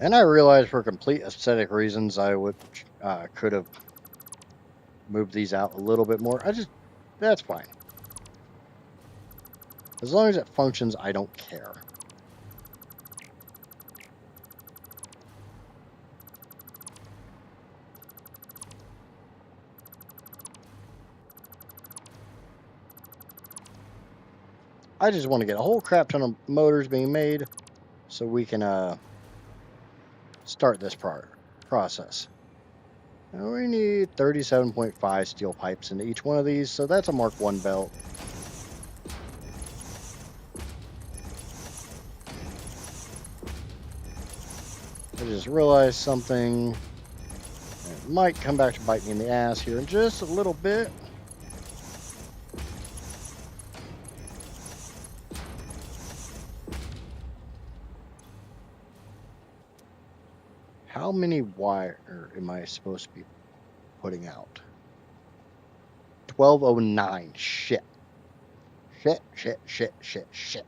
And I realized for complete aesthetic reasons, I would could have moved these out a little bit more. That's fine. As long as it functions, I don't care. I just want to get a whole crap ton of motors being made so we can start this process. Now we need 37.5 steel pipes into each one of these, so that's a Mark 1 belt. I just realized something. It might come back to bite me in the ass here in just a little bit. How many wire am I supposed to be putting out? 1209. Shit. Shit, shit, shit, shit, shit.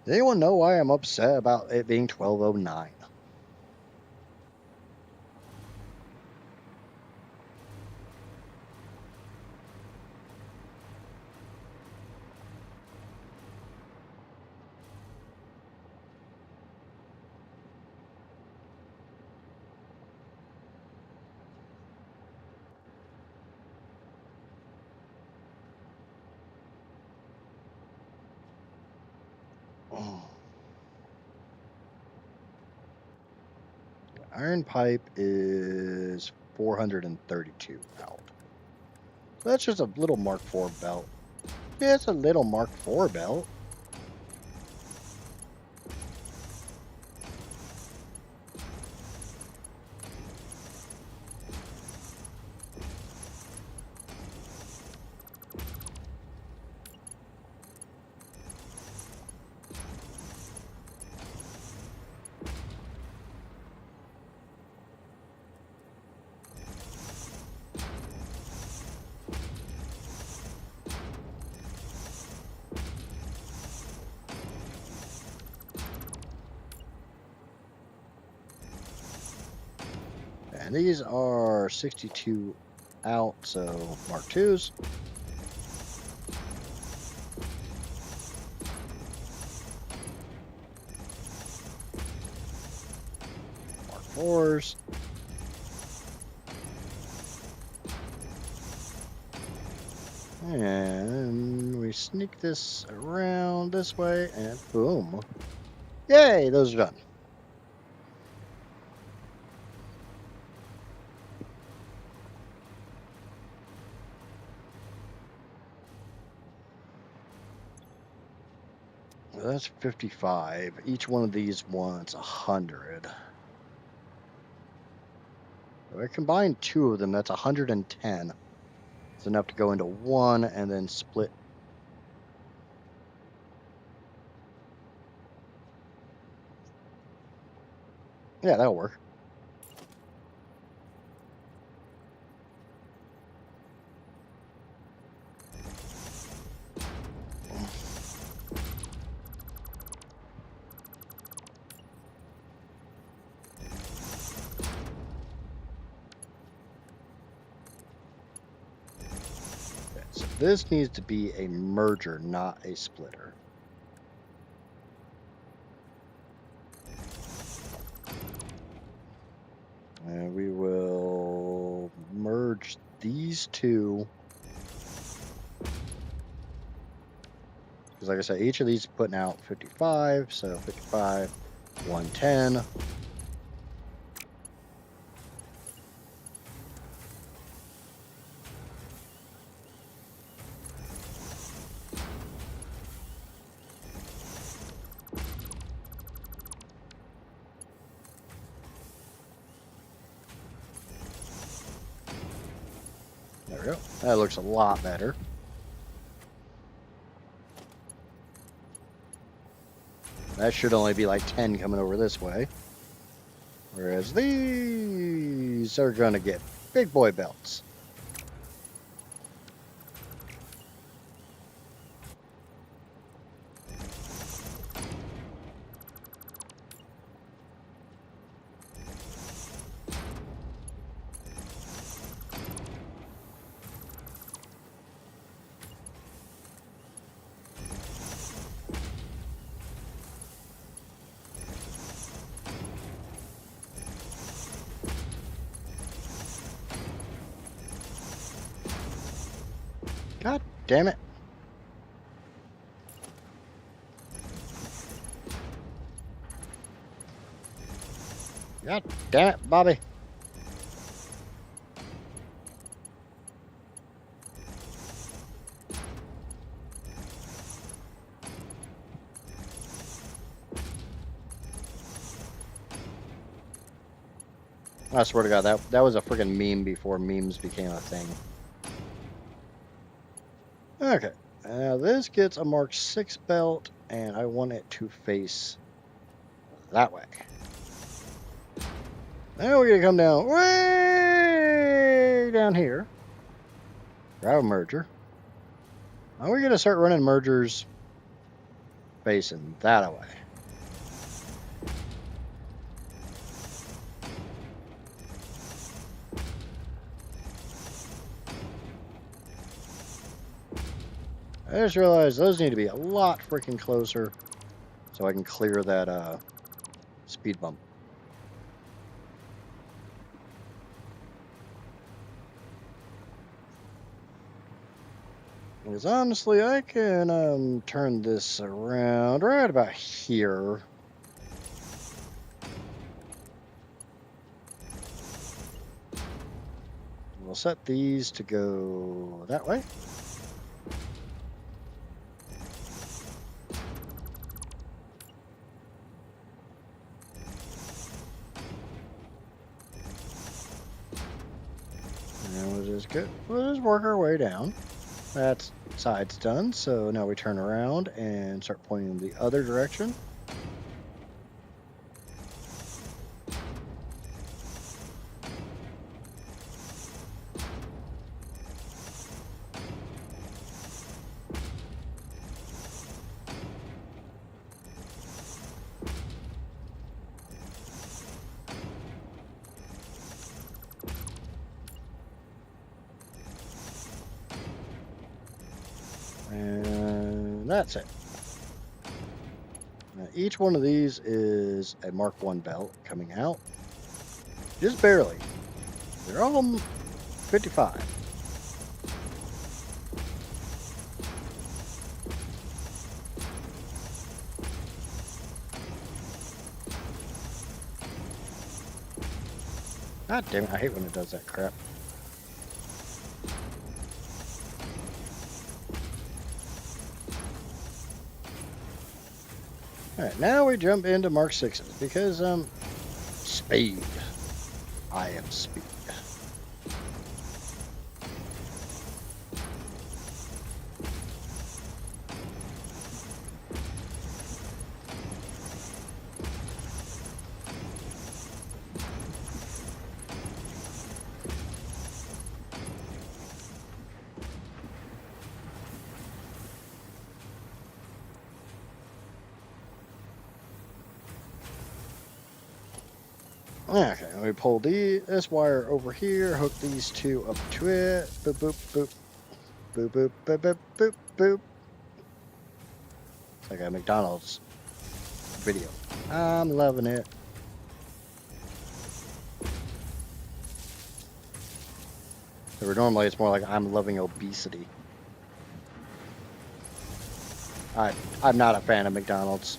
Does anyone know why I'm upset about it being 1209? Oh. Iron pipe is 432 out. That's just a little Mark IV belt. Yeah, it's a little Mark IV belt. And these are 62 out, so Mark IIs. Mark IVs. And we sneak this around this way, and boom. Yay, those are done. That's 55. Each one of these wants 100. If I combine two of them, that's 110. It's enough to go into one and then split. Yeah, that'll work. So this needs to be a merger, not a splitter. And we will merge these two. Because like I said, each of these is putting out 55. So 55, 110. There we go. That looks a lot better. That should only be like 10 coming over this way. Whereas these are going to get big boy belts. God damn it. God damn it, Bobby. I swear to God, that was a freaking meme before memes became a thing. Okay, now this gets a Mark 6 belt, and I want it to face that way. Now we're going to come down way down here. Grab a merger. Now we're going to start running mergers facing that way. I just realized those need to be a lot freaking closer so I can clear that speed bump. Because honestly, I can turn this around right about here. We'll set these to go that way. And we'll just work our way down. That side's done, so now we turn around and start pointing in the other direction. And that's it. Now, each one of these is a Mark 1 belt coming out. Just barely. They're all 55. God damn it, I hate when it does that crap. Alright, now we jump into Mark 6s because, speed. I am speed. Okay, we pull this wire over here, hook these two up to it. Boop, boop, boop. Boop, boop, boop, boop, boop, boop. It's like a McDonald's video. I'm loving it. So normally it's more like I'm loving obesity. I'm not a fan of McDonald's.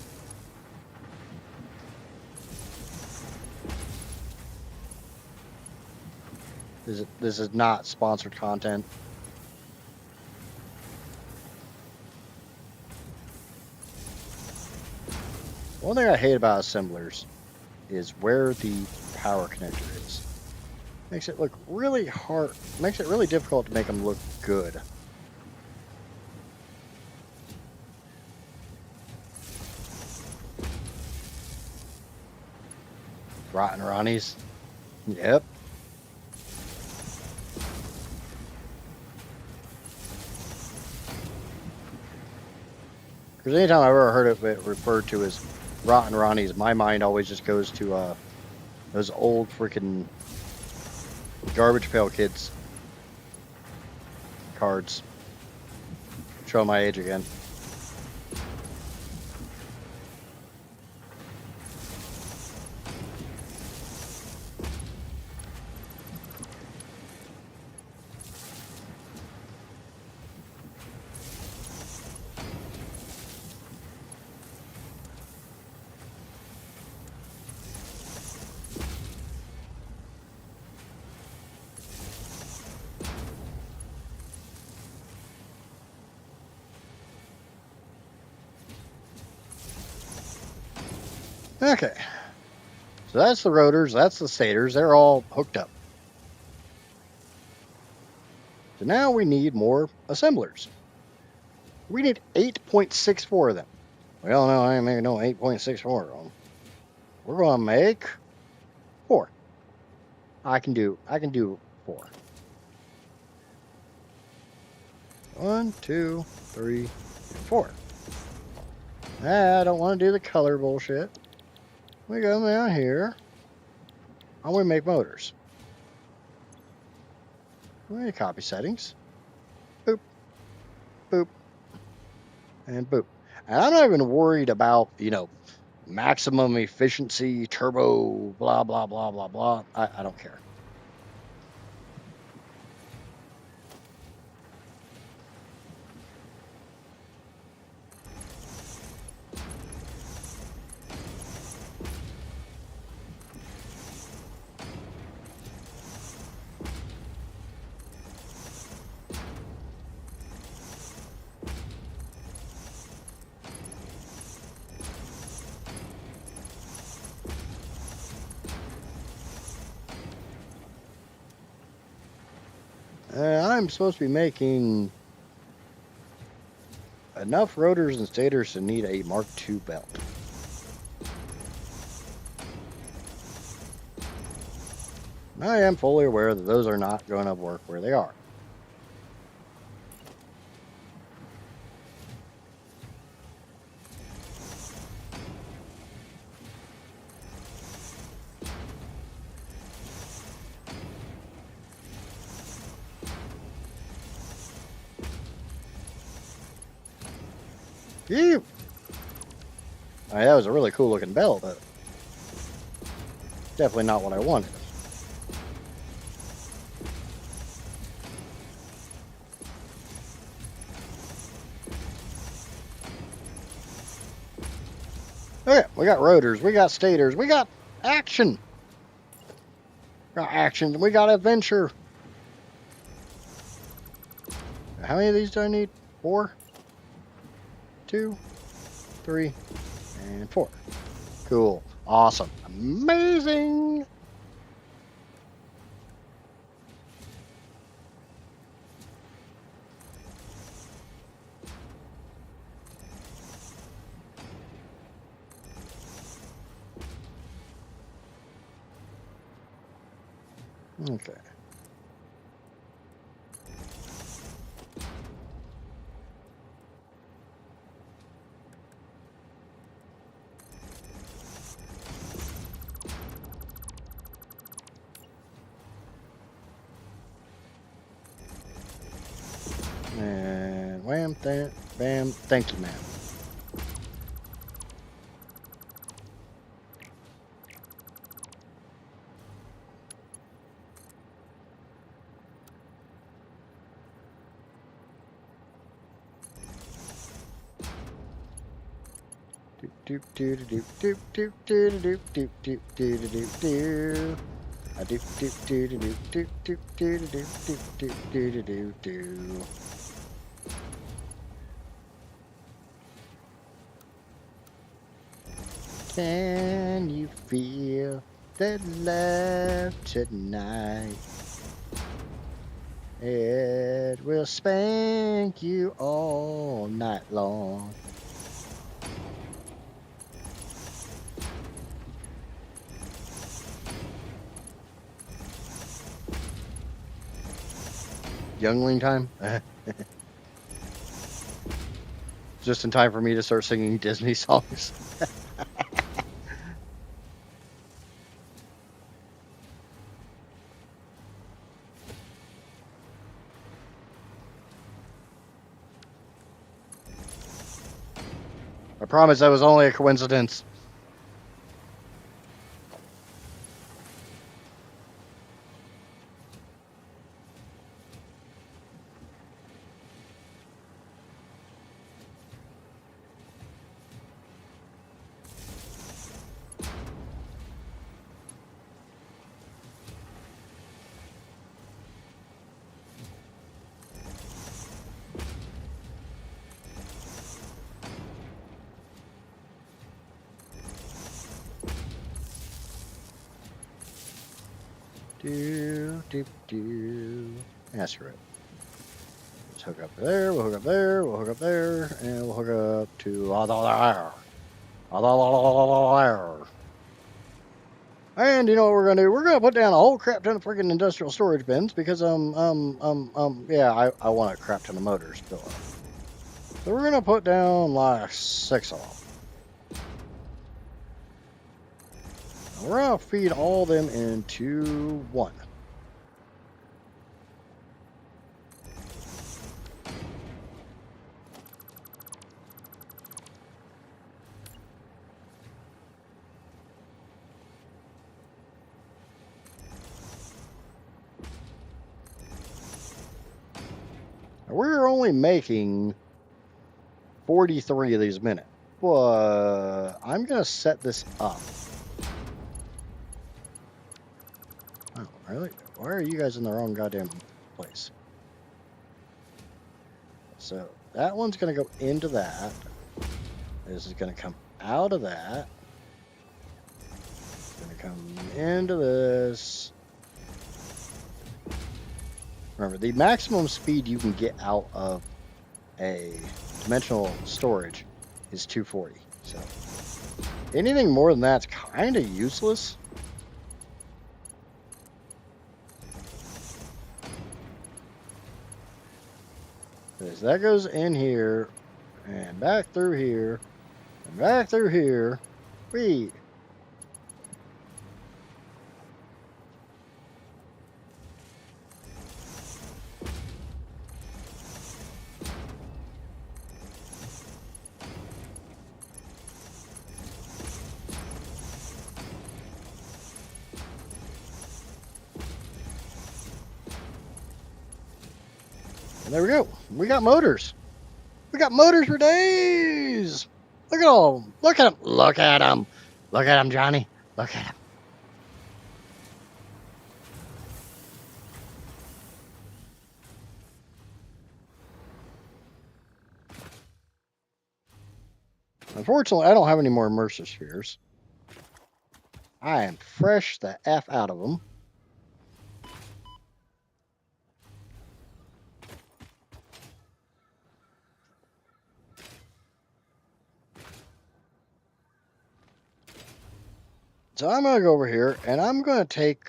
This is not sponsored content. One thing I hate about assemblers is where the power connector is. Makes it look really hard. Makes it really difficult to make them look good. Rotten Ronnies. Yep. Because anytime I've ever heard of it referred to as Rotten Ronnies, my mind always just goes to those old freaking Garbage Pail Kids cards. Show my age again. Okay. So that's the rotors, that's the stators, they're all hooked up. So now we need more assemblers. We need 8.64 of them. Well, no, I ain't making no 8.64 of them. We're gonna make 4. I can do 4. 1, 2, 3, 4. I don't want to do the color bullshit. We go down here. I'm going to make motors. I'm going to copy settings. Boop. Boop. And boop. And I'm not even worried about, maximum efficiency, turbo, blah, blah, blah, blah, blah. I don't care. I'm supposed to be making enough rotors and stators to need a Mark II belt. I am fully aware that those are not going to work where they are. Phew! That was a really cool looking belt, but definitely not what I wanted. Okay, we got rotors, we got stators, we got action. We got action, we got adventure. How many of these do I need? 4, 2, 3, And 4. Cool. Awesome. Amazing. Okay. And wham, bam, thank you, ma'am. Doop doop doop doop doop doop doop doop doop doop doop. A doop doop doop doop doop doop doop doop doop doop doop doop. Can you feel the love tonight? It will spank you all night long. Youngling time? Just in time for me to start singing Disney songs. I promise that was only a coincidence. Do, do, do. Yeah, screw it. Let's hook up there, we'll hook up there, we'll hook up there, and we'll hook up to there. And you know what we're gonna do? We're gonna put down a whole crap ton of freaking industrial storage bins because yeah, I want a crap ton of motors built up. So we're gonna put down like 6 of them. We're gonna feed all them into one. We're only making 43 of these a minute, but I'm gonna set this up. Oh, really? Why are you guys in the wrong goddamn place? So that one's gonna go into that. This is gonna come out of that. It's gonna come into this. Remember, the maximum speed you can get out of a dimensional storage is 240. So anything more than that's kind of useless. Because that goes in here and back through here and back through here. Wait. And there we go. We got motors. We got motors for days. Look at all of them. Look at them. Look at them. Look at them, Johnny. Look at them. Unfortunately, I don't have any more immersive spheres. I am fresh the F out of them. So I'm going to go over here and I'm going to take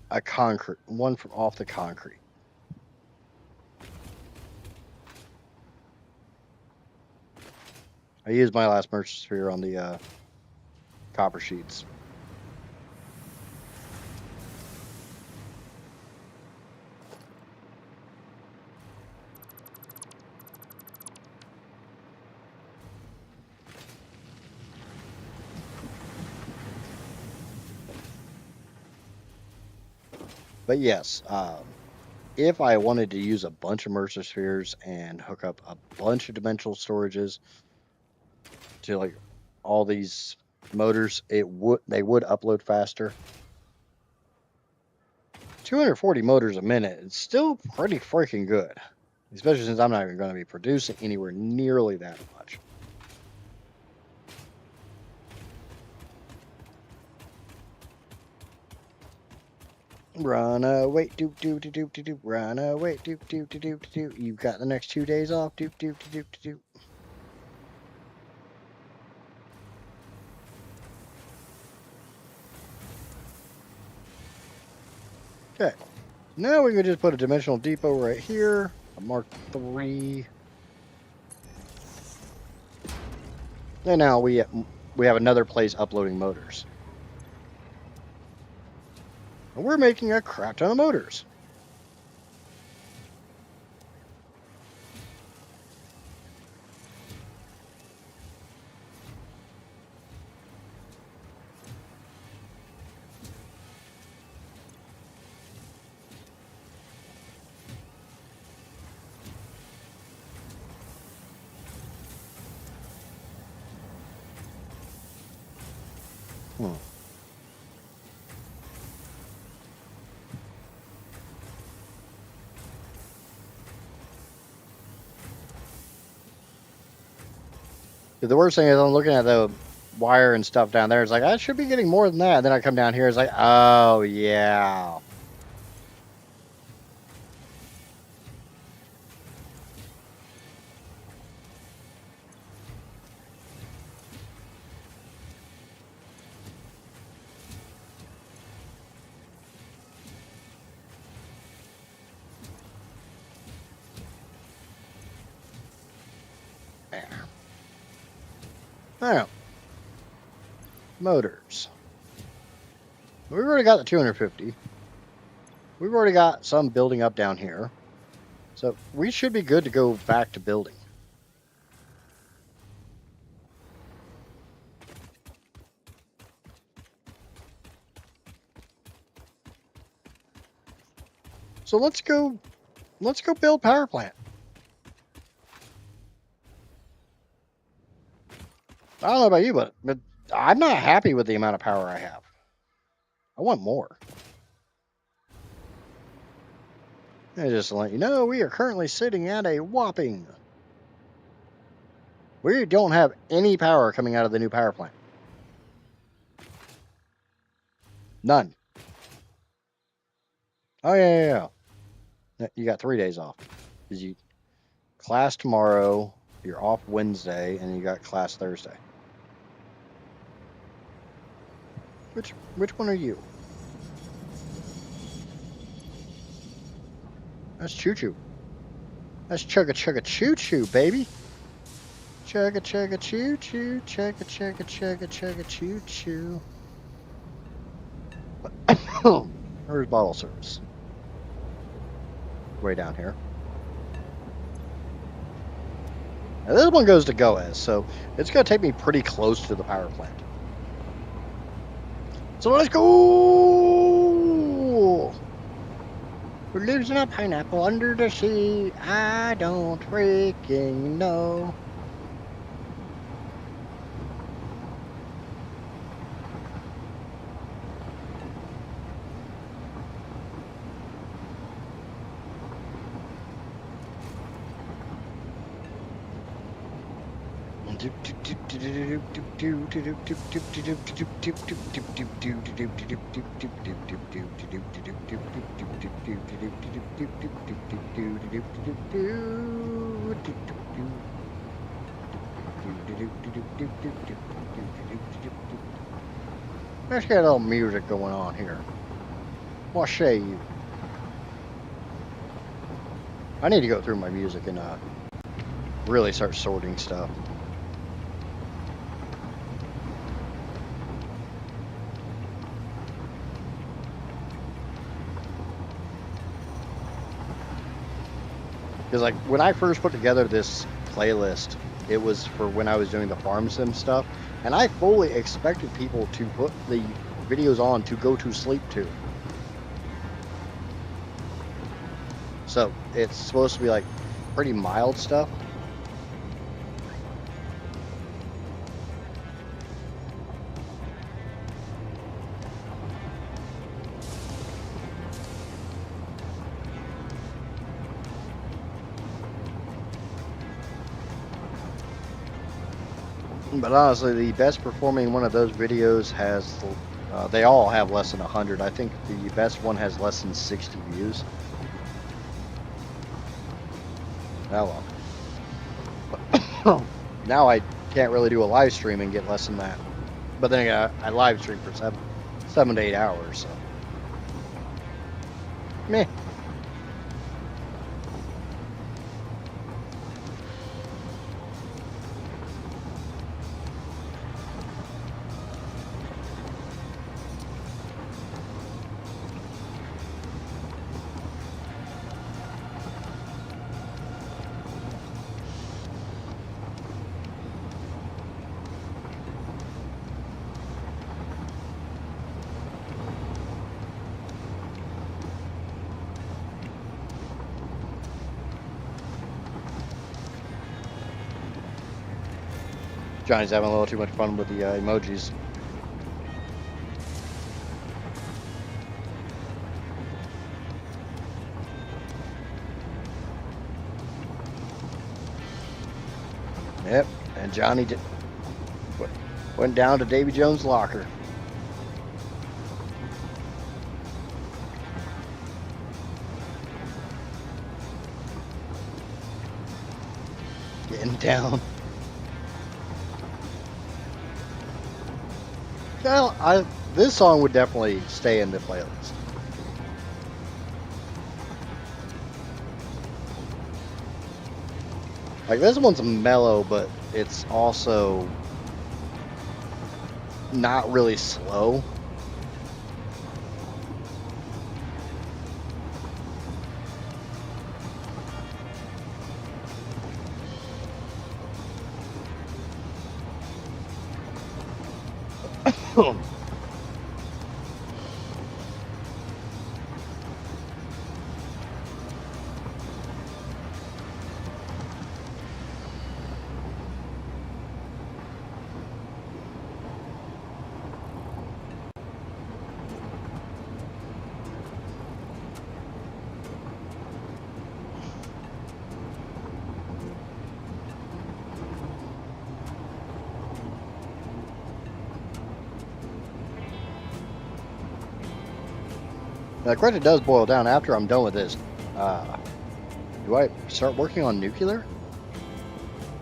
a concrete, one from off the concrete. I used my last merchant sphere on the copper sheets. But yes, if I wanted to use a bunch of merchant spheres and hook up a bunch of dimensional storages to like all these motors, they would upload faster. 240 motors a minute, it's still pretty freaking good. Especially since I'm not even going to be producing anywhere nearly that much. Run away, doop doop doop doop doop. Run away, doop doop doop doop doop. You've got the next 2 days off, doop doop doop doop. Okay, now we can just put a dimensional depot right here. A Mark III. And now we have another place uploading motors. And we're making a crap ton of motors. Hmm. The worst thing is I'm looking at the wire and stuff down there. It's like, I should be getting more than that. And then I come down here. It's like, oh, yeah. Now, motors. We've already got the 250. We've already got some building up down here. So we should be good to go back to building. So let's go build power plant. I don't know about you, but I'm not happy with the amount of power I have. I want more. And just to let you know, we are currently sitting at a whopping. We don't have any power coming out of the new power plant. None. Oh yeah. You got 3 days off. Because you class tomorrow, you're off Wednesday, and you got class Thursday. Which one are you? That's Choo Choo. That's Chugga Chugga Choo Choo, baby. Chugga Chugga Choo Choo. Chugga Chugga Chugga Chugga Choo Choo. Where's bottle service? Way down here. Now this one goes to Goes, so it's going to take me pretty close to the power plant. So let's go! Who lives in a pineapple under the sea? I don't freaking know. Let's get a little music going on here. What say you? I need to go through my music and really start sorting stuff. Because like when I first put together this playlist, it was for when I was doing the farm sim stuff, and I fully expected people to put the videos on to go to sleep to. So it's supposed to be like pretty mild stuff. But honestly, the best performing one of those videos has, they all have less than 100. I think the best one has less than 60 views. Oh well. Now I can't really do a live stream and get less than that. But then again, I live stream for 7 to 8 hours, so. Meh. Johnny's having a little too much fun with the emojis. Yep, and Johnny went down to Davy Jones' locker. Getting down. Well, this song would definitely stay in the playlist. Like this one's mellow, but it's also not really slow. Now, the question does boil down after I'm done with this. Do I start working on nuclear?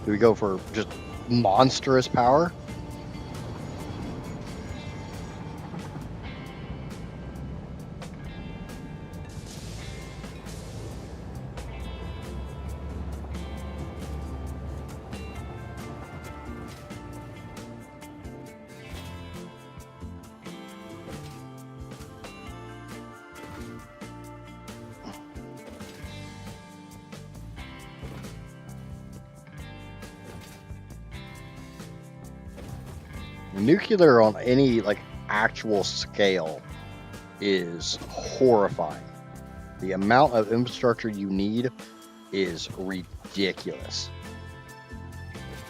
Do we go for just monstrous power? Nuclear on any like actual scale is horrifying. The amount of infrastructure you need is ridiculous.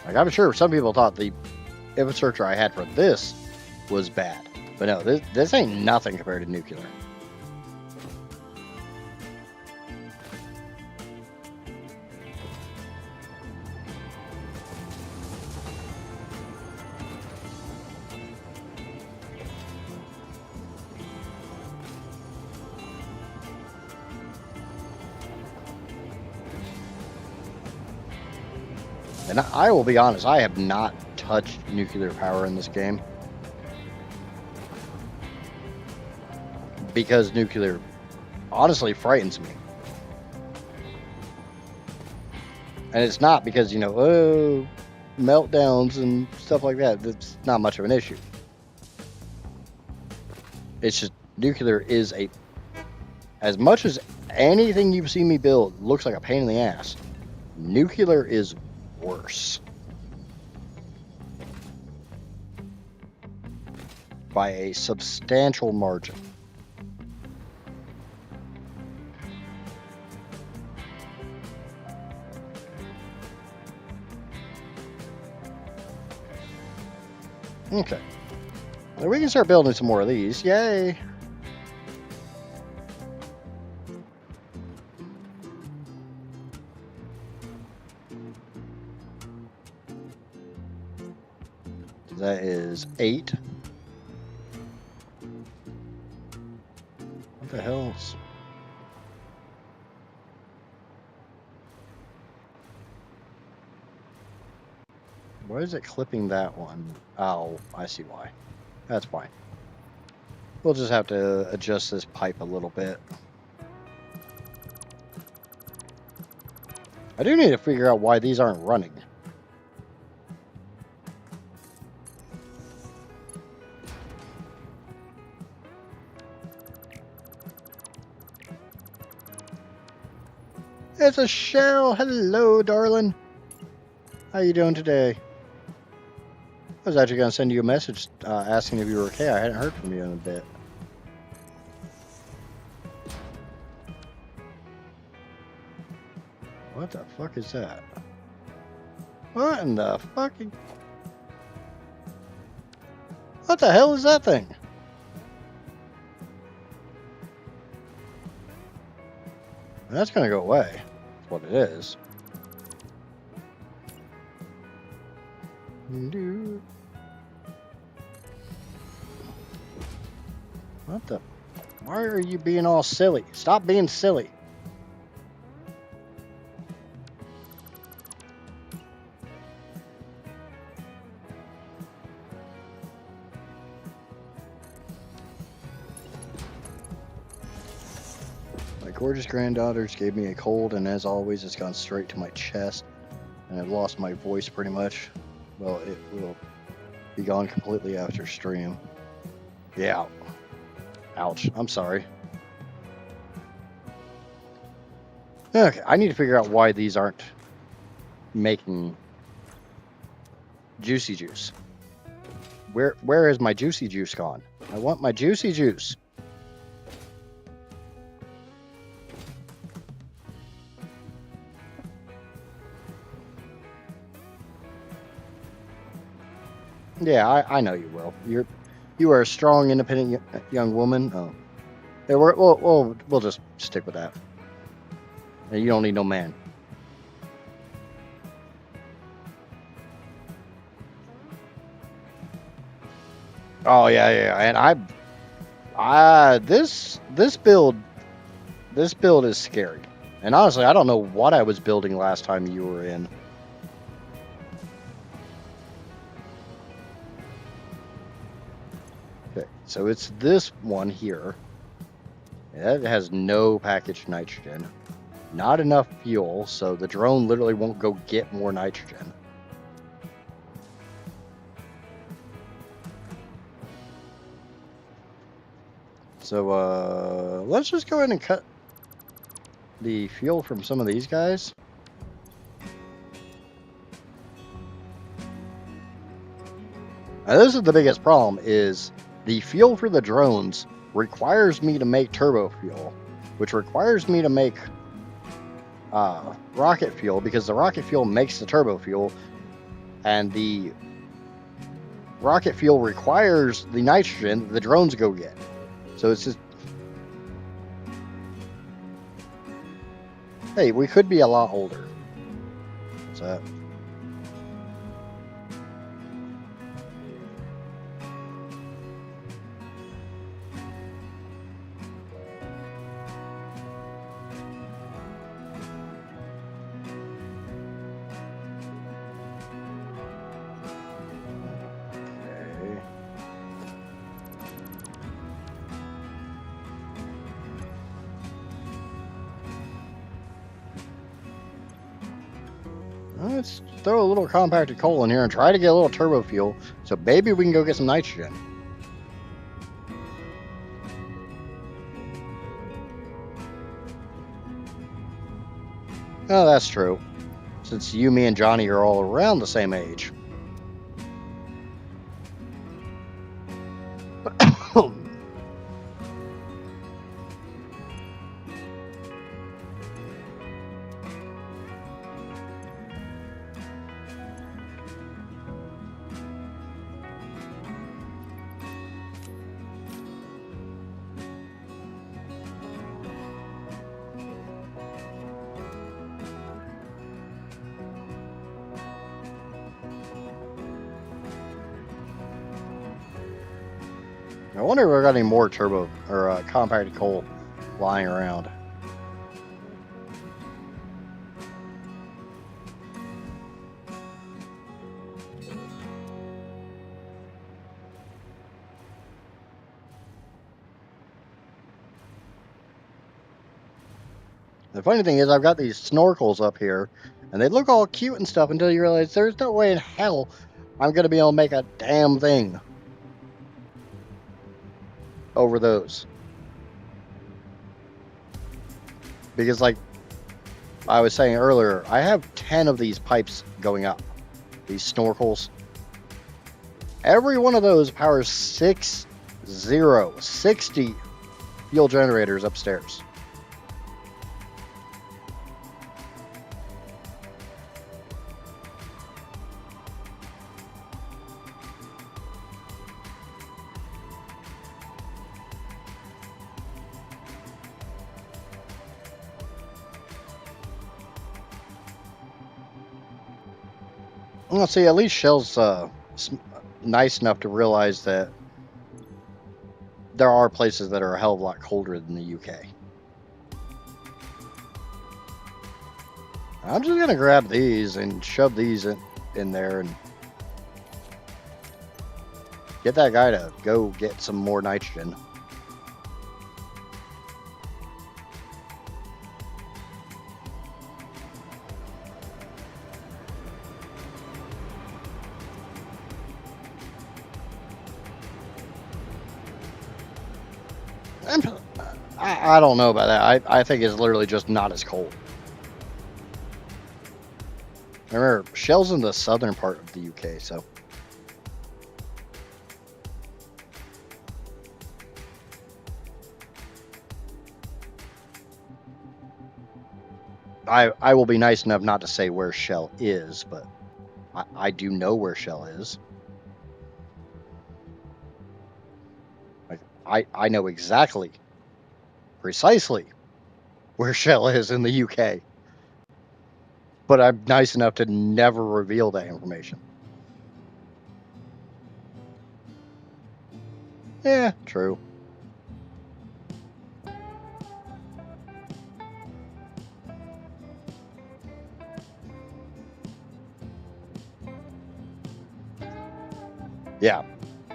Like I'm sure some people thought the infrastructure I had for this was bad, but no, this ain't nothing compared to nuclear. And I will be honest, I have not touched nuclear power in this game. Because nuclear honestly frightens me. And it's not because, you know, oh, meltdowns and stuff like that. That's not much of an issue. It's just nuclear is a... As much as anything you've seen me build looks like a pain in the ass, nuclear is worse. By a substantial margin. Okay. Now we can start building some more of these. Yay! That is 8. What the hell's... Why is it clipping that one? Oh, I see why. That's fine. We'll just have to adjust this pipe a little bit. I do need to figure out why these aren't running. It's a shell. Hello, darling. How you doing today? I was actually going to send you a message asking if you were okay. I hadn't heard from you in a bit. What the fuck is that? What in the fucking... What the hell is that thing? That's going to go away. That's what it is. What the... Why are you being all silly? Stop being silly. My gorgeous granddaughters gave me a cold, and as always, it's gone straight to my chest, and I've lost my voice pretty much. Well, it will be gone completely after stream. Yeah. Ouch. I'm sorry. Okay, I need to figure out why these aren't making juicy juice. Where is my juicy juice gone? I want my juicy juice. Yeah, I know you will. You are a strong, independent young woman. Oh, yeah, we'll just stick with that. And you don't need no man. Oh yeah, and this build is scary. And honestly, I don't know what I was building last time you were in. Okay, so it's this one here. It has no packaged nitrogen. Not enough fuel, so the drone literally won't go get more nitrogen. So, let's just go ahead and cut the fuel from some of these guys. Now, this is the biggest problem, is the fuel for the drones requires me to make turbo fuel, which requires me to make rocket fuel, because the rocket fuel makes the turbo fuel, and the rocket fuel requires the nitrogen that the drones go get. So it's just... Hey, we could be a lot older. What's that? Let's throw a little compacted coal in here and try to get a little turbo fuel, so maybe we can go get some nitrogen. Oh, that's true. Since you, me, and Johnny are all around the same age. I wonder if we got any more turbo or compacted coal lying around. The funny thing is, I've got these snorkels up here, and they look all cute and stuff until you realize there's no way in hell I'm going to be able to make a damn thing over those. Because, like I was saying earlier, I have 10 of these pipes going up, these snorkels. Every one of those powers 60 fuel generators upstairs. Well, see, at least Shell's nice enough to realize that there are places that are a hell of a lot colder than the UK. I'm just going to grab these and shove these in there and get that guy to go get some more nitrogen. I don't know about that. I think it's literally just not as cold. Remember, Shell's in the southern part of the UK, so. I will be nice enough not to say where Shell is, but I do know where Shell is. Like I know exactly, precisely where Shell is in the UK. But I'm nice enough to never reveal that information. Yeah, true. Yeah,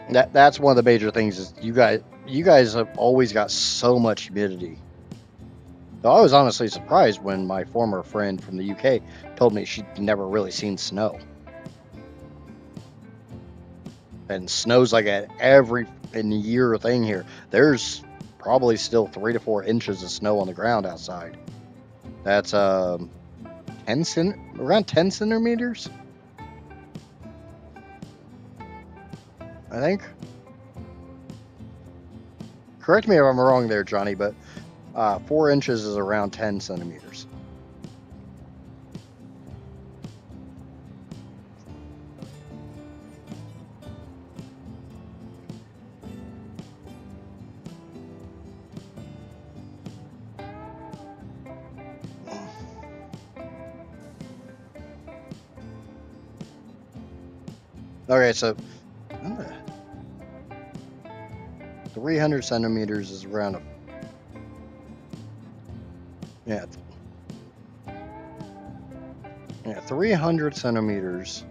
that's one of the major things is you guys have always got so much humidity. I was honestly surprised when my former friend from the UK told me she'd never really seen snow. And snow's like at every year thing here. There's probably still 3 to 4 inches of snow on the ground outside. That's around 10 centimeters, I think. Correct me if I'm wrong there, Johnny, but 4 inches is around 10 centimeters. Okay, so 300 centimeters is around a yeah 300 centimeters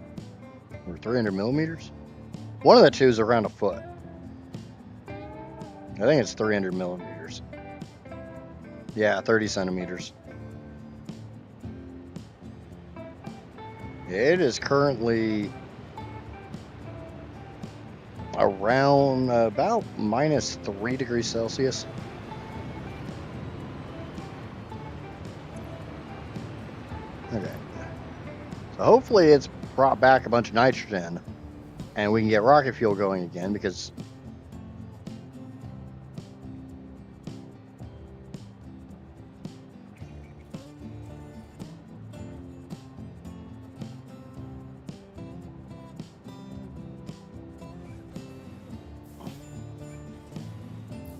or 300 millimeters. One of the two is around a foot. I think it's 300 millimeters. Yeah, 30 centimeters. It is currently around about -3 degrees Celsius. Okay. So hopefully it's brought back a bunch of nitrogen and we can get rocket fuel going again, because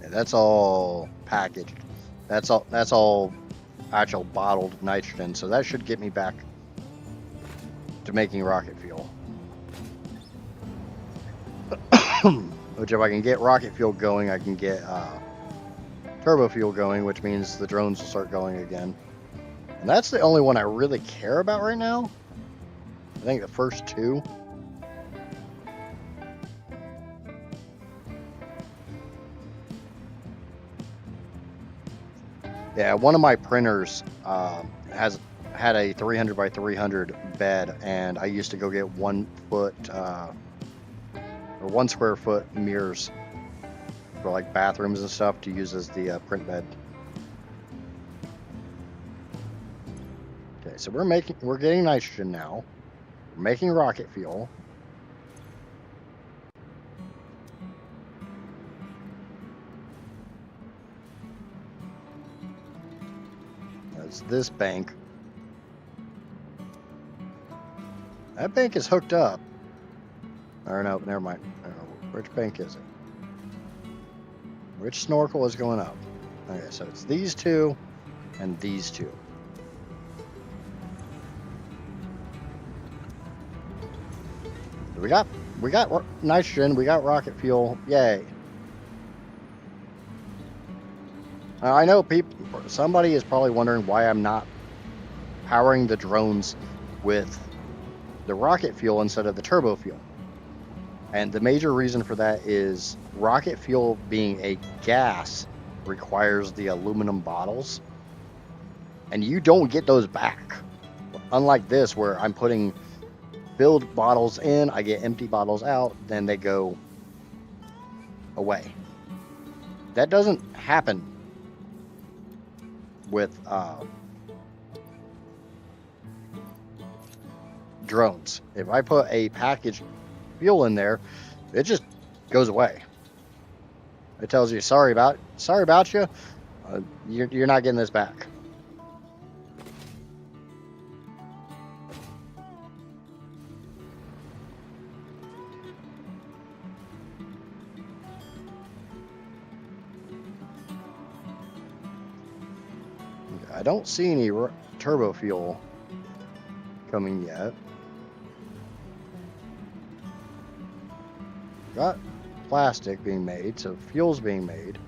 that's all packaged. That's all actual bottled nitrogen. So that should get me back to making rocket fuel. Which, if I can get rocket fuel going, I can get turbo fuel going, which means the drones will start going again. And that's the only one I really care about right now. I think the first two. Yeah, one of my printers has had a 300 by 300 bed, and I used to go get 1 foot or 1 square foot mirrors for like bathrooms and stuff to use as the print bed. Okay, so we're getting nitrogen now. We're making rocket fuel. That's this bank. That bank is hooked up. Or no, never mind. Which bank is it? Which snorkel is going up? Okay, so it's these two and these two. We got nitrogen. We got rocket fuel. Yay! Now, I know somebody is probably wondering why I'm not powering the drones with the rocket fuel instead of the turbo fuel. And the major reason for that is rocket fuel, being a gas, requires the aluminum bottles, and you don't get those back. Unlike this, where I'm putting filled bottles in, I get empty bottles out, then they go away. That doesn't happen with drones. If I put a packaged fuel in there, it just goes away. It tells you, sorry about you. You're not getting this back. I don't see any turbo fuel coming yet. Got plastic being made, so fuel's being made.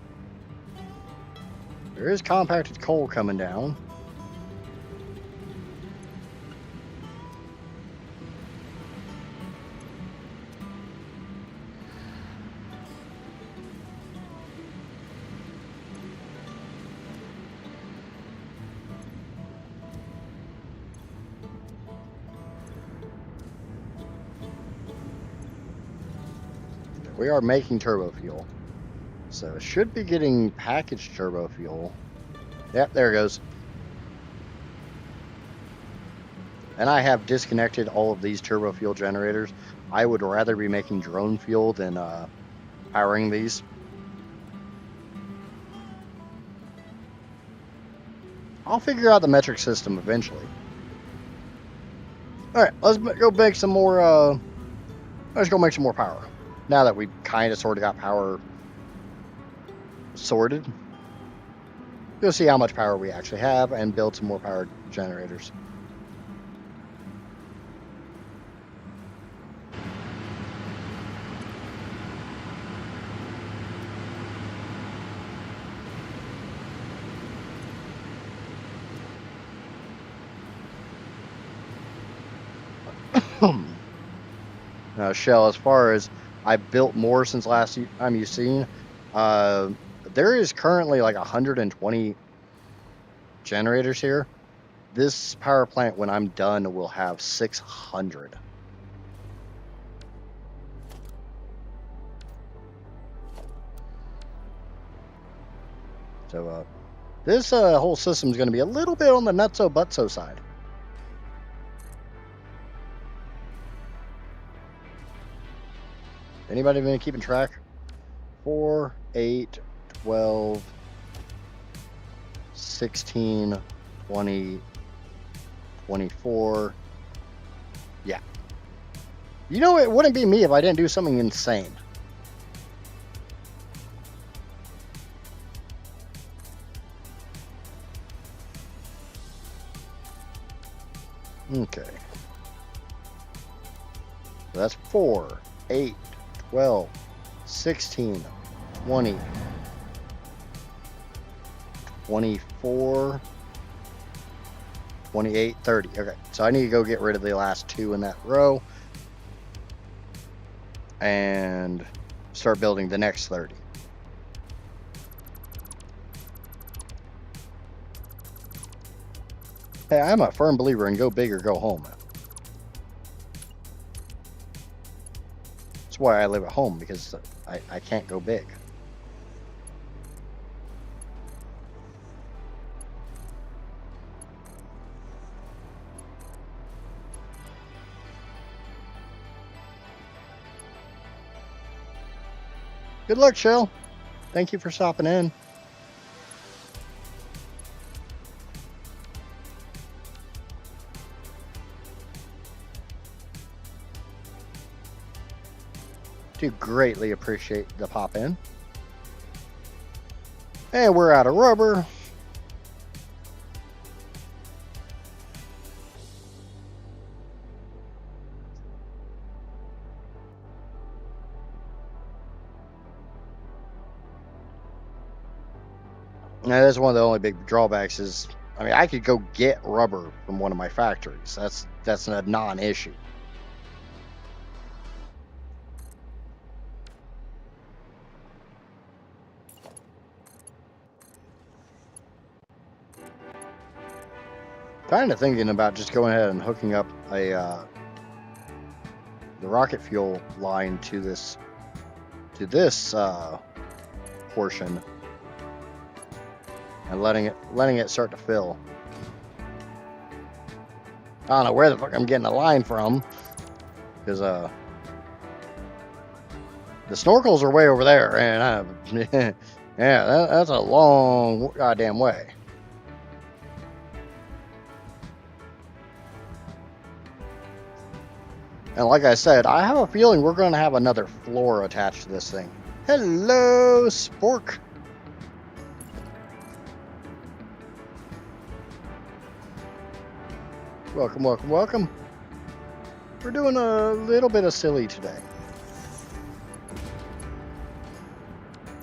There is compacted coal coming down. We are making turbo fuel, so should be getting packaged turbo fuel. Yep, there it goes. And I have disconnected all of these turbo fuel generators. I would rather be making drone fuel than powering these. I'll figure out the metric system eventually. All right, let's go make some more. Let's go make some more power. Now that we kind of sort of got power sorted, you'll see how much power we actually have and build some more power generators. Now, Shell, as far as I built more since last time you've seen, there is currently like 120 generators here. This power plant, when I'm done, will have 600. So this whole system is going to be a little bit on the nutso-butso side. Anybody been keeping track? 4, 8, 12, 16, 20, 24. Yeah. You know, it wouldn't be me if I didn't do something insane. Okay. So that's 4, 8, 12, 16, 20, 24, 28, 30. Okay, so I need to go get rid of the last 2 in that row and start building the next 30. Hey, I'm a firm believer in go big or go home. That's why I live at home, because I can't go big. Good luck, Shell. Thank you for stopping in. Do greatly appreciate the pop in. And we're out of rubber. Now, that's one of the only big drawbacks is, I mean, I could go get rubber from one of my factories. That's a non-issue. Kind of thinking about just going ahead and hooking up the rocket fuel line to this portion and letting it start to fill. I don't know where the fuck I'm getting the line from, because the snorkels are way over there, and yeah, that's a long goddamn way. And like I said, I have a feeling we're going to have another floor attached to this thing. Hello, Spork. Welcome, welcome, welcome. We're doing a little bit of silly today.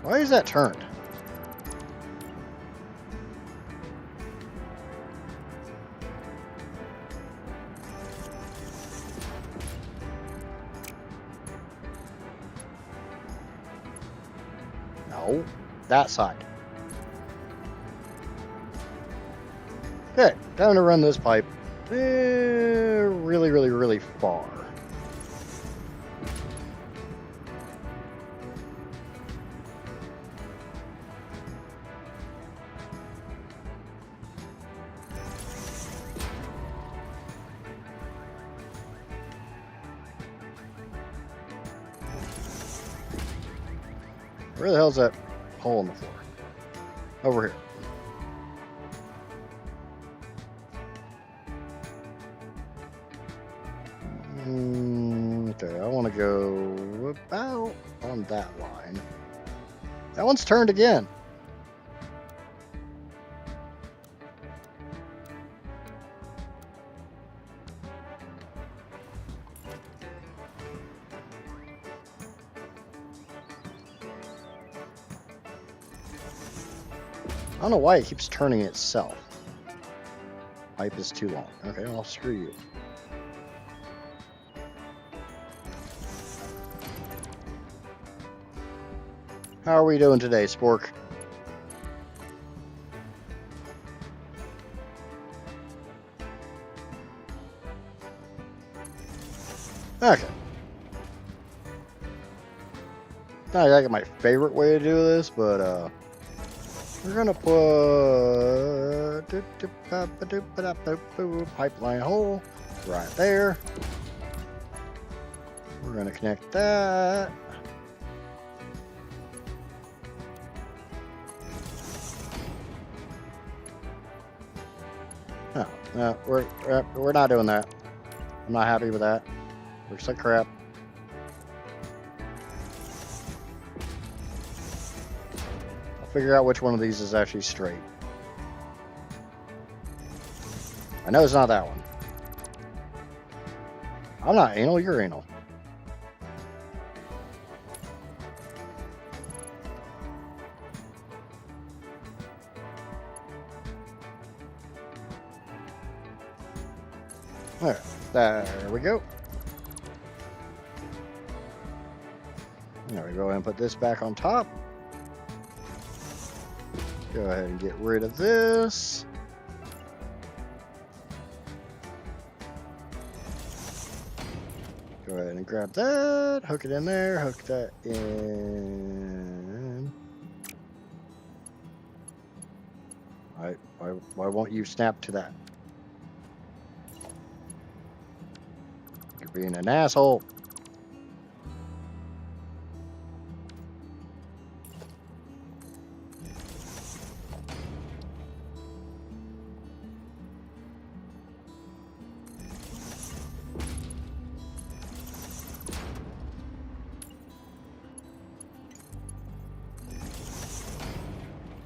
Why is that turned? No, that side. Okay, time to run this pipe really, really, really far. Where the hell's that hole in the floor? Over here. Okay, I want to go about on that line. That one's turned again. I don't know why it keeps turning itself. Pipe is too long. Okay, well, screw you. How are we doing today, Spork? Okay. Not exactly my favorite way to do this, but we're gonna put pipeline hole right there. We're gonna connect that. Oh, no, we're not doing that. I'm not happy with that. Looks like crap. I'll figure out which one of these is actually straight. I know it's not that one. I'm not anal, you're anal. Alright, there we go. There we go, and put this back on top. Go ahead and get rid of this. Go ahead and grab that, hook it in there, hook that in. Why won't you snap to that? You're being an asshole.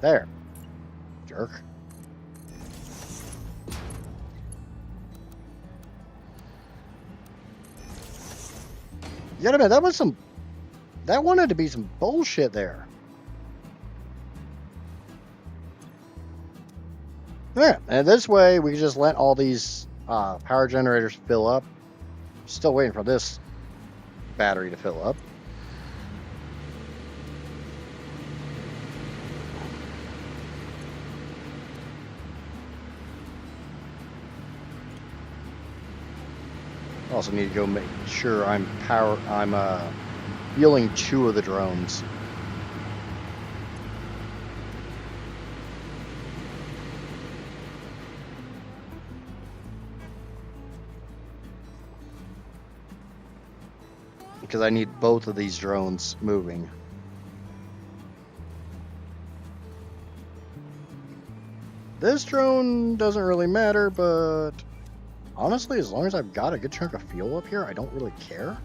There. Jerk. You gotta admit, that wanted to be some bullshit there. Yeah, and this way we can just let all these power generators fill up. Still waiting for this battery to fill up. Also need to go make sure I'm fueling 2 of the drones. Because I need both of these drones moving. This drone doesn't really matter, but honestly, as long as I've got a good chunk of fuel up here, I don't really care.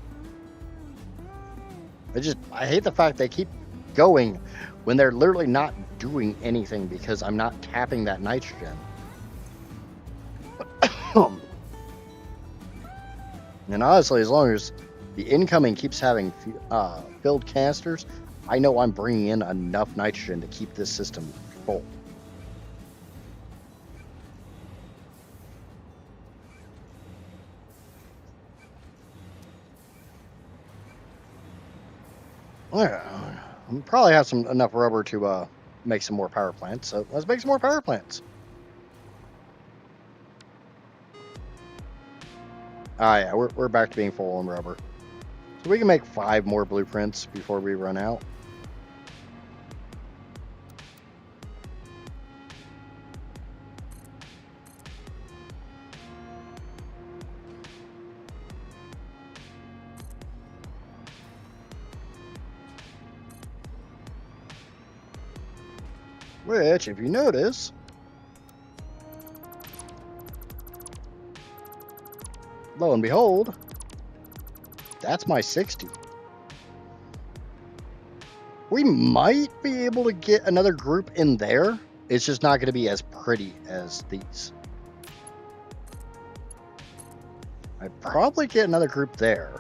I hate the fact they keep going when they're literally not doing anything because I'm not tapping that nitrogen. And honestly, as long as the incoming keeps having filled canisters, I know I'm bringing in enough nitrogen to keep this system full. Yeah, I'll probably have enough rubber to make some more power plants. So let's make some more power plants. Ah, yeah, we're back to being full on rubber. So we can make 5 more blueprints before we run out. Which, if you notice, lo and behold, that's my 60. We might be able to get another group in there. It's just not going to be as pretty as these. I'd probably get another group there.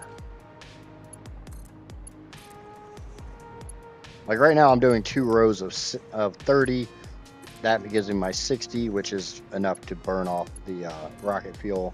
Like right now, I'm doing 2 rows of 30. That gives me my 60, which is enough to burn off the rocket fuel.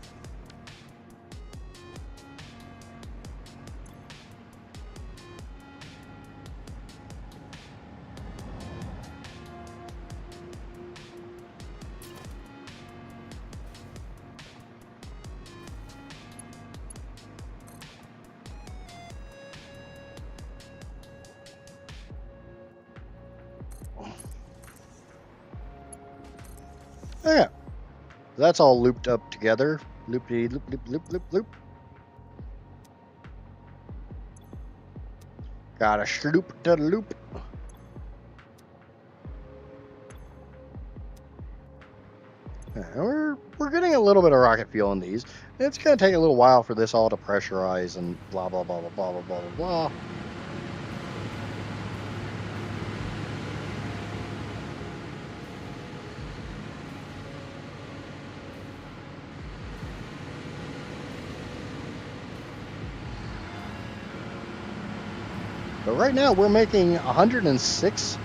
Okay. That's all looped up together. Loopy loop loop loop loop loop. Got a shloop to loop. We're getting a little bit of rocket fuel in these. It's gonna take a little while for this all to pressurize and blah blah blah blah blah blah blah blah. But right now we're making 106.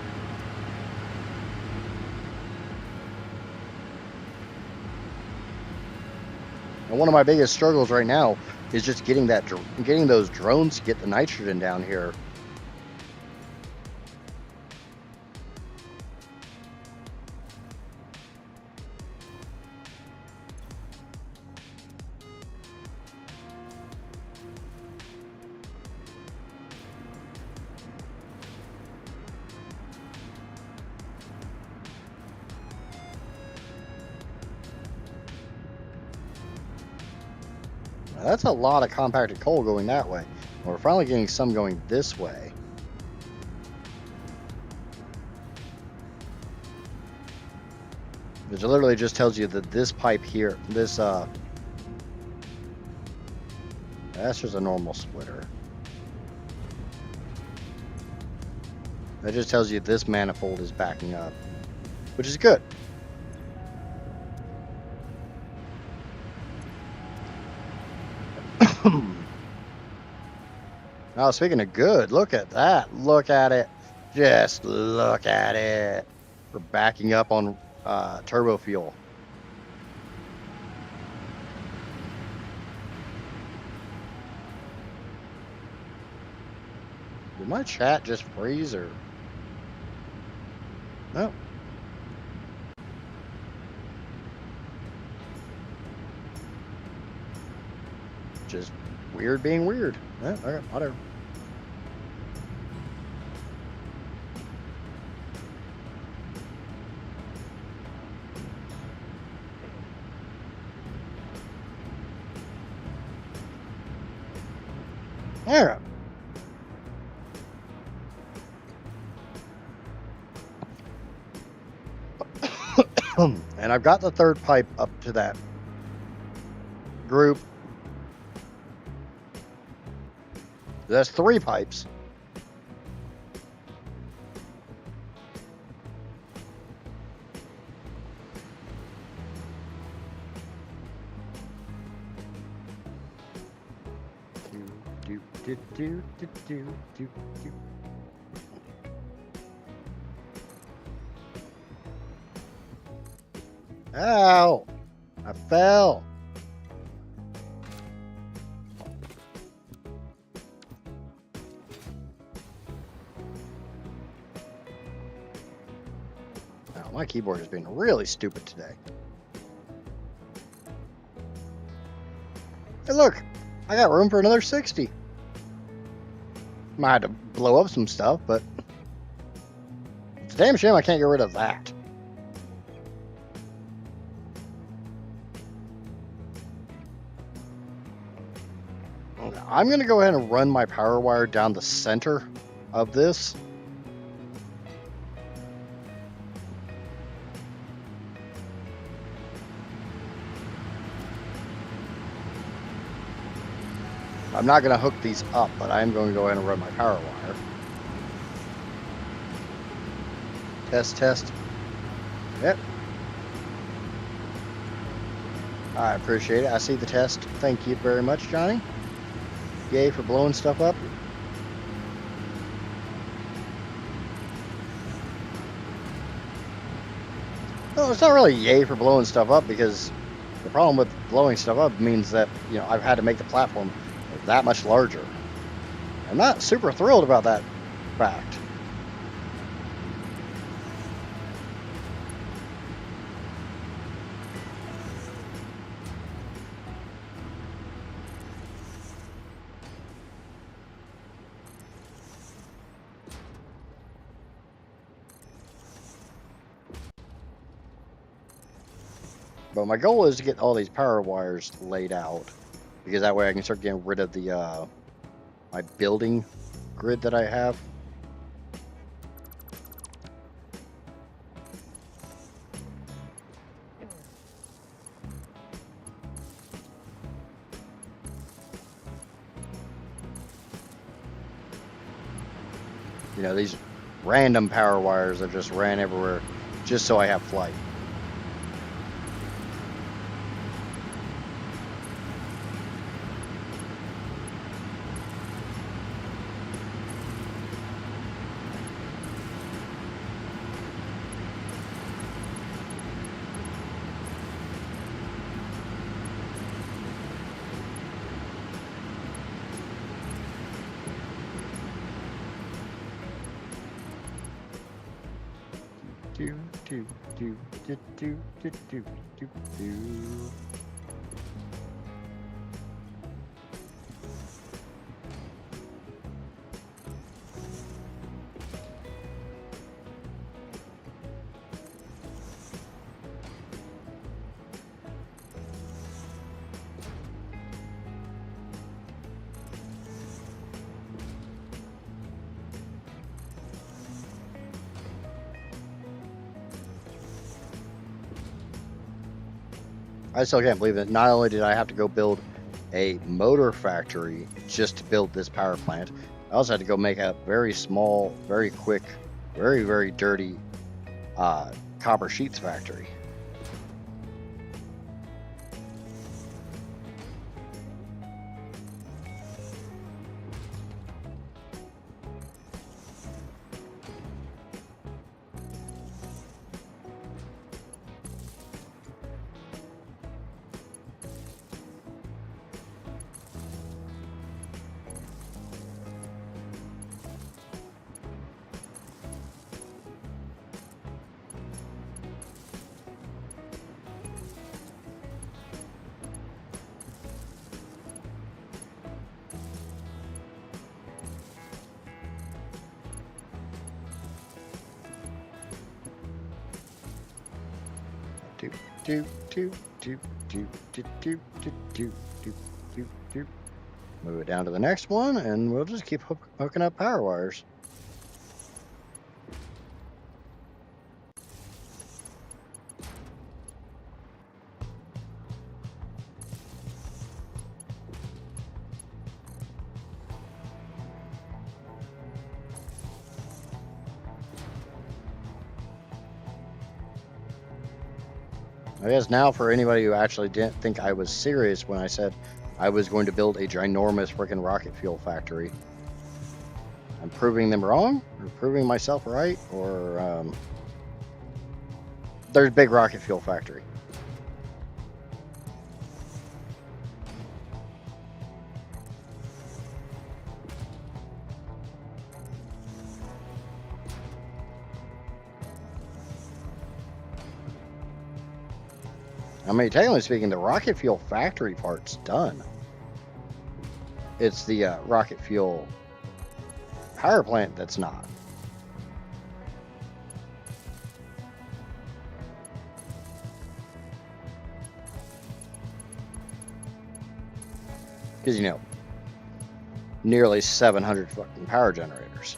And one of my biggest struggles right now is just getting those drones to get the nitrogen down here. Now, that's a lot of compacted coal going that way. We're finally getting some going this way. Which literally just tells you that this pipe here, that's just a normal splitter. That just tells you this manifold is backing up, which is good. Now, speaking of good, look at that. Look at it. Just look at it. We're backing up on turbo fuel. Did my chat just freeze or? No. Just weird being weird. Yeah, okay, whatever. All right. And I've got the third pipe up to that group. That's 3 pipes. Ow! I fell. Now, my keyboard has been really stupid today. Hey, look! I got room for another 60. Might have to blow up some stuff, but it's a damn shame I can't get rid of that. I'm going to go ahead and run my power wire down the center of this. I'm not going to hook these up, but I am going to go ahead and run my power wire. Test, test. Yep. I appreciate it. I see the test. Thank you very much, Johnny. Yay for blowing stuff up. Well, it's not really yay for blowing stuff up, because the problem with blowing stuff up means that, you know, I've had to make the platform that much larger. I'm not super thrilled about that fact. But my goal is to get all these power wires laid out, because that way I can start getting rid of the my building grid that I have. You know, these random power wires that just ran everywhere just so I have flight. Do, do, do, do, do, do, do, do, do. I still can't believe that not only did I have to go build a motor factory just to build this power plant, I also had to go make a very small, very quick, very, very dirty copper sheets factory. Do, do, do, do, do, do, do, do, do, do, do, do. Move it down to the next one, and we'll just keep hooking up power wires. I guess now for anybody who actually didn't think I was serious when I said I was going to build a ginormous freaking rocket fuel factory, I'm proving them wrong, or proving myself right, or there's big rocket fuel factory. I mean, technically speaking, the rocket fuel factory part's done. It's the rocket fuel power plant that's not. Because, you know, nearly 700 fucking power generators.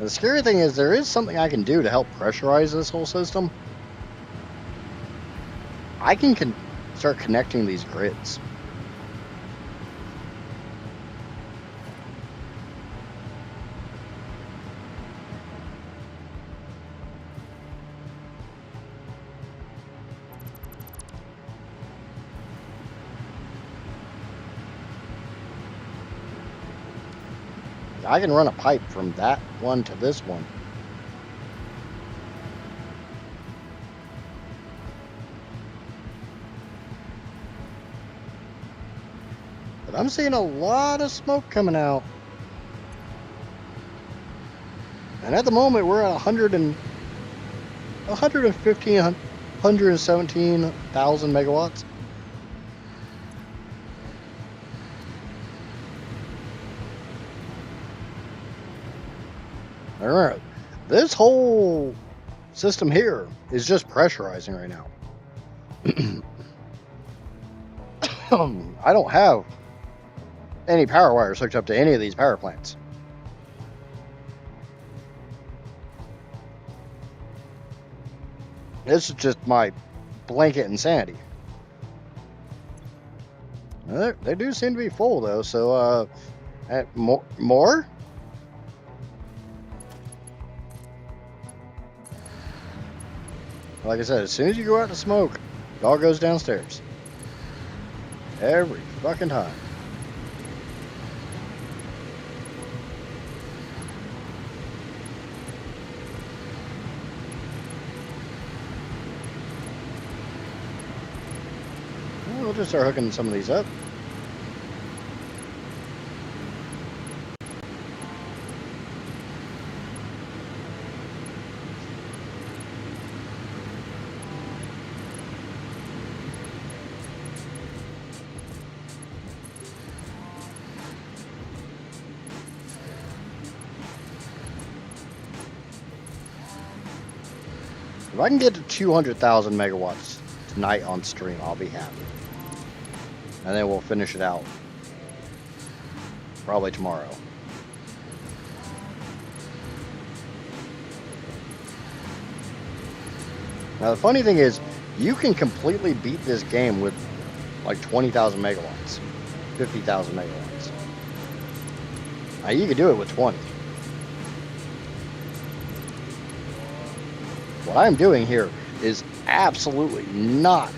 The scary thing is there is something I can do to help pressurize this whole system. I can start connecting these grids. I can run a pipe from that one to this one. But I'm seeing a lot of smoke coming out. And at the moment, we're at 117,000 megawatts. All right, this whole system here is just pressurizing right now. I don't have any power wires hooked up to any of these power plants. This is just my blanket insanity. They do seem to be full though, so more? Like I said, as soon as you go out to smoke, it all goes downstairs. Every fucking time. We'll just start hooking some of these up. If I can get to 200,000 megawatts tonight on stream, I'll be happy. And then we'll finish it out probably tomorrow. Now the funny thing is, you can completely beat this game with like 20,000 megawatts, 50,000 megawatts. Now you can do it with 20. What I'm doing here is absolutely not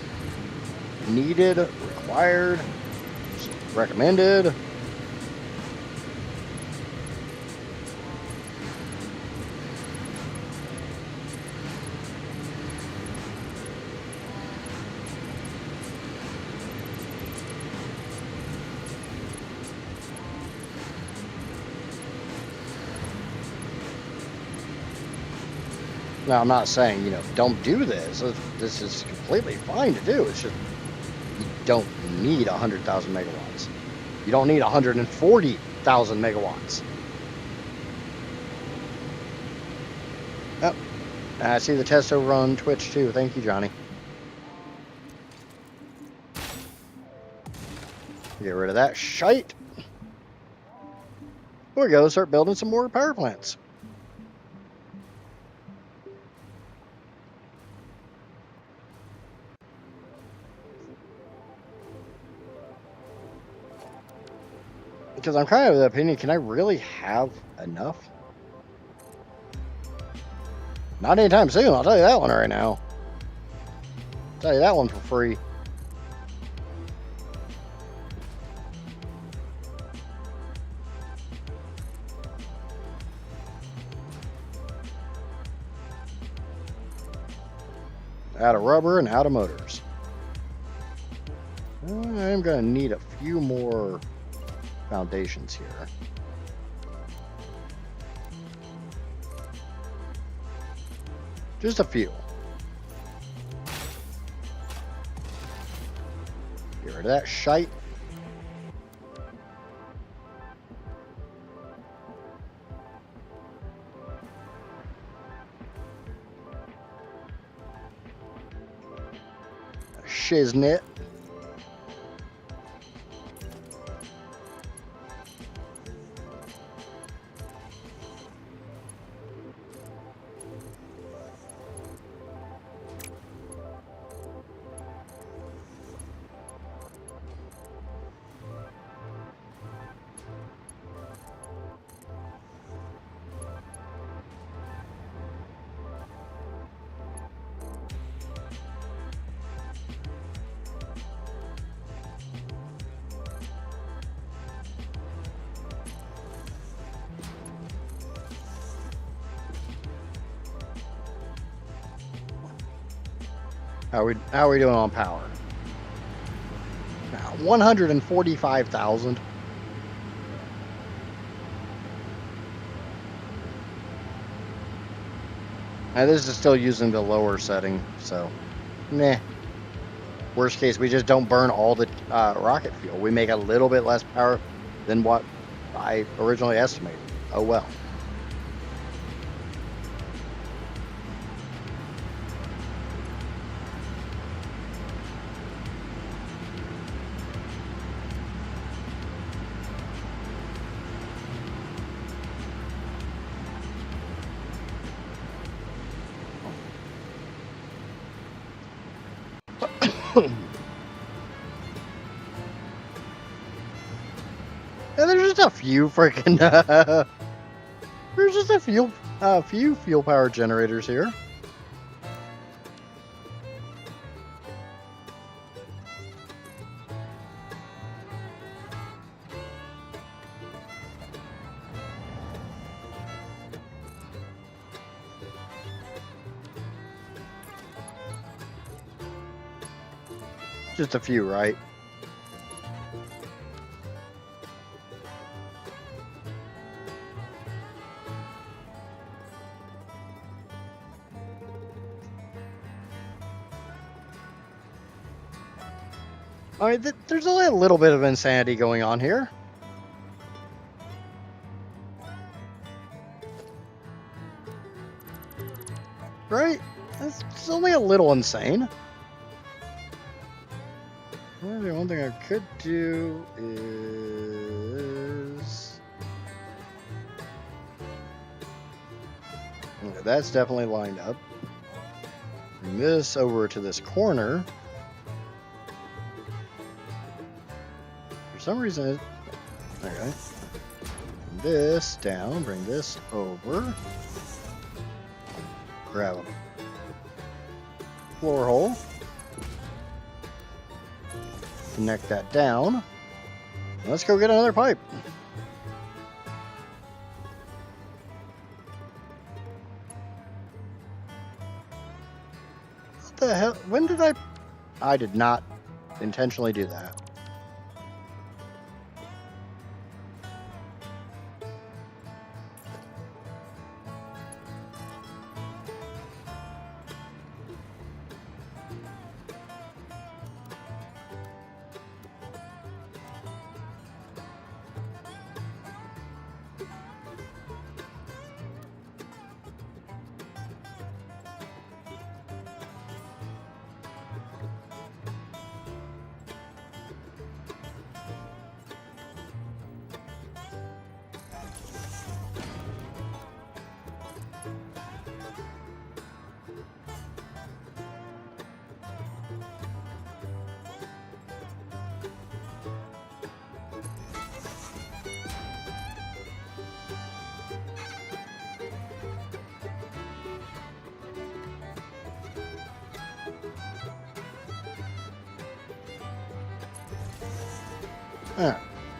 needed, required, recommended. Now, I'm not saying, don't do this. This is completely fine to do. It's just you don't need 100,000 megawatts. You don't need 140,000 megawatts. Oh, I see the test over on Twitch too. Thank you, Johnny. Get rid of that shite. Here we go. Start building some more power plants. Because I'm kind of of the opinion, can I really have enough? Not anytime soon, I'll tell you that one right now. I'll tell you that one for free. Out of rubber and out of motors. I'm going to need a few more foundations here. Just a few. Get rid of that shite. Shiznit. How are we doing on power? Now, 145,000. Now this is still using the lower setting, so meh. Worst case, we just don't burn all the rocket fuel. We make a little bit less power than what I originally estimated. Oh well. And there's just a few freaking there's just a few fuel power generators here. Just a few, right? I mean, there's only a little bit of insanity going on here. Right? It's only a little insane. Well, the one thing I could do is... Okay, that's definitely lined up. Bring this over to this corner. For some reason, okay. Bring this down, bring this over. Grab a floor hole. Connect that down. Let's go get another pipe. What the hell? When did I did not intentionally do that.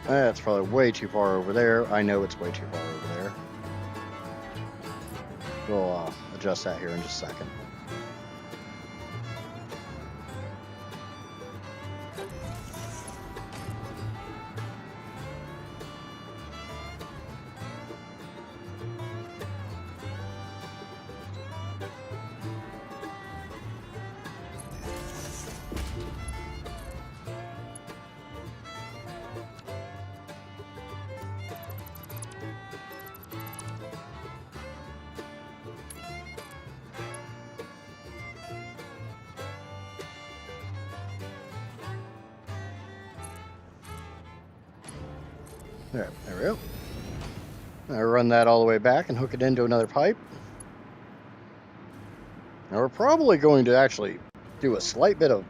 That's probably way too far over there. I know it's way too far over there. We'll adjust that here in just a second. There we go. I run that all the way back and hook it into another pipe. Now we're probably going to actually do a slight bit of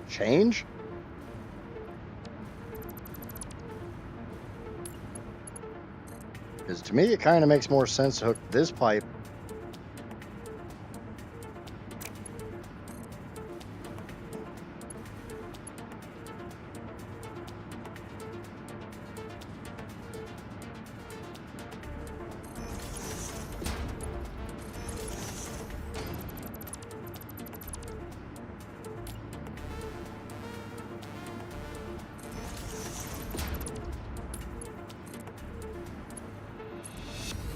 change. Because to me, it kind of makes more sense to hook this pipe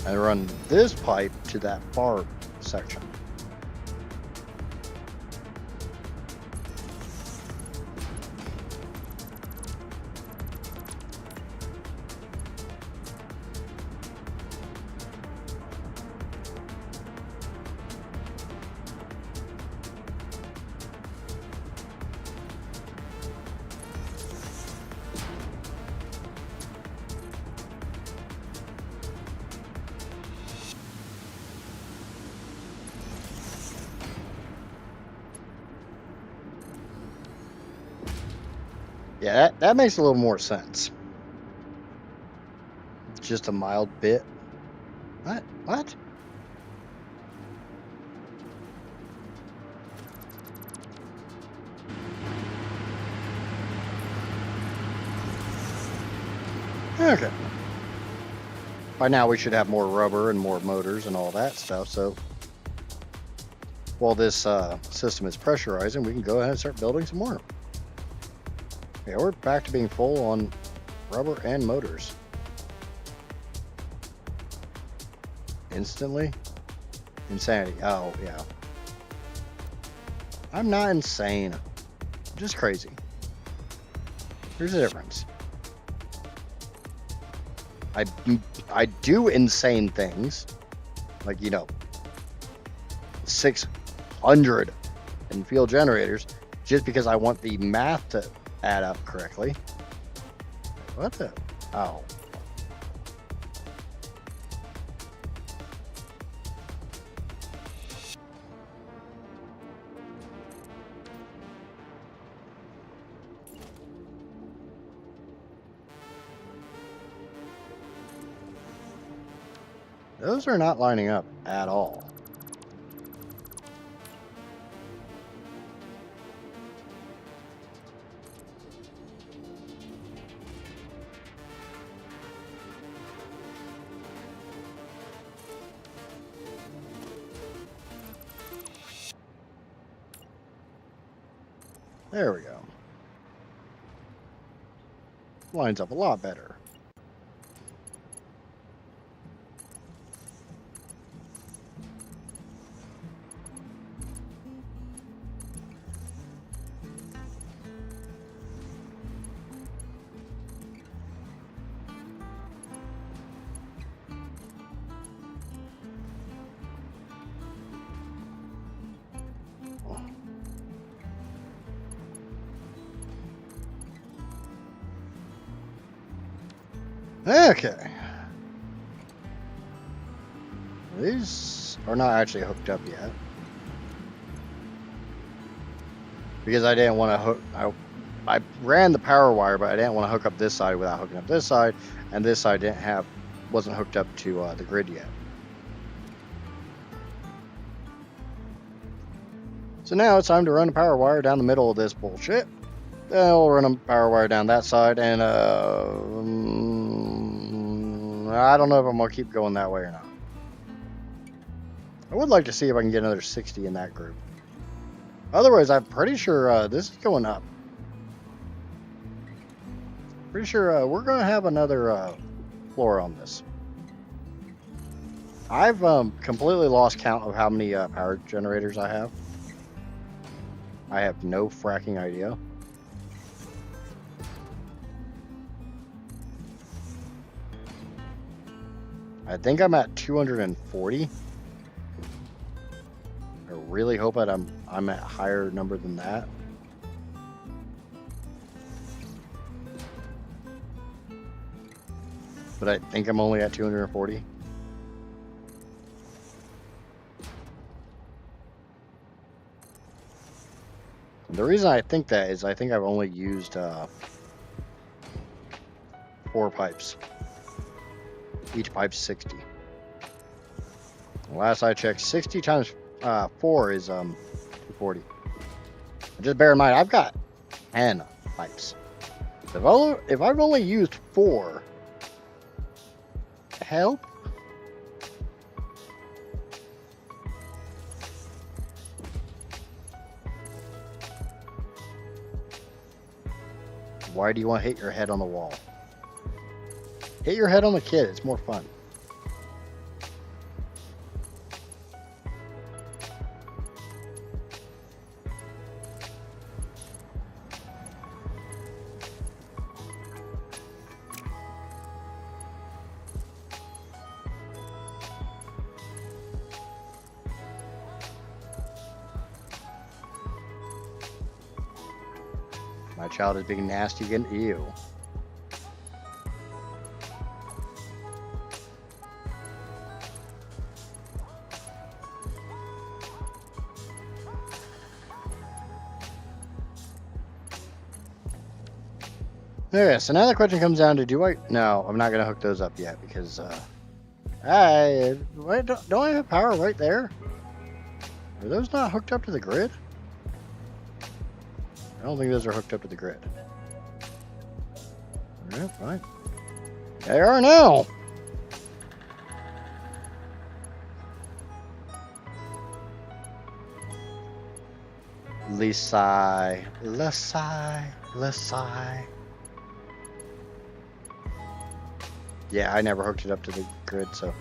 and run this pipe to that far section. Yeah, that makes a little more sense. Just a mild bit. What? What? Okay. By now we should have more rubber and more motors and all that stuff. So while this system is pressurizing, we can go ahead and start building some more. Yeah, we're back to being full on rubber and motors. Instantly? Insanity. Oh, yeah. I'm not insane. I'm just crazy. There's a difference. I do insane things. Like, 600 in field generators just because I want the math to add up correctly. What the? Oh. Those are not lining up at all. There we go. Lines up a lot better. Okay. These are not actually hooked up yet. Because I didn't want to hook... I ran the power wire, but I didn't want to hook up this side without hooking up this side. And this side wasn't hooked up to the grid yet. So now it's time to run a power wire down the middle of this bullshit. Then we'll run a power wire down that side, and I don't know if I'm gonna keep going that way or not. I would like to see if I can get another 60 in that group. Otherwise, I'm pretty sure this is going up. Pretty sure we're gonna have another floor on this. I've completely lost count of how many power generators I have. I have no fracking idea. I think I'm at 240. I really hope that I'm at a higher number than that. But I think I'm only at 240. The reason I think that is I think I've only used 4 pipes. Each pipe's 60. Last I checked, 60 times 4 is 240. Just bear in mind, I've got 10 pipes. If I've only used 4, help. Why do you want to hit your head on the wall? Hit your head on the kid, it's more fun. My child is being nasty and ew. Okay, so now the question comes down to, do I... No, I'm not going to hook those up yet because, wait, don't I have power right there? Are those not hooked up to the grid? I don't think those are hooked up to the grid. Yeah, fine. They are now! Lisai. Yeah, I never hooked it up to the grid, so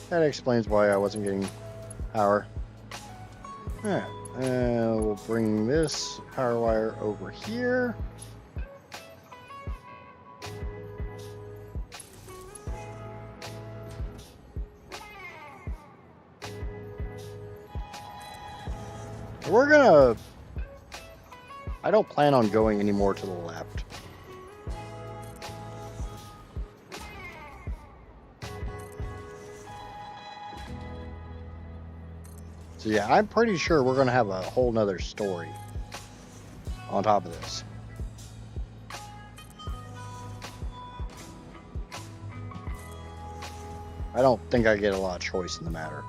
that explains why I wasn't getting power. Alright, we'll bring this power wire over here. We're gonna... I don't plan on going any more to the left. So yeah, I'm pretty sure we're gonna have a whole nother story on top of this. I don't think I get a lot of choice in the matter.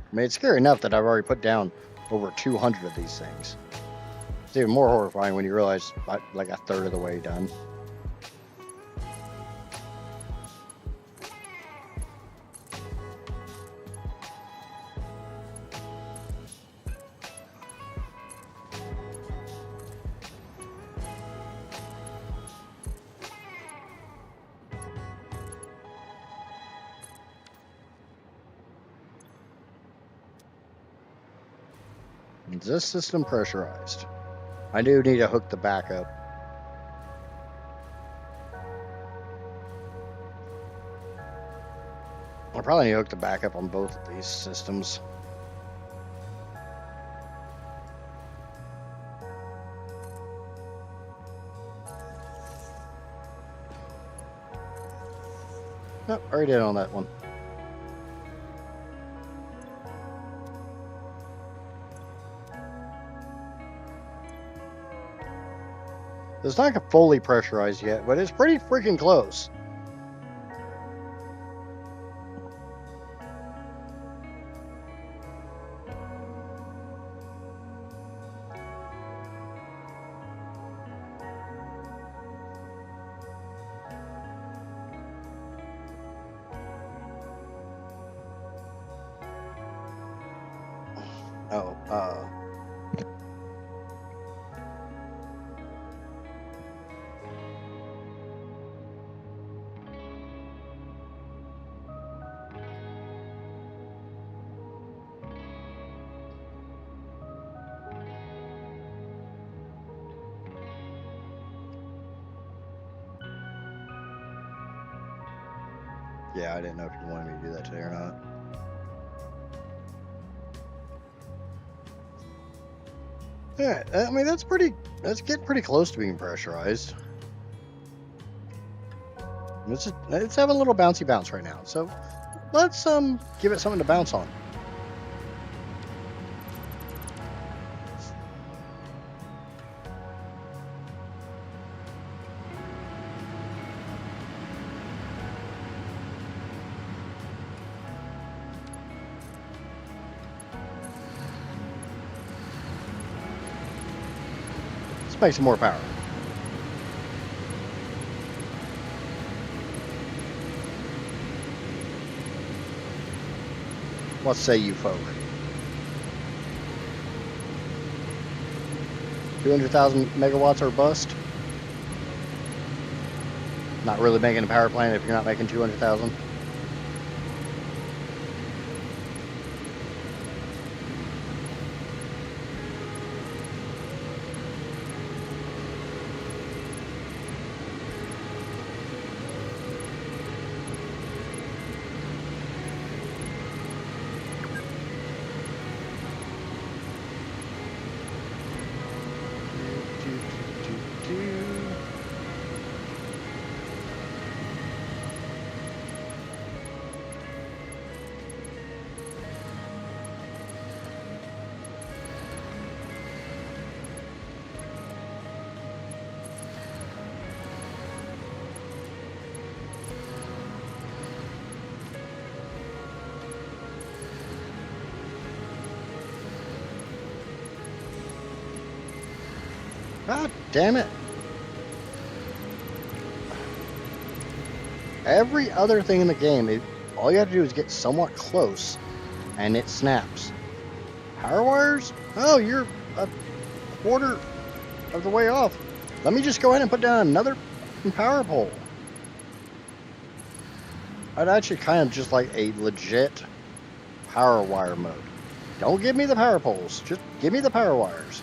I mean, it's scary enough that I've already put down over 200 of these things. It's even more horrifying when you realize I'm like a third of the way done. Is this system pressurized? I do need to hook the backup. I probably need to hook the backup on both of these systems. Nope, already did on that one. It's not fully pressurized yet, but it's pretty freaking close. Oh, yeah, I didn't know if you wanted me to do that today or not. Yeah, I mean, that's getting pretty close to being pressurized. It's having a little bouncy bounce right now, so let's give it something to bounce on. Let's make some more power. What say you folk? 200,000 megawatts or bust? Not really making a power plant if you're not making 200,000. God damn it. Every other thing in the game, all you have to do is get somewhat close, and it snaps. Power wires? Oh, you're a quarter of the way off. Let me just go ahead and put down another power pole. I'd actually kind of just like a legit power wire mode. Don't give me the power poles. Just give me the power wires.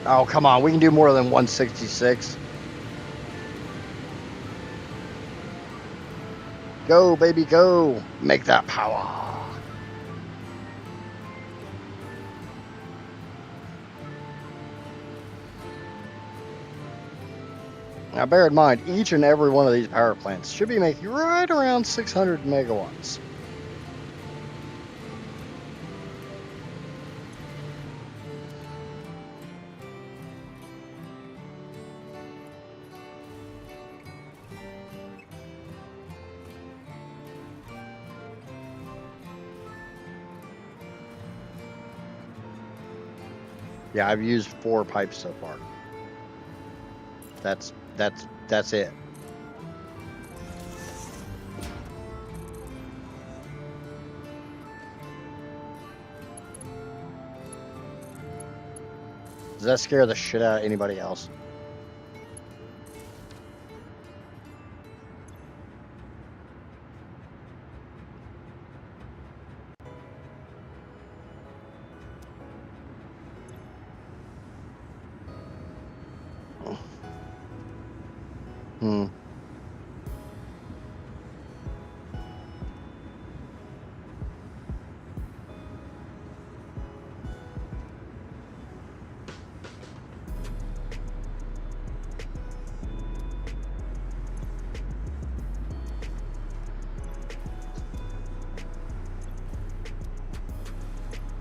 Oh, come on. We can do more than 166. Go, baby, go. Make that power. Now, bear in mind, each and every one of these power plants should be making right around 600 megawatts. Yeah, I've used 4 pipes so far. That's it. Does that scare the shit out of anybody else? Hmm.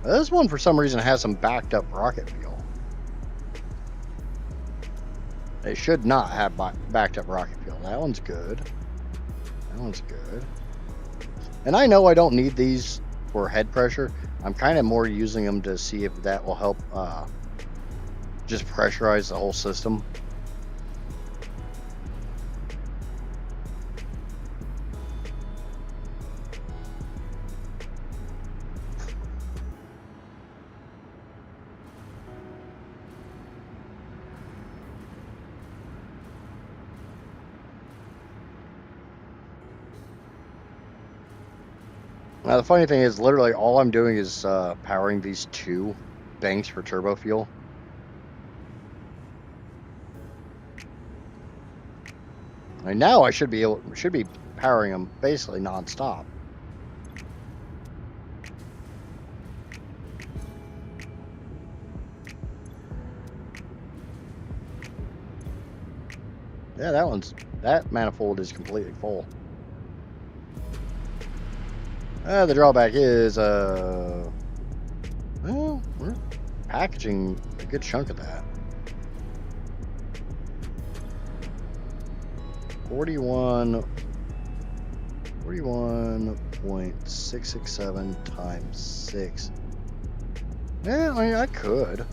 This one, for some reason, has some backed up rocket fuel. It should not have backed up rocket fuel. That one's good. That one's good. And I know I don't need these for head pressure. I'm kind of more using them to see if that will help just pressurize the whole system. Now, the funny thing is, literally all I'm doing is powering these 2 banks for turbo fuel. And now I should be powering them basically non-stop. Yeah, that manifold is completely full. The drawback is, well, we're packaging a good chunk of that. 41.667 times 6. Yeah, I mean, I could.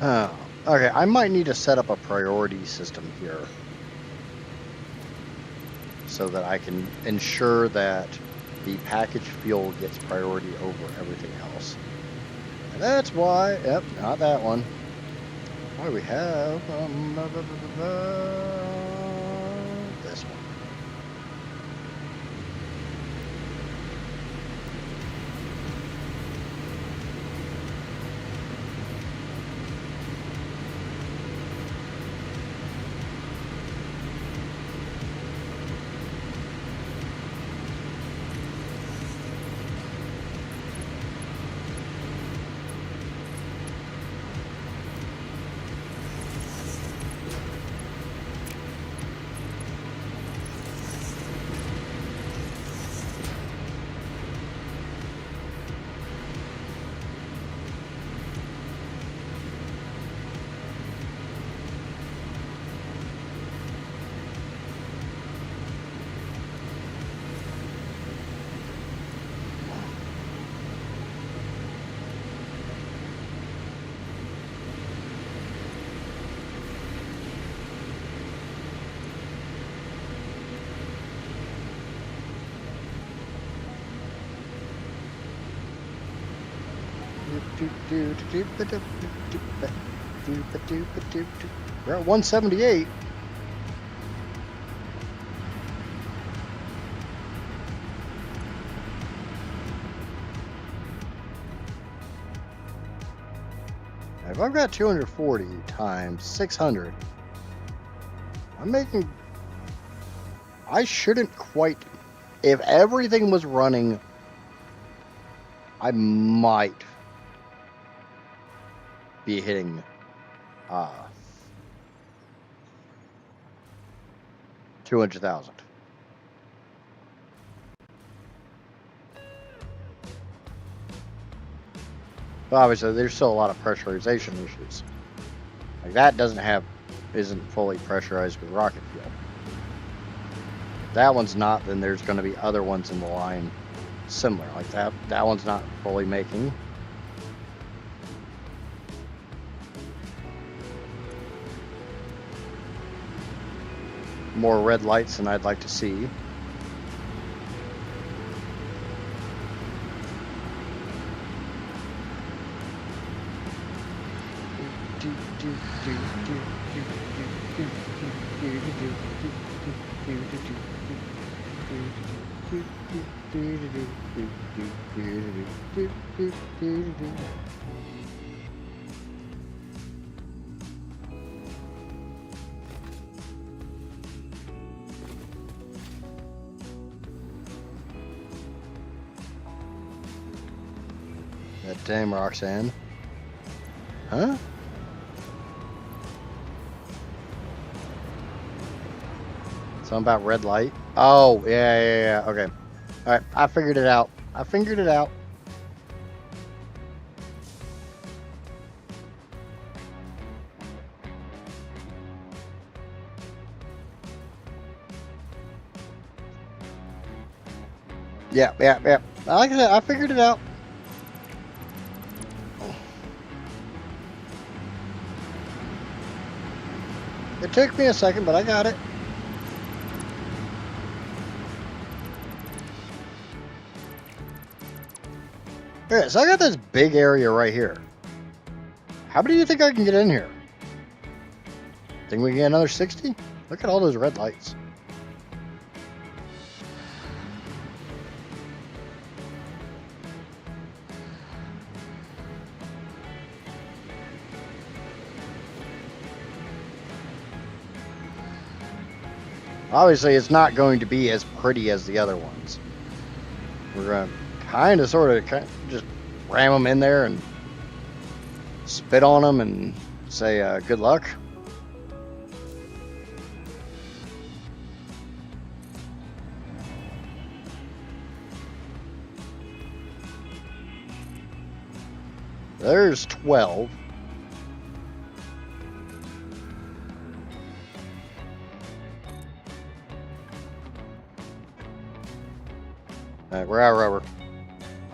Oh, okay, I might need to set up a priority system here so that I can ensure that the packaged fuel gets priority over everything else. And that's why, yep, not that one. Why we have this one. We're at 178. If I've got 240 times 600, I'm making. I shouldn't quite. If everything was running, I might be hitting 200,000. But obviously, there's still a lot of pressurization issues. Like that isn't fully pressurized with rocket fuel. If that one's not, then there's going to be other ones in the line similar. Like that one's not fully making. More red lights than I'd like to see. That damn Roxanne. Huh? Something about red light? Oh, yeah. Okay. Alright, I figured it out. Yeah, yeah, yeah. Like I said, I figured it out. It took me a second, but I got it. Okay, so I got this big area right here. How many do you think I can get in here? Think we can get another 60? Look at all those red lights. Obviously, it's not going to be as pretty as the other ones. We're going to kind of, sort of, just ram them in there and spit on them and say good luck. There's 12. All right, we're out of rubber.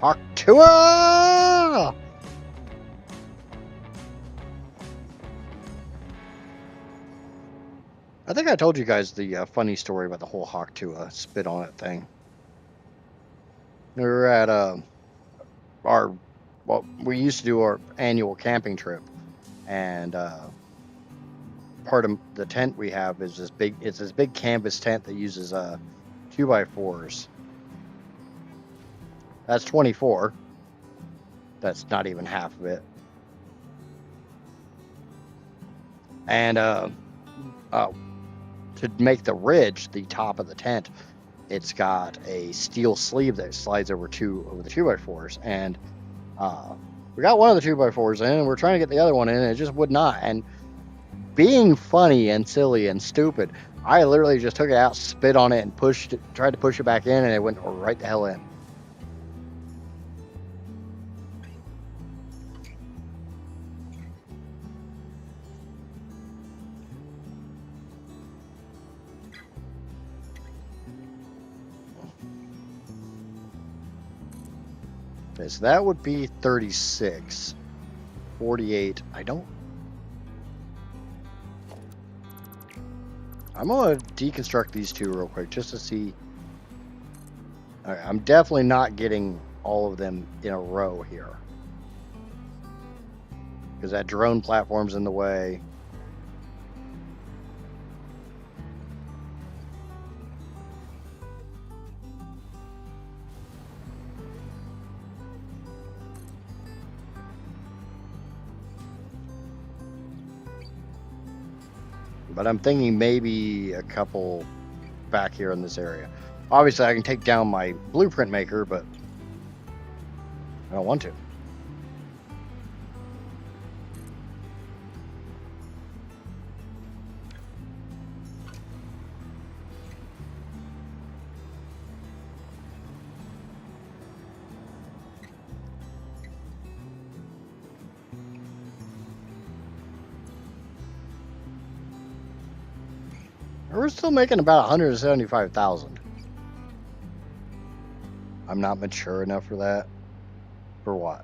Octua! I think I told you guys the funny story about the whole Hawk-Tua spit on it thing. We were at we used to do our annual camping trip, and part of the tent we have is it's this big canvas tent that uses 2x4s. That's 24. That's not even half of it. And to make the ridge, the top of the tent, it's got a steel sleeve that slides over the 2x4s, and we got one of the 2x4s in, and we're trying to get the other one in, and it just would not. And being funny and silly and stupid, I literally just took it out, spit on it, and tried to push it back in, and it went right the hell in. Okay, so that would be 36. 48. I'm going to deconstruct these two real quick just to see. All right, I'm definitely not getting all of them in a row here, because that drone platform's in the way. But I'm thinking maybe a couple back here in this area. Obviously, I can take down my blueprint maker, but I don't want to. We're still making about 175,000. I'm not mature enough for that. For what?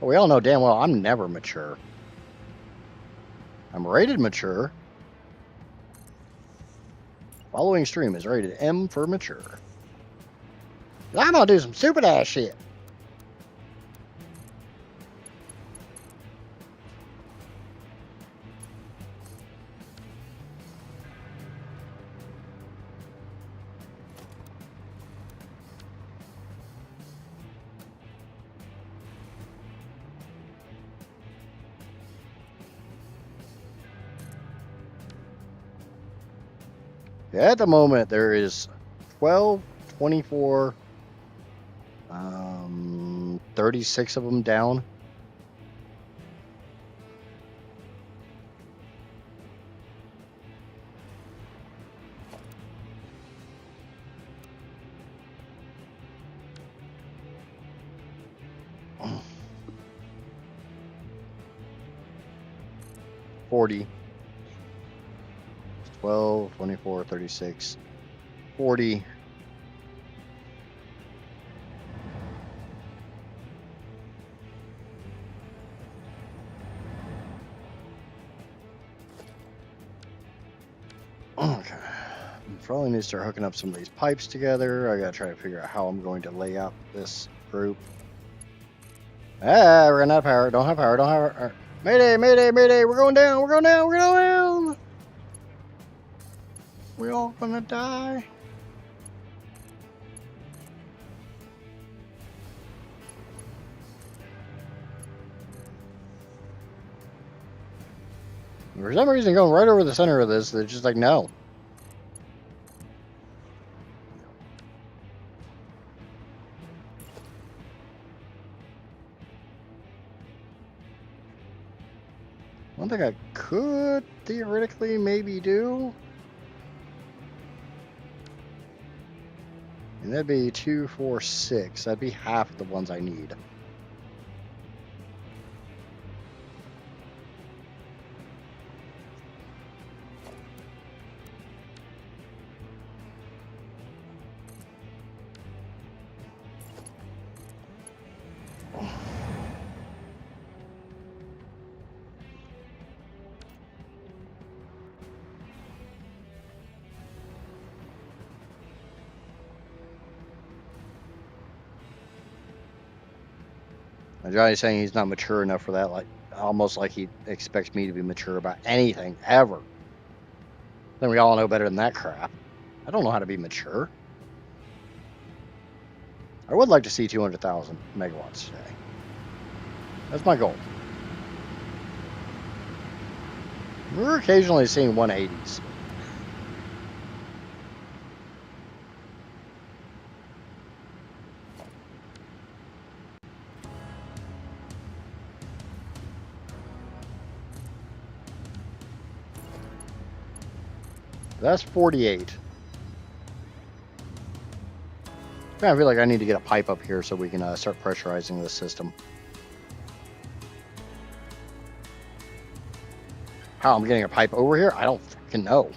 We all know damn well I'm never mature. I'm rated mature. Following stream is rated M for mature. I'm gonna do some stupid ass shit. At the moment, there is 12, 24, 36 of them down. 40, 12, 24, 36, 40. Okay. Probably need to start hooking up some of these pipes together. I gotta try to figure out how I'm going to lay out this group. Ah, we're gonna have power. Don't have power. Don't have power. Mayday, mayday, mayday. We're going down. We're going down. We're going down. We all gonna die. For some reason, going right over the center of this, they're just like, no. One thing I could theoretically maybe do, and that'd be 2, 4, 6. That'd be half the ones I need. And Johnny's saying he's not mature enough for that, like almost like he expects me to be mature about anything ever. Then we all know better than that crap. I don't know how to be mature. I would like to see 200,000 megawatts today. That's my goal. We're occasionally seeing 180s. That's 48. I feel like I need to get a pipe up here so we can start pressurizing this system. How I'm getting a pipe over here? I don't fucking know.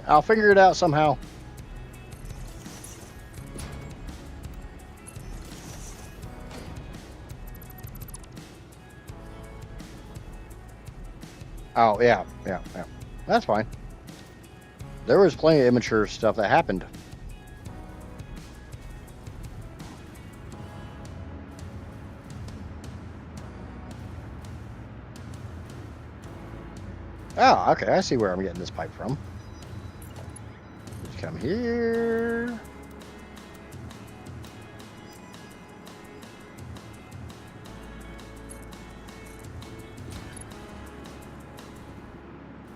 I'll figure it out somehow. Oh, yeah. That's fine. There was plenty of immature stuff that happened. Oh, okay. I see where I'm getting this pipe from. Let's come here.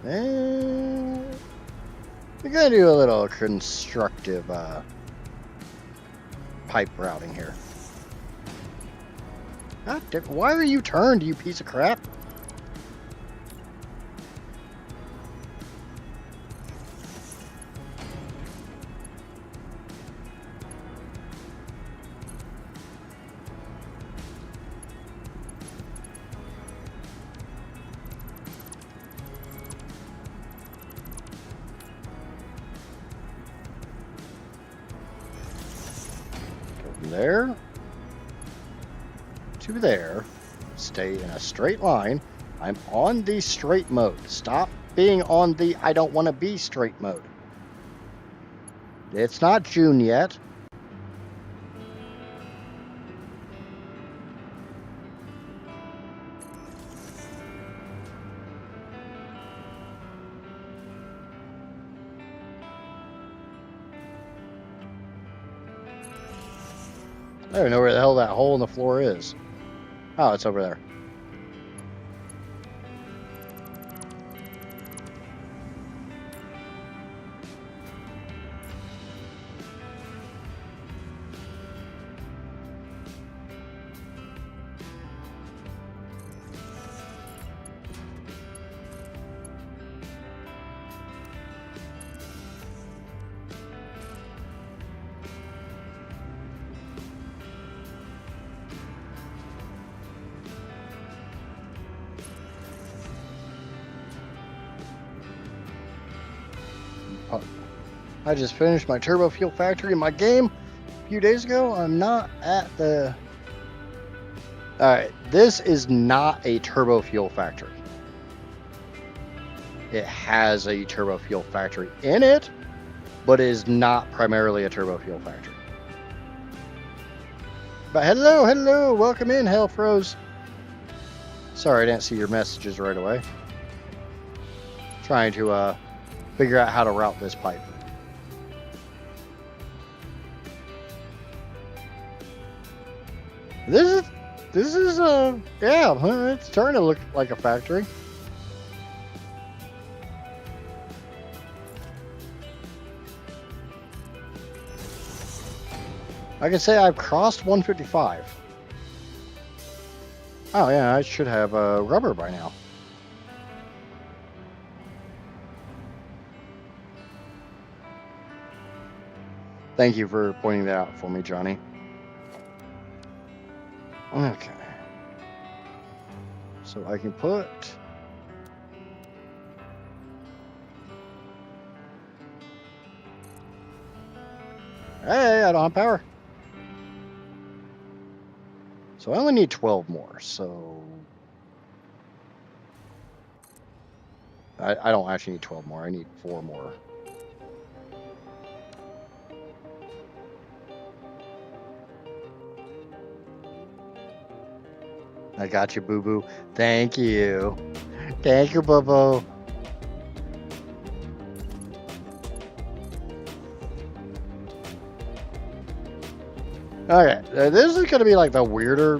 And we're going to do a little constructive pipe routing here. God damn, why are you turned, you piece of crap? There to there, stay in a straight line. I'm on the straight mode. Stop being on the I don't want to be straight mode. It's not June yet. I don't even know where the hell that hole in the floor is. Oh, it's over there. I just finished my turbo fuel factory in my game a few days ago. I'm not at the... Alright, this is not a turbo fuel factory. It has a turbo fuel factory in it, but it is not primarily a turbo fuel factory. But hello, welcome in, Hellfroze. Sorry, I didn't see your messages right away. Trying to figure out how to route this pipe. This is yeah, it's starting to look like a factory. I can say I've crossed 155. Oh yeah, I should have rubber by now. Thank you for pointing that out for me, Johnny. Okay. So I can put... Hey, I don't have power. So I only need 12 more, so... I don't actually need 12 more, I need 4 more. I got you, boo-boo. Thank you. Thank you, boo-boo. Okay, this is going to be like the weirder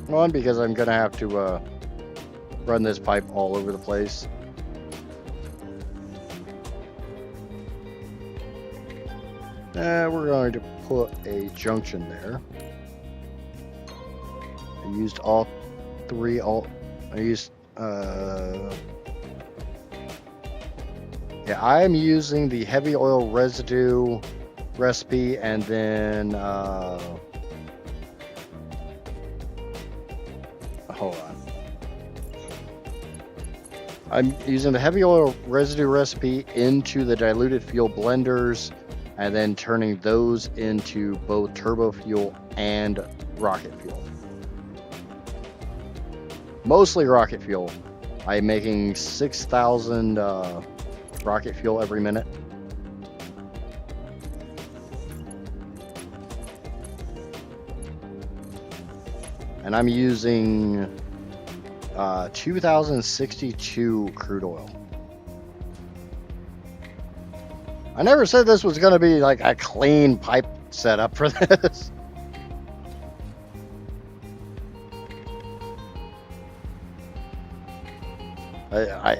one because I'm going to have to run this pipe all over the place. We're going to put a junction there. I used all three. I used. Yeah, I'm using the heavy oil residue recipe, and then hold on. I'm using the heavy oil residue recipe into the diluted fuel blenders, and then turning those into both turbo fuel and rocket fuel. Mostly rocket fuel. I'm making 6,000 rocket fuel every minute. And I'm using 2,062 crude oil. I never said this was going to be like a clean pipe setup for this. I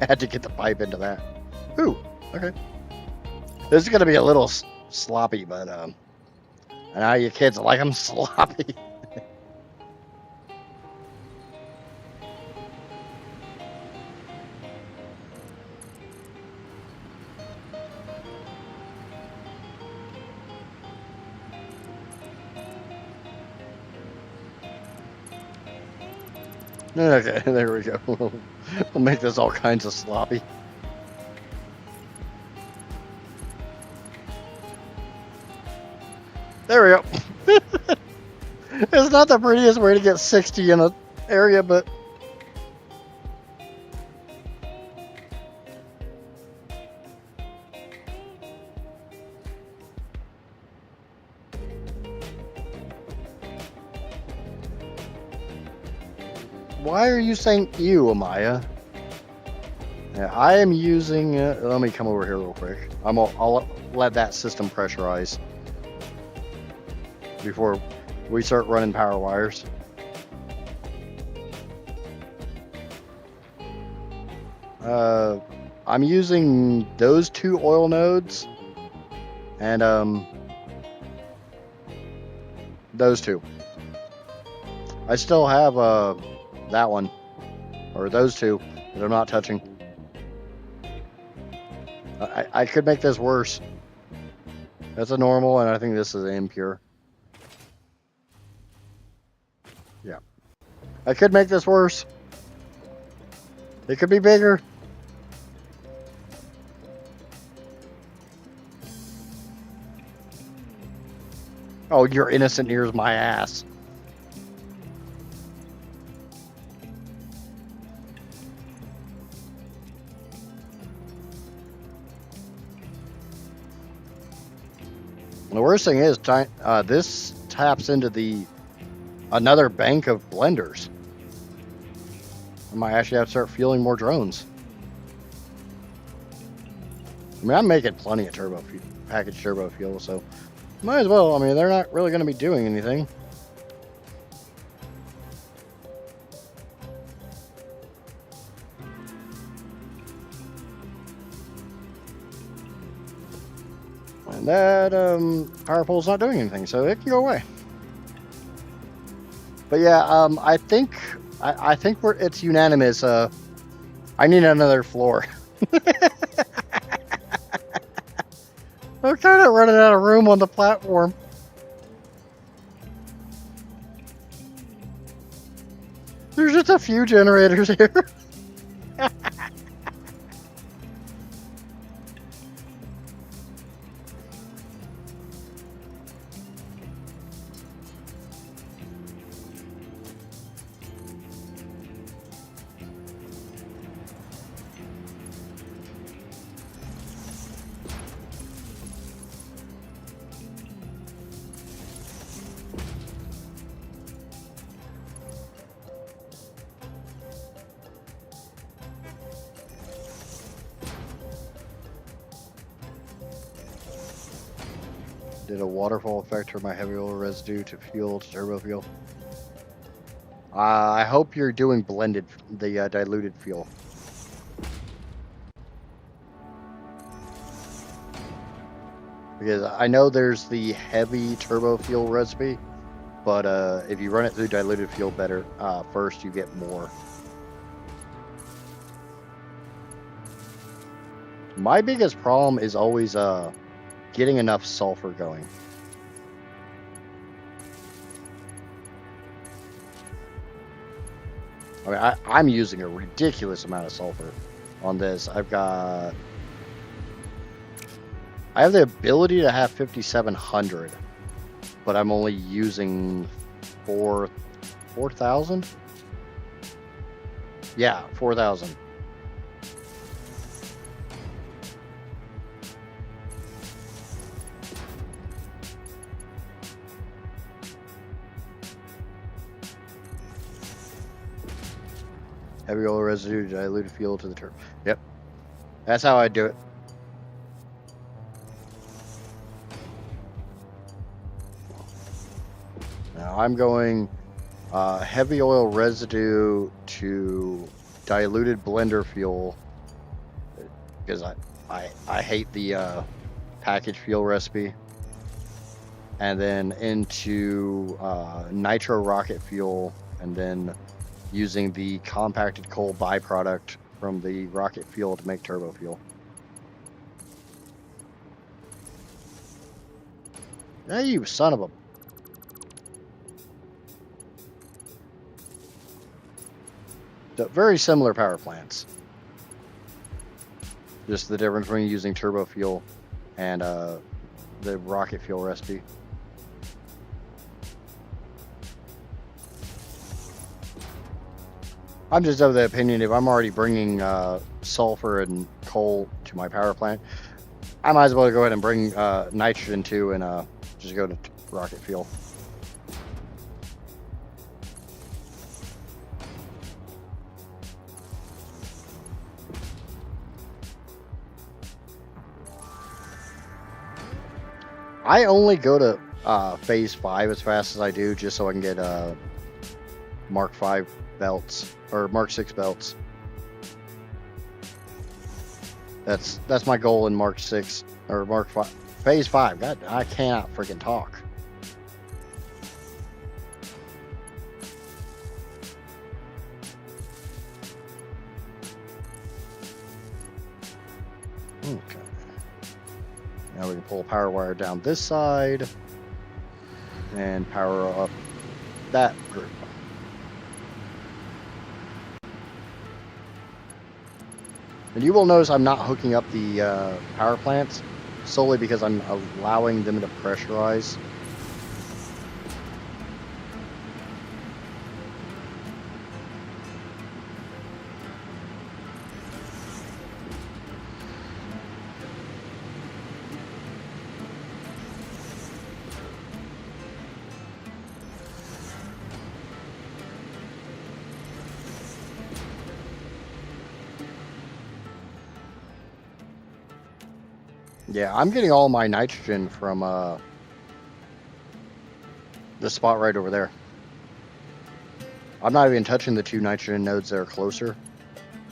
had to get the pipe into that. Ooh, okay. This is going to be a little sloppy, but I know you kids like them sloppy. Okay, there we go. We'll make this all kinds of sloppy. There we go. It's not the prettiest way to get 60 in an area, but... Why are you saying ew, Amaya? Yeah, I am using... let me come over here real quick. I'll let that system pressurize before we start running power wires. I'm using those 2 oil nodes and those 2. I still have that one, or those 2 that I'm not touching. I could make this worse. That's a normal, and I think this is an impure. Yeah. I could make this worse. It could be bigger. Oh, you're innocent nears my ass. The worst thing is, this taps into another bank of blenders. I might actually have to start fueling more drones. I mean, I'm making plenty of packaged turbo fuel, so might as well. I mean, they're not really going to be doing anything. And that power pole's not doing anything, so it can go away. But yeah, I think it's unanimous. I need another floor. I'm kind of running out of room on the platform. There's just a few generators here. Did a waterfall effect turn my heavy oil residue to fuel to turbo fuel? I hope you're doing blended, the diluted fuel. Because I know there's the heavy turbo fuel recipe, but if you run it through diluted fuel better, first you get more. My biggest problem is always getting enough sulfur going. I mean, I'm using a ridiculous amount of sulfur on this. I have the ability to have 5,700, but I'm only using 4,000? Yeah, 4,000. Heavy oil residue, diluted fuel to the turbo. Yep. That's how I do it. Now I'm going heavy oil residue to diluted blender fuel because I hate the packaged fuel recipe. And then into nitro rocket fuel, and then using the compacted coal byproduct from the rocket fuel to make turbo fuel. Hey, you son of a... Very similar power plants. Just the difference between using turbo fuel and the rocket fuel recipe. I'm just of the opinion if I'm already bringing sulfur and coal to my power plant, I might as well go ahead and bring nitrogen too and just go to rocket fuel. I only go to phase 5 as fast as I do just so I can get Mark 5 belts or Mark 6 belts. That's my goal in Mark 6 or Mark 5 phase 5. God, I cannot freaking talk. Okay. Now we can pull a power wire down this side and power up that group. And you will notice I'm not hooking up the power plants solely because I'm allowing them to pressurize. Yeah, I'm getting all my nitrogen from the spot right over there. I'm not even touching the 2 nitrogen nodes that are closer,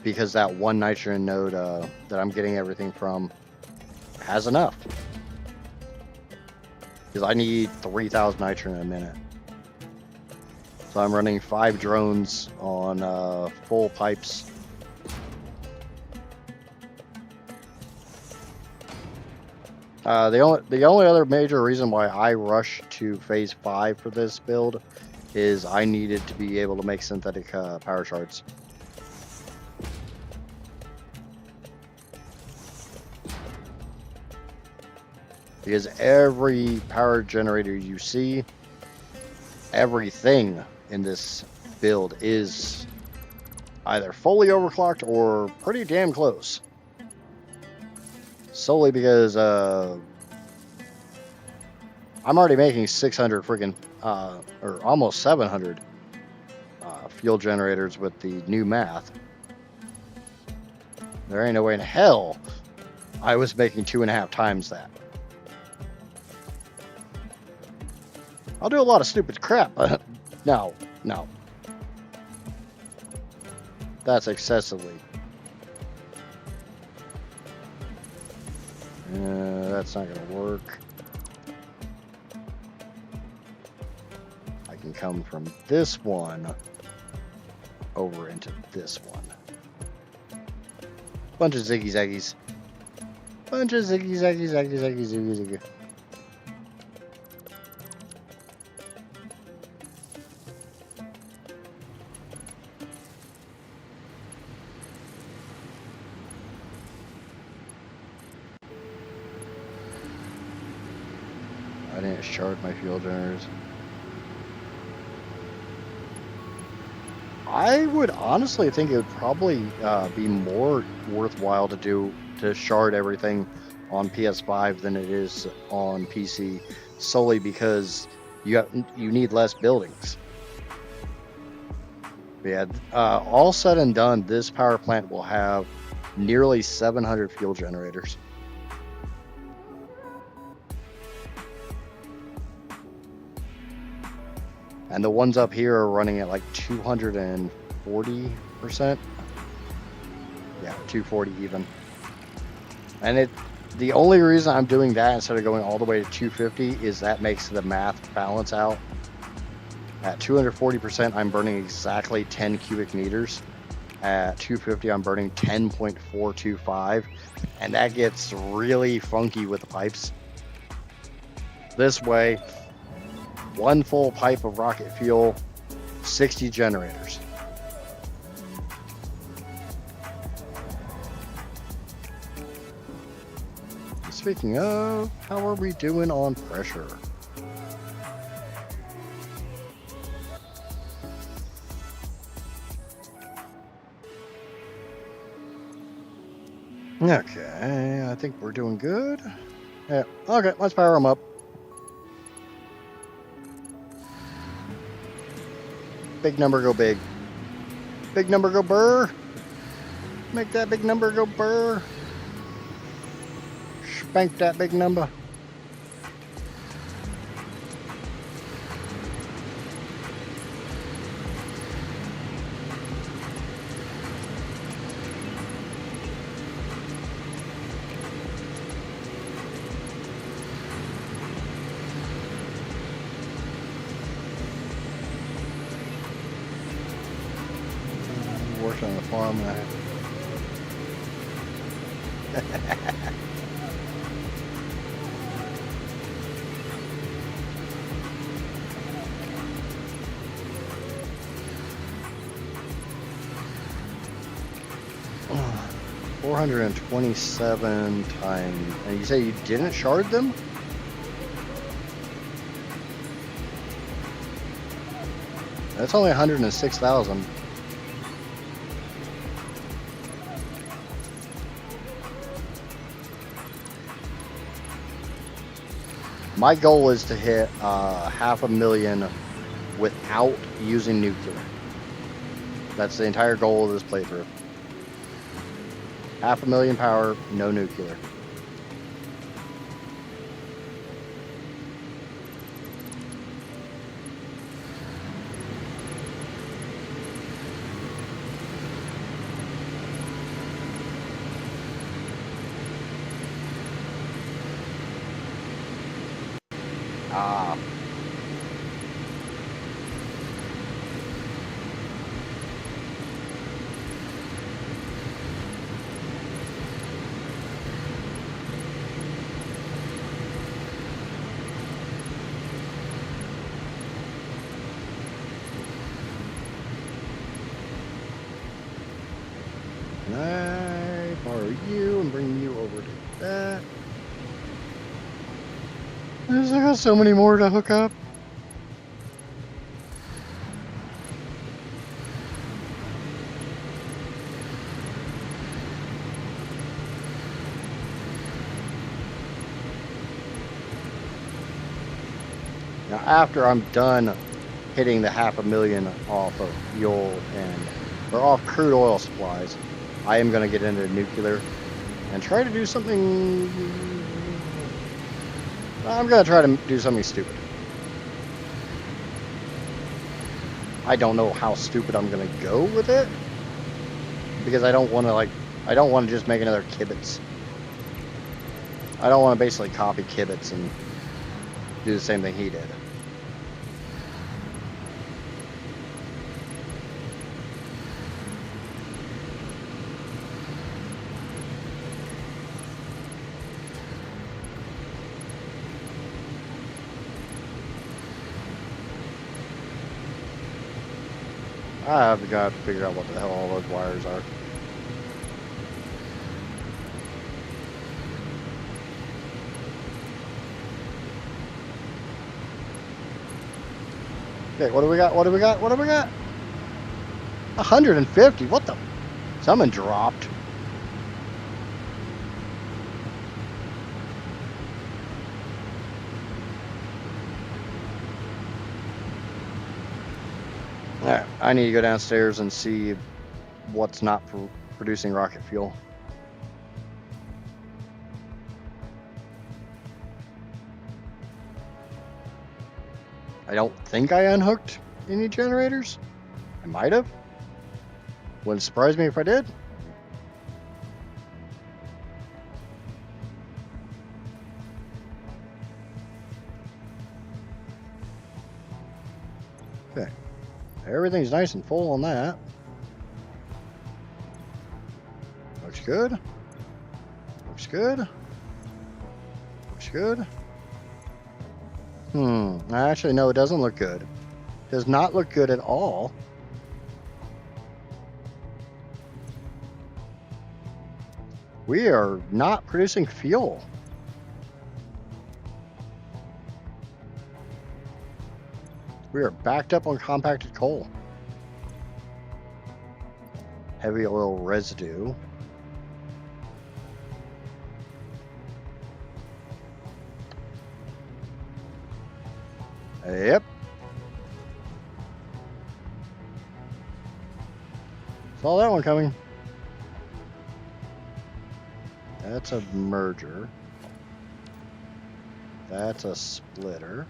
because that 1 nitrogen node that I'm getting everything from has enough. Because I need 3,000 nitrogen a minute. So I'm running 5 drones on full pipes. The only other major reason why I rushed to phase 5 for this build is I needed to be able to make synthetic power shards. Because every power generator you see, everything in this build is either fully overclocked or pretty damn close. Solely because I'm already making 600 freaking, or almost 700 fuel generators with the new math. There ain't no way in hell I was making 2.5 times that. I'll do a lot of stupid crap, but no. That's excessively. That's not going to work. I can come from this one over into this one. Bunch of ziggy zaggies. Bunch of ziggy zaggy zaggy zaggy ziggy ziggy. I didn't shard my fuel generators. I would honestly think it would probably be more worthwhile to shard everything on PS5 than it is on PC, solely because you need less buildings. Yeah, all said and done, this power plant will have nearly 700 fuel generators. And the ones up here are running at like 240%. Yeah, 240 even. And the only reason I'm doing that instead of going all the way to 250 is that makes the math balance out. At 240%, I'm burning exactly 10 cubic meters. At 250, I'm burning 10.425. And that gets really funky with the pipes. This way, 1 full pipe of rocket fuel, 60 generators. Speaking of, how are we doing on pressure? Okay, I think we're doing good. Yeah, okay, let's power them up. Big number go big. Big number go burr. Make that big number go burr. Spank that big number. Working on the farm. $427 times. And you say you didn't shard them? That's only 106,000. My goal is to hit 500,000 without using nuclear. That's the entire goal of this playthrough. 500,000 power, no nuclear. you and bring you over to that. I got so many more to hook up. Now, after I'm done hitting the 500,000 off of fuel or off crude oil supplies, I am going to get into nuclear and try to do something. I'm going to try to do something stupid. I don't know how stupid I'm going to go with it, because I don't want to just make another Kibitz. I don't want to basically copy Kibitz and do the same thing he did. I've got to figure out what the hell all those wires are. Okay, what do we got? What do we got? What do we got? 150? What the? Someone dropped. Alright, I need to go downstairs and see what's not producing rocket fuel. I don't think I unhooked any generators. I might have. Wouldn't surprise me if I did. Okay. Everything's nice and full on that. Looks good. Looks good. Looks good. Actually, no, it doesn't look good. Does not look good at all. We are not producing fuel. We are backed up on compacted coal. Heavy oil residue. Yep. Saw that one coming. That's a merger. That's a splitter.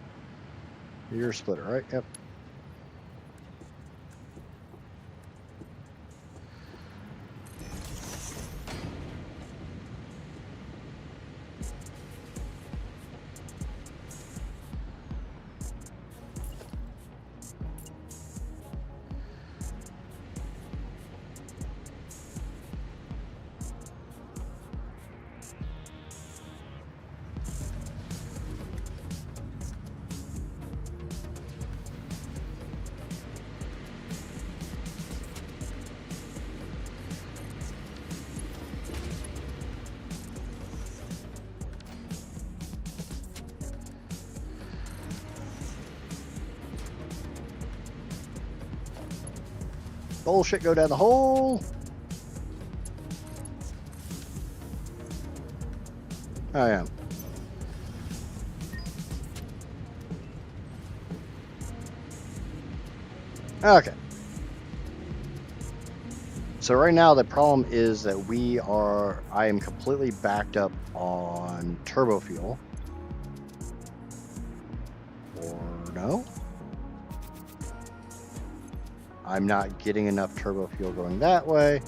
You're a splitter, right? Yep. Bullshit, go down the hole. I am. Okay. So right now the problem is that I am completely backed up on turbo fuel. Or no? I'm not getting enough turbo fuel going that way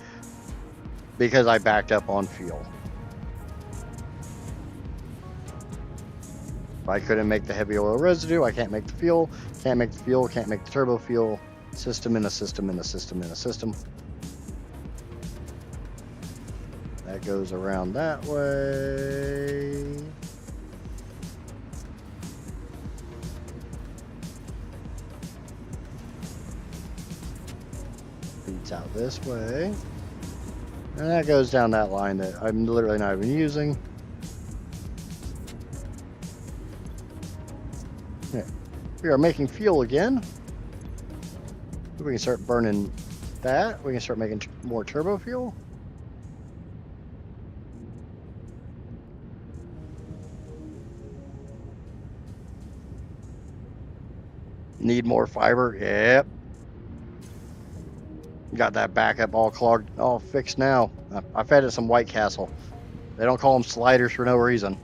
because I backed up on fuel. If I couldn't make the heavy oil residue, I can't make the fuel. Can't make the fuel, can't make the turbo fuel. System in a system in a system in a system. That goes around that way. Feeds out this way. And that goes down that line that I'm literally not even using. Yeah. We are making fuel again. We can start burning that. We can start making more turbo fuel. Need more fiber. Yep. Got that backup all clogged, all fixed now. I fed it some White Castle. They don't call them sliders for no reason.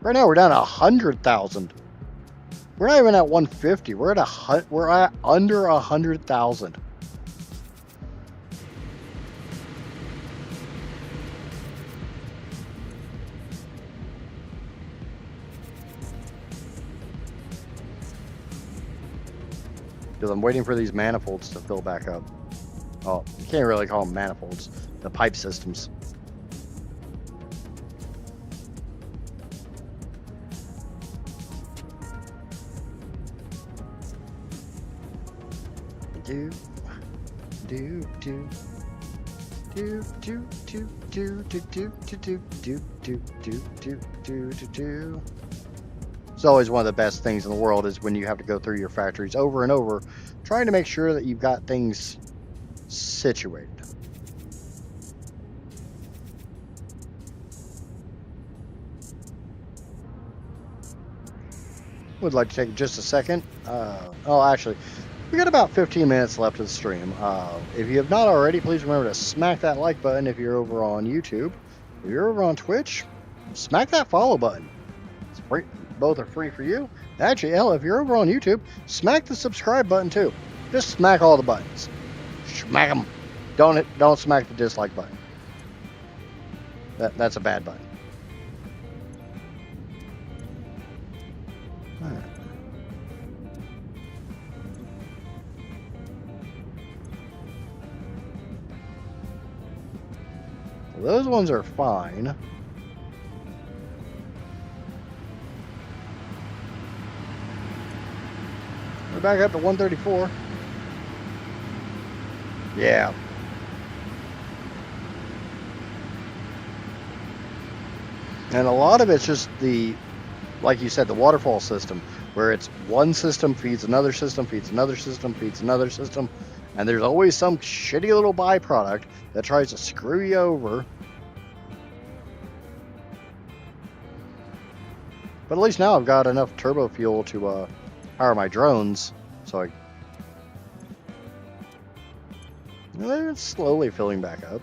Right now we're down to 100,000. We're not even at 150. We're at under 100,000. Because I'm waiting for these manifolds to fill back up. Oh, you can't really call them manifolds. The pipe systems. Do, do, do. Do, do, do, do, do, do, do, do, do, do, do, do, do, do, do. It's always one of the best things in the world is when you have to go through your factories over and over, trying to make sure that you've got things situated. Would like to take just a second. Actually, we got about 15 minutes left of the stream. If you have not already, please remember to smack that like button if you're over on YouTube. If you're over on Twitch, smack that follow button. It's free. Both are free for you. Actually, hell, if you're over on YouTube, smack the subscribe button too. Just smack all the buttons. Smack them. Don't smack the dislike button. That's a bad button. All right. Those ones are fine. We're back up to 134. Yeah. And a lot of it's just like you said, the waterfall system, where it's one system feeds another system, feeds another system, feeds another system. And there's always some shitty little byproduct that tries to screw you over. But at least now I've got enough turbo fuel to power my drones. So it's slowly filling back up.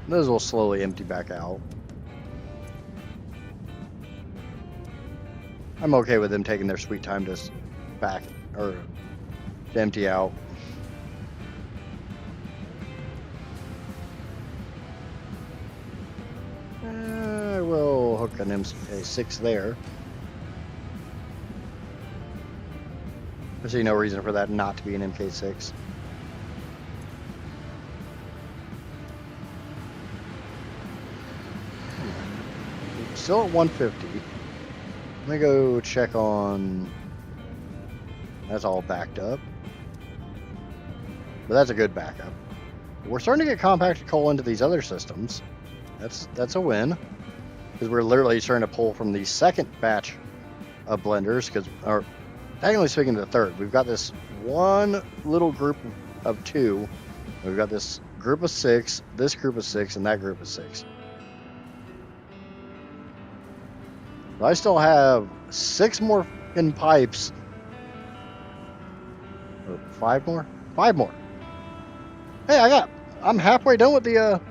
Those will slowly empty back out. I'm okay with them taking their sweet time to empty out. I will hook an MK6 there. I see no reason for that not to be an MK6. Still at 150. Let me go check on. That's all backed up. But that's a good backup. We're starting to get compacted coal into these other systems. That's a win. Because we're literally starting to pull from the second batch of blenders. Or technically speaking, the third. We've got this one little group of two. We've got this group of 6, this group of 6, and that group of 6. I still have 6 more in pipes. Or 5 more? 5 more. Hey, I'm halfway done with the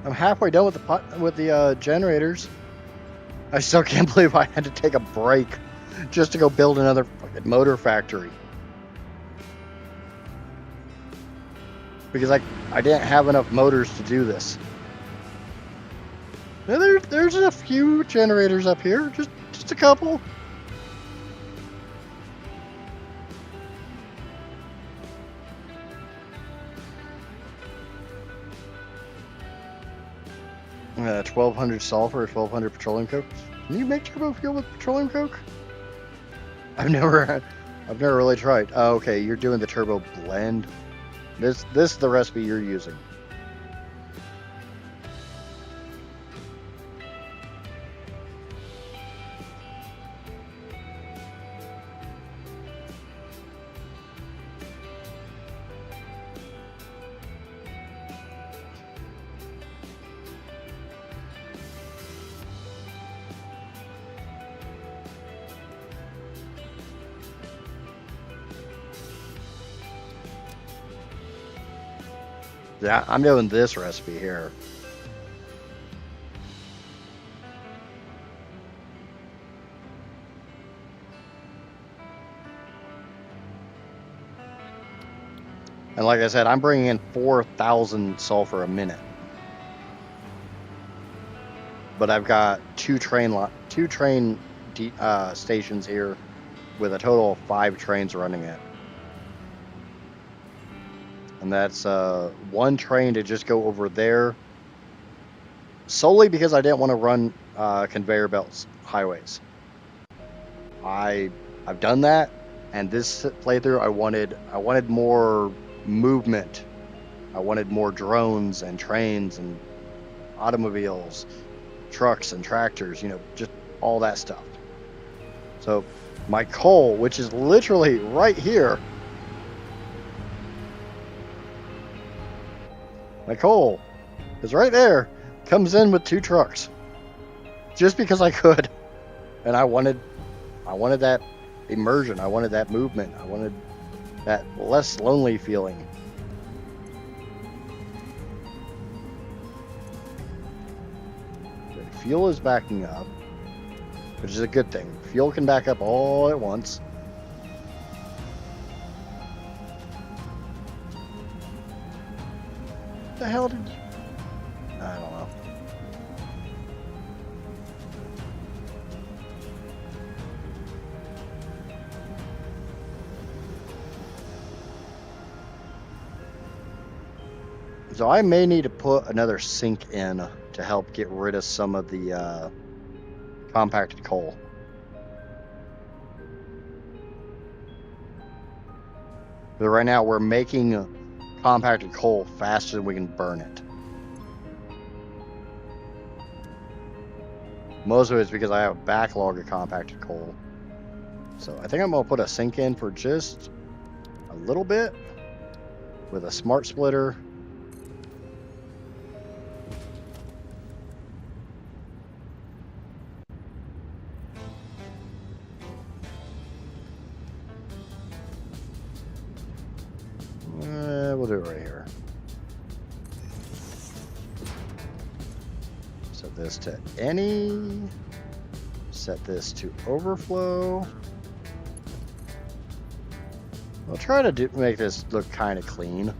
I'm halfway done with the generators. I still can't believe I had to take a break just to go build another fucking motor factory. Because I didn't have enough motors to do this. Now there's a few generators up here, just a couple. Uh, 1,200 sulfur, 1,200 petroleum coke. Can you make turbo fuel with petroleum coke? I've never really tried. Oh, okay, you're doing the turbo blend. This is the recipe you're using. Yeah, I'm doing this recipe here. And like I said, I'm bringing in 4,000 sulfur a minute. But I've got two train stations here with a total of 5 trains running it. And that's one train to just go over there solely because I didn't want to run conveyor belts highways. I've done that, and this playthrough I wanted more movement. I wanted more drones and trains and automobiles, trucks and tractors, just all that stuff. So my coal, which is literally right here, my coal is right there, comes in with 2 trucks just because I could. And I wanted that immersion. I wanted that movement. I wanted that less lonely feeling. Okay, fuel is backing up, which is a good thing. Fuel can back up all at once. What the hell did... I don't know. So I may need to put another sink in to help get rid of some of the compacted coal. But right now we're making compacted coal faster than we can burn it. Most of it is because I have a backlog of compacted coal. So I think I'm going to put a sink in for just a little bit with a smart splitter. We'll do it right here. Set this to any. Set this to overflow. I'll try to make this look kind of clean.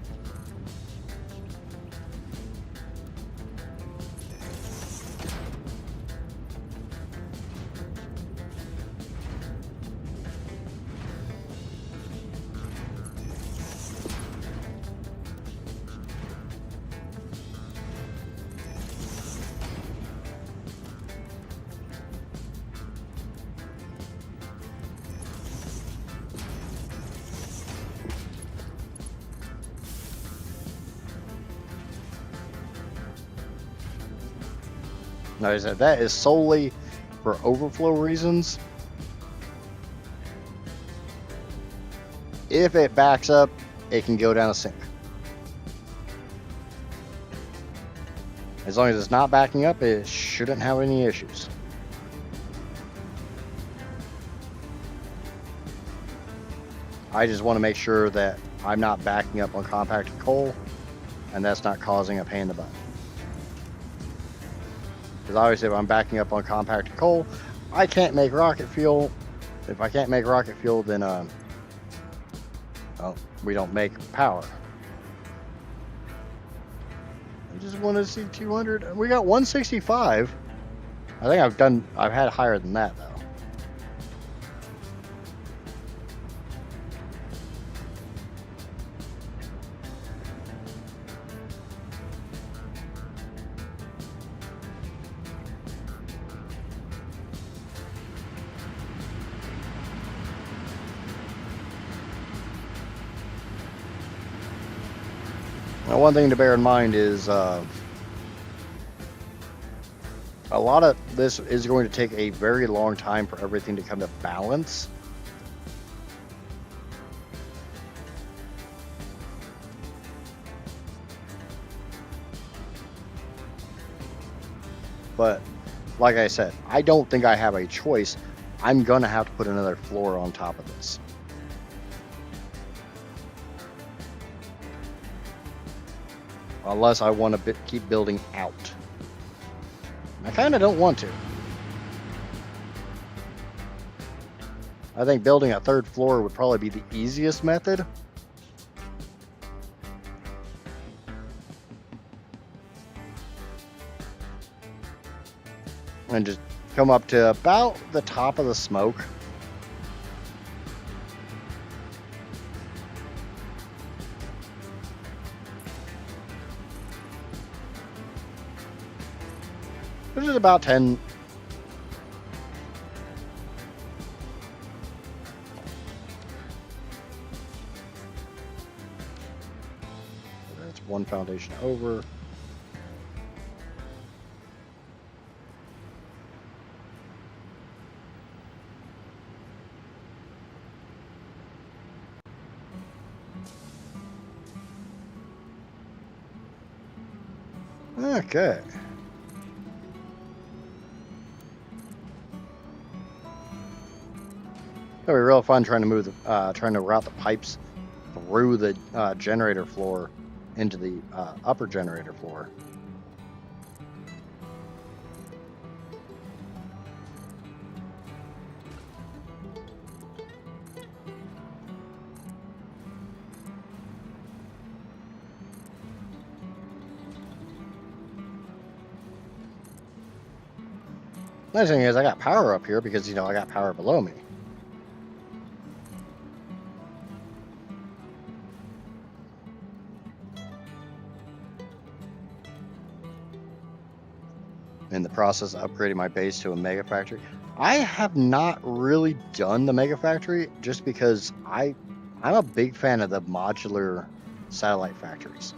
Like I said, that is solely for overflow reasons. If it backs up, it can go down a sink. As long as it's not backing up, it shouldn't have any issues. I just want to make sure that I'm not backing up on compacted coal, and that's not causing a pain in the butt. Because obviously if I'm backing up on compacted coal, I can't make rocket fuel. If I can't make rocket fuel, then well, we don't make power. I just want to see 200. We got 165. I think I've had higher than that though. Now, one thing to bear in mind is a lot of this is going to take a very long time for everything to come to balance. But like I said, I don't think I have a choice. I'm going to have to put another floor on top of this. Unless I want to keep building out. I kind of don't want to. I think building a third floor would probably be the easiest method. And just come up to about the top of the smoke. Which is about 10. That's one foundation over. Okay. It'll be real fun trying to route the pipes through the generator floor into the upper generator floor. Nice thing is I got power up here because, I got power below me. In the process of upgrading my base to a mega factory. I have not really done the mega factory just because I'm a big fan of the modular satellite factories.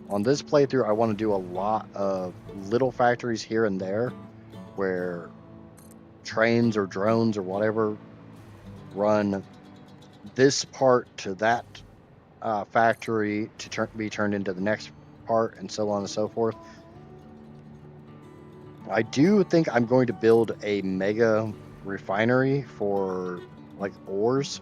On this playthrough, I want to do a lot of little factories here and there where trains or drones or whatever run this part to that factory to be turned into the next part, and so on and so forth. I do think I'm going to build a mega refinery for like ores,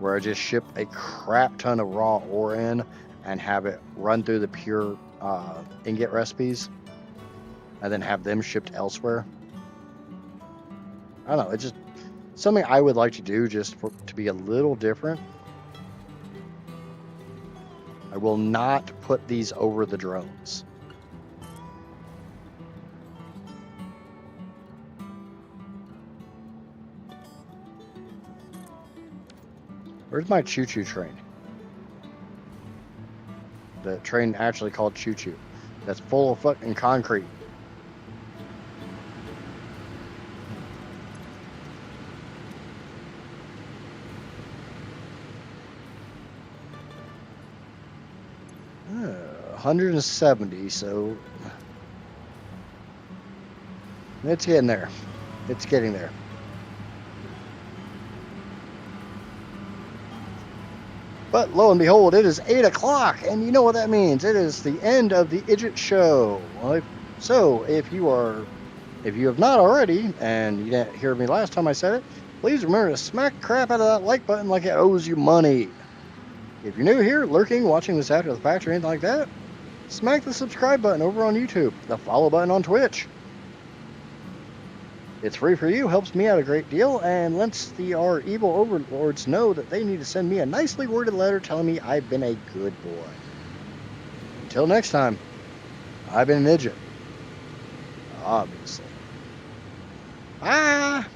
where I just ship a crap ton of raw ore in and have it run through the pure ingot recipes and then have them shipped elsewhere. I don't know, it's just something I would like to do just to be a little different. I will not put these over the drones. Where's my choo-choo train? The train actually called choo-choo. That's full of fucking concrete. Uh, 170, so it's getting there. It's getting there. But lo and behold, it is 8 o'clock, and you know what that means. It is the end of the Idget Show. So if you have not already, and you didn't hear me last time I said it, please remember to smack crap out of that like button like it owes you money. If you're new here, lurking, watching this after the fact, or anything like that, smack the subscribe button over on YouTube, the follow button on Twitch. It's free for you, helps me out a great deal, and lets our evil overlords know that they need to send me a nicely worded letter telling me I've been a good boy. Until next time, I've been an idiot. Obviously. Bye!